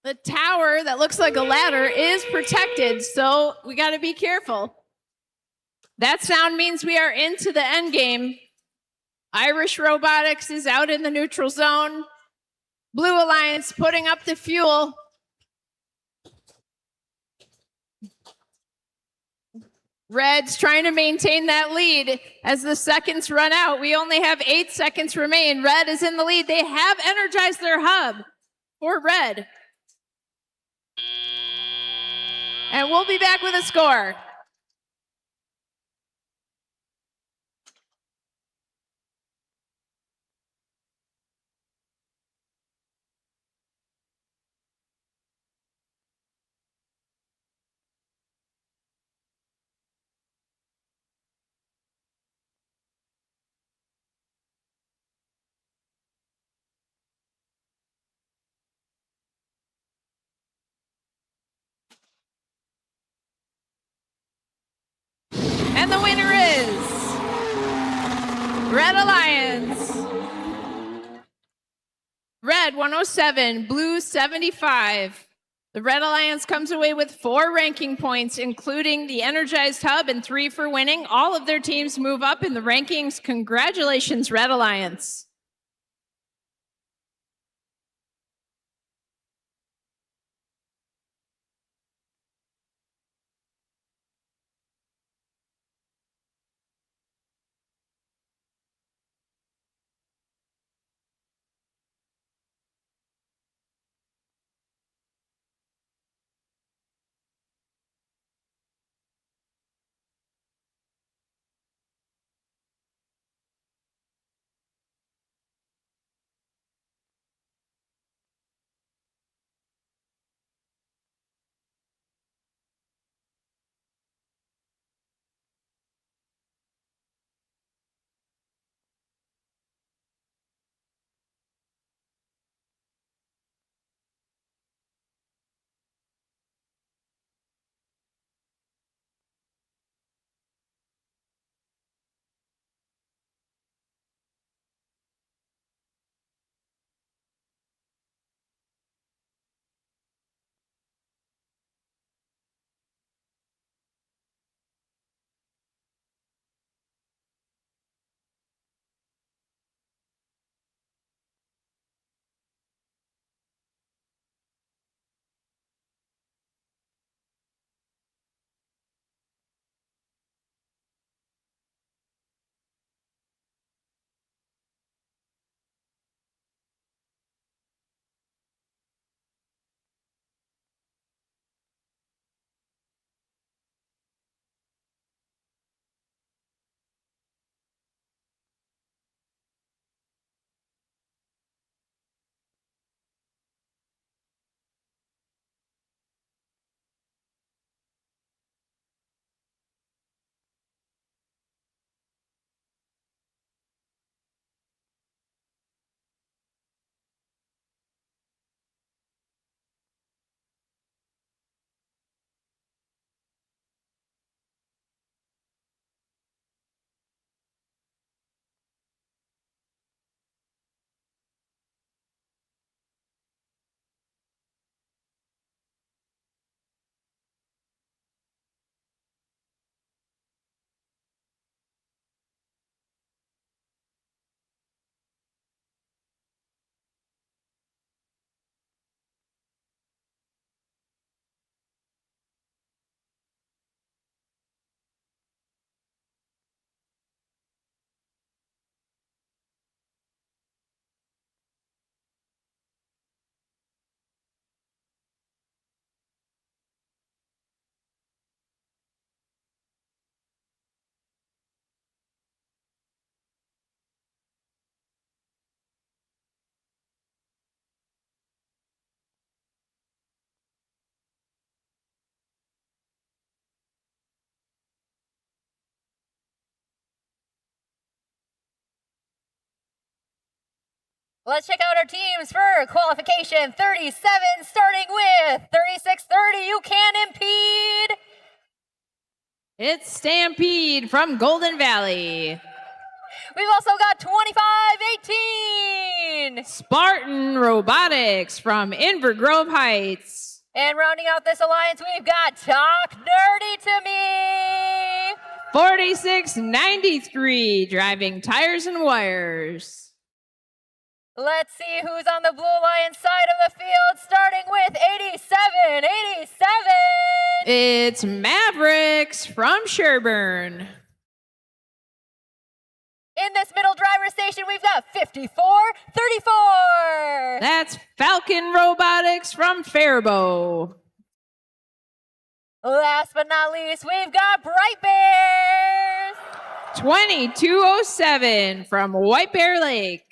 The tower that looks like a ladder is protected, so we got to be careful. That sound means we are into the end game. Irish Robotics is out in the neutral zone. Blue Alliance putting up the fuel. Red's trying to maintain that lead as the seconds run out. We only have 8 seconds remain. Red is in the lead. They have energized their hub for red. And we'll be back with a score. And the winner is Red Alliance. Red 107, blue 75. The Red Alliance comes away with 4 ranking points, including the Energized Hub and 3 for winning. All of their teams move up in the rankings. Congratulations, Red Alliance. Let's check out our teams for qualification 37, starting with 3630. You can impede. It's Stampede from Golden Valley. We've also got 2518. Spartan Robotics from Inver Grove Heights. And rounding out this alliance, we've got Talk Nerdy to Me. 4693, driving tires and wires. Let's see who's on the Blue Alliance side of the field, starting with 8787. It's Mavericks from Sherburne. In this middle driver station, we've got 5434. That's Falcon Robotics from Faribault. Last but not least, we've got Bright Bears. 2207 from White Bear Lake.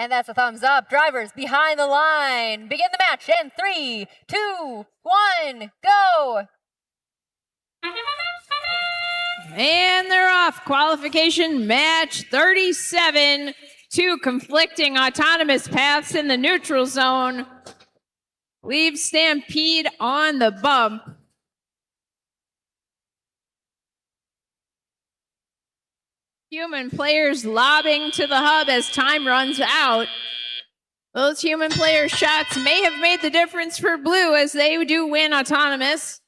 And that's a thumbs up. Drivers behind the line. Begin the match in 3, 2, 1, go. And they're off. Qualification match 37. 2 conflicting autonomous paths in the neutral zone. Leaves Stampede on the bump. Human players lobbing to the hub as time runs out. Those human player shots may have made the difference for blue as they do win autonomous.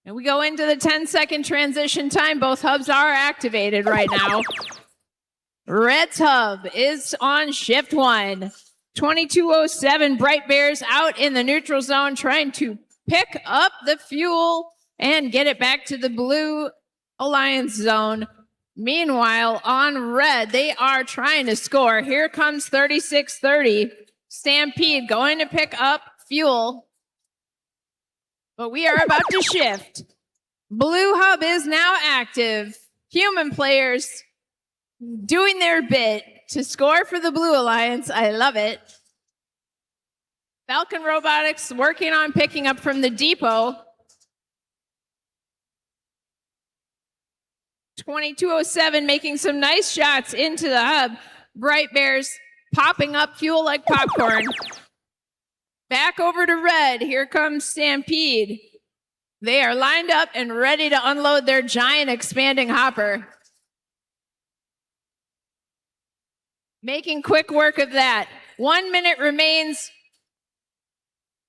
And we go into the 10-second transition time. Both hubs are activated right now. Red's hub is on shift 1. 2207 Bright Bears out in the neutral zone trying to pick up the fuel and get it back to the blue alliance zone. Meanwhile, on red, they are trying to score. Here comes 3630. Stampede going to pick up fuel. But we are about to shift. Blue hub is now active. Human players doing their bit to score for the Blue Alliance. I love it. Falcon Robotics working on picking up from the depot. 2207 making some nice shots into the hub. Bright Bears popping up fuel like popcorn. Back over to red. Here comes Stampede. They are lined up and ready to unload their giant expanding hopper. Making quick work of that. 1 minute remains.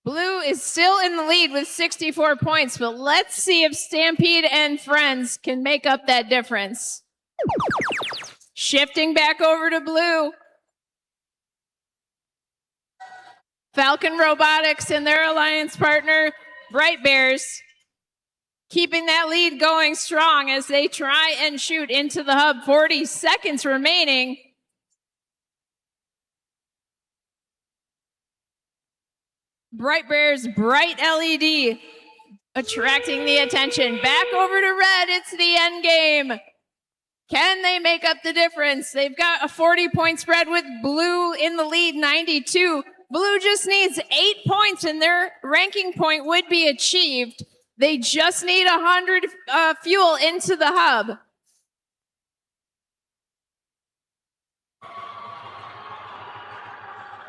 Blue is still in the lead with 64 points, but let's see if Stampede and friends can make up that difference. Shifting back over to blue. Falcon Robotics and their alliance partner, Bright Bears, keeping that lead going strong as they try and shoot into the hub. 40 seconds remaining. Bright Bears, bright LED, attracting the attention. Back over to red, it's the end game. Can they make up the difference? They've got a 40-point spread with blue in the lead, 92. Blue just needs 8 points and their ranking point would be achieved. They just need 100 fuel into the hub.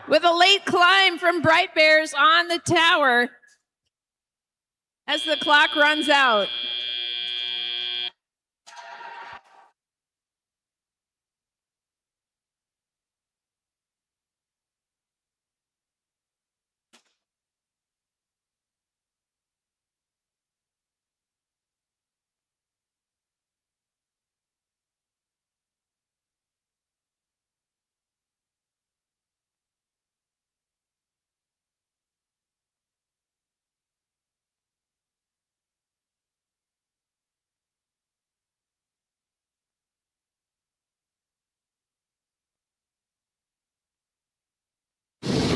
With a late climb from Bright Bears on the tower as the clock runs out.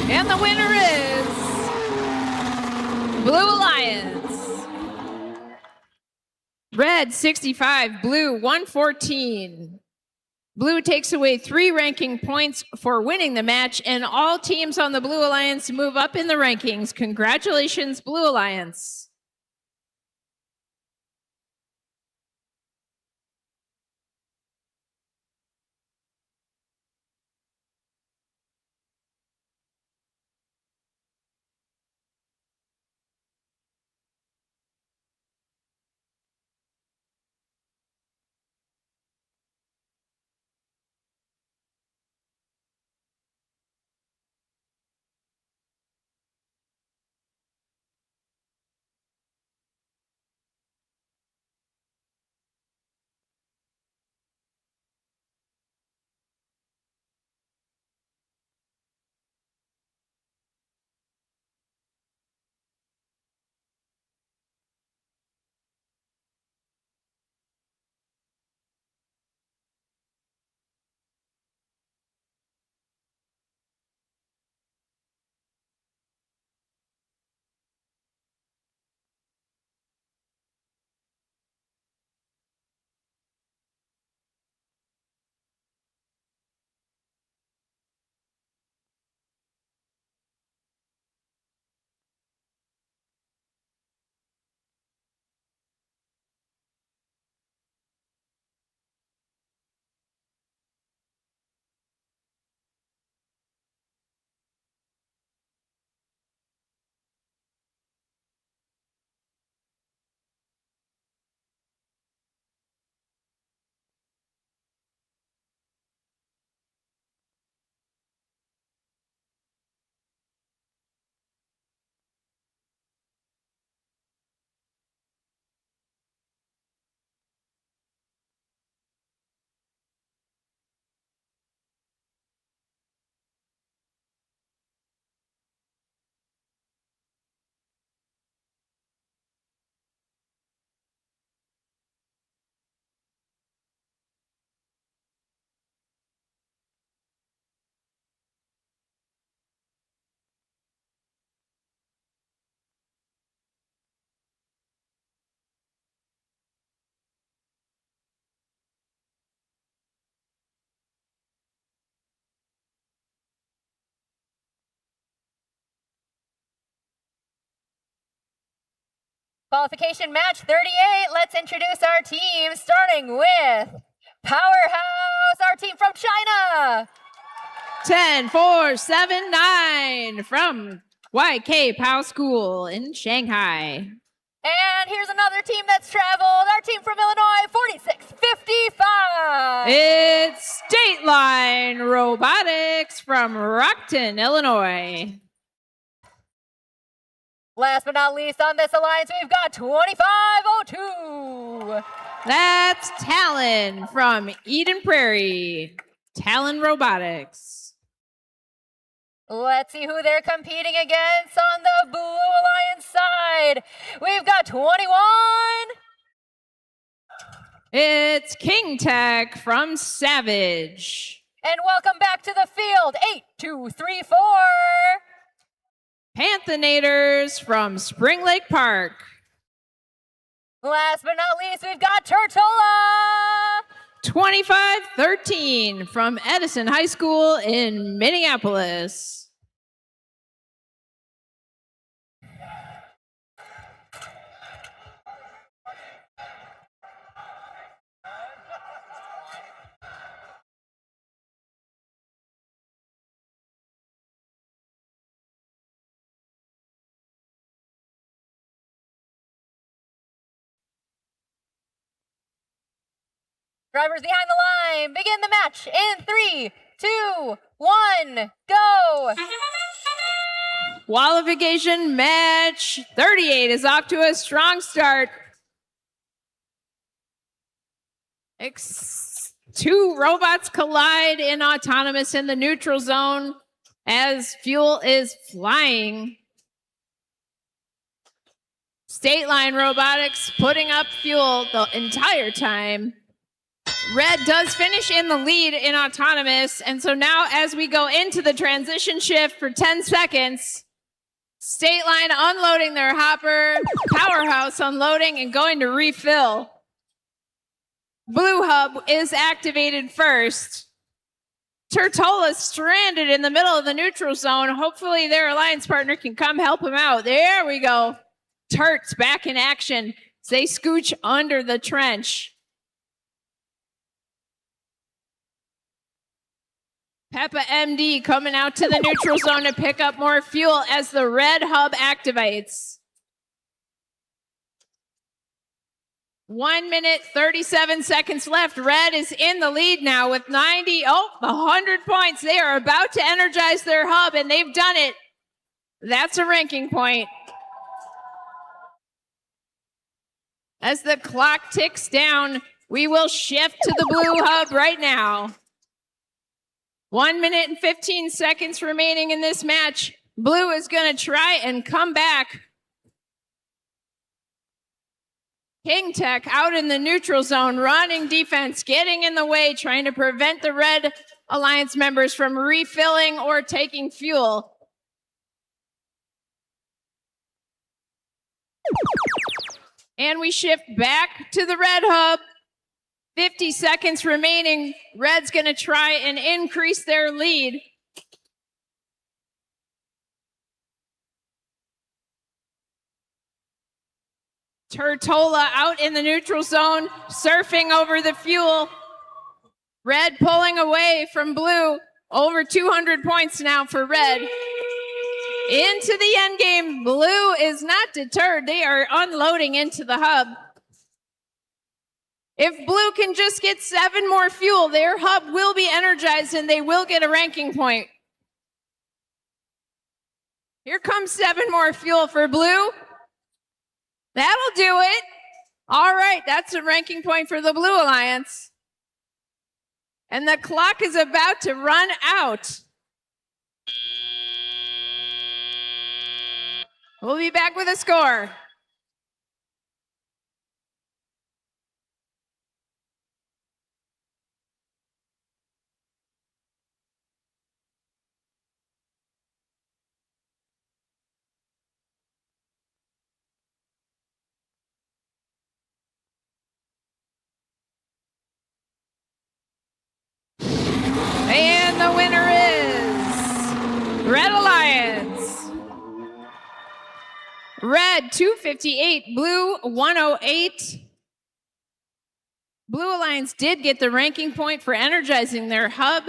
And the winner is Blue Alliance. Red 65, blue 114. Blue takes away 3 ranking points for winning the match, and all teams on the Blue Alliance move up in the rankings. Congratulations, Blue Alliance. Qualification match 38. Let's introduce our team, starting with Powerhouse, our team from China. 10, 4, 7, 9 from YK Pao School in Shanghai. And here's another team that's traveled, our team from Illinois, 4655. It's State Line Robotics from Rockton, Illinois. Last but not least on this alliance, we've got 2502. That's Talon from Eden Prairie. Talon Robotics. Let's see who they're competing against on the Blue Alliance side. We've got 21. It's King Tech from Savage. And welcome back to the field, 8234. Panthenators from Spring Lake Park. Last but not least, we've got Tortola. 2513 from Edison High School in Minneapolis. Drivers behind the line, begin the match in 3, 2, 1, go. Qualification match 38 is off to a strong start. Two robots collide in autonomous in the neutral zone as fuel is flying. State Line Robotics putting up fuel the entire time. Red does finish in the lead in autonomous, and so now as we go into the transition shift for 10 seconds, State Line unloading their hopper, Powerhouse unloading and going to refill. Blue Hub is activated first. Tortola stranded in the middle of the neutral zone. Hopefully their alliance partner can come help him out. There we go. Turt's back in action as they scooch under the trench. Peppa MD coming out to the neutral zone to pick up more fuel as the red hub activates. 1 minute, 37 seconds left. Red is in the lead now with 100 points. They are about to energize their hub, and they've done it. That's a ranking point. As the clock ticks down, we will shift to the blue hub right now. 1 minute and 15 seconds remaining in this match. Blue is going to try and come back. King Tech out in the neutral zone, running defense, getting in the way, trying to prevent the Red Alliance members from refilling or taking fuel. And we shift back to the red hub. 50 seconds remaining. Red's going to try and increase their lead. Tortola out in the neutral zone, surfing over the fuel. Red pulling away from blue. Over 200 points now for red. Into the end game. Blue is not deterred. They are unloading into the hub. If blue can just get 7 more fuel, their hub will be energized and they will get a ranking point. Here comes 7 more fuel for blue. That'll do it. All right, that's a ranking point for the Blue Alliance. And the clock is about to run out. We'll be back with a score. And the winner is Red Alliance. Red 258, blue 108. Blue Alliance did get the ranking point for energizing their hub.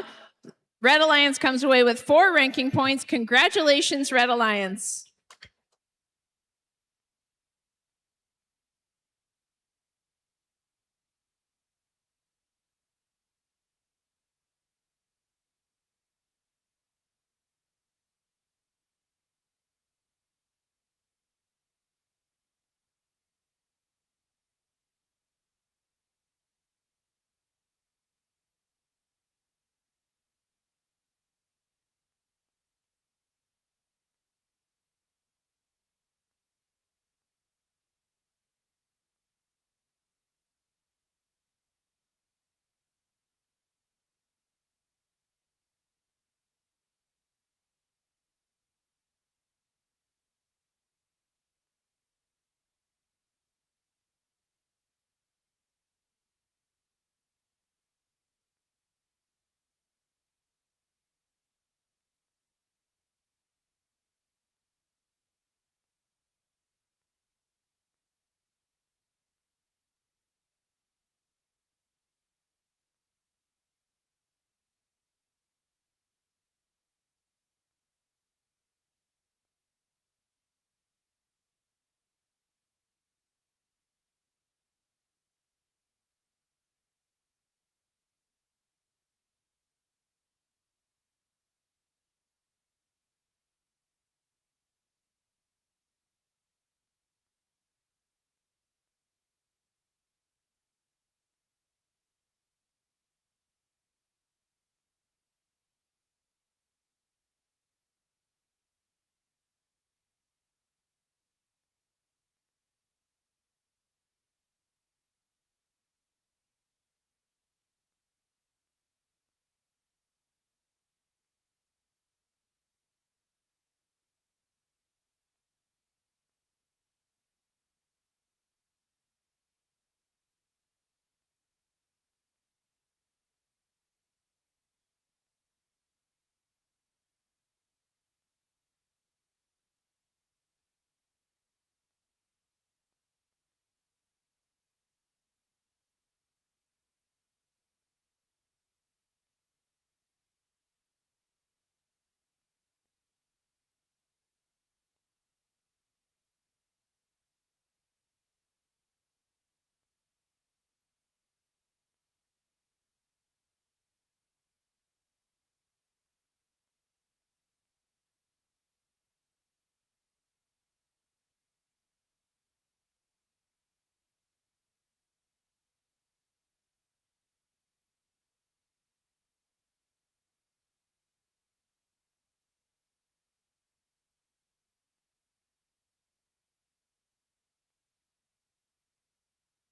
Red Alliance comes away with 4 ranking points. Congratulations, Red Alliance.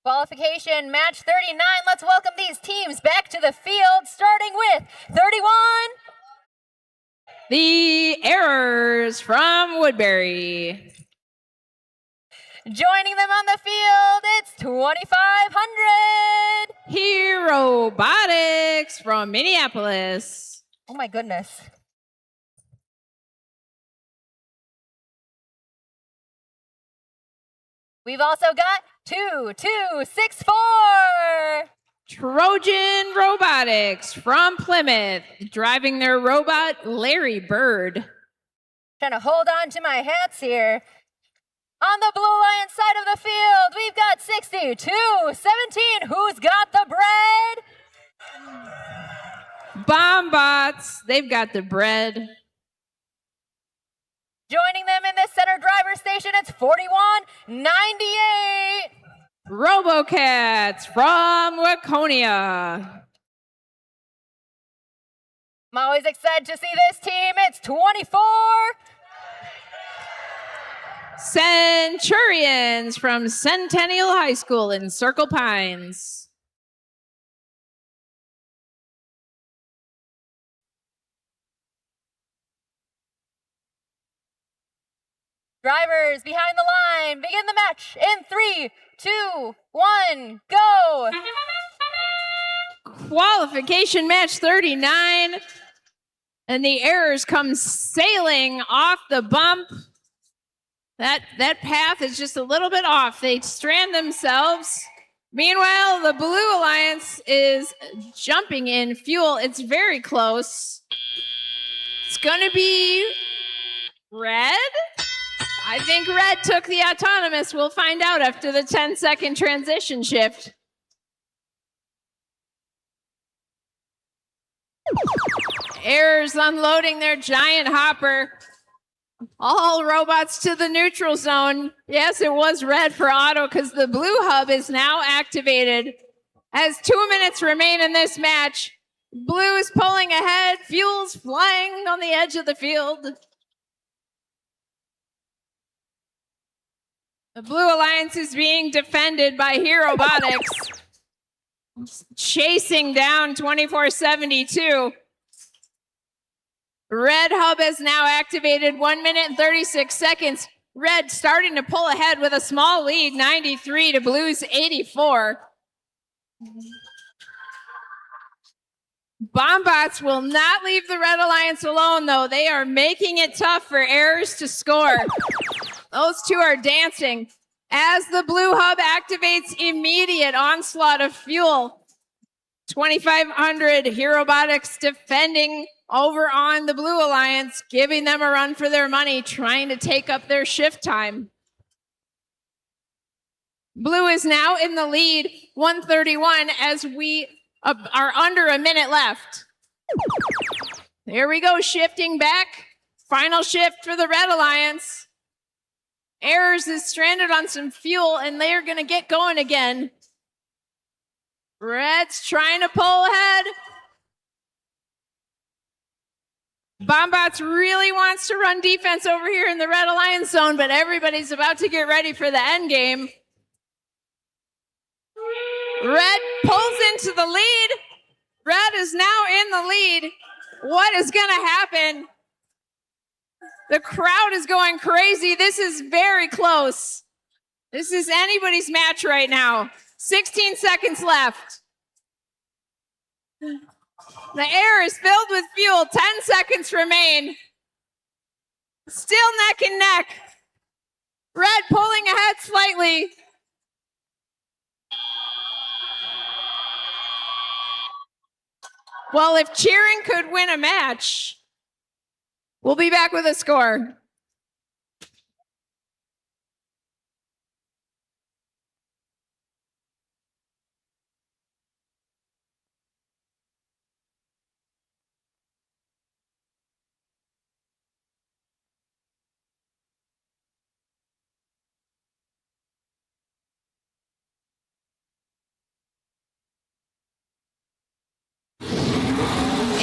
Qualification match 39. Let's welcome these teams back to the field, starting with 31. The Errors from Woodbury. Joining them on the field, it's 2,500. Robotics from Minneapolis. Oh my goodness. We've also got 2,264. Trojan Robotics from Plymouth, driving their robot, Larry Bird. Trying to hold on to my hats here. On the Blue Alliance side of the field, we've got 62-17. Who's got the bread? Bombots, they've got the bread. Joining them in the center driver station, it's 41-98. Robocats from Waconia. I'm always excited to see this team. It's 24. Centurions from Centennial High School in Circle Pines. Drivers behind the line, begin the match in 3, 2, 1, go. Qualification match 39. And the Errors come sailing off the bump. That path is just a little bit off. They strand themselves. Meanwhile, the Blue Alliance is jumping in fuel. It's very close. It's going to be red. I think red took the autonomous. We'll find out after the 10-second transition shift. Errors unloading their giant hopper. All robots to the neutral zone. Yes, it was red for auto because the blue hub is now activated. As 2 minutes remain in this match, blue is pulling ahead. Fuel's flying on the edge of the field. The Blue Alliance is being defended by Robotics, chasing down 2472. Red hub has now activated. 1 minute and 36 seconds. Red starting to pull ahead with a small lead, 93 to Blue's 84. Bombots will not leave the Red Alliance alone, though. They are making it tough for Errors to score. Those two are dancing. As the Blue hub activates immediate onslaught of fuel. 2,500 Robotics defending over on the Blue Alliance, giving them a run for their money, trying to take up their shift time. Blue is now in the lead, 131, as we are under a minute left. There we go, shifting back. Final shift for the Red Alliance. Errors is stranded on some fuel, and they are going to get going again. Red's trying to pull ahead. Bombots really wants to run defense over here in the Red Alliance zone, but everybody's about to get ready for the end game. Red pulls into the lead. Red is now in the lead. What is going to happen? The crowd is going crazy. This is very close. This is anybody's match right now. 16 seconds left. The air is filled with fuel. 10 seconds remain. Still neck and neck. Red pulling ahead slightly. Well, if cheering could win a match, we'll be back with a score.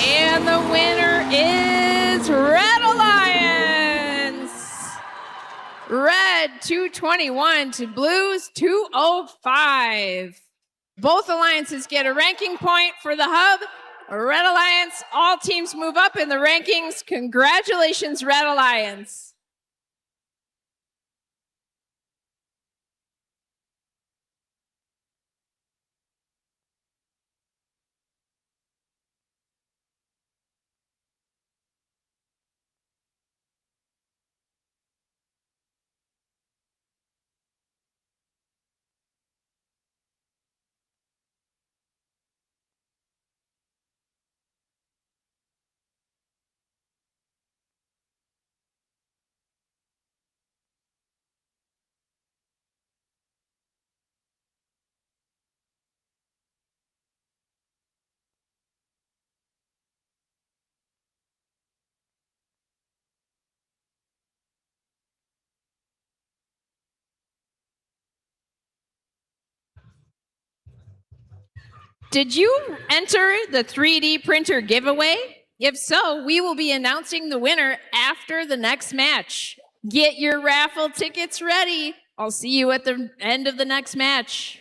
And the winner is Red Alliance. Red 221 to Blues 205. Both alliances get a ranking point for the hub. Red Alliance, all teams move up in the rankings. Congratulations, Red Alliance. Did you enter the 3D printer giveaway? If so, we will be announcing the winner after the next match. Get your raffle tickets ready. I'll see you at the end of the next match.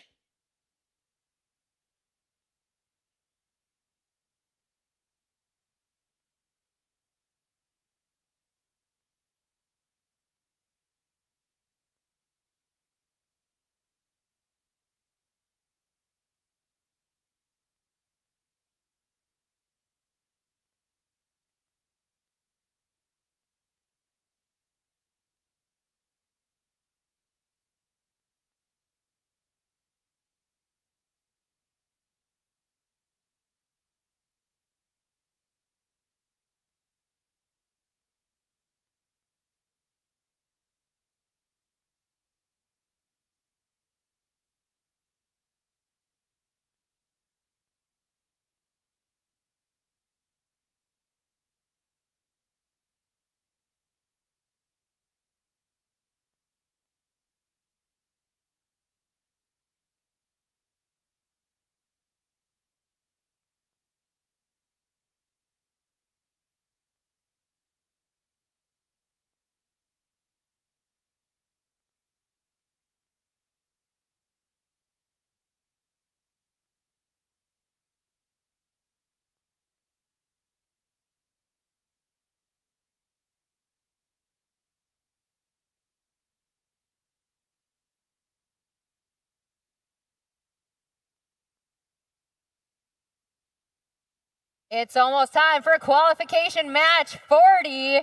It's almost time for qualification match 40.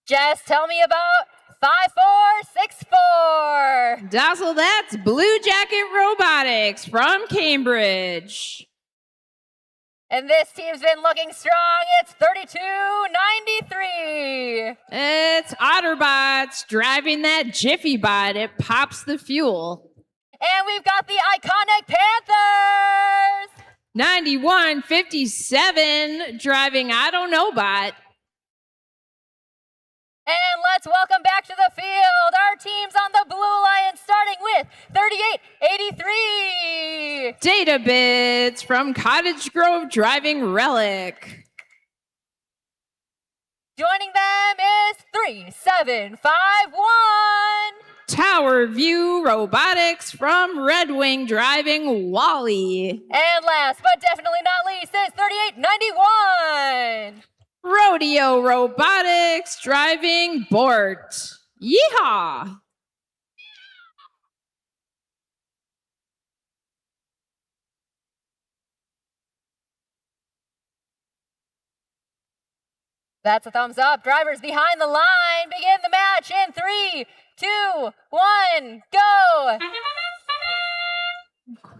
Jess, tell me about 5464. Dazzle, that's Blue Jacket Robotics from Cambridge. And this team's been looking strong. It's 3293. It's Otterbots driving that Jiffy Bot. It pops the fuel. And we've got the iconic Panthers. 9157 driving I Don't Know Bot. And let's welcome back to the field our teams on the Blue Alliance, starting with 3883. Data Bits from Cottage Grove driving Relic. Joining them is 3751. Tower View Robotics from Red Wing driving Wally. And last but definitely not least is 3891. Rodeo Robotics driving Bort. Yeehaw! That's a thumbs up. Drivers behind the line. Begin the match in 3, 2, 1, go.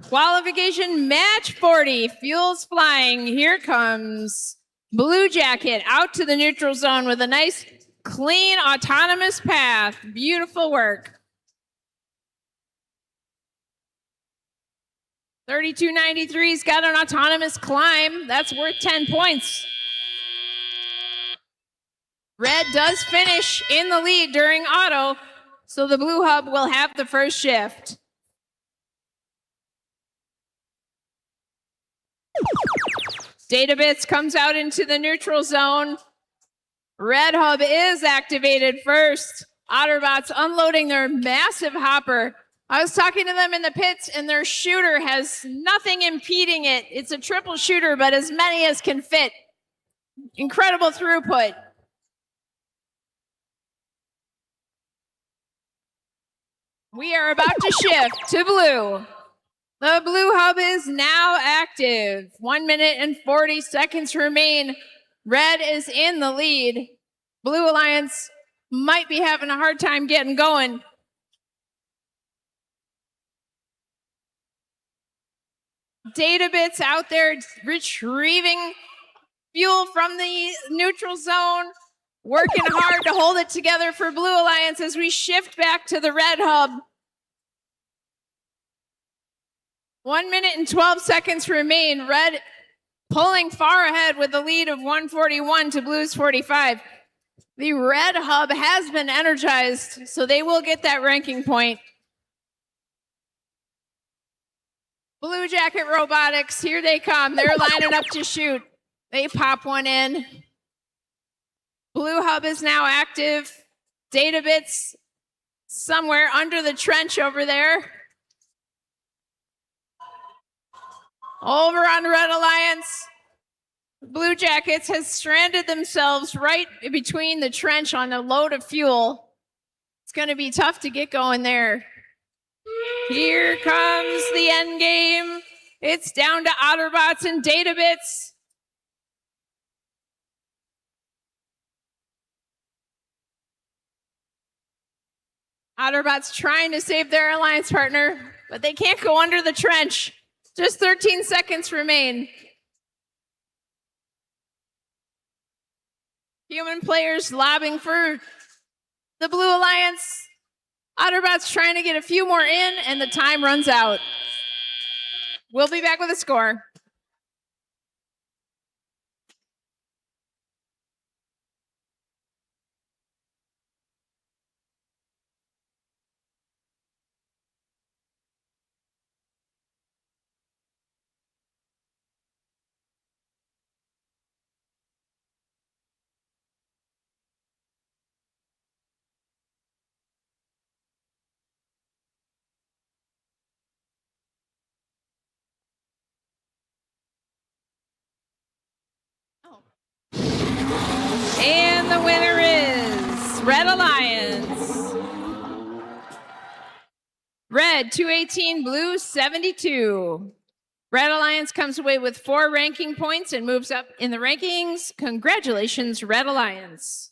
Qualification match 40. Fuel's flying. Here comes Blue Jacket out to the neutral zone with a nice, clean, autonomous path. Beautiful work. 3293's got an autonomous climb. That's worth 10 points. Red does finish in the lead during auto, so the Blue Hub will have the first shift. Databits comes out into the neutral zone. Red Hub is activated first. Otterbots unloading their massive hopper. I was talking to them in the pits, and their shooter has nothing impeding it. It's a triple shooter, but as many as can fit. Incredible throughput. We are about to shift to blue. The Blue Hub is now active. 1 minute and 40 seconds remain. Red is in the lead. Blue Alliance might be having a hard time getting going. Data Bits out there retrieving fuel from the neutral zone. Working hard to hold it together for Blue Alliance as we shift back to the Red Hub. 1 minute and 12 seconds remain. Red pulling far ahead with a lead of 141 to Blue's 45. The Red Hub has been energized, so they will get that ranking point. Blue Jacket Robotics, here they come. They're lining up to shoot. They pop one in. Blue Hub is now active. Data Bits somewhere under the trench over there. Over on Red Alliance, Blue Jackets has stranded themselves right between the trench on a load of fuel. It's going to be tough to get going there. Here comes the end game. It's down to Otterbots and Data Bits. Otterbots trying to save their alliance partner, but they can't go under the trench. Just 13 seconds remain. Human players lobbing for the Blue Alliance. Otterbots trying to get a few more in, and the time runs out. We'll be back with a score. And the winner is Red Alliance. Red 218, Blue 72. Red Alliance comes away with 4 ranking points and moves up in the rankings. Congratulations, Red Alliance.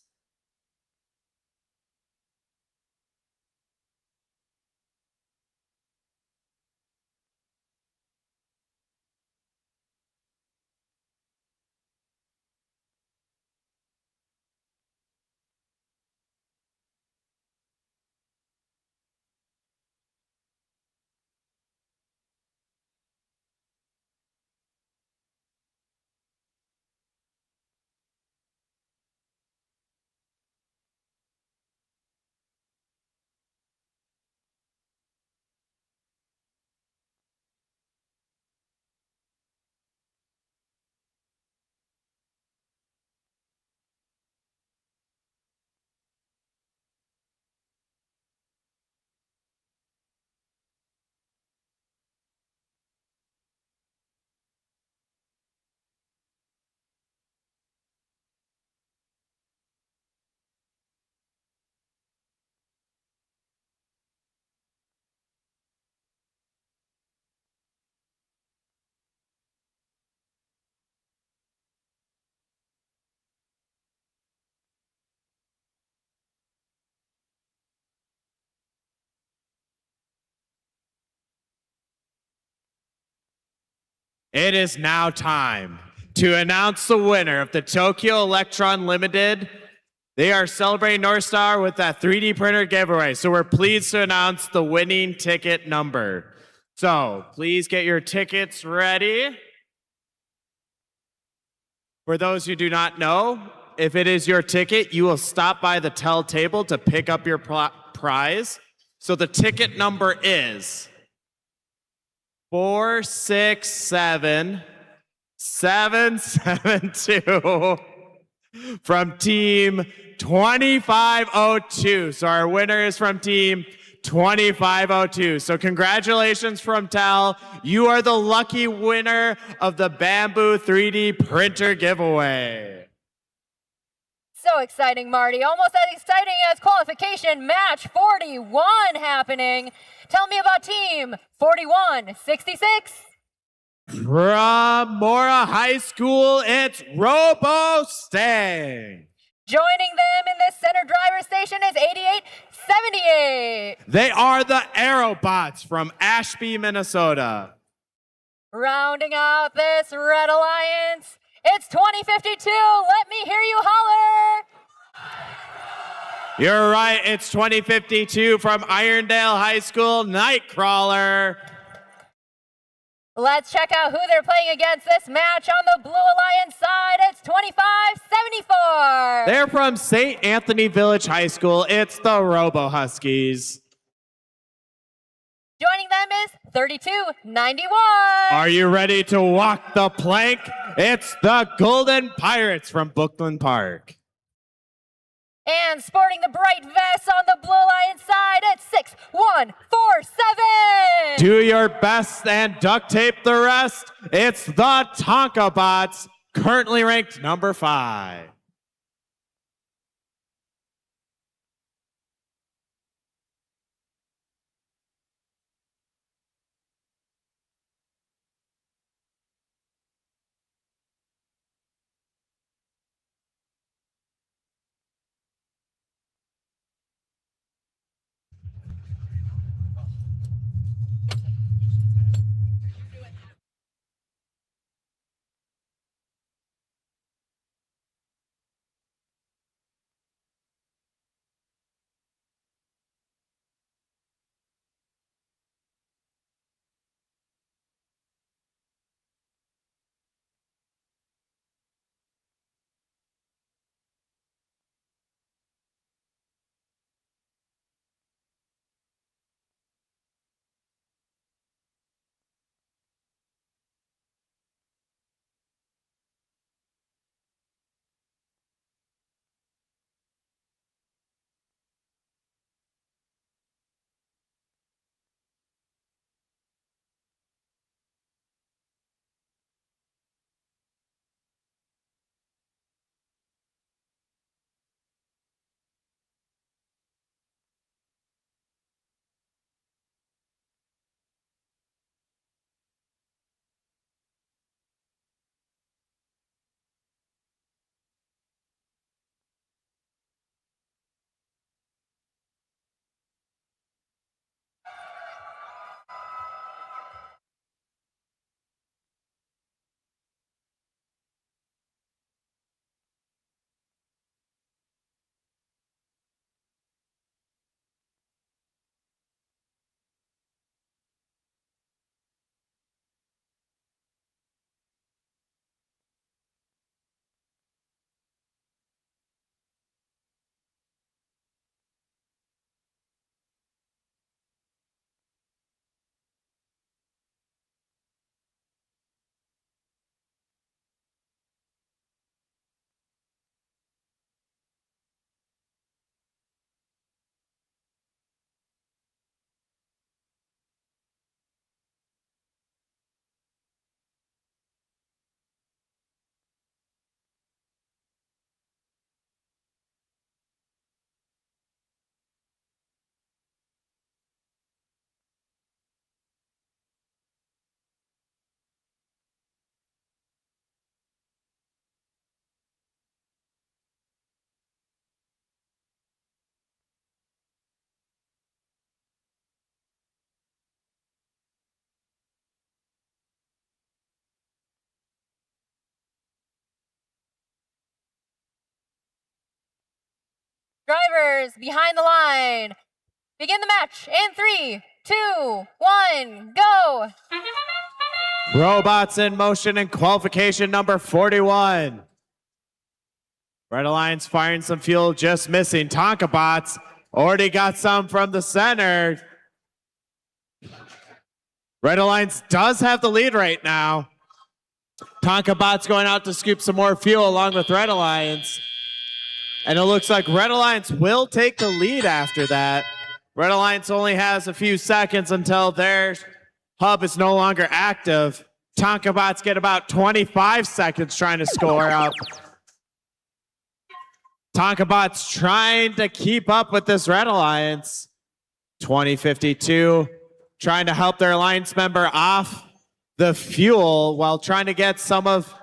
It is now time to announce the winner of the Tokyo Electron Limited. They are celebrating North Star with that 3D printer giveaway. So we're pleased to announce the winning ticket number. So please get your tickets ready. For those who do not know, if it is your ticket, you will stop by the tell table to pick up your prize. So the ticket number is 467772 from team 2502. So our winner is from team 2502. So congratulations from Tal. You are the lucky winner of the Bamboo 3D printer giveaway. So exciting, Marty. Almost as exciting as qualification match 41 happening. Tell me about team 4166. From Mora High School, it's Robo Stang. Joining them in the center driver station is 8878. They are the Aerobots from Ashby, Minnesota. Rounding out this Red Alliance, it's 2052. Let me hear you holler. You're right, it's 2052 from Irondale High School, Nightcrawler. Let's check out who they're playing against this match. On the Blue Alliance side, it's 2574. They're from St. Anthony Village High School. It's the Robo Huskies. Joining them is 3291. Are you ready to walk the plank? It's the Golden Pirates from Brooklyn Park. And sporting the bright vest on the Blue Alliance side, it's 6147. Do your best and duct tape the rest. It's the Tonka Bots, currently ranked number 5. Drivers behind the line. Begin the match in 3, 2, 1, go. Robots in motion in qualification number 41. Red Alliance firing some fuel, just missing. Tonka bots already got some from the center. Red Alliance does have the lead right now. Tonka bots going out to scoop some more fuel along with Red Alliance. And it looks like Red Alliance will take the lead after that. Red Alliance only has a few seconds until their hub is no longer active. Tonka bots get about 25 seconds trying to score up. Tonka bots trying to keep up with this Red Alliance. 2052 trying to help their alliance member off the fuel while trying to get some of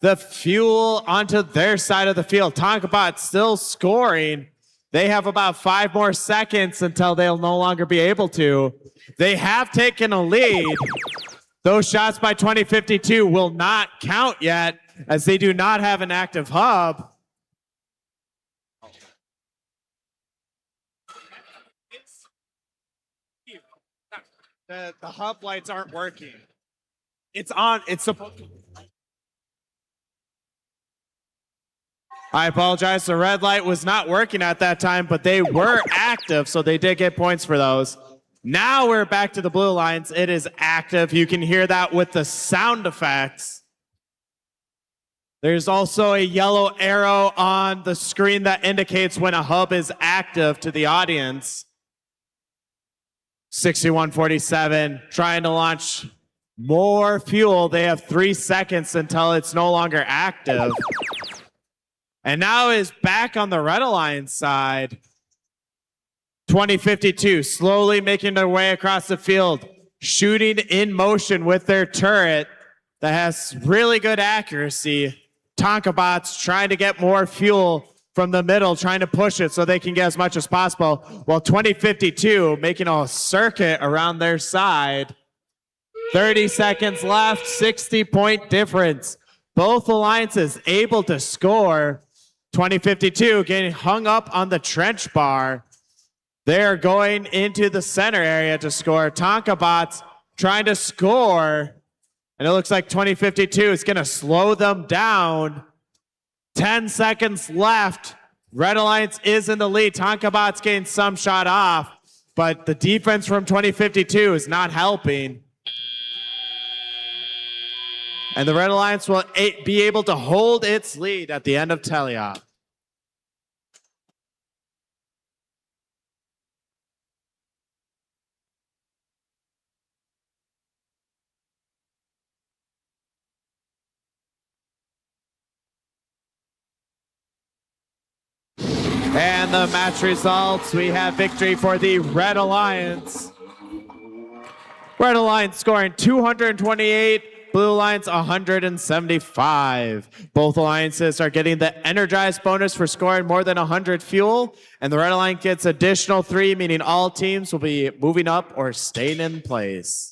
the fuel onto their side of the field. Tonka bots still scoring. They have about 5 more seconds until they'll no longer be able to. They have taken a lead. Those shots by 2052 will not count yet as they do not have an active hub. The hub lights aren't working. It's on. It's supposed to. I apologize. The red light was not working at that time, but they were active, so they did get points for those. Now we're back to the blue lines. It is active. You can hear that with the sound effects. There's also a yellow arrow on the screen that indicates when a hub is active to the audience. 6147 trying to launch more fuel. They have 3 seconds until it's no longer active. And now is back on the Red Alliance side. 2052 slowly making their way across the field, shooting in motion with their turret that has really good accuracy. Tonka bots trying to get more fuel from the middle, trying to push it so they can get as much as possible, while 2052 making a circuit around their side. 30 seconds left, 60-point difference. Both alliances able to score. 2052 getting hung up on the trench bar. They're going into the center area to score. Tonka bots trying to score. And it looks like 2052 is going to slow them down. 10 seconds left. Red Alliance is in the lead. Tonka bots getting some shot off, but the defense from 2052 is not helping. And the Red Alliance will be able to hold its lead at the end of teleop. And the match results, we have victory for the Red Alliance. Red Alliance scoring 228, Blue Alliance 175. Both alliances are getting the Energized bonus for scoring more than 100 fuel, and the Red Alliance gets additional 3, meaning all teams will be moving up or staying in place.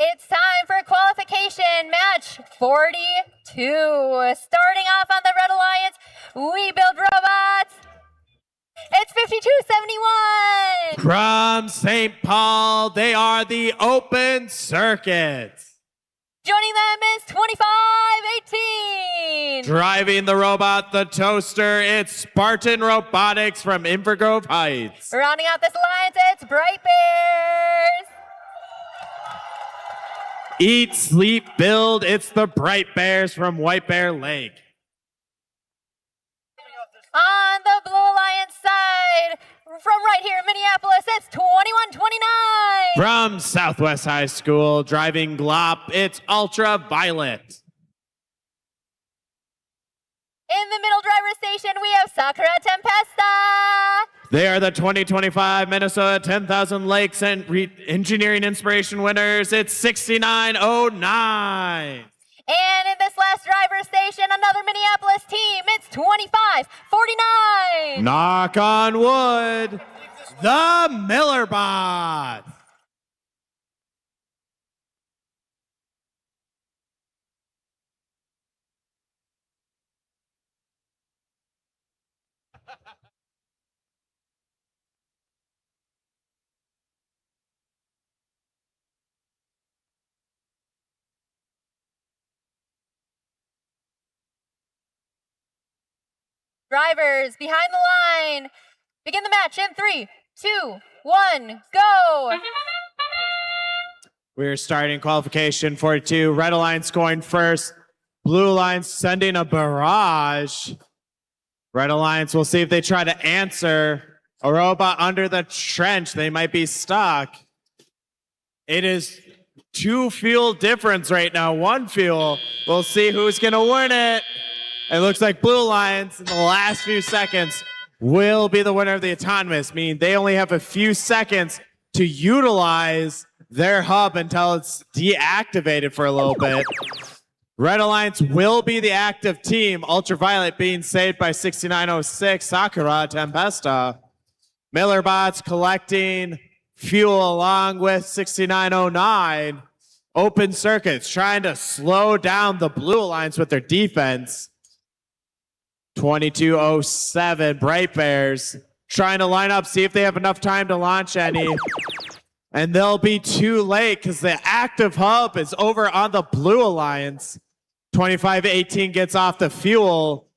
It's time for qualification match 42. Starting off on the Red Alliance, we build robots. It's 5271. From St. Paul, they are the Open Circuits. Joining them is 2518. Driving the robot, the toaster, it's Spartan Robotics from Invergrove Heights. Rounding out this alliance, it's Bright Bears. Eat, sleep, build, it's the Bright Bears from White Bear Lake. On the Blue Alliance side, from right here in Minneapolis, it's 2129. From Southwest High School, driving Glop, it's Ultraviolet. In the middle driver station, we have Sakura Tempesta. They are the 2025 Minnesota 10,000 Lakes and Engineering Inspiration winners. It's 6909. And in this last driver station, another Minneapolis team, it's 2549. Knock on wood, the Miller Bot. Drivers behind the line. Begin the match in 3, 2, 1, go. We're starting qualification 42. Red Alliance going first. Blue Alliance sending a barrage. Red Alliance, we'll see if they try to answer. A robot under the trench. They might be stuck. It is 2 fuel difference right now. 1 fuel. We'll see who's going to win it. It looks like Blue Alliance in the last few seconds will be the winner of the autonomous, meaning they only have a few seconds to utilize their hub until it's deactivated for a little bit. Red Alliance will be the active team. Ultraviolet being saved by 6906, Sakura Tempesta. Miller Bots collecting fuel along with 6909. Open Circuits trying to slow down the Blue Alliance with their defense. 2207, Bright Bears trying to line up, see if they have enough time to launch any. And they'll be too late because the active hub is over on the Blue Alliance. 2518 gets off the fuel.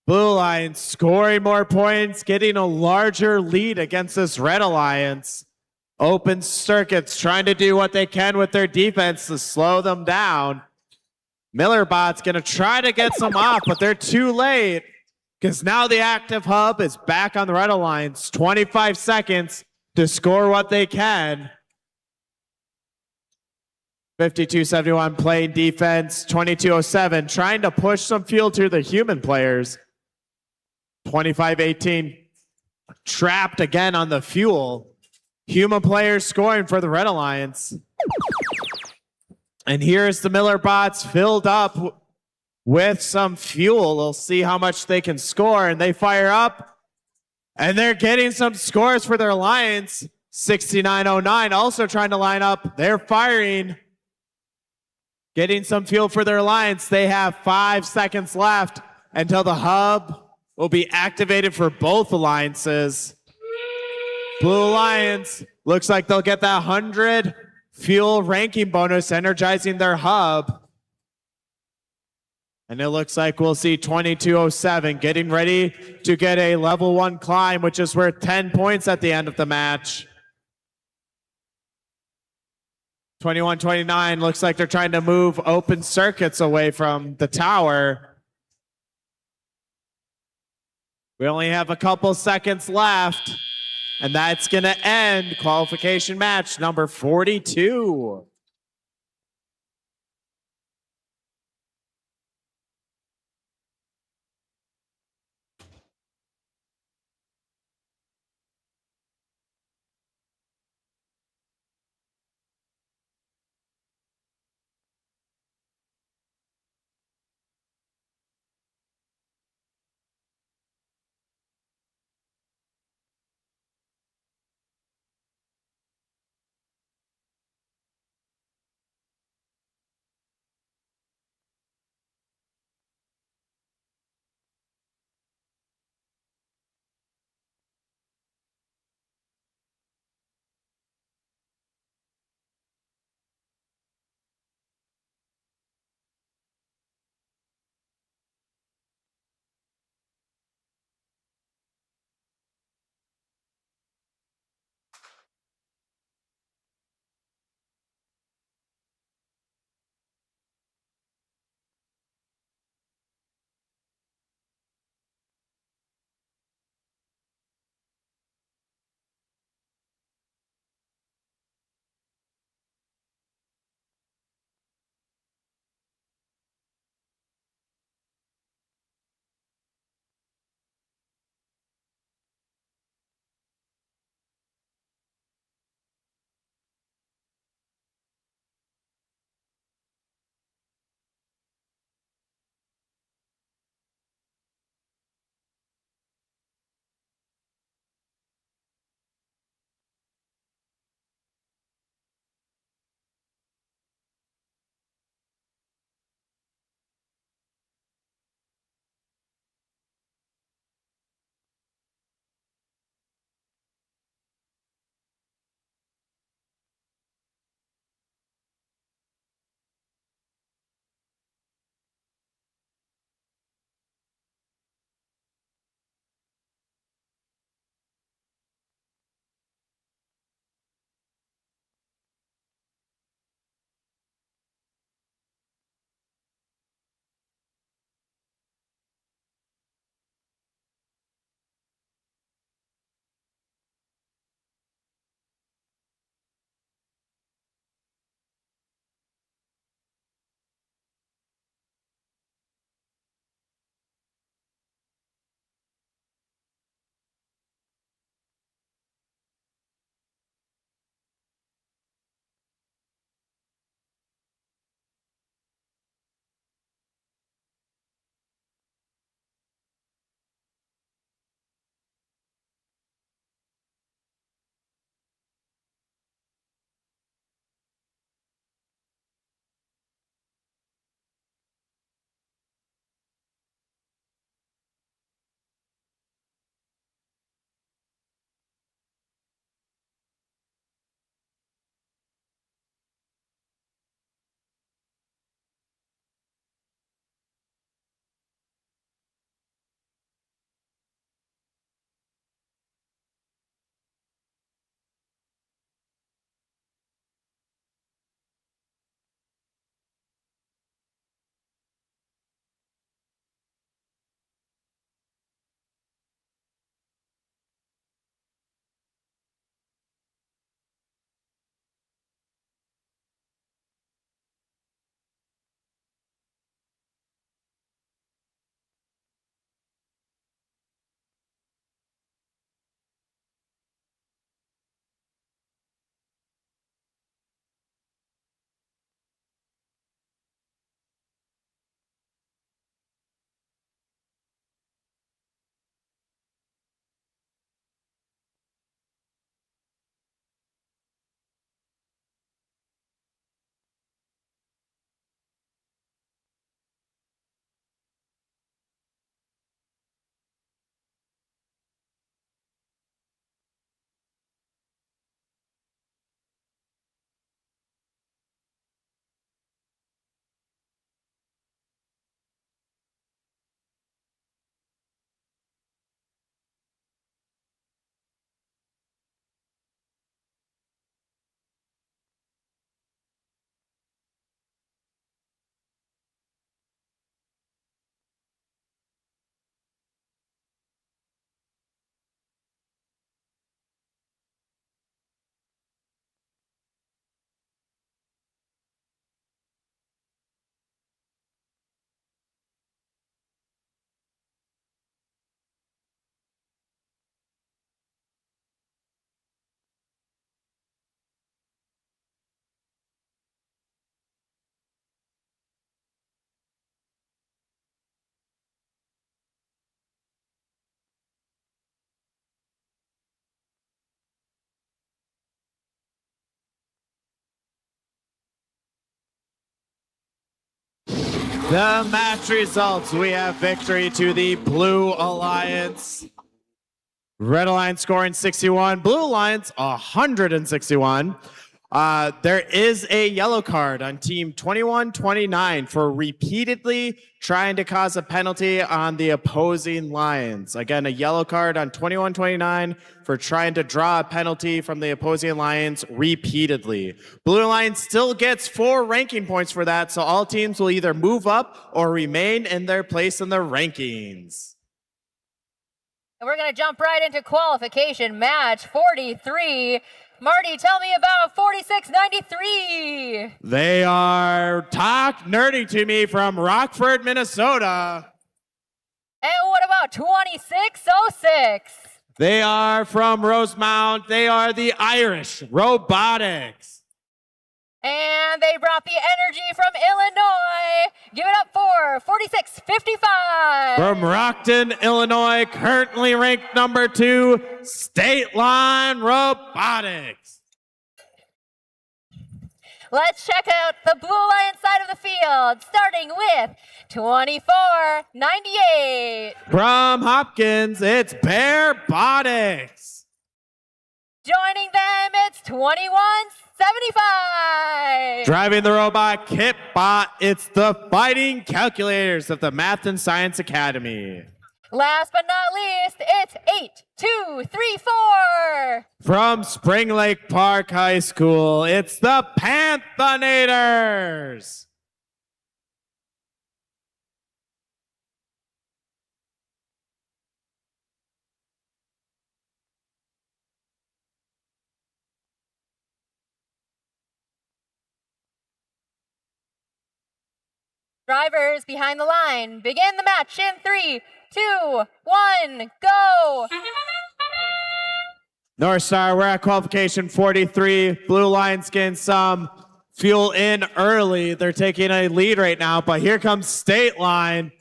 Blue Alliance scoring more points, getting a larger lead against this Red Alliance. Open Circuits trying to do what they can with their defense to slow them down. Millerbot's going to try to get some off, but they're too late because now the active hub is back on the Red Alliance. 25 seconds to score what they can. 5271 playing defense. 2207 trying to push some fuel to the human players. 2518 trapped again on the fuel. Human players scoring for the Red Alliance. And here's the Miller Bots filled up with some fuel. They'll see how much they can score, and they fire up. And they're getting some scores for their alliance. 6909 also trying to line up. They're firing. Getting some fuel for their alliance. They have 5 seconds left until the hub will be activated for both alliances. Blue Alliance looks like they'll get that 100 fuel ranking bonus, energizing their hub. And it looks like we'll see 2207 getting ready to get a level 1 climb, which is worth 10 points at the end of the match. 2129 looks like they're trying to move Open Circuits away from the tower. We only have a couple seconds left. And that's going to end qualification match number 42. The match results, we have victory to the Blue Alliance. Red Alliance scoring 61, Blue Alliance 161. There is a yellow card on team 2129 for repeatedly trying to cause a penalty on the opposing Lions. Again, a yellow card on 2129 for trying to draw a penalty from the opposing Lions repeatedly. Blue Alliance still gets 4 ranking points for that, so all teams will either move up or remain in their place in the rankings. And we're going to jump right into qualification match 43. Marty, tell me about 4693. They are Talk Nerdy to Me from Rockford, Minnesota. And what about 2606? They are from Rosemount. They are the Irish Robotics. And they brought the energy from Illinois. Give it up for 4655. From Rockton, Illinois, currently ranked number 2, State Line Robotics. Let's check out the Blue Alliance side of the field, starting with 2498. From Hopkins, it's Bearbotics. Joining them, it's 2175. Driving the robot Kitbot, it's the Fighting Calculators of the Math and Science Academy. Last but not least, it's 8234. From Spring Lake Park High School, it's the Panthonators. Drivers behind the line, begin the match in 3, 2, 1, go! North Star, we're at qualification 43. Blue Lions getting some fuel in early. They're taking a lead right now, but here comes State Line.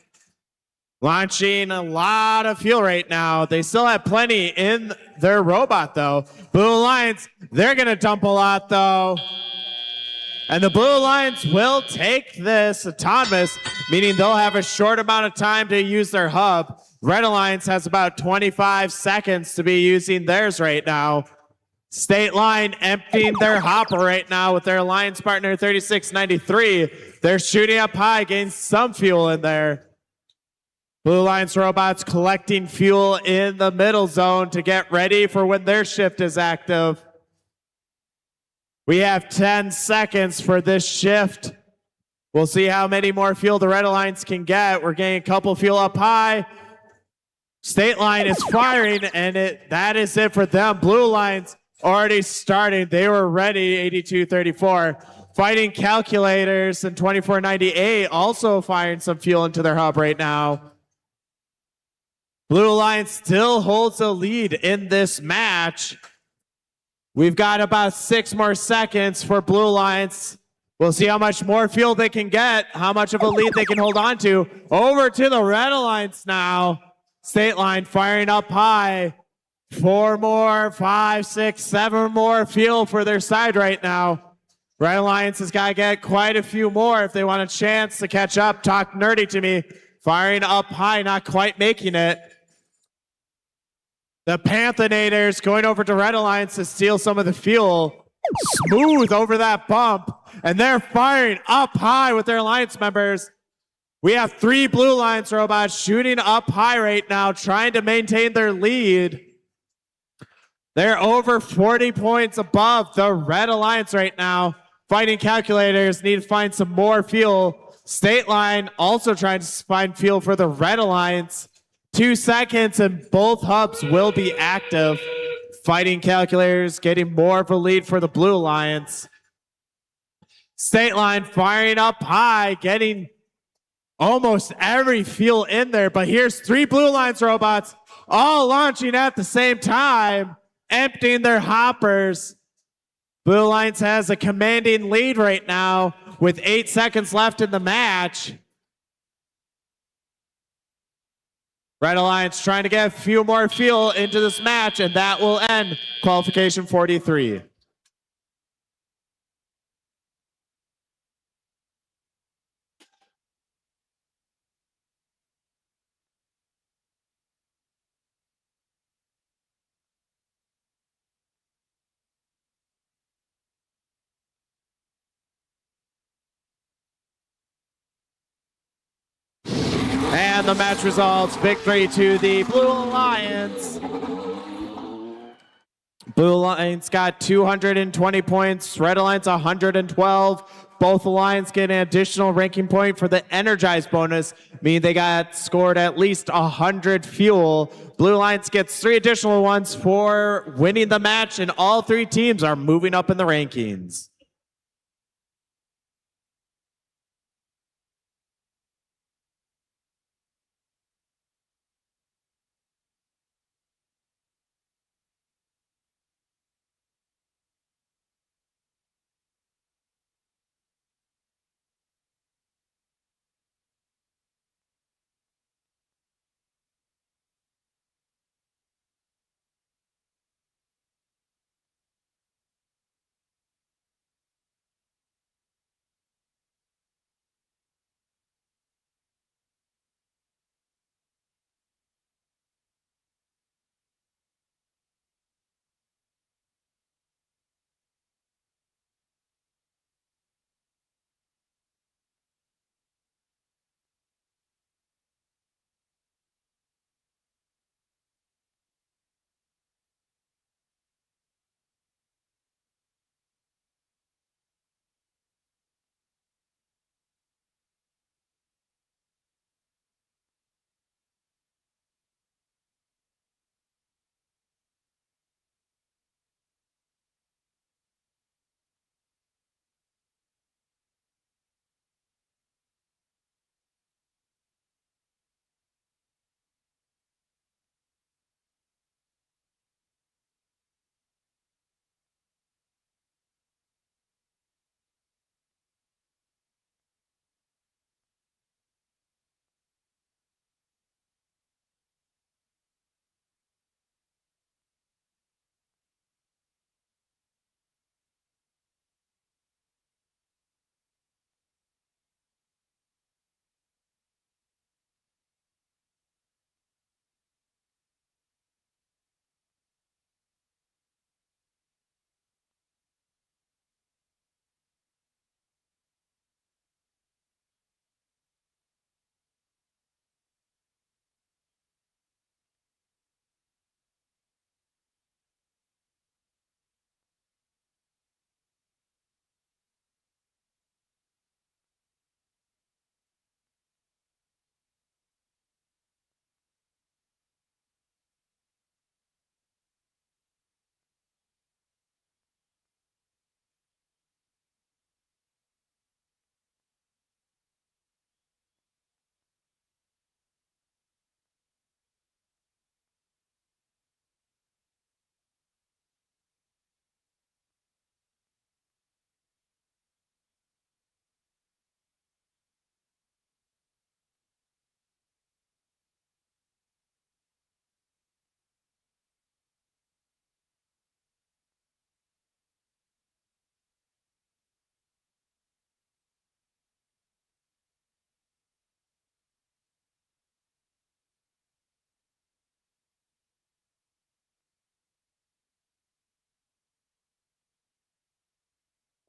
Launching a lot of fuel right now. They still have plenty in their robot, though. Blue Lions, they're going to dump a lot, though. And the Blue Lions will take this autonomous, meaning they'll have a short amount of time to use their hub. Red Alliance has about 25 seconds to be using theirs right now. State Line emptying their hopper right now with their alliance partner 3693. They're shooting up high, getting some fuel in there. Blue Alliance robots collecting fuel in the middle zone to get ready for when their shift is active. We have 10 seconds for this shift. We'll see how many more fuel the Red Alliance can get. We're getting a couple fuel up high. State Line is firing, and that is it for them. Blue Alliance already starting. They were ready, 8234. Fighting Calculators and 2498 also firing some fuel into their hub right now. Blue Alliance still holds a lead in this match. We've got about 6 more seconds for Blue Alliance. We'll see how much more fuel they can get, how much of a lead they can hold on to. Over to the Red Alliance now. State Line firing up high. 4 more, 5, 6, 7 more fuel for their side right now. Red Alliance has got to get quite a few more if they want a chance to catch up. Talk Nerdy to Me. Firing up high, not quite making it. The Panthonators going over to Red Alliance to steal some of the fuel. Smooth over that bump. And they're firing up high with their alliance members. We have 3 Blue Alliance robots shooting up high right now, trying to maintain their lead. They're over 40 points above the Red Alliance right now. Fighting Calculators need to find some more fuel. State Line also trying to find fuel for the Red Alliance. 2 seconds and both hubs will be active. Fighting Calculators getting more of a lead for the Blue Alliance. State Line firing up high, getting almost every fuel in there, but here's 3 Blue Alliance robots all launching at the same time, emptying their hoppers. Blue Alliance has a commanding lead right now with 8 seconds left in the match. Red Alliance trying to get a few more fuel into this match, and that will end qualification 43. And the match results, victory to the Blue Alliance. Blue Alliance got 220 points, Red Alliance 112. Both Alliance get an additional ranking point for the Energize bonus, meaning they got scored at least 100 fuel. Blue Alliance gets 3 additional ones for winning the match, and all 3 teams are moving up in the rankings.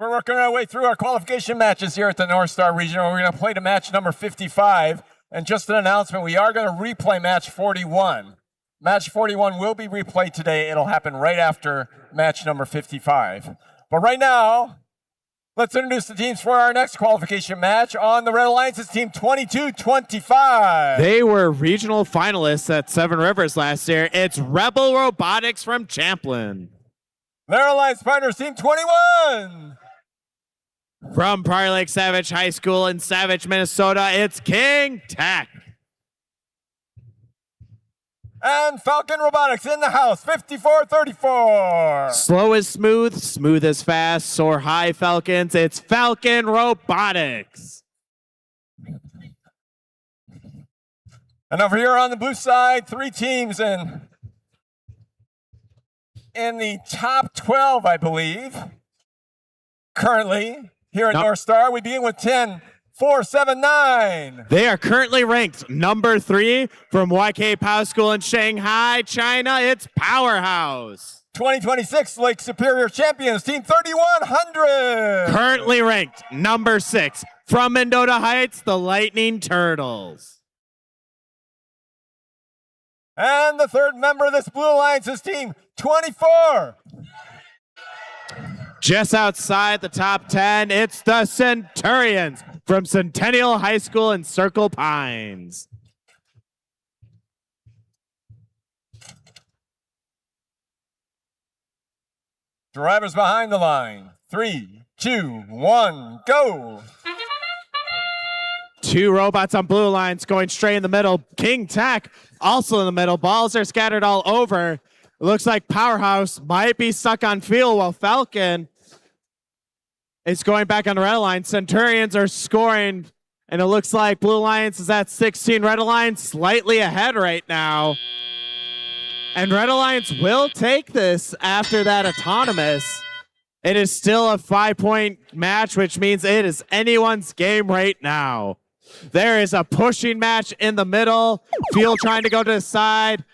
We're working our way through our qualification matches here at the North Star Regional. We're going to play to match number 55. And just an announcement, we are going to replay match 41. Match 41 will be replayed today. It'll happen right after match number 55. But right now, let's introduce the teams for our next qualification match. On the Red Alliance is team 2225. They were regional finalists at Seven Rivers last year. It's Rebel Robotics from Champlin. Their Alliance partners, team 21. From Prior Lake Savage High School in Savage, Minnesota, it's King Tech. And Falcon Robotics in the house, 5434. Slow is smooth, smooth is fast, soar high Falcons, it's Falcon Robotics. And over here on the blue side, 3 teams in the top 12, I believe. Currently, here at North Star, we begin with 10-4-7-9. They are currently ranked number 3 from YK Power School in Shanghai, China. It's Powerhouse. 2026 Lake Superior champions, team 3100. Currently ranked number 6 from Mendota Heights, the Lightning Turtles. And the third member of this Blue Alliance is team 24. Just outside the top 10, it's the Centurions from Centennial High School in Circle Pines. Drivers behind the line. 3, 2, 1, go. Two robots on Blue Alliance going straight in the middle. King Tech also in the middle. Balls are scattered all over. It looks like Powerhouse might be stuck on field while Falcon is going back on the Red Alliance. Centurions are scoring, and it looks like Blue Alliance is at 16. Red Alliance slightly ahead right now. And Red Alliance will take this after that autonomous. It is still a 5-point match, which means it is anyone's game right now. There is a pushing match in the middle. Field trying to go to the side.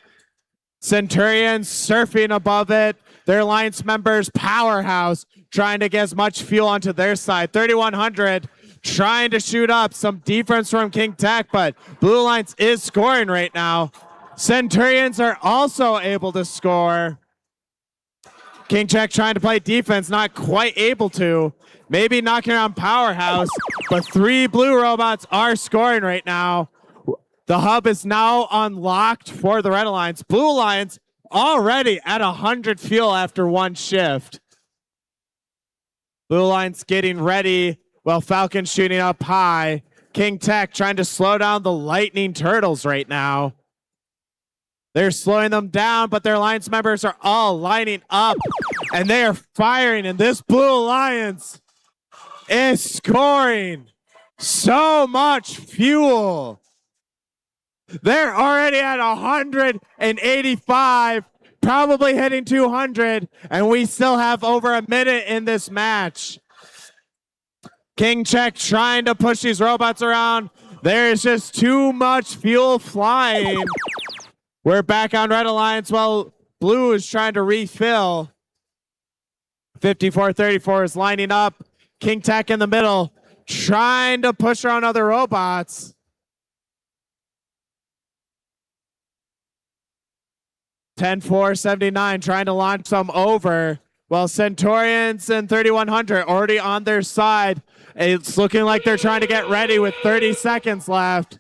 Centurions surfing above it. Their alliance members, Powerhouse, trying to get as much fuel onto their side. 3100 trying to shoot up. Some defense from King Tech, but Blue Alliance is scoring right now. Centurions are also able to score. King Tech trying to play defense, not quite able to. Maybe knocking around Powerhouse, but 3 blue robots are scoring right now. The hub is now unlocked for the Red Alliance. Blue Alliance already at 100 fuel after 1 shift. Blue Alliance getting ready while Falcon shooting up high. King Tech trying to slow down the Lightning Turtles right now. They're slowing them down, but their alliance members are all lining up and they are firing, and this Blue Alliance is scoring so much fuel. They're already at 185, probably hitting 200, and we still have over a minute in this match. King Tech trying to push these robots around. There is just too much fuel flying. We're back on Red Alliance while Blue is trying to refill. 54-34 is lining up. King Tech in the middle, trying to push around other robots. $10-4-79 trying to launch some over. While Centurions and 3100 already on their side. It's looking like they're trying to get ready with 30 seconds left.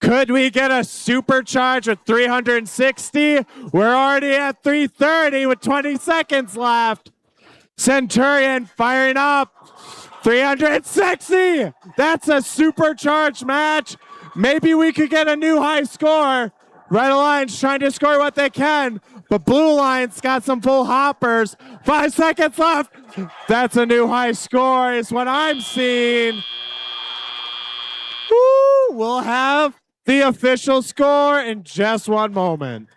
Could we get a supercharge with 360? We're already at 330 with 20 seconds left. Centurion firing up. 360. That's a supercharged match. Maybe we could get a new high score. Red Alliance trying to score what they can, but Blue Alliance got some full hoppers. 5 seconds left. That's a new high score is what I'm seeing. Woo, we'll have the official score in just one moment.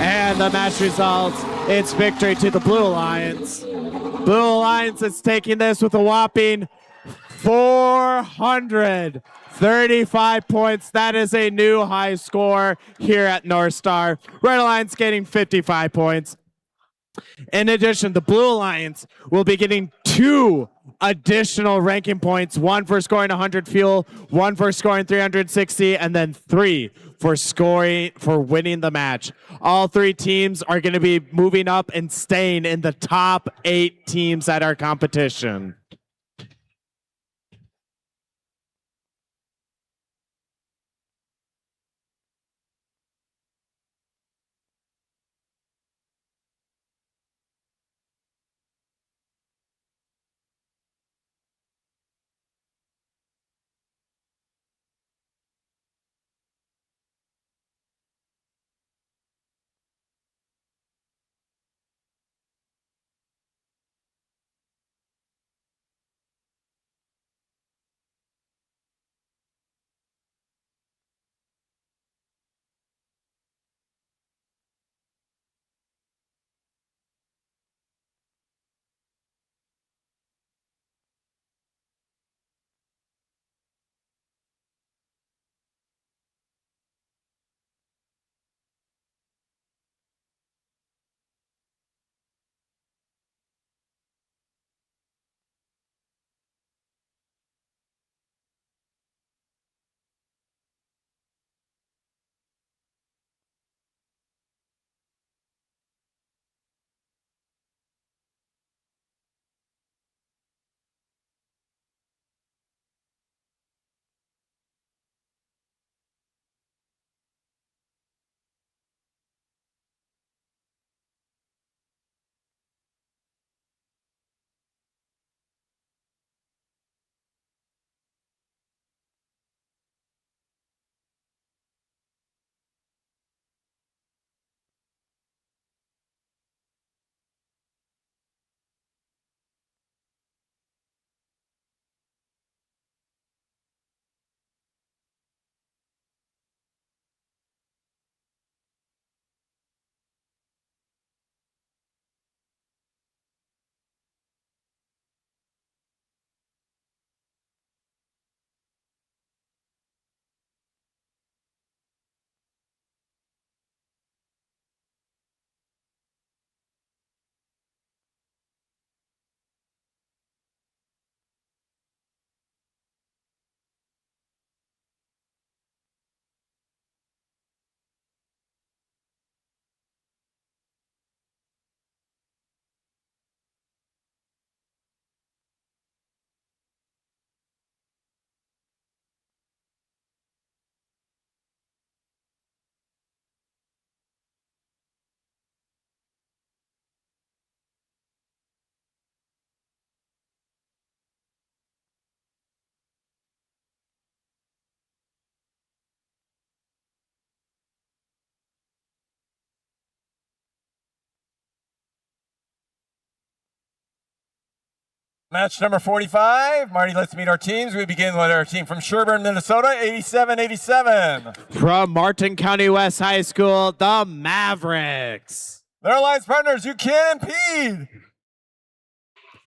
And the match results, it's victory to the Blue Alliance. Blue Alliance is taking this with a whopping 435 points. That is a new high score here at North Star. Red Alliance getting 55 points. In addition, the Blue Alliance will be getting 2 additional ranking points, 1 for scoring 100 fuel, 1 for scoring 360, and then 3 for winning the match. All 3 teams are going to be moving up and staying in the top 8 teams at our competition. Match number 45. Marty, let's meet our teams. We begin with our team from Sherburne, Minnesota, 87-87. From Martin County West High School, the Mavericks. Their alliance partners, you can't impede.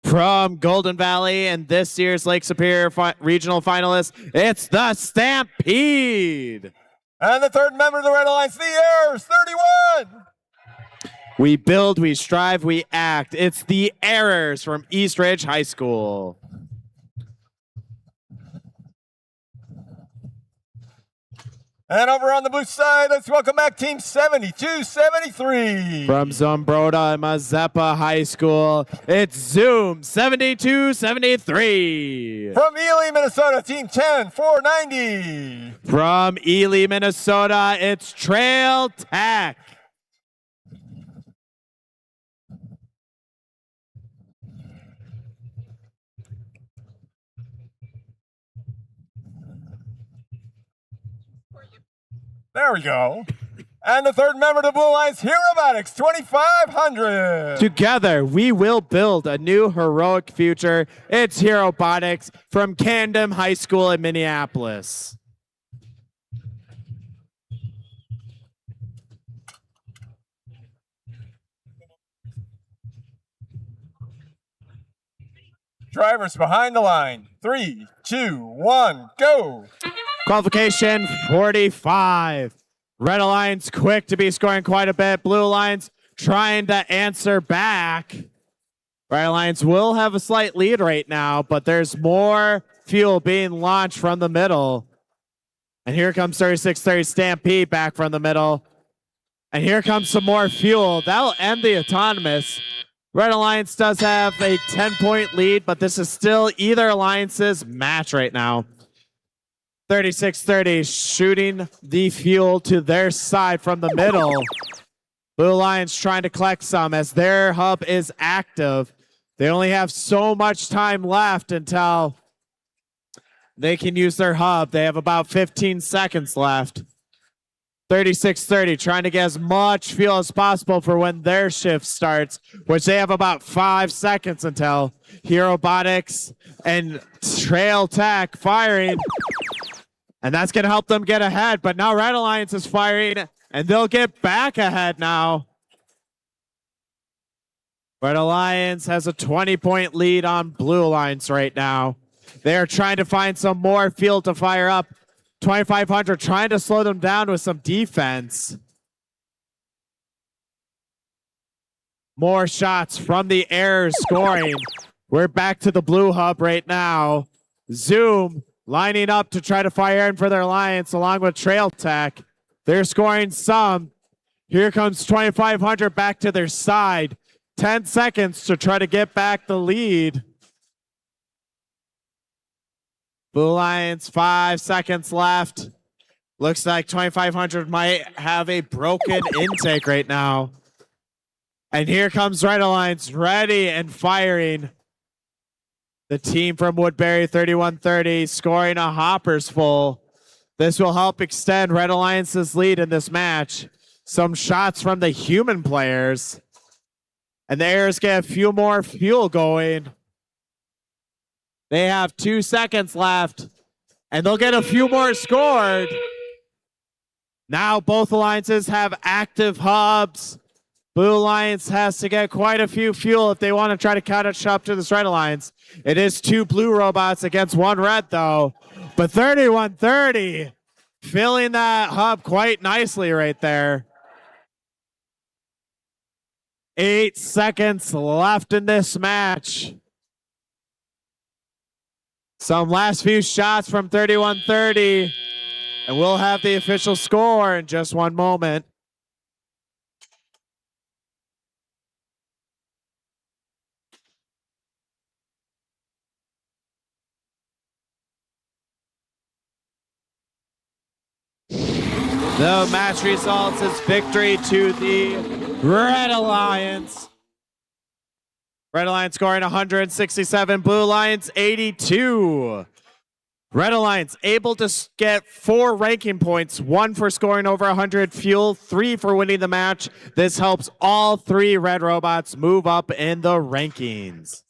From Golden Valley and this year's Lake Superior regional finalist, it's the Stampede. And the third member of the Red Alliance, the Heirs, 31. We build, we strive, we act. It's the Errors from East Ridge High School. And over on the blue side, let's welcome back Team 72-73. From Zumbrota and Mazeppa High School, it's Zoom 72-73. From Ely, Minnesota, Team 10-490. From Ely, Minnesota, it's Trail Tech. There we go. And the third member of the Blue Alliance, Robotics, 2,500. Together, we will build a new heroic future. It's Robotics from Camden High School in Minneapolis. Drivers behind the line. 3, 2, 1, go. Qualification 45. Red Alliance quick to be scoring quite a bit. Blue Alliance trying to answer back. Red Alliance will have a slight lead right now, but there's more fuel being launched from the middle. And here comes 36-30 Stampede back from the middle. And here comes some more fuel. That'll end the autonomous. Red Alliance does have a 10-point lead, but this is still either alliance's match right now. 36-30 shooting the fuel to their side from the middle. Blue Alliance trying to collect some as their hub is active. They only have so much time left until they can use their hub. They have about 15 seconds left. 36-30 trying to get as much fuel as possible for when their shift starts, which they have about 5 seconds until. Robotics and Trail Tech firing. And that's going to help them get ahead. But now Red Alliance is firing, and they'll get back ahead now. Red Alliance has a 20-point lead on Blue Alliance right now. They're trying to find some more fuel to fire up. 2,500 trying to slow them down with some defense. More shots from the Errors scoring. We're back to the blue hub right now. Zoom lining up to try to fire in for their alliance along with Trail Tech. They're scoring some. Here comes 2,500 back to their side. 10 seconds to try to get back the lead. Blue Alliance, 5 seconds left. Looks like 2,500 might have a broken intake right now. And here comes Red Alliance, ready and firing. The team from Woodbury, 31-30, scoring a hoppers full. This will help extend Red Alliance's lead in this match. Some shots from the human players. And the Airs get a few more fuel going. They have 2 seconds left, and they'll get a few more scored. Now both alliances have active hubs. Blue Alliance has to get quite a few fuel if they want to try to catch up to this Red Alliance. It is 2 blue robots against 1 red, though. But 31-30, filling that hub quite nicely right there. 8 seconds left in this match. Some last few shots from 31-30, and we'll have the official score in just one moment. The match results is victory to the Red Alliance. Red Alliance scoring 167, Blue Alliance 82. Red Alliance able to get 4 ranking points, 1 for scoring over 100 fuel, 3 for winning the match. This helps all 3 red robots move up in the rankings.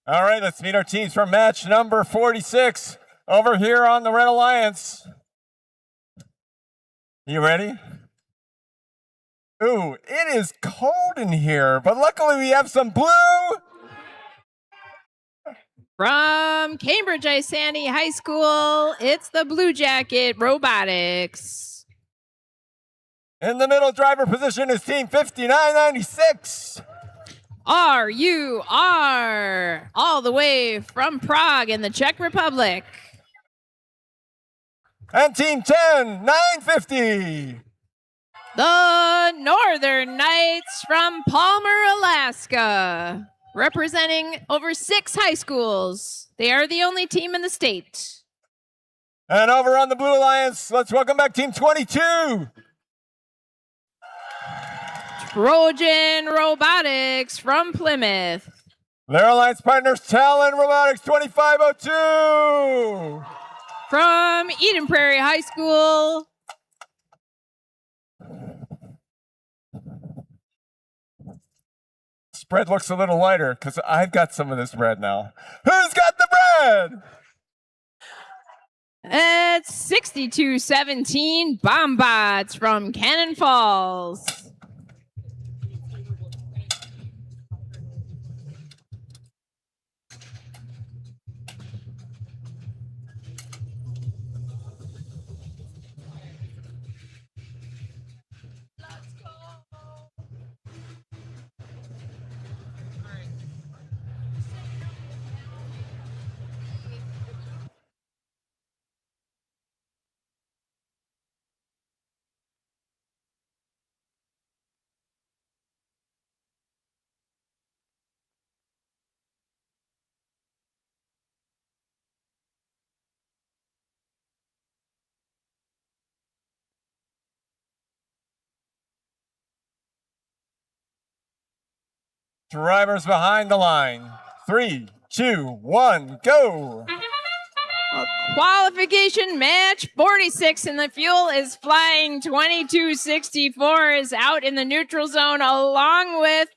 All right, let's meet our teams for match number 46 over here on the Red Alliance. You ready? Ooh, it is cold in here, but luckily we have some blue. From Cambridge Isani High School, it's the Blue Jacket Robotics. In the middle driver position is team 5996. RUR, all the way from Prague in the Czech Republic. And team 10950. The Northern Knights from Palmer, Alaska, representing over 6 high schools. They are the only team in the state. And over on the Blue Alliance, let's welcome back team 22. Trojan Robotics from Plymouth. Their alliance partners, Talon Robotics 2502. From Eden Prairie High School. Spread looks a little lighter because I've got some of this bread now. Who's got the bread? It's 6217 Bombots from Cannon Falls. Drivers behind the line. 3, 2, 1, go. Qualification match 46, and the fuel is flying. 2264 is out in the neutral zone along with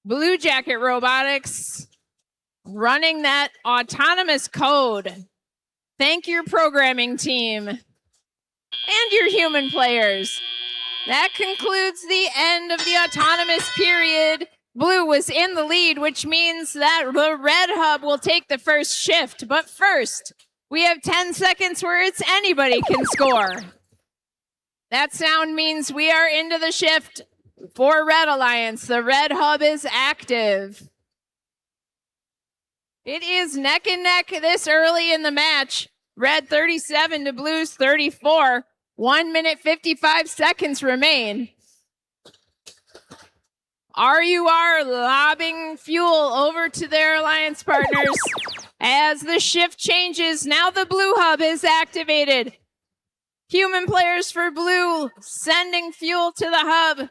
Blue Jacket Robotics running that autonomous code. Thank your programming team and your human players. That concludes the end of the autonomous period. Blue was in the lead, which means that the red hub will take the first shift. But first, we have 10 seconds where it's anybody can score. That sound means we are into the shift for Red Alliance. The red hub is active. It is neck and neck this early in the match. Red 37 to Blue's 34. 1 minute 55 seconds remain. RUR lobbing fuel over to their alliance partners. As the shift changes, now the blue hub is activated. Human players for blue sending fuel to the hub.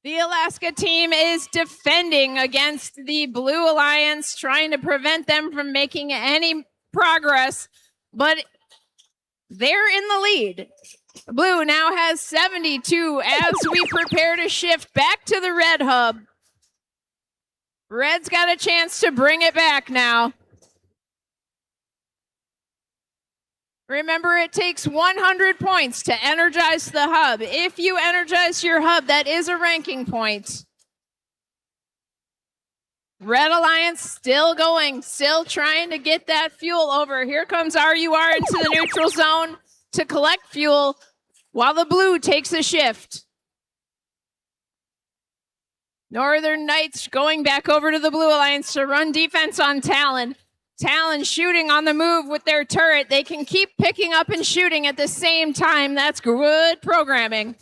The Alaska team is defending against the Blue Alliance, trying to prevent them from making any progress, but they're in the lead. Blue now has 72 as we prepare to shift back to the red hub. Red's got a chance to bring it back now. Remember, it takes 100 points to energize the hub. If you energize your hub, that is a ranking point. Red Alliance still going, still trying to get that fuel over. Here comes RUR into the neutral zone to collect fuel while the blue takes a shift. Northern Knights going back over to the Blue Alliance to run defense on Talon. Talon shooting on the move with their turret. They can keep picking up and shooting at the same time. That's good programming.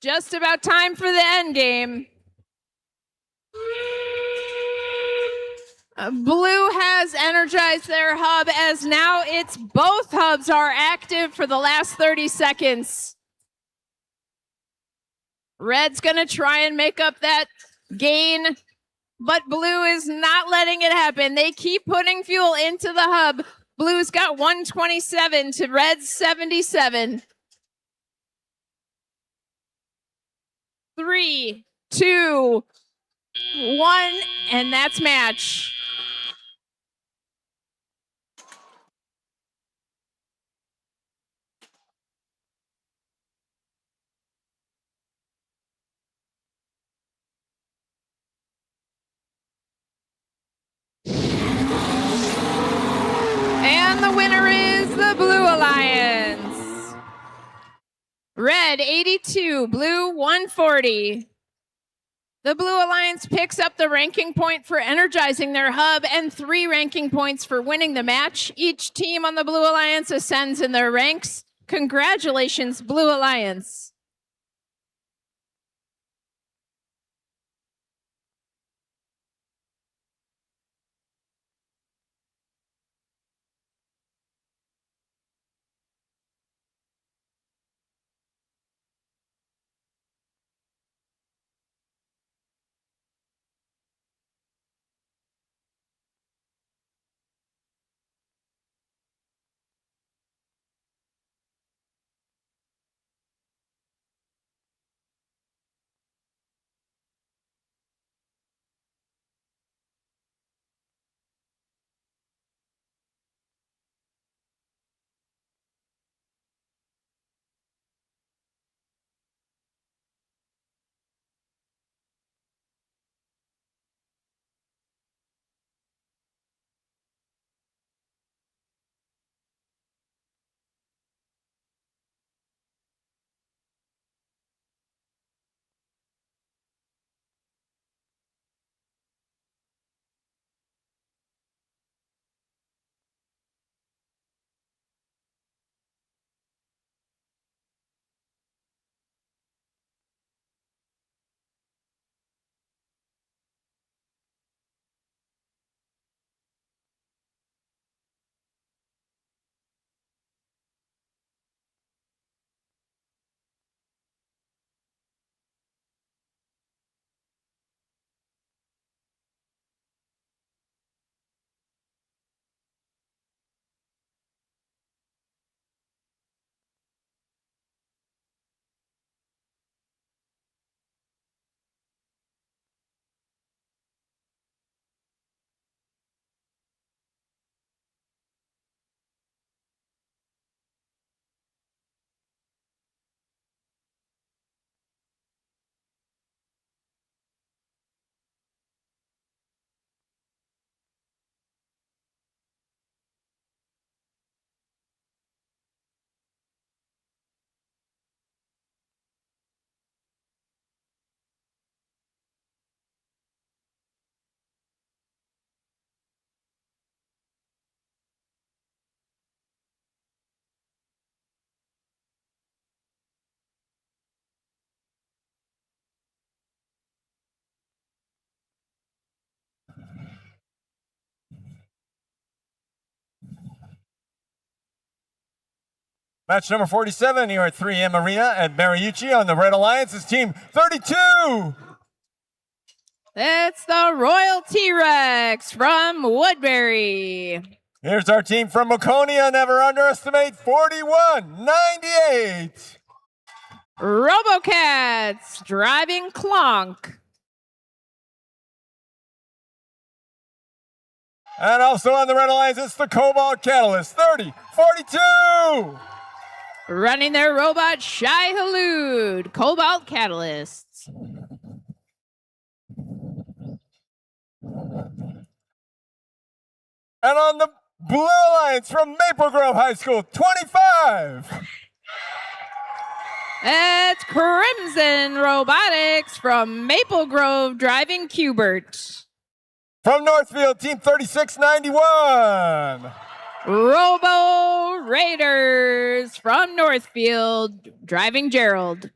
Just about time for the end game. Blue has energized their hub as now it's both hubs are active for the last 30 seconds. Red's gonna try and make up that gain, but blue is not letting it happen. They keep putting fuel into the hub. Blue's got 127 to red's 77. 3, 2, 1, and that's match. And the winner is the Blue Alliance. Red 82, blue 140. The Blue Alliance picks up the ranking point for energizing their hub and 3 ranking points for winning the match. Each team on the Blue Alliance ascends in their ranks. Congratulations, Blue Alliance. Match number 47 here at 3M Arena at Mariucci on the Red Alliance is Team 32. That's the Royal T-Rex from Woodbury. Here's our team from Maconia, never underestimate, 4198. Robocats driving Clonk. And also on the Red Alliance, it's the Cobalt Catalyst, 3042. Running their robot Shy Halud, Cobalt Catalysts. And on the Blue Alliance from Maple Grove High School, 25. It's Crimson Robotics from Maple Grove driving Cubert. From Northfield, Team 3691. Robo Raiders from Northfield driving Gerald.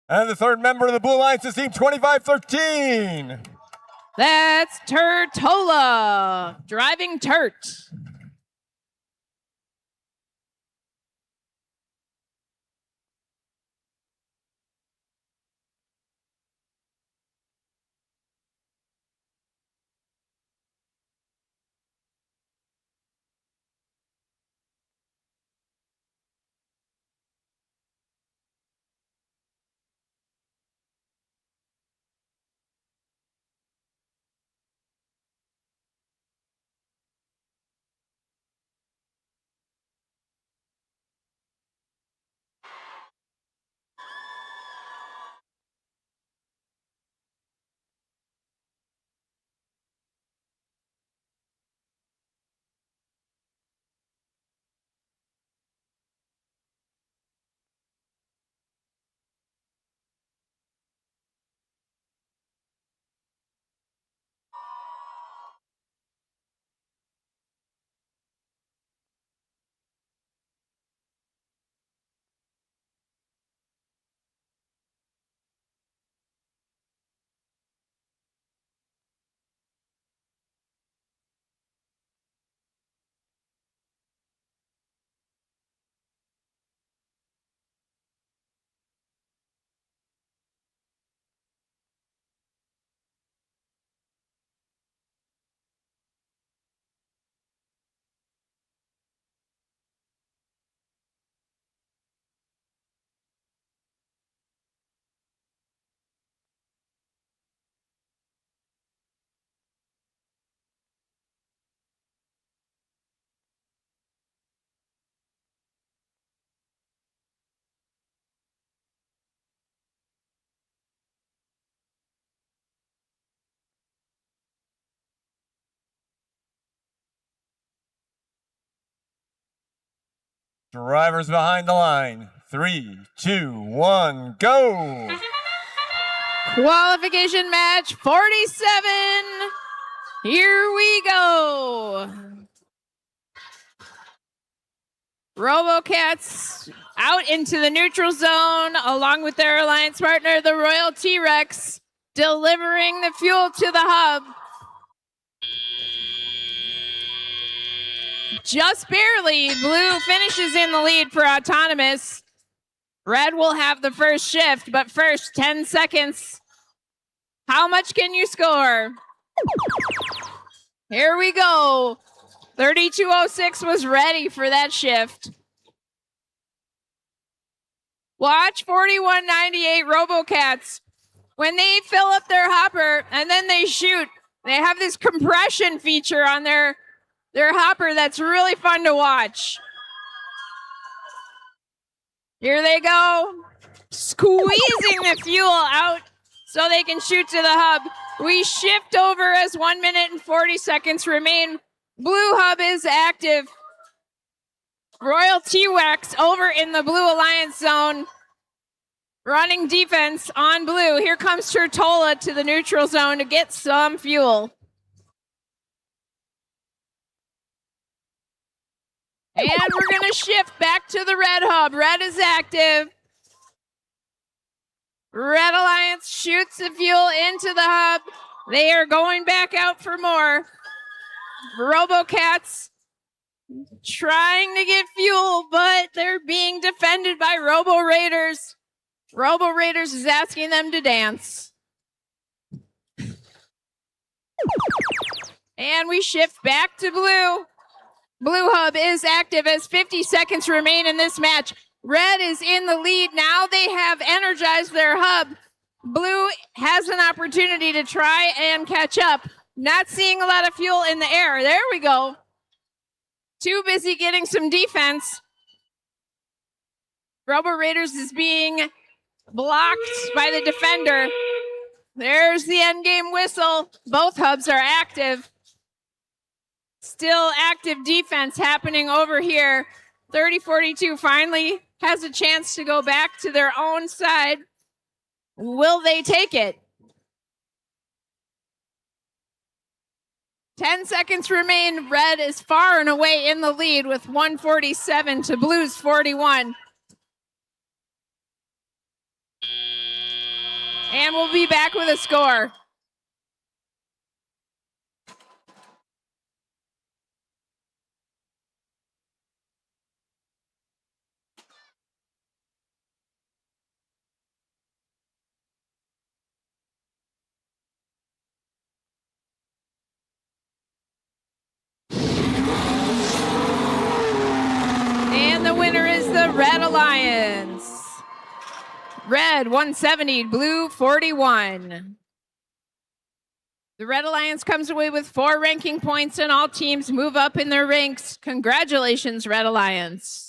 And the third member of the Blue Alliance is Team 2513. That's Turtola driving Turt. Drivers behind the line. 3, 2, 1, go! Qualification match 47. Here we go. RoboCats out into the neutral zone along with their alliance partner, the Royal T-Rex, delivering the fuel to the hub. Just barely, Blue finishes in the lead for Autonomous. Red will have the first shift, but first, 10 seconds. How much can you score? Here we go. 3206 was ready for that shift. Watch 4198 RoboCats. When they fill up their hopper and then they shoot, they have this compression feature on their hopper that's really fun to watch. Here they go, squeezing the fuel out so they can shoot to the hub. We shift over as 1 minute and 40 seconds remain. Blue hub is active. Royal T-Rex over in the Blue Alliance zone, running defense on Blue. Here comes Turtola to the neutral zone to get some fuel. And we're going to shift back to the Red hub. Red is active. Red Alliance shoots the fuel into the hub. They are going back out for more. RoboCats trying to get fuel, but they're being defended by Robo Raiders. Robo Raiders is asking them to dance. And we shift back to Blue. Blue hub is active as 50 seconds remain in this match. Red is in the lead. Now they have energized their hub. Blue has an opportunity to try and catch up. Not seeing a lot of fuel in the air. There we go. Too busy getting some defense. Robo Raiders is being blocked by the defender. There's the end game whistle. Both hubs are active. Still active defense happening over here. 3042 finally has a chance to go back to their own side. Will they take it? 10 seconds remain. Red is far and away in the lead with 147 to Blue's 41. And we'll be back with a score. And the winner is the Red Alliance. Red 170, Blue 41. The Red Alliance comes away with 4 ranking points and all teams move up in their ranks. Congratulations, Red Alliance.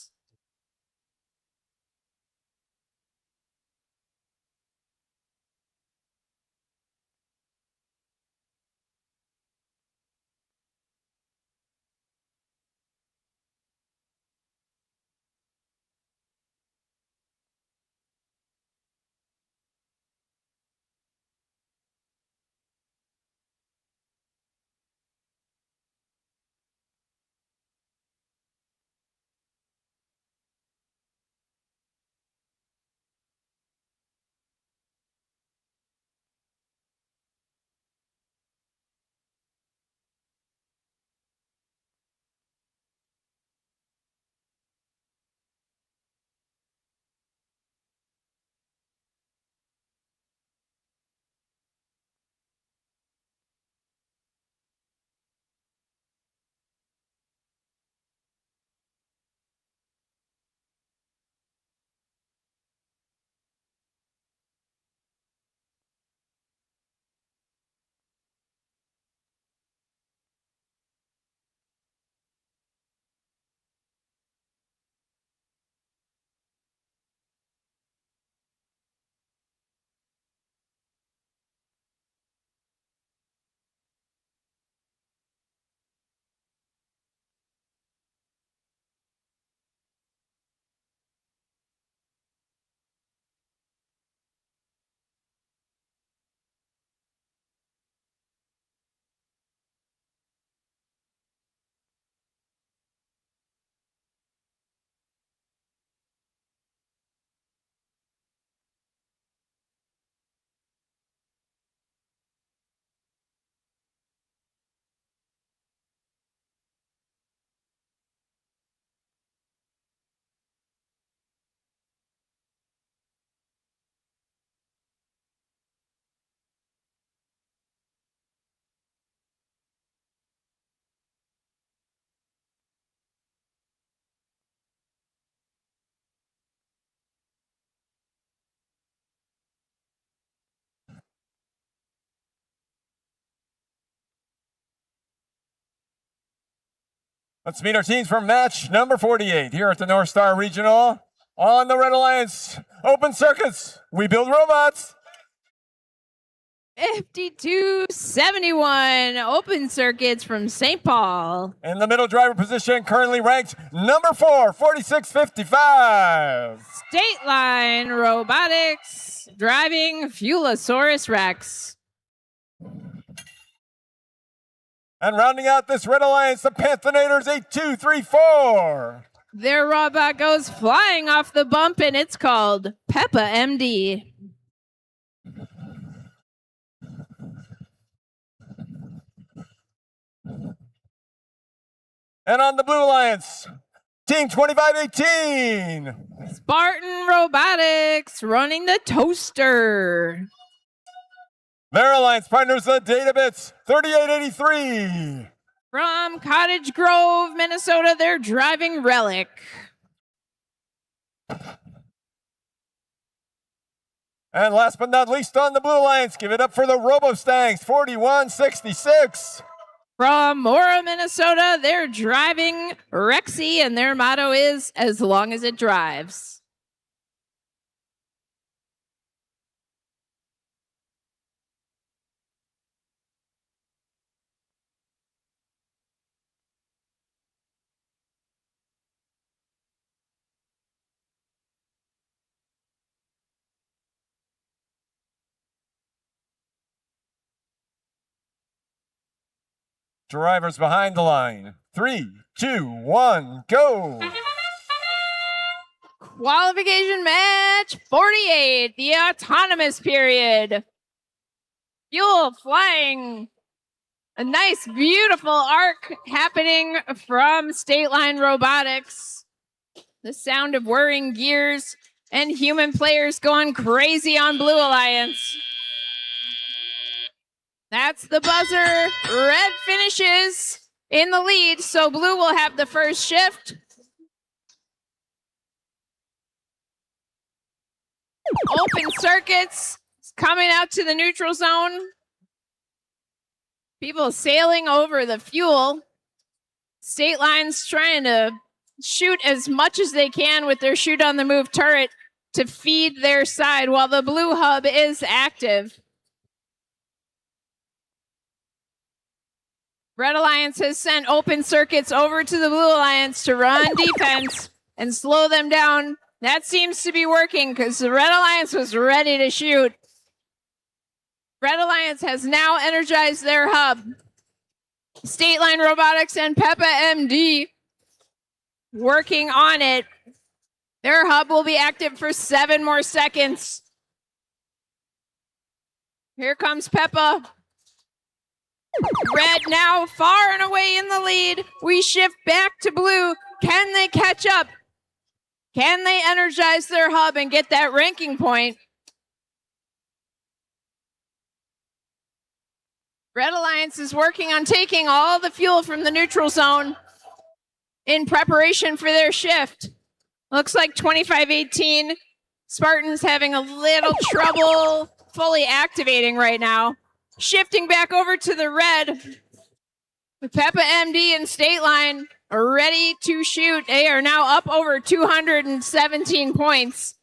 Let's meet our teams for match number 48 here at the North Star Regional on the Red Alliance Open Circuits. We build robots. 5271 Open Circuits from St. Paul. In the middle driver position, currently ranked number 4, 4655. State Line Robotics driving Fuelosaurus Rex. And rounding out this Red Alliance, the Panthenators 8234. Their robot goes flying off the bump, and it's called Peppa MD. And on the Blue Alliance, Team 2518. Spartan Robotics running the toaster. Their alliance partners, the Databits 3883. From Cottage Grove, Minnesota, they're driving Relic. And last but not least on the Blue Alliance, give it up for the RoboStangs 4166. From Mora, Minnesota, they're driving Rexy, and their motto is, as long as it drives. Drivers behind the line. 3, 2, 1, go. Qualification match 48, the autonomous period. Fuel flying. A nice, beautiful arc happening from State Line Robotics. The sound of whirring gears and human players going crazy on Blue Alliance. That's the buzzer. Red finishes in the lead, so Blue will have the first shift. Open circuits coming out to the neutral zone. People sailing over the fuel. State Line's trying to shoot as much as they can with their shoot on the move turret to feed their side while the Blue hub is active. Red Alliance has sent open circuits over to the Blue Alliance to run defense and slow them down. That seems to be working because the Red Alliance was ready to shoot. Red Alliance has now energized their hub. State Line Robotics and Peppa MD working on it. Their hub will be active for 7 more seconds. Here comes Peppa. Red now far and away in the lead. We shift back to Blue. Can they catch up? Can they energize their hub and get that ranking point? Red Alliance is working on taking all the fuel from the neutral zone in preparation for their shift. Looks like 2518 Spartans having a little trouble fully activating right now. Shifting back over to the red with Peppa MD and State Line ready to shoot. They are now up over 217 points.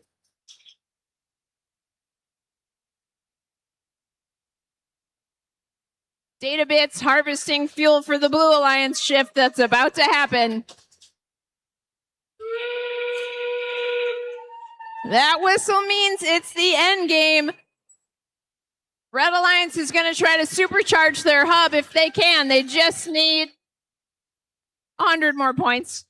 Data Bits harvesting fuel for the Blue Alliance shift that's about to happen. That whistle means it's the end game. Red Alliance is going to try to supercharge their hub if they can. They just need 100 more points.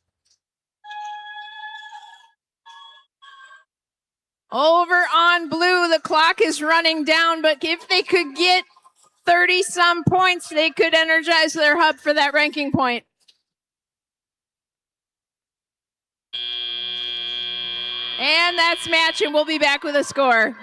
Over on Blue, the clock is running down, but if they could get 30-some points, they could energize their hub for that ranking point. And that's match, and we'll be back with a score.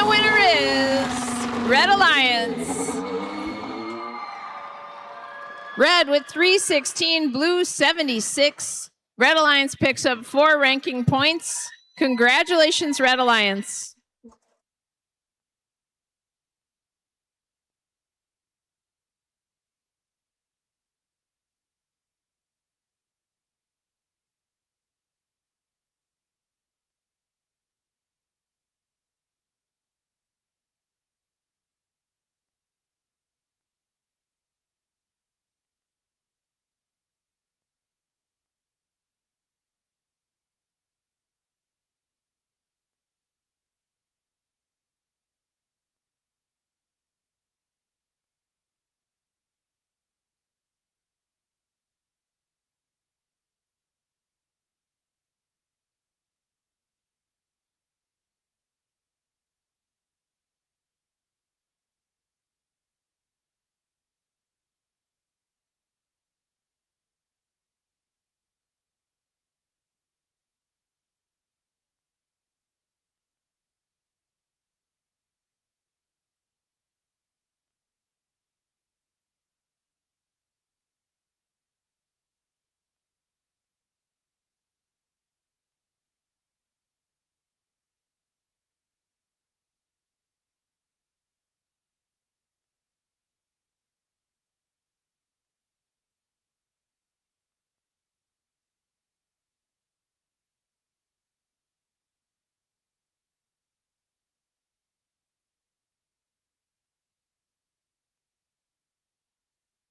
the winner is Red Alliance. Red with 316, blue 76. Red Alliance picks up 4 ranking points. Congratulations, Red Alliance.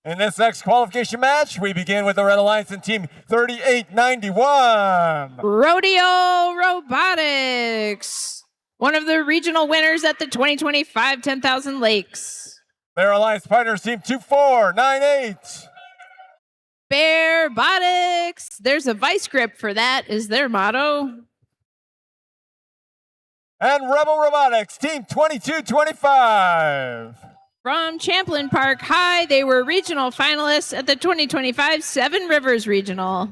In this next qualification match, we begin with the Red Alliance and Team 3891. Rodeo Robotics, one of the regional winners at the 2025 10,000 Lakes. Their alliance partners, Team 2498. Bear Robotics, there's a vice grip for that, is their motto. And Rebel Robotics, Team 2225. From Champlain Park High, they were regional finalists at the 2025 Seven Rivers Regional.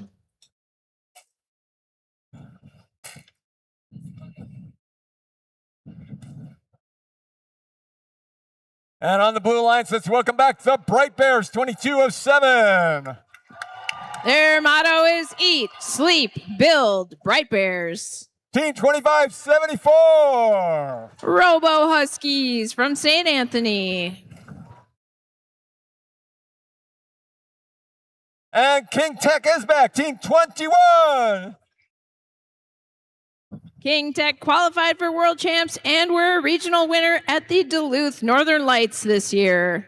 And on the Blue Alliance, let's welcome back the Bright Bears, 2207. Their motto is Eat, Sleep, Build, Bright Bears. Team 2574. Robo Huskies from St. Anthony. And King Tech is back, Team 21. King Tech qualified for World Champs and were a regional winner at the Duluth Northern Lights this year.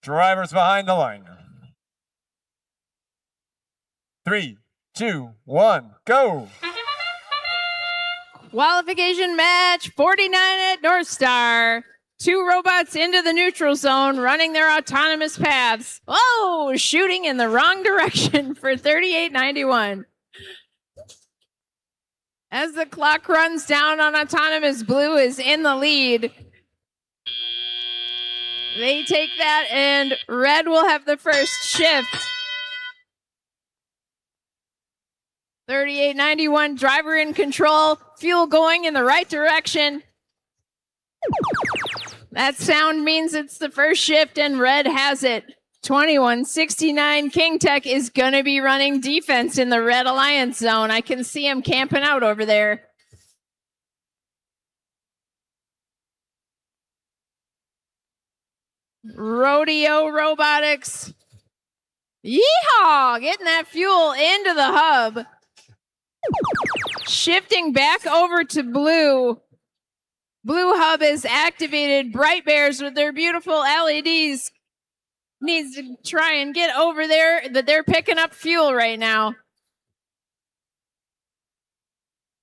Drivers behind the line. 3, 2, 1, go. Qualification match 49 at North Star. 2 robots into the neutral zone, running their autonomous paths. Oh, shooting in the wrong direction for 3891. As the clock runs down on autonomous, blue is in the lead. They take that, and red will have the first shift. 3891, driver in control, fuel going in the right direction. That sound means it's the first shift, and red has it. 2169, King Tech is going to be running defense in the Red Alliance zone. I can see him camping out over there. Rodeo Robotics. Yeehaw! Getting that fuel into the hub. Shifting back over to blue. Blue hub is activated. Bright Bears with their beautiful LEDs needs to try and get over there, but they're picking up fuel right now.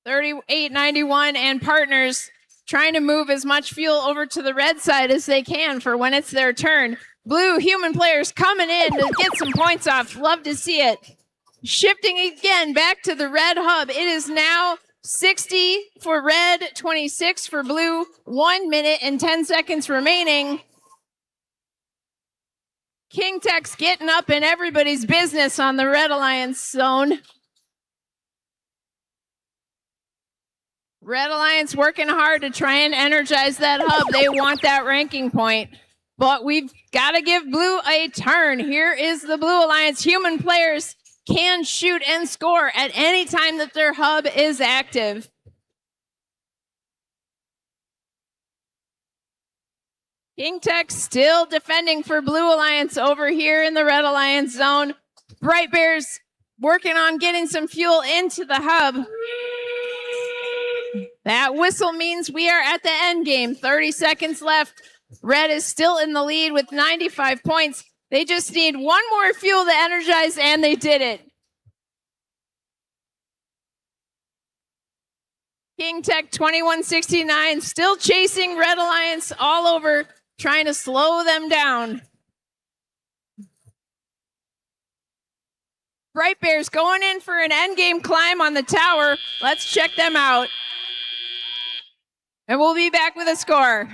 3891 and partners trying to move as much fuel over to the red side as they can for when it's their turn. Blue human players coming in to get some points off. Love to see it. Shifting again back to the red hub. It is now 60 for red, 26 for blue. 1 minute and 10 seconds remaining. King Tech's getting up in everybody's business on the Red Alliance zone. Red Alliance working hard to try and energize that hub. They want that ranking point. But we've got to give blue a turn. Here is the Blue Alliance. Human players can shoot and score at any time that their hub is active. King Tech still defending for Blue Alliance over here in the Red Alliance zone. Bright Bears working on getting some fuel into the hub. That whistle means we are at the end game. 30 seconds left. Red is still in the lead with 95 points. They just need one more fuel to energize, and they did it. King Tech 2169 still chasing Red Alliance all over, trying to slow them down. Bright Bears going in for an endgame climb on the tower. Let's check them out. And we'll be back with a score.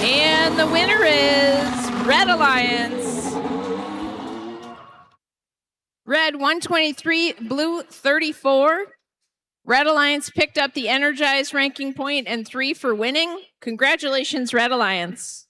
And the winner is Red Alliance. Red 123, blue 34. Red Alliance picked up the energized ranking point and 3 for winning. Congratulations, Red Alliance.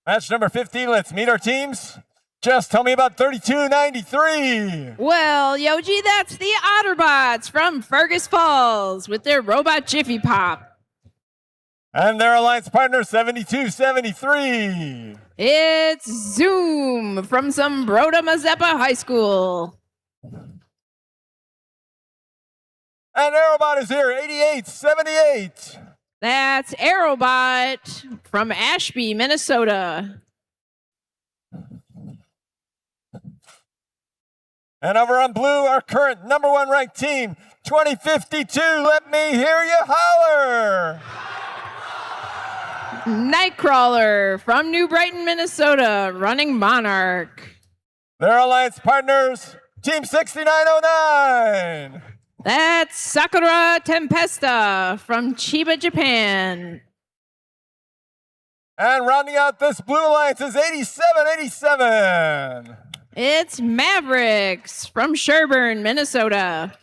Match number 15, let's meet our teams. Just tell me about 3293. Well, Yoji, that's the Otterbots from Fergus Falls with their robot Jiffy Pop. And their alliance partner, 7273. It's Zoom from Zumbrota Mazeppa High School. And Aerobot is here, 8878. That's Aerobot from Ashby, Minnesota. And over on blue, our current number 1 ranked team, 2052. Let me hear you holler. Nightcrawler from New Brighton, Minnesota, running Monarch. Their alliance partners, Team 6909. That's Sakura Tempesta from Chiba, Japan. And rounding out this blue alliance is 8787. It's Mavericks from Sherburne, Minnesota.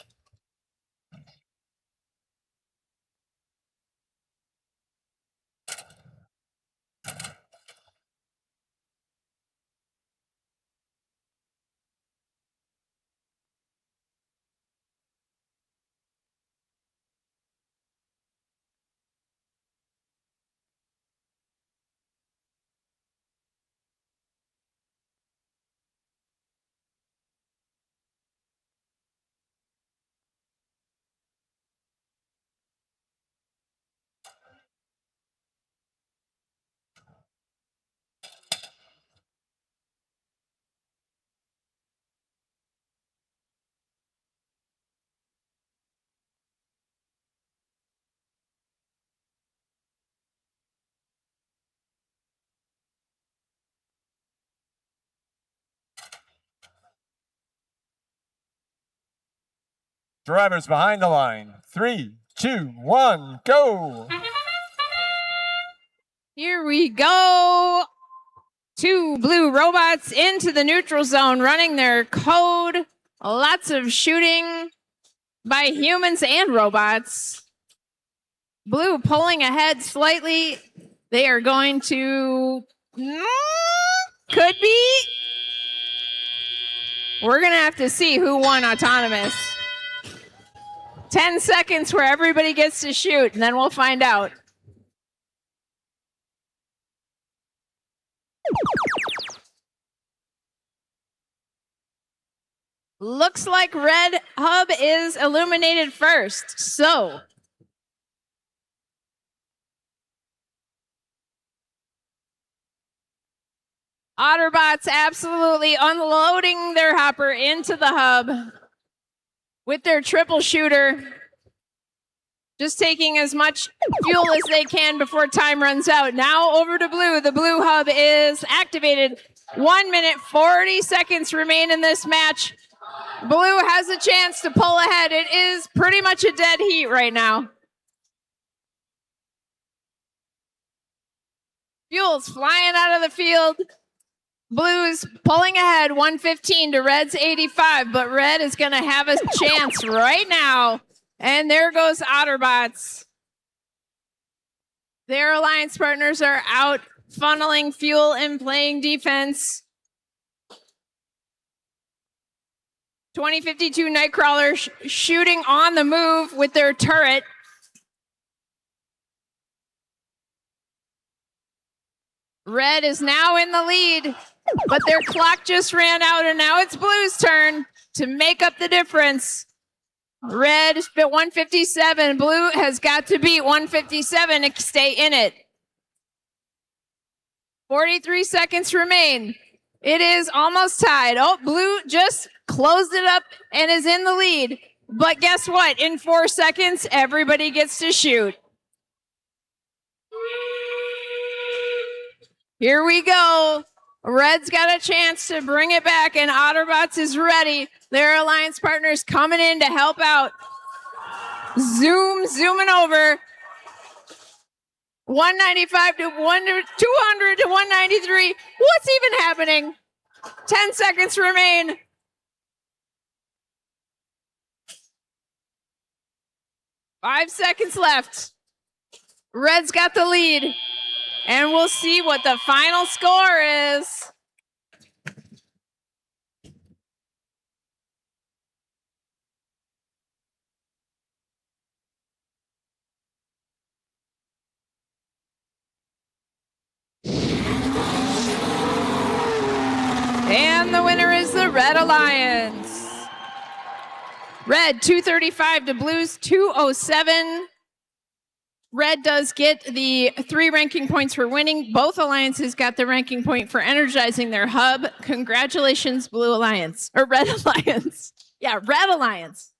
Drivers behind the line. 3, 2, 1, go. Here we go. 2 blue robots into the neutral zone running their code. Lots of shooting by humans and robots. Blue pulling ahead slightly. They are going to... could be. We're going to have to see who won autonomous. 10 seconds where everybody gets to shoot, and then we'll find out. Looks like red hub is illuminated first, so Otterbots absolutely unloading their hopper into the hub with their triple shooter, just taking as much fuel as they can before time runs out. Now over to blue. The blue hub is activated. 1 minute, 40 seconds remain in this match. Blue has a chance to pull ahead. It is pretty much a dead heat right now. Fuel's flying out of the field. Blue's pulling ahead, 115 to Red's 85, but Red is going to have a chance right now. And there goes Otterbots. Their alliance partners are out funneling fuel and playing defense. 2052 Nightcrawler shooting on the move with their turret. Red is now in the lead, but their clock just ran out, and now it's Blue's turn to make up the difference. Red is at 157. Blue has got to beat 157 to stay in it. 43 seconds remain. It is almost tied. Oh, Blue just closed it up and is in the lead. But guess what? In 4 seconds, everybody gets to shoot. Here we go. Red's got a chance to bring it back, and Otterbots is ready. Their alliance partners coming in to help out. Zooming over. 195 to 200 to 193. What's even happening? 10 seconds remain. Five seconds left. Red's got the lead. And we'll see what the final score is. And the winner is the Red Alliance. Red 235 to Blues 207. Red does get the 3 ranking points for winning. Both alliances got the ranking point for energizing their hub. Congratulations, Blue Alliance, or Red Alliance. Yeah, Red Alliance.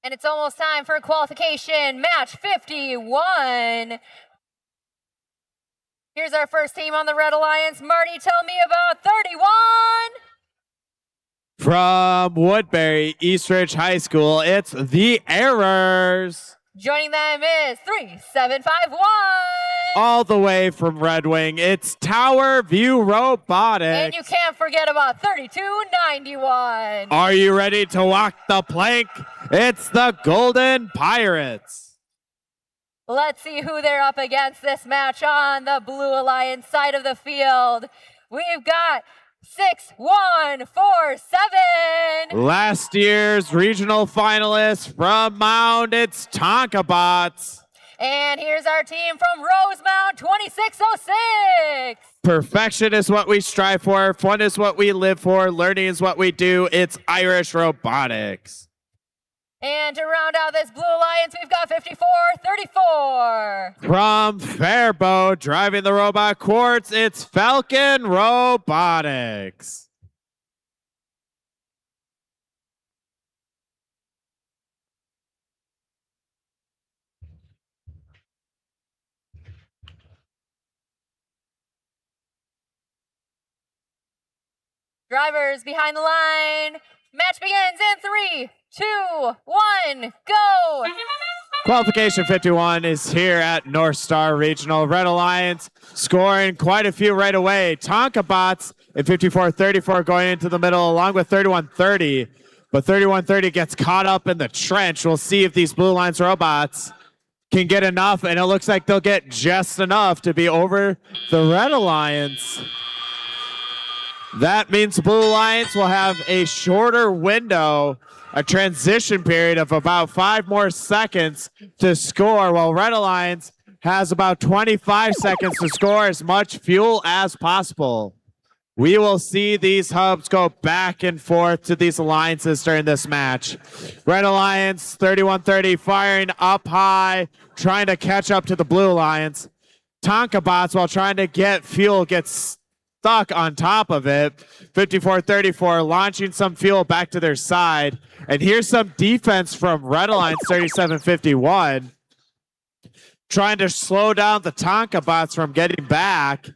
And it's almost time for qualification match 51. Here's our first team on the Red Alliance. Marty, tell me about 31. From Woodbury Eastridge High School, it's the Errors. Joining them is 3751. All the way from Red Wing, it's Tower View Robotics. And you can't forget about 3291. Are you ready to walk the plank? It's the Golden Pirates. Let's see who they're up against this match on the Blue Alliance side of the field. We've got 6147. Last year's regional finalist from Mound, it's Tonka Bots. And here's our team from Rosemount 2606. Perfection is what we strive for. Fun is what we live for. Learning is what we do. It's Irish Robotics. And to round out this Blue Alliance, we've got 54-34. From Faribault, driving the robot quartz, it's Falcon Robotics. Drivers behind the line. Match begins in 3, 2, 1, go! Qualification 51 is here at North Star Regional. Red Alliance scoring quite a few right away. Tonka Bots at 54-34 going into the middle along with 31-30. But 31-30 gets caught up in the trench. We'll see if these Blue Alliance robots can get enough, and it looks like they'll get just enough to be over the Red Alliance. That means Blue Alliance will have a shorter window, a transition period of about 5 more seconds to score, while Red Alliance has about 25 seconds to score as much fuel as possible. We will see these hubs go back and forth to these alliances during this match. Red Alliance, 31-30, firing up high, trying to catch up to the Blue Alliance. Tonka Bots, while trying to get fuel, gets stuck on top of it. 54-34, launching some fuel back to their side. And here's some defense from Red Alliance, 37-51. Trying to slow down the Tonka Bots from getting back.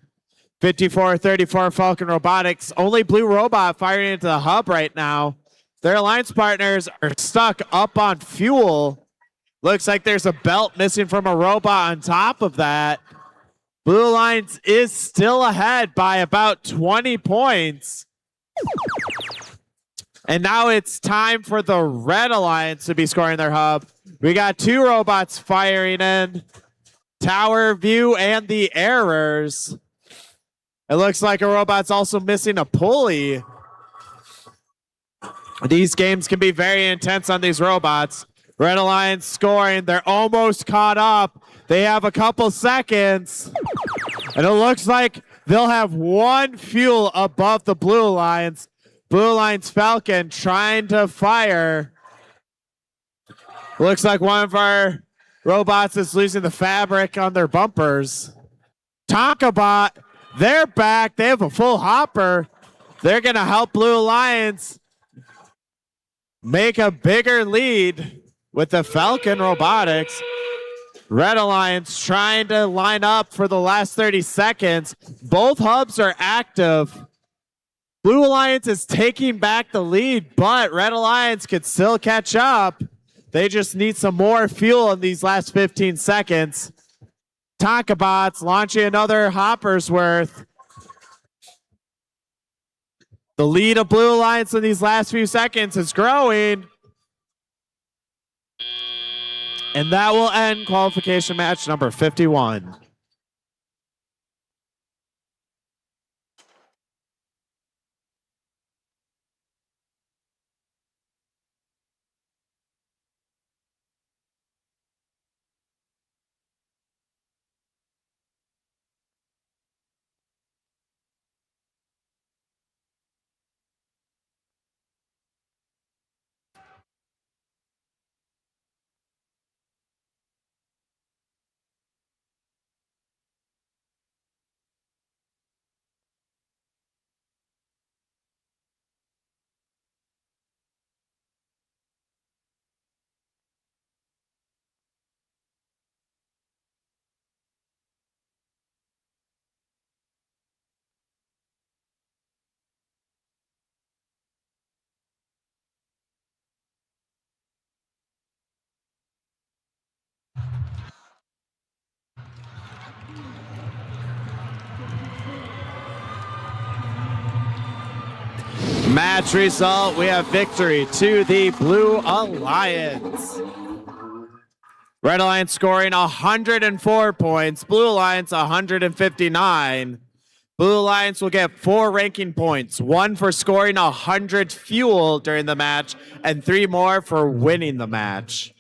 54-34, Falcon Robotics. Only Blue Robot firing into the hub right now. Their alliance partners are stuck up on fuel. Looks like there's a belt missing from a robot on top of that. Blue Alliance is still ahead by about 20 points. And now it's time for the Red Alliance to be scoring their hub. We got 2 robots firing in. Tower View and the Errors. It looks like a robot's also missing a pulley. These games can be very intense on these robots. Red Alliance scoring. They're almost caught up. They have a couple seconds. And it looks like they'll have 1 fuel above the Blue Alliance. Blue Alliance Falcon trying to fire. Looks like one of our robots is losing the fabric on their bumpers. Tonka Bot, they're back. They have a full hopper. They're going to help Blue Alliance make a bigger lead with the Falcon Robotics. Red Alliance trying to line up for the last 30 seconds. Both hubs are active. Blue Alliance is taking back the lead, but Red Alliance could still catch up. They just need some more fuel in these last 15 seconds. Tonka Bots launching another hopper's worth. The lead of Blue Alliance in these last few seconds is growing. And that will end qualification match number 51. Match result, we have victory to the Blue Alliance. Red Alliance scoring 104 points, Blue Alliance 159. Blue Alliance will get 4 ranking points, 1 for scoring 100 fuel during the match, and 3 more for winning the match.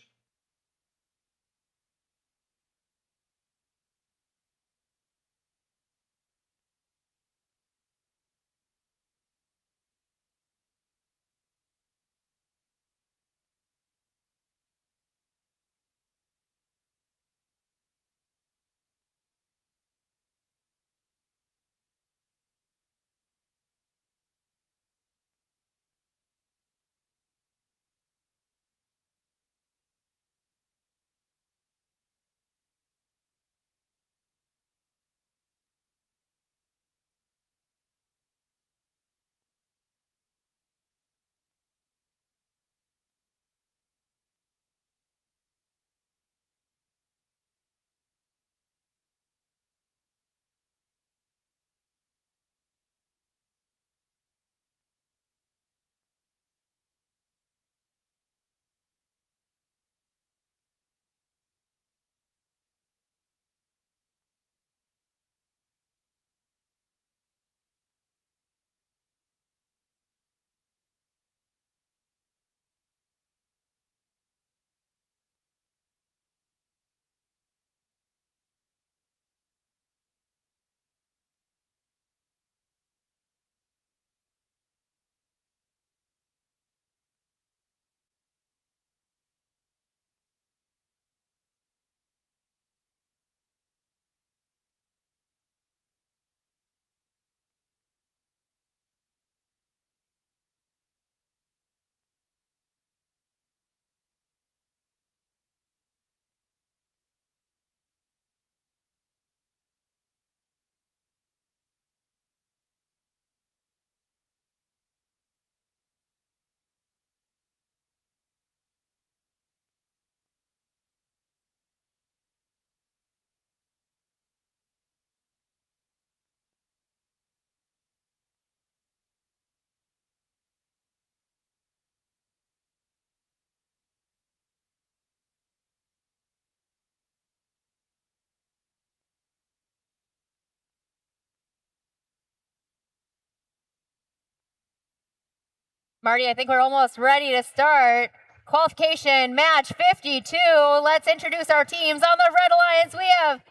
Marty, I think we're almost ready to start. Qualification match 52. Let's introduce our teams. On the Red Alliance, we have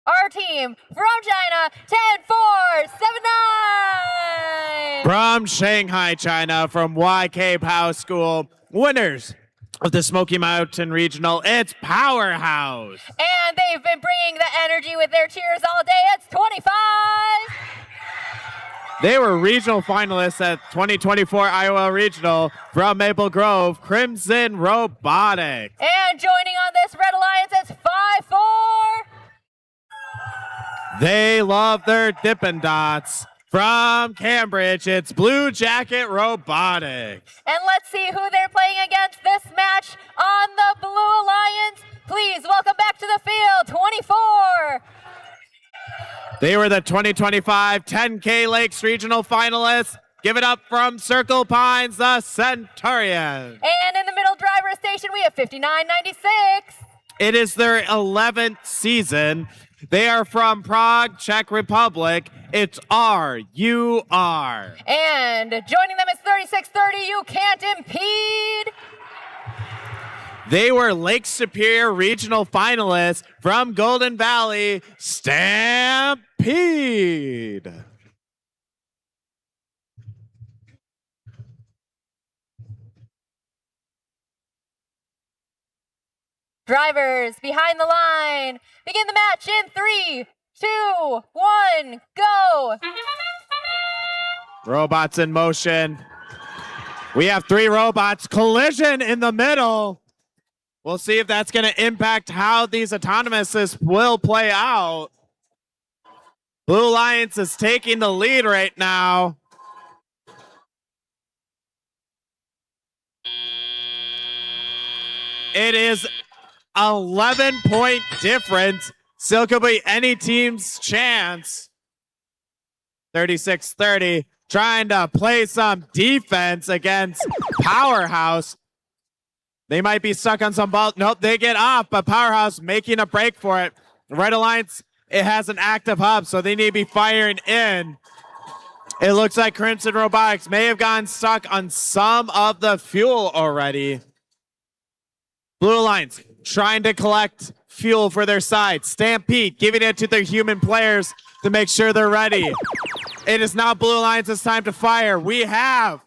our team from China, 10-4-7-9. From Shanghai, China, from YK Pow School, winners of the Smoky Mountain Regional, it's Powerhouse. And they've been bringing the energy with their cheers all day. It's 25. They were regional finalists at 2024 Iowa Regional from Maple Grove, Crimson Robotics. And joining on this Red Alliance, it's 5-4. They love their Dippin' Dots. From Cambridge, it's Blue Jacket Robotics. And let's see who they're playing against this match on the Blue Alliance. Please welcome back to the field, 24. They were the 2025 10K Lakes Regional finalists. Give it up from Circle Pines, the Centurions. And in the middle driver's station, we have 5996. It is their 11th season. They are from Prague, Czech Republic. It's RUR. And joining them is 3630, You Can't Impede. They were Lake Superior Regional finalists from Golden Valley, Stampede. Drivers behind the line. Begin the match in 3, 2, 1, go. Robots in motion. We have 3 robots. Collision in the middle. We'll see if that's going to impact how these autonomouses will play out. Blue Alliance is taking the lead right now. It is 11-point difference. Still could be any team's chance. 36-30, trying to play some defense against Powerhouse. They might be stuck on some ball. Nope, they get off, but Powerhouse making a break for it. Red Alliance, it has an active hub, so they need to be firing in. It looks like Crimson Robotics may have gotten stuck on some of the fuel already. Blue Alliance trying to collect fuel for their side. Stampede giving it to their human players to make sure they're ready. It is now Blue Alliance's time to fire. We have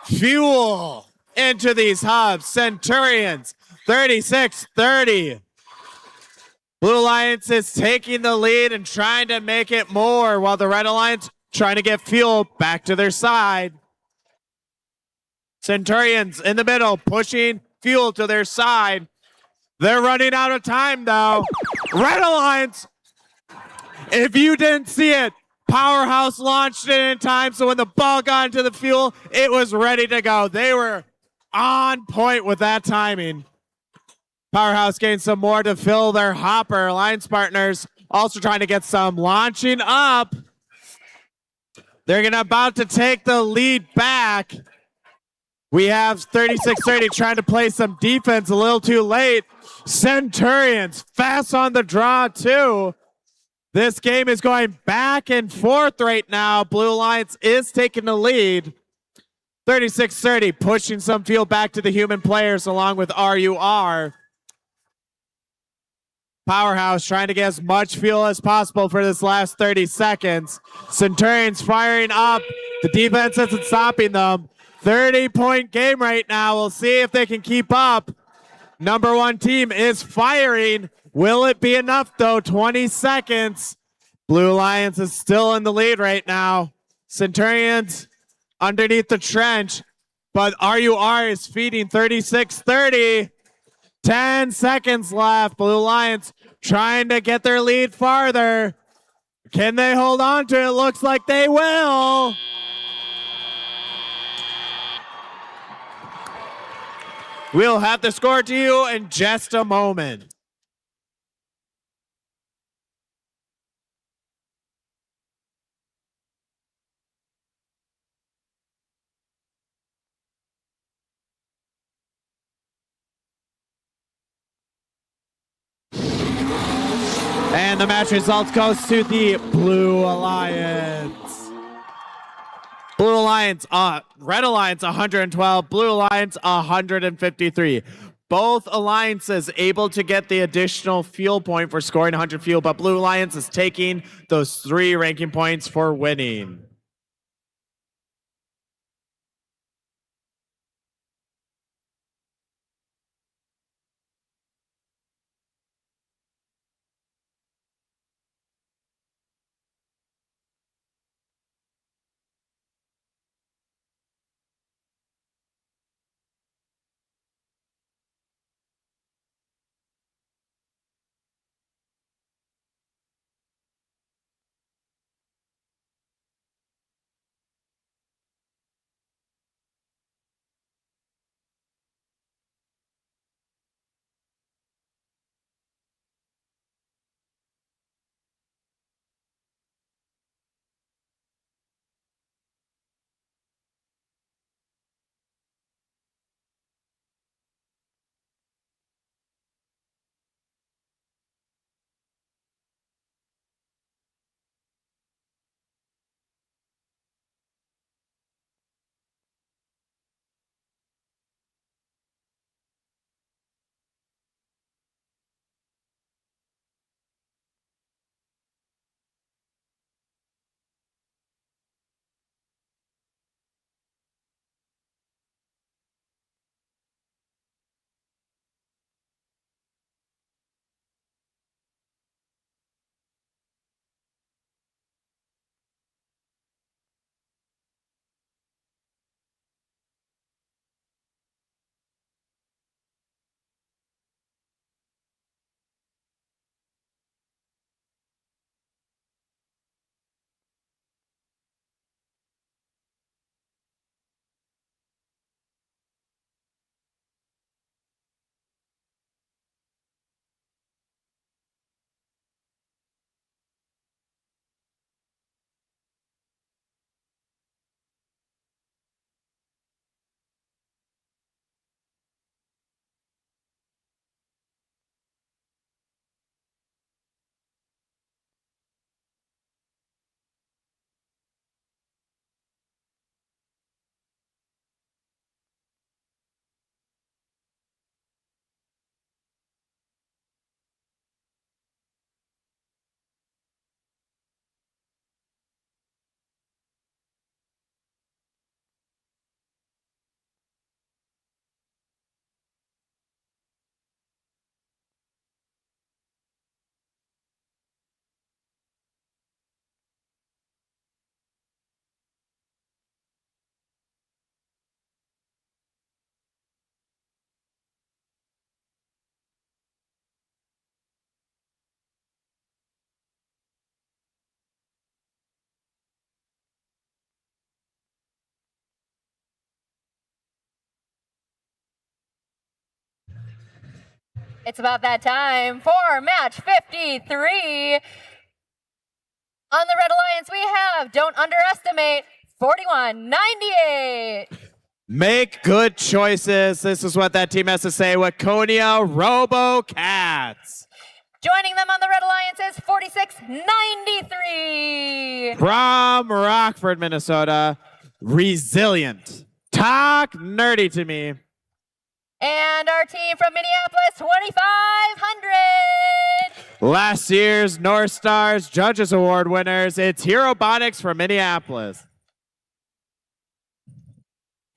fuel into these hubs. Centurions, 36-30. Blue Alliance is taking the lead and trying to make it more, while the Red Alliance trying to get fuel back to their side. Centurions in the middle, pushing fuel to their side. They're running out of time, though. Red Alliance, if you didn't see it, Powerhouse launched it in time, so when the ball got into the fuel, it was ready to go. They were on point with that timing. Powerhouse getting some more to fill their hopper. Alliance partners also trying to get some launching up. They're about to take the lead back. We have 36-30 trying to play some defense a little too late. Centurions fast on the draw too. This game is going back and forth right now. Blue Alliance is taking the lead. 36-30 pushing some fuel back to the human players along with RUR. Powerhouse trying to get as much fuel as possible for this last 30 seconds. Centurions firing up. The defense isn't stopping them. 30-point game right now. We'll see if they can keep up. Number 1 team is firing. Will it be enough, though? 20 seconds. Blue Alliance is still in the lead right now. Centurions underneath the trench, but RUR is feeding 36-30. 10 seconds left. Blue Alliance trying to get their lead farther. Can they hold on to it? Looks like they will. We'll have the score to you in just a moment. And the match results goes to the Blue Alliance. Blue Alliance, Red Alliance 112, Blue Alliance 153. Both alliances able to get the additional fuel point for scoring 100 fuel, but Blue Alliance is taking those 3 ranking points for winning. It's about that time for match 53. On the Red Alliance, we have, don't underestimate, 4198. Make good choices. This is what that team has to say. Waconia RoboCats. Joining them on the Red Alliance is 4693. From Rockford, Minnesota, Resilient. Talk nerdy to me. And our team from Minneapolis, 2500. Last year's North Stars Judges Award winners, it's Robotics from Minneapolis.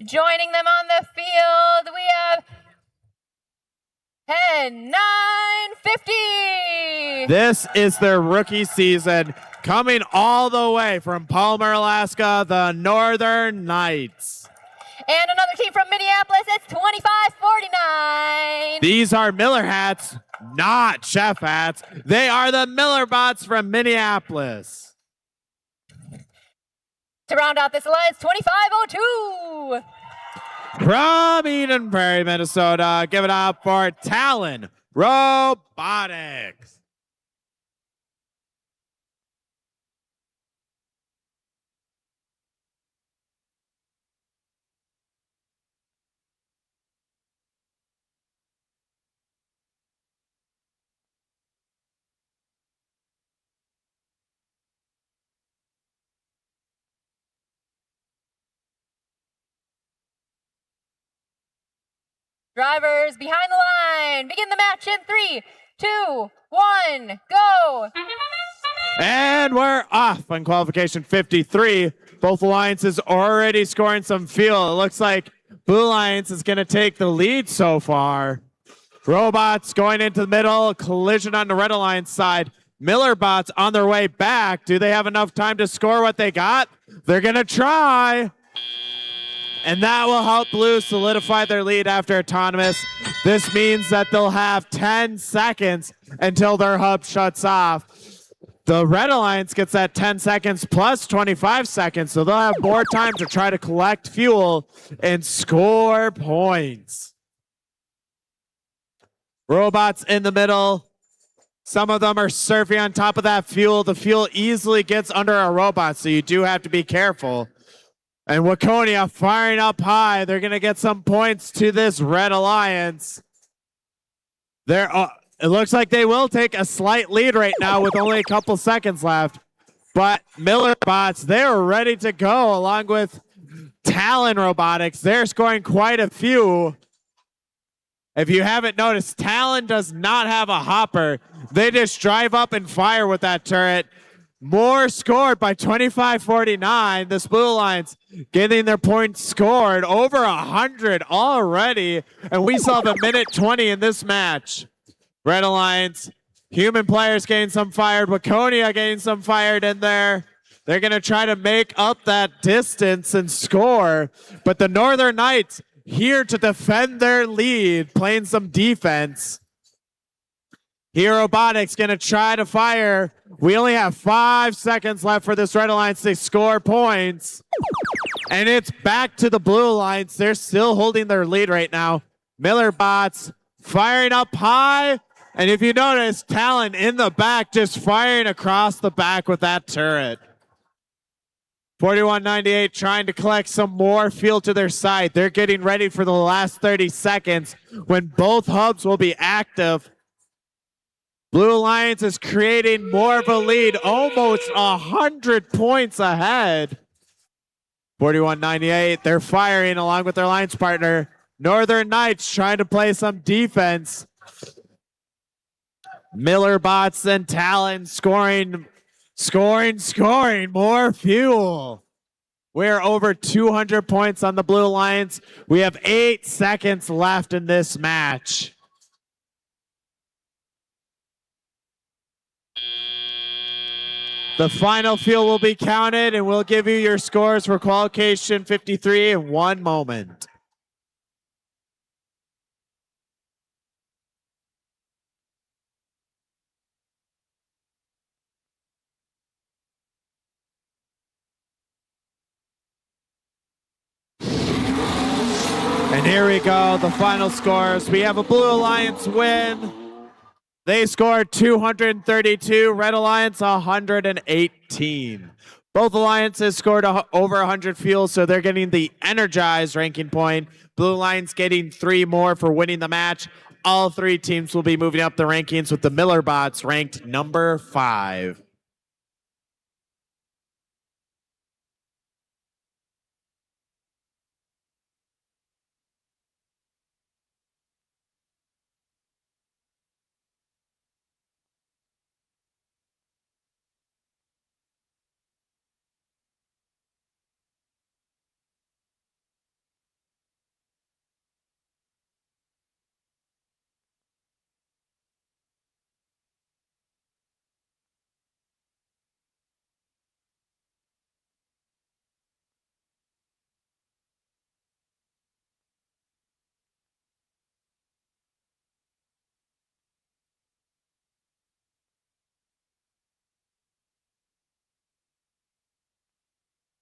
Joining them on the field, we have 10950. This is their rookie season, coming all the way from Palmer, Alaska, the Northern Knights. And another team from Minneapolis, it's 2549. These are Miller hats, not chef hats. They are the Miller bots from Minneapolis. To round out this alliance, 2502. From Eden Prairie, Minnesota, give it up for Talon Robotics. Drivers behind the line. Begin the match in 3, 2, 1, go. And we're off on qualification 53. Both alliances already scoring some fuel. It looks like Blue Alliance is going to take the lead so far. Robots going into the middle, collision on the Red Alliance side. Miller bots on their way back. Do they have enough time to score what they got? They're going to try. And that will help Blue solidify their lead after autonomous. This means that they'll have 10 seconds until their hub shuts off. The Red Alliance gets that 10 seconds plus 25 seconds, so they'll have more time to try to collect fuel and score points. Robots in the middle. Some of them are surfing on top of that fuel. The fuel easily gets under a robot, so you do have to be careful. And Waconia firing up high. They're going to get some points to this Red Alliance. It looks like they will take a slight lead right now with only a couple seconds left. But Miller bots, they're ready to go along with Talon Robotics. They're scoring quite a few. If you haven't noticed, Talon does not have a hopper. They just drive up and fire with that turret. More scored by 25-49. This Blue Alliance getting their points scored over 100 already. And we still have a minute 20 in this match. Red Alliance, human players getting some fired. Waconia getting some fired in there. They're going to try to make up that distance and score. But the Northern Knights here to defend their lead, playing some defense. Here Robotics going to try to fire. We only have 5 seconds left for this Red Alliance to score points. And it's back to the Blue Alliance. They're still holding their lead right now. Miller bots firing up high. And if you notice, Talon in the back just firing across the back with that turret. 4198 trying to collect some more fuel to their side. They're getting ready for the last 30 seconds when both hubs will be active. Blue Alliance is creating more of a lead, almost 100 points ahead. 4198, they're firing along with their alliance partner. Northern Knights trying to play some defense. Miller bots and Talon scoring more fuel. We're over 200 points on the Blue Alliance. We have 8 seconds left in this match. The final fuel will be counted and we'll give you your scores for qualification 53 in 1 moment. And here we go, the final scores. We have a Blue Alliance win. They scored 232, Red Alliance 118. Both alliances scored over 100 fuel, so they're getting the energized ranking point. Blue Alliance getting 3 more for winning the match. All 3 teams will be moving up the rankings with the Miller bots ranked number 5.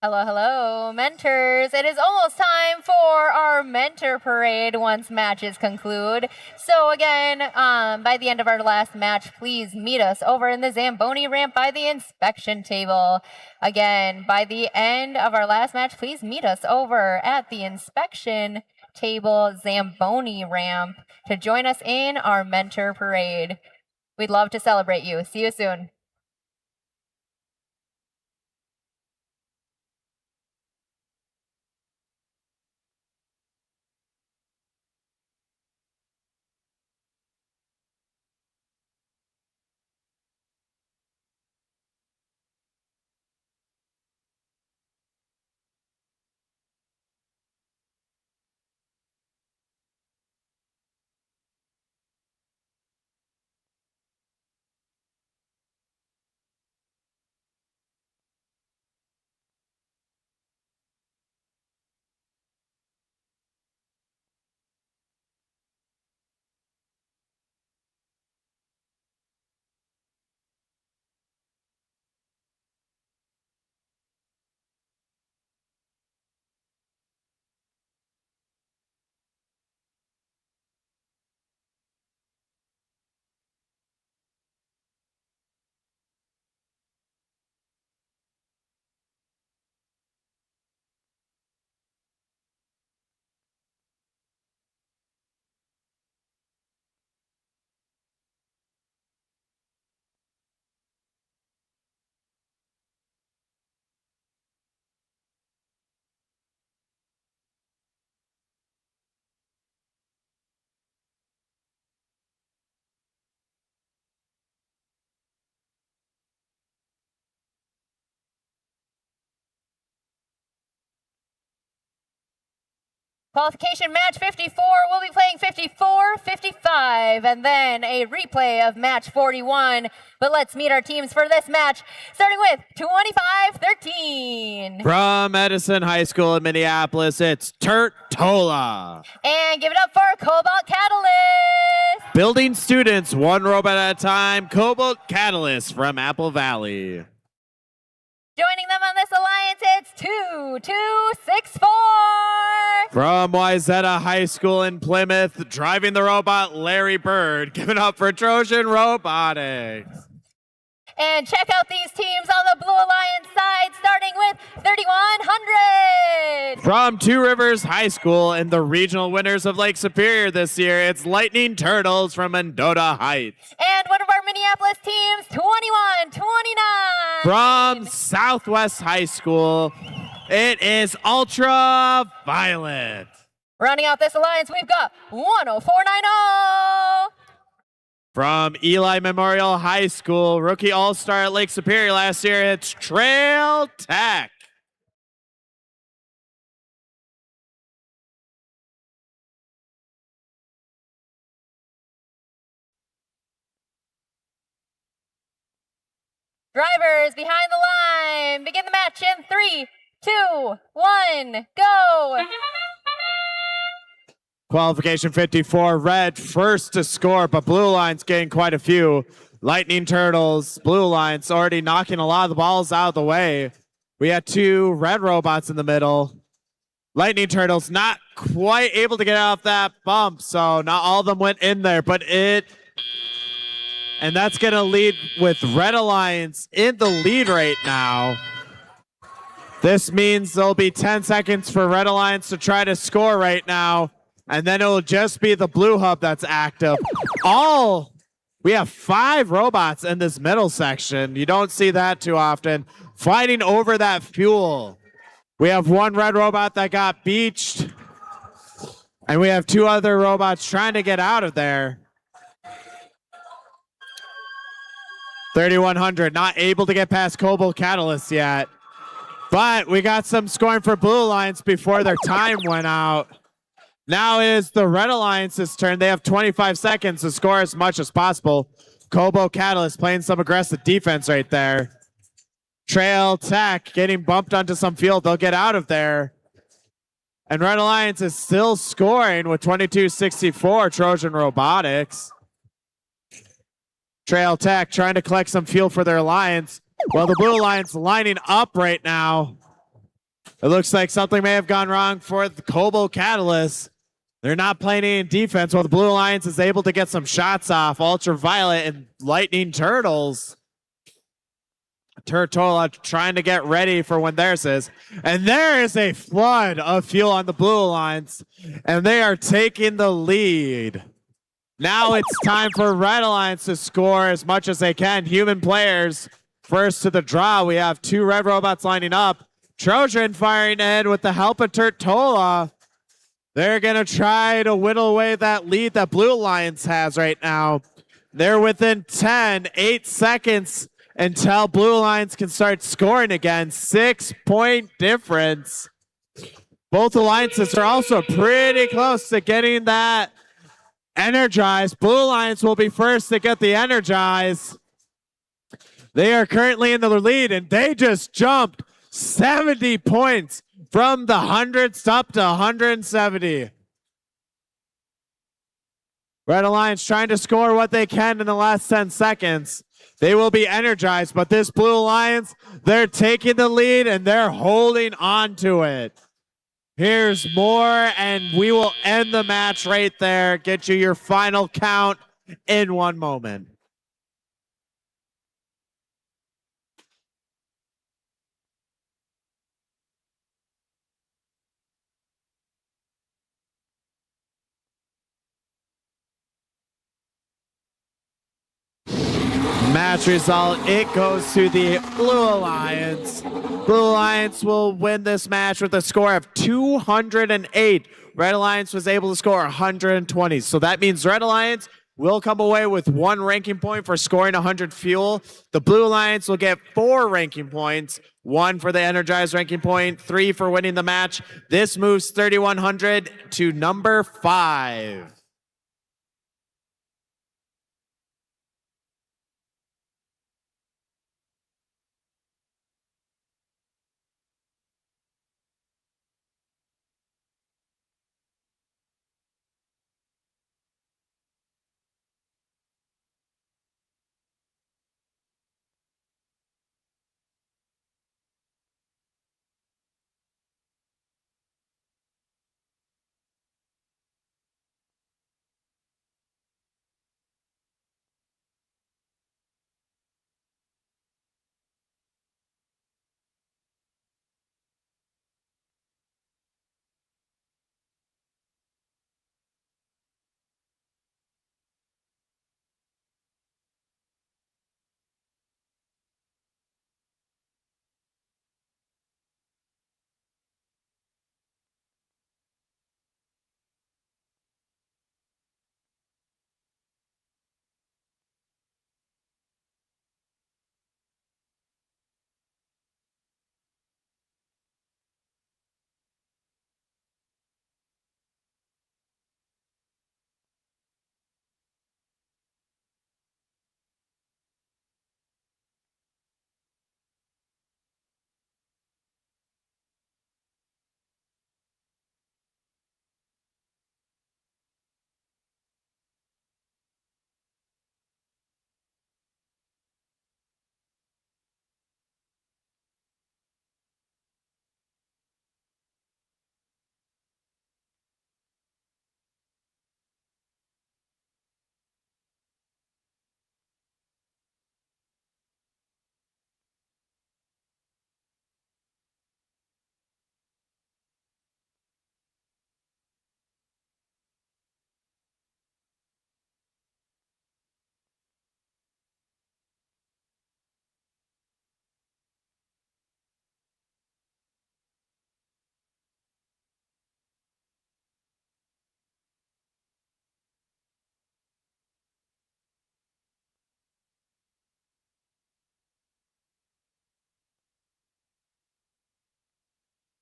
Hello, hello, mentors. It is almost time for our mentor parade once matches conclude. So again, by the end of our last match, please meet us over in the Zamboni ramp by the inspection table. Again, by the end of our last match, please meet us over at the inspection table Zamboni ramp to join us in our mentor parade. We'd love to celebrate you. See you soon. Qualification match 54, we'll be playing 54, 55, and then a replay of match 41. But let's meet our teams for this match, starting with 25-13. From Edison High School in Minneapolis, it's Turtola. And give it up for Cobalt Catalyst. Building students, one robot at a time, Cobalt Catalyst from Apple Valley. Joining them on this alliance, it's 2264. From Wyzetta High School in Plymouth, driving the robot, Larry Bird. Give it up for Trojan Robotics. And check out these teams on the Blue Alliance side, starting with 3100. From Two Rivers High School and the regional winners of Lake Superior this year, it's Lightning Turtles from Mendota Heights. And one of our Minneapolis teams, 2129. From Southwest High School, it is Ultraviolet. Rounding out this alliance, we've got 10490. From Eli Memorial High School, rookie all-star at Lake Superior last year, it's Trail Tech. Drivers behind the line. Begin the match in 3, 2, 1, go. Qualification 54, red first to score, but Blue Alliance getting quite a few. Lightning Turtles, Blue Alliance already knocking a lot of the balls out of the way. We had two red robots in the middle. Lightning Turtles not quite able to get off that bump, so not all of them went in there, but and that's going to lead with Red Alliance in the lead right now. This means there'll be 10 seconds for Red Alliance to try to score right now. And then it'll just be the blue hub that's active. We have 5 robots in this middle section. You don't see that too often. Fighting over that fuel. We have one red robot that got beached. And we have 2 other robots trying to get out of there. 3100, not able to get past Cobalt Catalyst yet. But we got some scoring for Blue Alliance before their time went out. Now is the Red Alliance's turn. They have 25 seconds to score as much as possible. Cobalt Catalyst playing some aggressive defense right there. Trail Tech getting bumped onto some field. They'll get out of there. And Red Alliance is still scoring with 22-64 Trojan Robotics. Trail Tech trying to collect some fuel for their alliance. Well, the Blue Alliance lining up right now. It looks like something may have gone wrong for the Cobalt Catalyst. They're not playing any defense while the Blue Alliance is able to get some shots off. Ultraviolet and Lightning Turtles. Turtola trying to get ready for when theirs is. And there is a flood of fuel on the Blue Alliance. And they are taking the lead. Now it's time for Red Alliance to score as much as they can. Human players first to the draw. We have 2 red robots lining up. Trojan firing in with the help of Turtola. They're going to try to whittle away that lead that Blue Alliance has right now. They're within 8 seconds until Blue Alliance can start scoring again. 6-point difference. Both alliances are also pretty close to getting that energized. Blue Alliance will be first to get the energize. They are currently in the lead, and they just jumped 70 points from the hundreds up to 170. Red Alliance trying to score what they can in the last 10 seconds. They will be energized, but this Blue Alliance, they're taking the lead and they're holding on to it. Here's more, and we will end the match right there. Get you your final count in 1 moment. Match result, it goes to the Blue Alliance. Blue Alliance will win this match with a score of 208. Red Alliance was able to score 120. So that means Red Alliance will come away with 1 ranking point for scoring 100 fuel. The Blue Alliance will get 4 ranking points, 1 for the Energized ranking point, 3 for winning the match. This moves 3100 to number 5.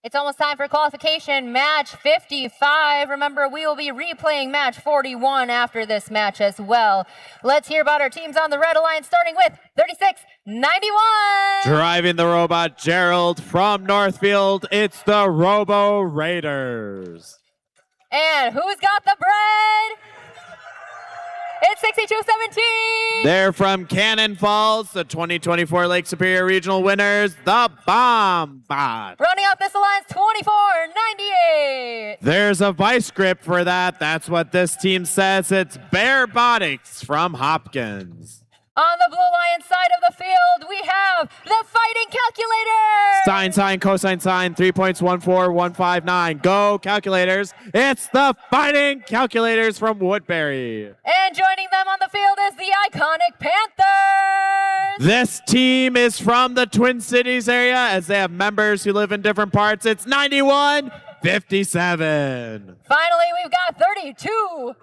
It's almost time for qualification match 55. Remember, we will be replaying match 41 after this match as well. Let's hear about our teams on the Red Alliance, starting with 3691. Driving the robot, Gerald from Northfield. It's the Robo Raiders. And who's got the bread? It's 6217. They're from Cannon Falls, the 2024 Lake Superior Regional winners, the Bomb Bot. Running out this alliance, 2498. There's a vice grip for that. That's what this team says. It's Robotics from Hopkins. On the Blue Alliance side of the field, we have the Fighting Calculator. Sine, cosine, sine, 3 points, 14159. Go, calculators. It's the Fighting Calculators from Woodbury. And joining them on the field is the Iconic Panthers. This team is from the Twin Cities area, as they have members who live in different parts. It's 9157. Finally, we've got 32.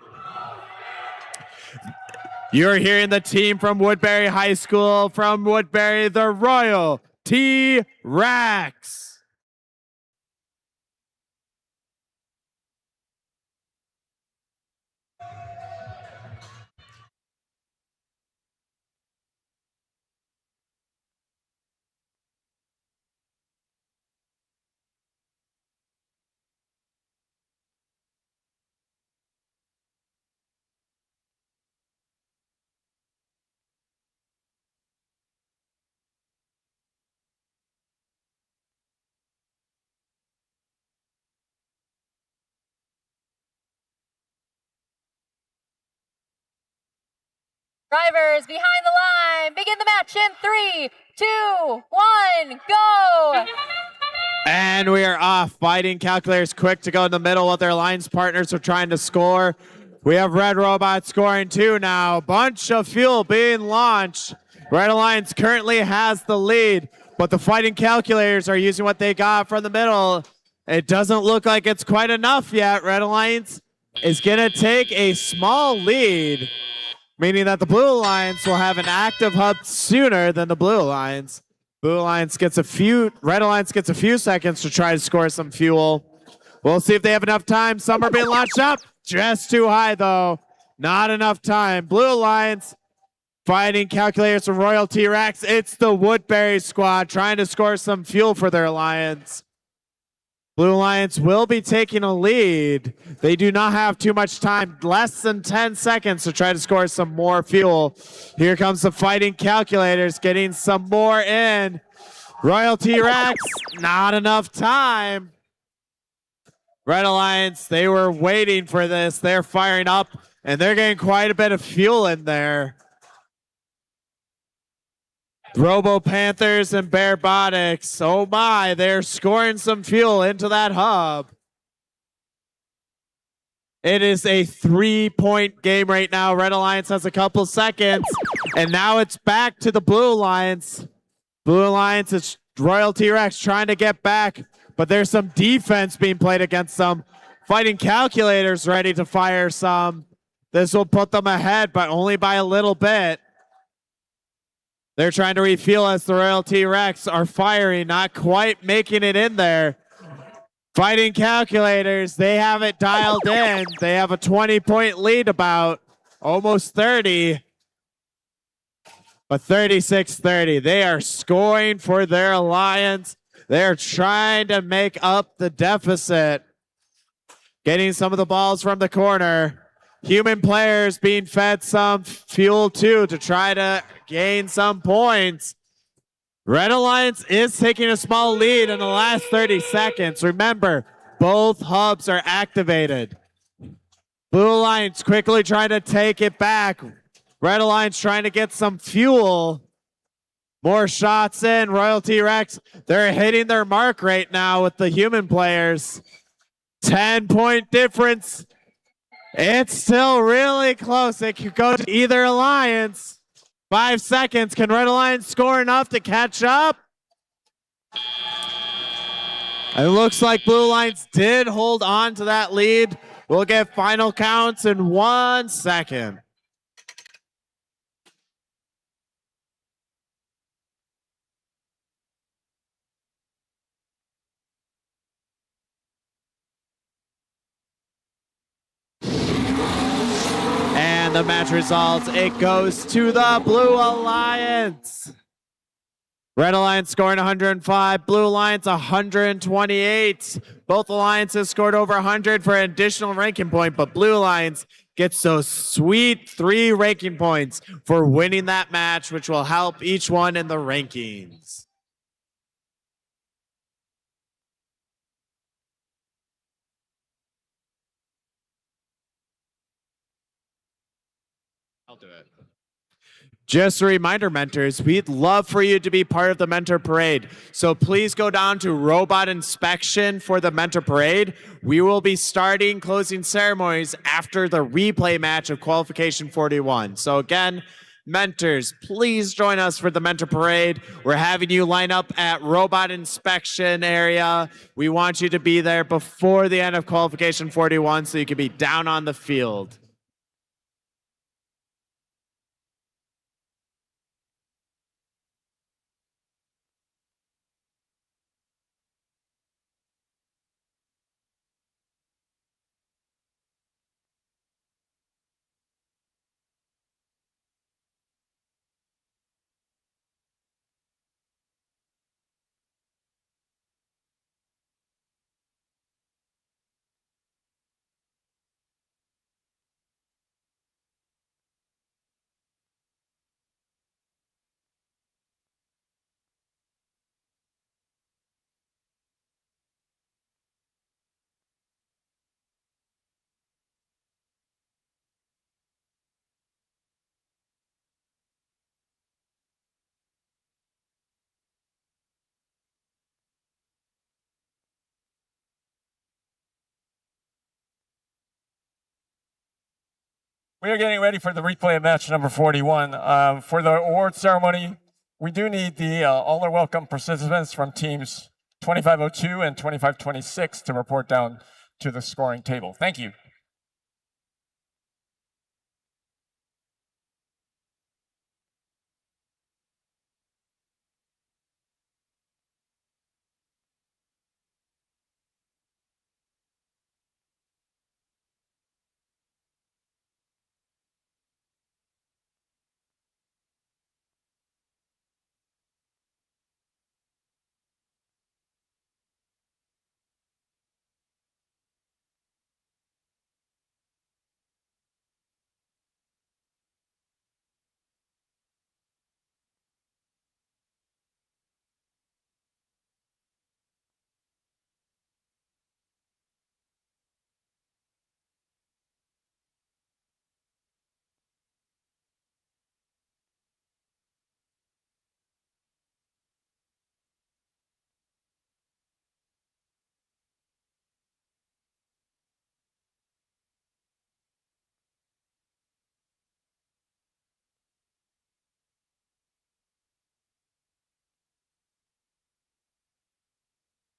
You're hearing the team from Woodbury High School, from Woodbury, the Royal T-Rex. Drivers behind the line, begin the match in 3, 2, 1, go! And we are off. Fighting Calculators quick to go in the middle while their alliance partners are trying to score. We have Red Robot scoring 2 now. Bunch of fuel being launched. Red Alliance currently has the lead, but the Fighting Calculators are using what they got from the middle. It doesn't look like it's quite enough yet. Red Alliance is going to take a small lead. meaning that the Blue Alliance will have an active hub sooner than the Blue Alliance. Red Alliance gets a few seconds to try to score some fuel. We'll see if they have enough time. Some are being launched up. Just too high, though. Not enough time. Blue Alliance fighting calculators from Royal T-Rex. It's the Woodbury squad trying to score some fuel for their alliance. Blue Alliance will be taking a lead. They do not have too much time, less than 10 seconds to try to score some more fuel. Here comes the fighting calculators getting some more in. Royal T-Rex, not enough time. Red Alliance, they were waiting for this. They're firing up, and they're getting quite a bit of fuel in there. Robo Panthers and Robotics. Oh my, they're scoring some fuel into that hub. It is a 3-point game right now. Red Alliance has a couple seconds, and now it's back to the Blue Alliance. Blue Alliance is Royal T-Rex trying to get back, but there's some defense being played against them. Fighting calculators ready to fire some. This will put them ahead, but only by a little bit. They're trying to refuel as the Royal T-Rex are firing, not quite making it in there. Fighting calculators, they have it dialed in. They have a 20-point lead, about almost 30. But 36-30, they are scoring for their alliance. They're trying to make up the deficit. Getting some of the balls from the corner. Human players being fed some fuel too to try to gain some points. Red Alliance is taking a small lead in the last 30 seconds. Remember, both hubs are activated. Blue Alliance quickly trying to take it back. Red Alliance trying to get some fuel. More shots in. Royal T-Rex, they're hitting their mark right now with the human players. 10-point difference. It's still really close. It could go to either alliance. 5 seconds. Can Red Alliance score enough to catch up? It looks like Blue Alliance did hold on to that lead. We'll get final counts in 1 second. And the match results, it goes to the Blue Alliance. Red Alliance scoring 105, Blue Alliance 128. Both alliances scored over 100 for an additional ranking point, but Blue Alliance gets those sweet 3 ranking points for winning that match, which will help each one in the rankings. I'll do it. Just a reminder, mentors, we'd love for you to be part of the Mentor Parade. So please go down to Robot Inspection for the Mentor Parade. We will be starting closing ceremonies after the replay match of Qualification 41. So again, mentors, please join us for the Mentor Parade. We're having you line up at Robot Inspection area. We want you to be there before the end of Qualification 41 so you can be down on the field. We are getting ready for the replay of match number 41. For the award ceremony, we do need the all are welcome participants from teams 2502 and 2526 to report down to the scoring table. Thank you.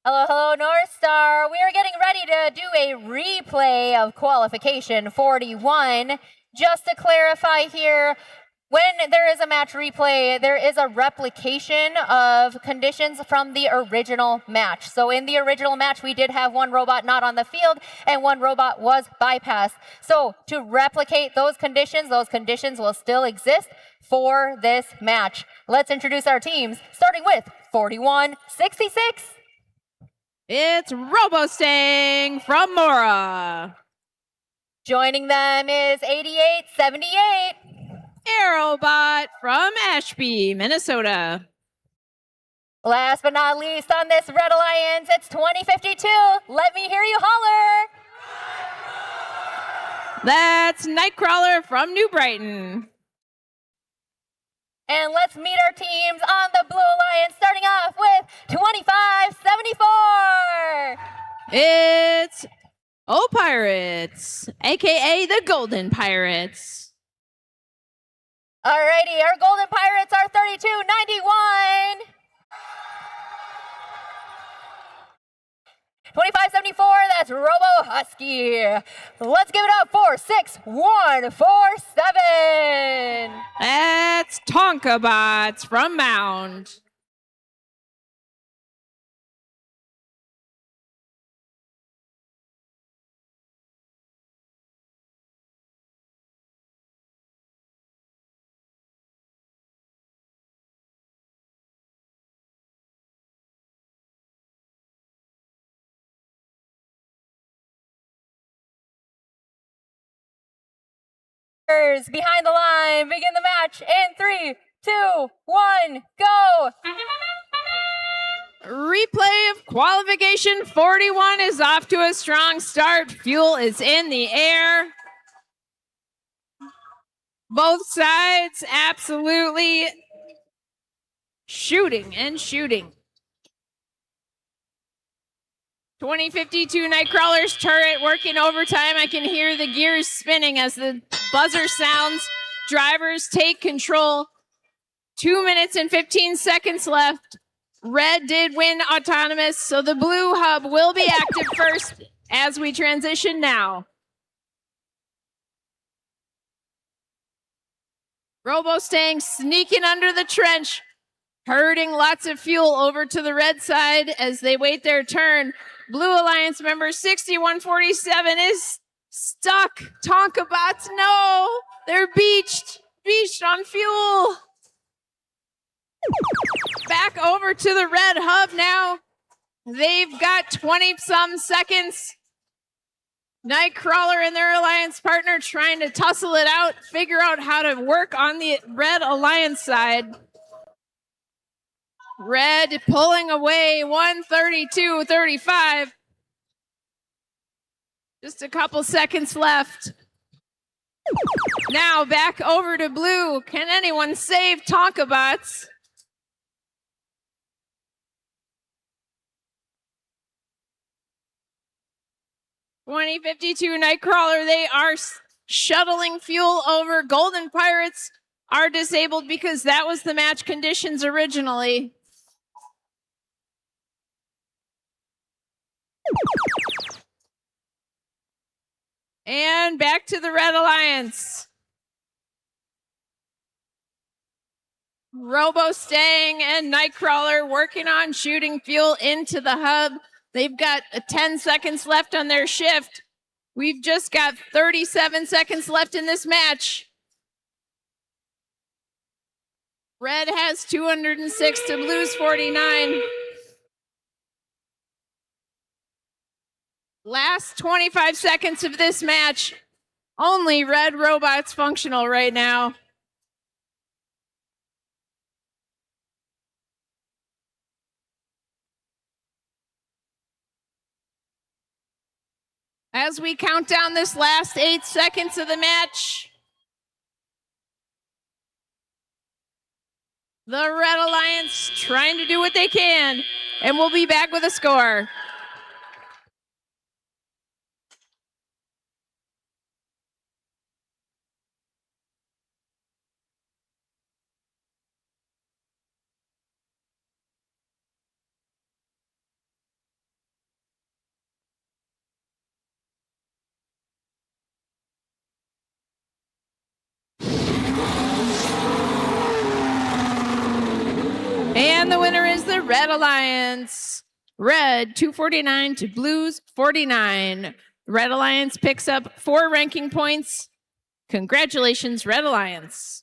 Hello, hello, North Star. We are getting ready to do a replay of Qualification 41. Just to clarify here, when there is a match replay, there is a replication of conditions from the original match. So in the original match, we did have one robot not on the field and one robot was bypassed. So to replicate those conditions will still exist for this match. Let's introduce our teams, starting with 4166. It's RoboStang from Mora. Joining them is 8878. Aerobot from Ashby, Minnesota. Last but not least on this Red Alliance, it's 2052. Let me hear you holler. That's Nightcrawler from New Brighton. And let's meet our teams on the Blue Alliance, starting off with 2574. It's O-Pirates, aka the Golden Pirates. Alrighty, our Golden Pirates are 3291. 2574, that's Robo Husky. Let's give it up for 6147. That's Tonka Bots from Mound. Behind the line, begin the match in 3, 2, 1, go. Replay of Qualification 41 is off to a strong start. Fuel is in the air. Both sides absolutely shooting and shooting. 2052 Nightcrawler's turret working overtime. I can hear the gears spinning as the buzzer sounds. Drivers take control. 2 minutes and 15 seconds left. Red did win autonomous, so the blue hub will be active first as we transition now. RoboStang sneaking under the trench, herding lots of fuel over to the red side as they wait their turn. Blue Alliance member 6147 is stuck. Tonka Bots, no! They're beached on fuel. Back over to the red hub now. They've got 20-some seconds. Nightcrawler and their alliance partner trying to tussle it out, figure out how to work on the red alliance side. Red pulling away 132-35. Just a couple seconds left. Now back over to blue. Can anyone save Tonka Bots? (2052) Nightcrawler, they are shuttling fuel over. Golden Pirates are disabled because that was the match conditions originally. And back to the Red Alliance. RoboStang and Nightcrawler working on shooting fuel into the hub. They've got 10 seconds left on their shift. We've just got 37 seconds left in this match. Red has 206 to blue's 49. Last 25 seconds of this match. Only red robots functional right now. As we count down this last 8 seconds of the match, the Red Alliance trying to do what they can, and we'll be back with a score. the Red Alliance. Red 249 to Blues 49. Red Alliance picks up 4 ranking points. Congratulations, Red Alliance.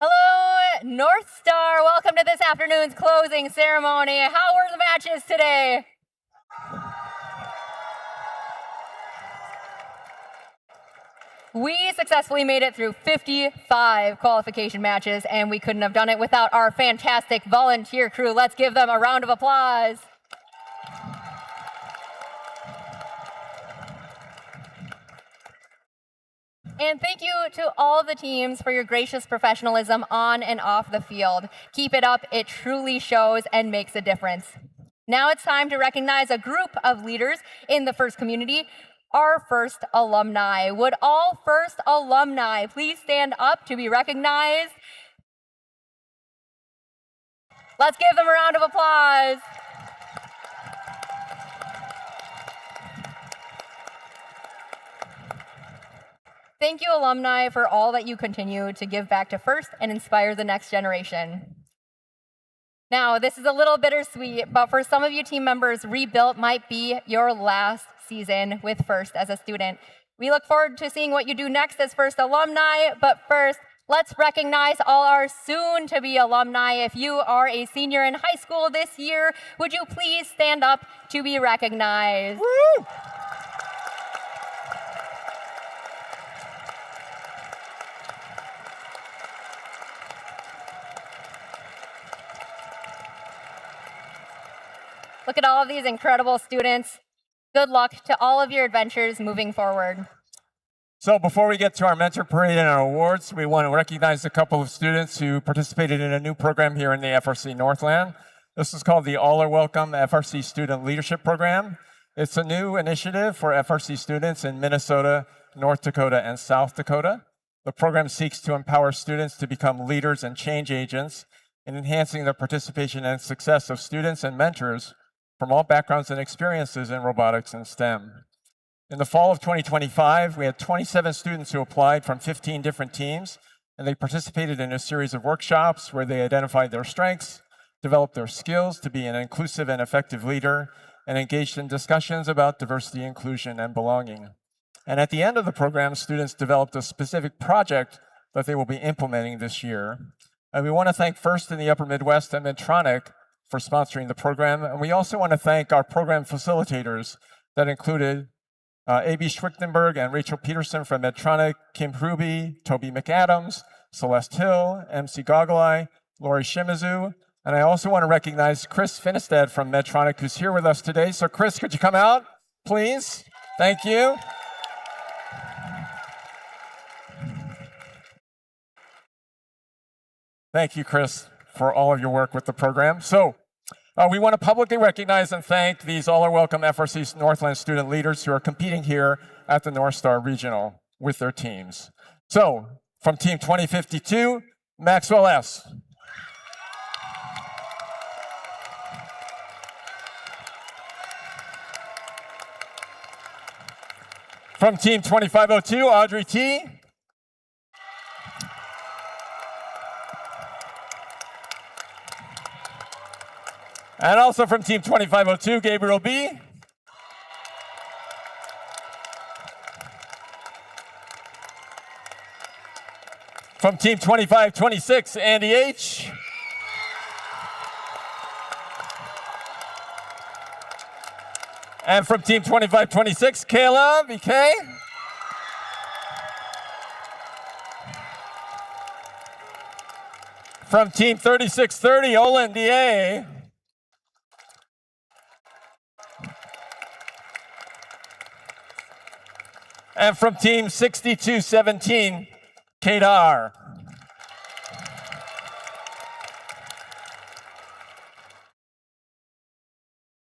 Hello, North Star. Welcome to this afternoon's closing ceremony. How were the matches today? We successfully made it through 55 qualification matches, and we couldn't have done it without our fantastic volunteer crew. Let's give them a round of applause. And thank you to all the teams for your gracious professionalism on and off the field. Keep it up. It truly shows and makes a difference. Now it's time to recognize a group of leaders in the FIRST community, our FIRST alumni. Would all FIRST alumni please stand up to be recognized? Let's give them a round of applause. Thank you, alumni, for all that you continue to give back to FIRST and inspire the next generation. Now, this is a little bittersweet, but for some of you team members, Rebuilt might be your last season with FIRST as a student. We look forward to seeing what you do next as FIRST alumni, but first, let's recognize all our soon-to-be alumni. If you are a senior in high school this year, would you please stand up to be recognized? Woo! Look at all of these incredible students. Good luck to all of your adventures moving forward. So before we get to our mentor parade and our awards, we want to recognize a couple of students who participated in a new program here in the FRC Northland. This is called the All Are Welcome FRC Student Leadership Program. It's a new initiative for FRC students in Minnesota, North Dakota, and South Dakota. The program seeks to empower students to become leaders and change agents in enhancing the participation and success of students and mentors from all backgrounds and experiences in robotics and STEM. In the fall of 2025, we had 27 students who applied from 15 different teams, and they participated in a series of workshops where they identified their strengths, developed their skills to be an inclusive and effective leader, and engaged in discussions about diversity, inclusion, and belonging. And at the end of the program, students developed a specific project that they will be implementing this year. And we want to thank First in the Upper Midwest and Medtronic for sponsoring the program. And we also want to thank our program facilitators that included A.B. Schwichtenberg and Rachel Peterson from Medtronic, Kim Hruby, Toby McAdams, Celeste Hill, MC Gogolai, Lori Shimizu, and I also want to recognize Chris Finnestad from Medtronic, who's here with us today. So Chris, could you come out, please? Thank you. Thank you, Chris, for all of your work with the program. So we want to publicly recognize and thank these All Are Welcome FRC Northland student leaders who are competing here at the North Star Regional with their teams. So from Team 2052, Maxwell S. From Team 2502, Audrey T. And also from Team 2502, Gabriel B. From Team 2526, Andy H. And from Team 2526, Kayla BK. From Team 3630, Olin DA. And from Team 6217, Kate R.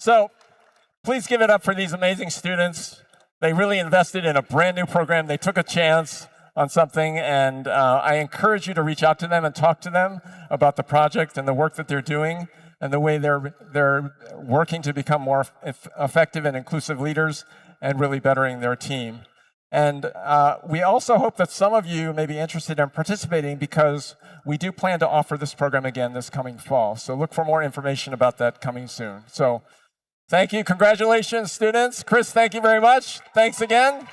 So please give it up for these amazing students. They really invested in a brand new program. They took a chance on something, and I encourage you to reach out to them and talk to them about the project and the work that they're doing and the way they're working to become more effective and inclusive leaders and really bettering their team. And we also hope that some of you may be interested in participating because we do plan to offer this program again this coming fall. So look for more information about that coming soon. So thank you. Congratulations, students. Chris, thank you very much. Thanks again.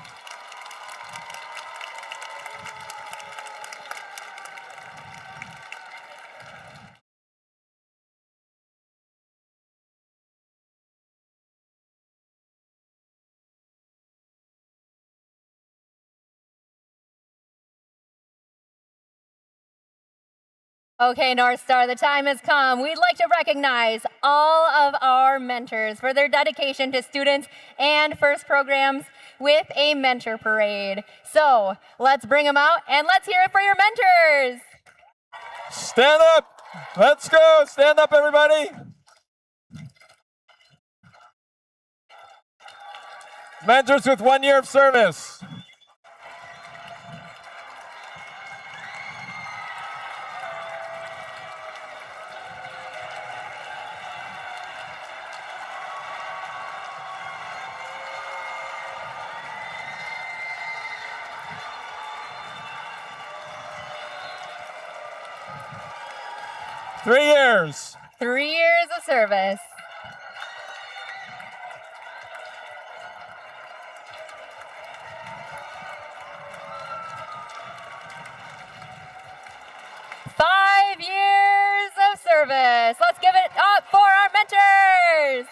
Okay, North Star, the time has come. We'd like to recognize all of our mentors for their dedication to students and FIRST programs with a mentor parade. So let's bring them out and let's hear it for your mentors. Stand up. Let's go. Stand up, everybody. Mentors with 1 year of service. Three years. 3 years of service. Five years of service. Let's give it up for our mentors.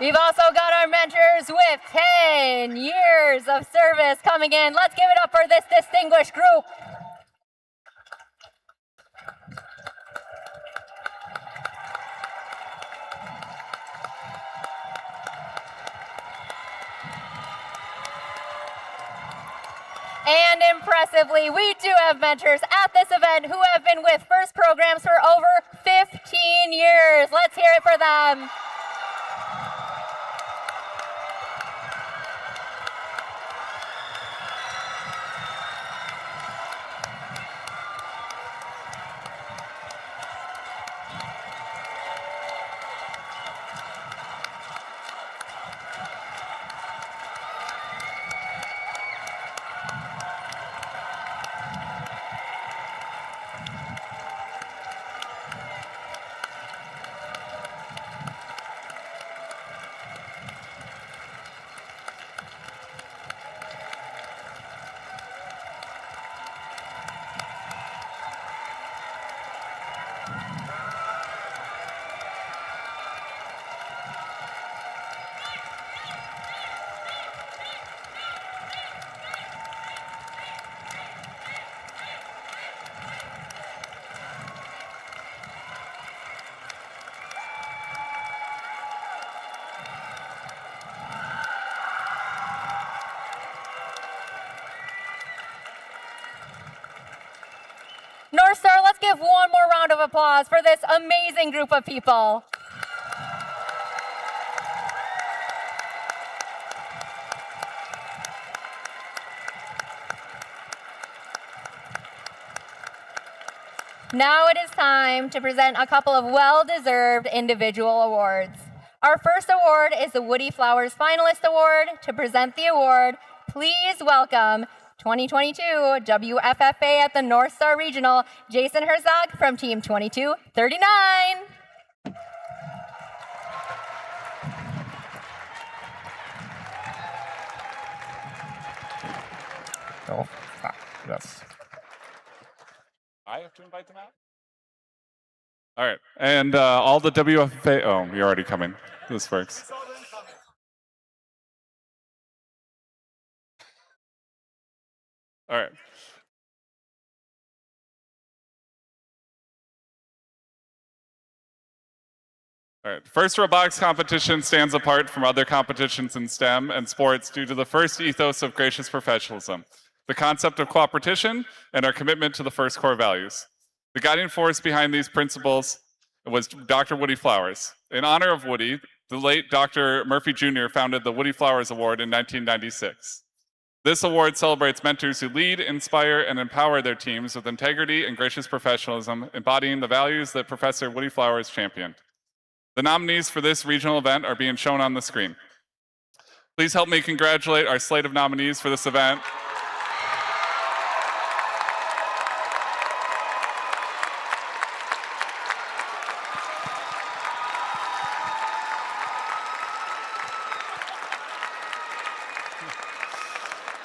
We've also got our mentors with 10 years of service coming in. Let's give it up for this distinguished group. And impressively, we do have mentors at this event who have been with FIRST programs for over 15 years. Let's hear it for them. North Star, let's give one more round of applause for this amazing group of people. Now it is time to present a couple of well-deserved individual awards. Our first award is the Woody Flowers Finalist Award. To present the award, please welcome 2022 WFFA at the North Star Regional, Jason Herzog from Team 2239. Oh, yes. I have to invite them out? All right. And all the WFA. Oh, you're already coming. This works. All right. All right. First robotics competition stands apart from other competitions in STEM and sports due to the first ethos of gracious professionalism, the concept of cooperation, and our commitment to the first core values. The guiding force behind these principles was Dr. Woody Flowers. In honor of Woody, the late Dr. Murphy Jr. founded the Woody Flowers Award in 1996. This award celebrates mentors who lead, inspire, and empower their teams with integrity and gracious professionalism, embodying the values that Professor Woody Flowers championed. The nominees for this regional event are being shown on the screen. Please help me congratulate our slate of nominees for this event.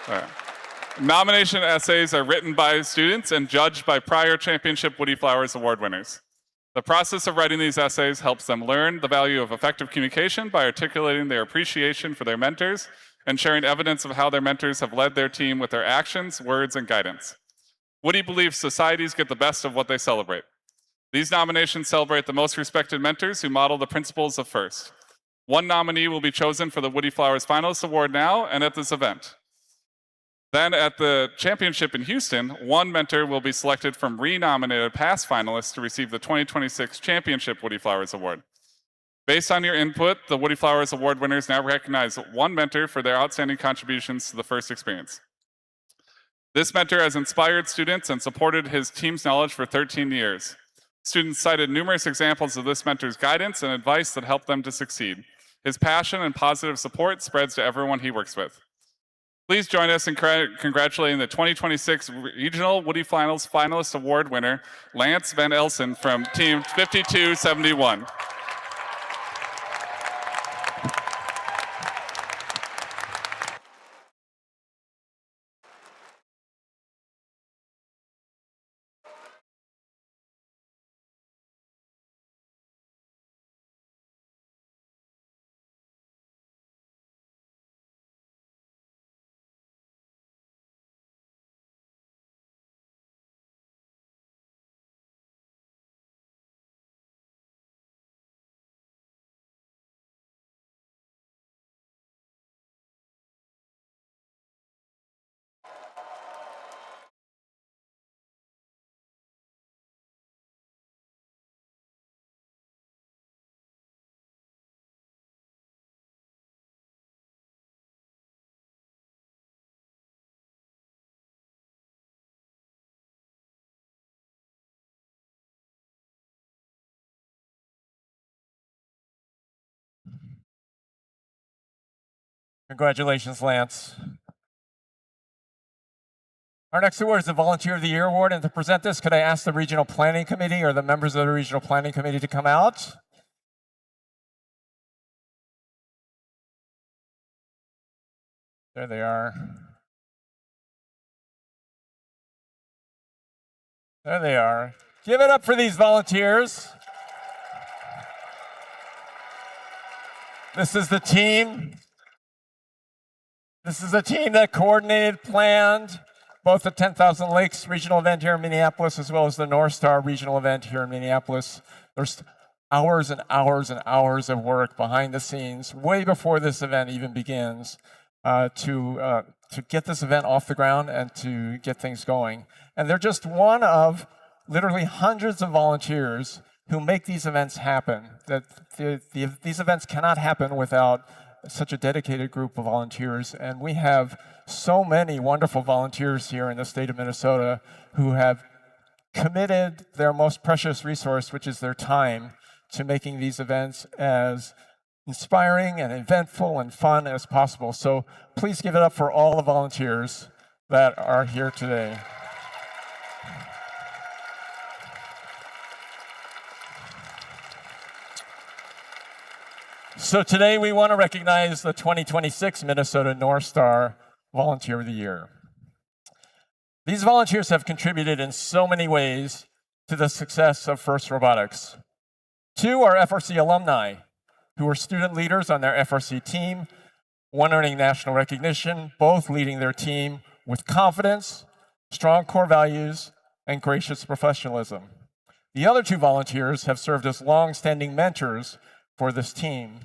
All right. Nomination essays are written by students and judged by prior Championship Woody Flowers Award winners. The process of writing these essays helps them learn the value of effective communication by articulating their appreciation for their mentors and sharing evidence of how their mentors have led their team with their actions, words, and guidance. Woody believes societies get the best of what they celebrate. These nominations celebrate the most respected mentors who model the principles of FIRST. One nominee will be chosen for the Woody Flowers Finalist Award now and at this event. Then at the championship in Houston, one mentor will be selected from re-nominated past finalists to receive the 2026 Championship Woody Flowers Award. Based on your input, the Woody Flowers Award winners now recognize one mentor for their outstanding contributions to the FIRST experience. This mentor has inspired students and supported his team's knowledge for 13 years. Students cited numerous examples of this mentor's guidance and advice that helped them to succeed. His passion and positive support spreads to everyone he works with. Please join us in congratulating the 2026 Regional Woody Finals Finalist Award winner, Lance Van Elsen from Team 5271. Congratulations, Lance. Our next award is the Volunteer of the Year Award, and to present this, could I ask the Regional Planning Committee or the members of the Regional Planning Committee to come out? There they are. There they are. Give it up for these volunteers. This is the team. This is the team that coordinated, planned both the 10,000 Lakes regional event here in Minneapolis as well as the North Star regional event here in Minneapolis. There's hours and hours and hours of work behind the scenes, way before this event even begins, to get this event off the ground and to get things going. And they're just one of literally hundreds of volunteers who make these events happen. These events cannot happen without such a dedicated group of volunteers. And we have so many wonderful volunteers here in the state of Minnesota who have committed their most precious resource, which is their time, to making these events as inspiring and eventful and fun as possible. So please give it up for all the volunteers that are here today. So today we want to recognize the 2026 Minnesota North Star Volunteer of the Year. These volunteers have contributed in so many ways to the success of FIRST Robotics. 2 are FRC alumni who were student leaders on their FRC team, one earning national recognition, both leading their team with confidence, strong core values, and gracious professionalism. The other 2 volunteers have served as long-standing mentors for this team.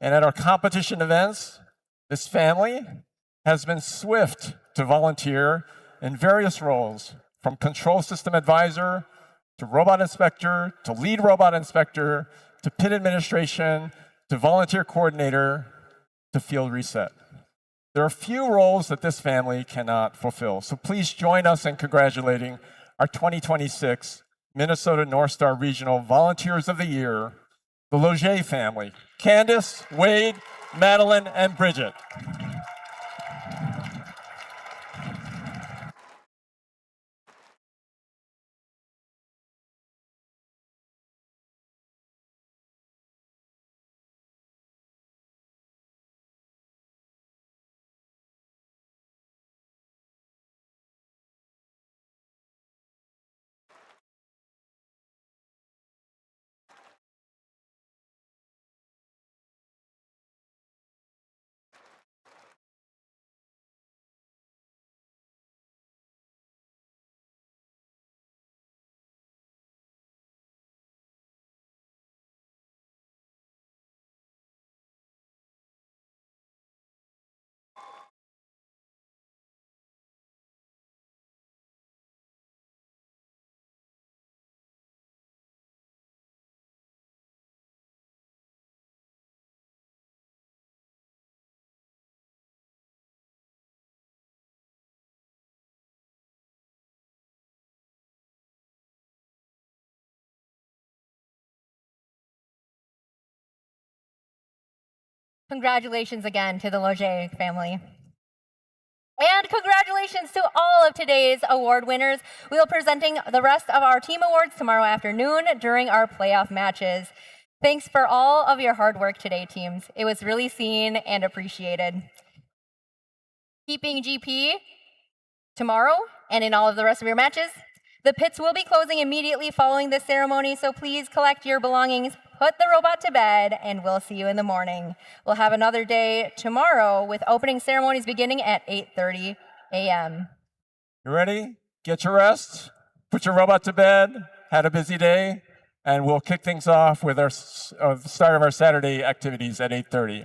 And at our competition events, this family has been swift to volunteer in various roles, from control system advisor, to robot inspector, to lead robot inspector, to pit administration, to volunteer coordinator, to field reset. There are few roles that this family cannot fulfill. So please join us in congratulating our 2026 Minnesota North Star Regional Volunteers of the Year, the Loger family, Candace, Wade, Madeline, and Bridget. Congratulations again to the Loger family. And congratulations to all of today's award winners. We will be presenting the rest of our team awards tomorrow afternoon during our playoff matches. Thanks for all of your hard work today, teams. It was really seen and appreciated. Keeping GP tomorrow and in all of the rest of your matches. The pits will be closing immediately following this ceremony, so please collect your belongings, put the robot to bed, and we'll see you in the morning. We'll have another day tomorrow with opening ceremonies beginning at 8:30 a.m. You ready? Get your rest, put your robot to bed, had a busy day, and we'll kick things off with the start of our Saturday activities at 8:30.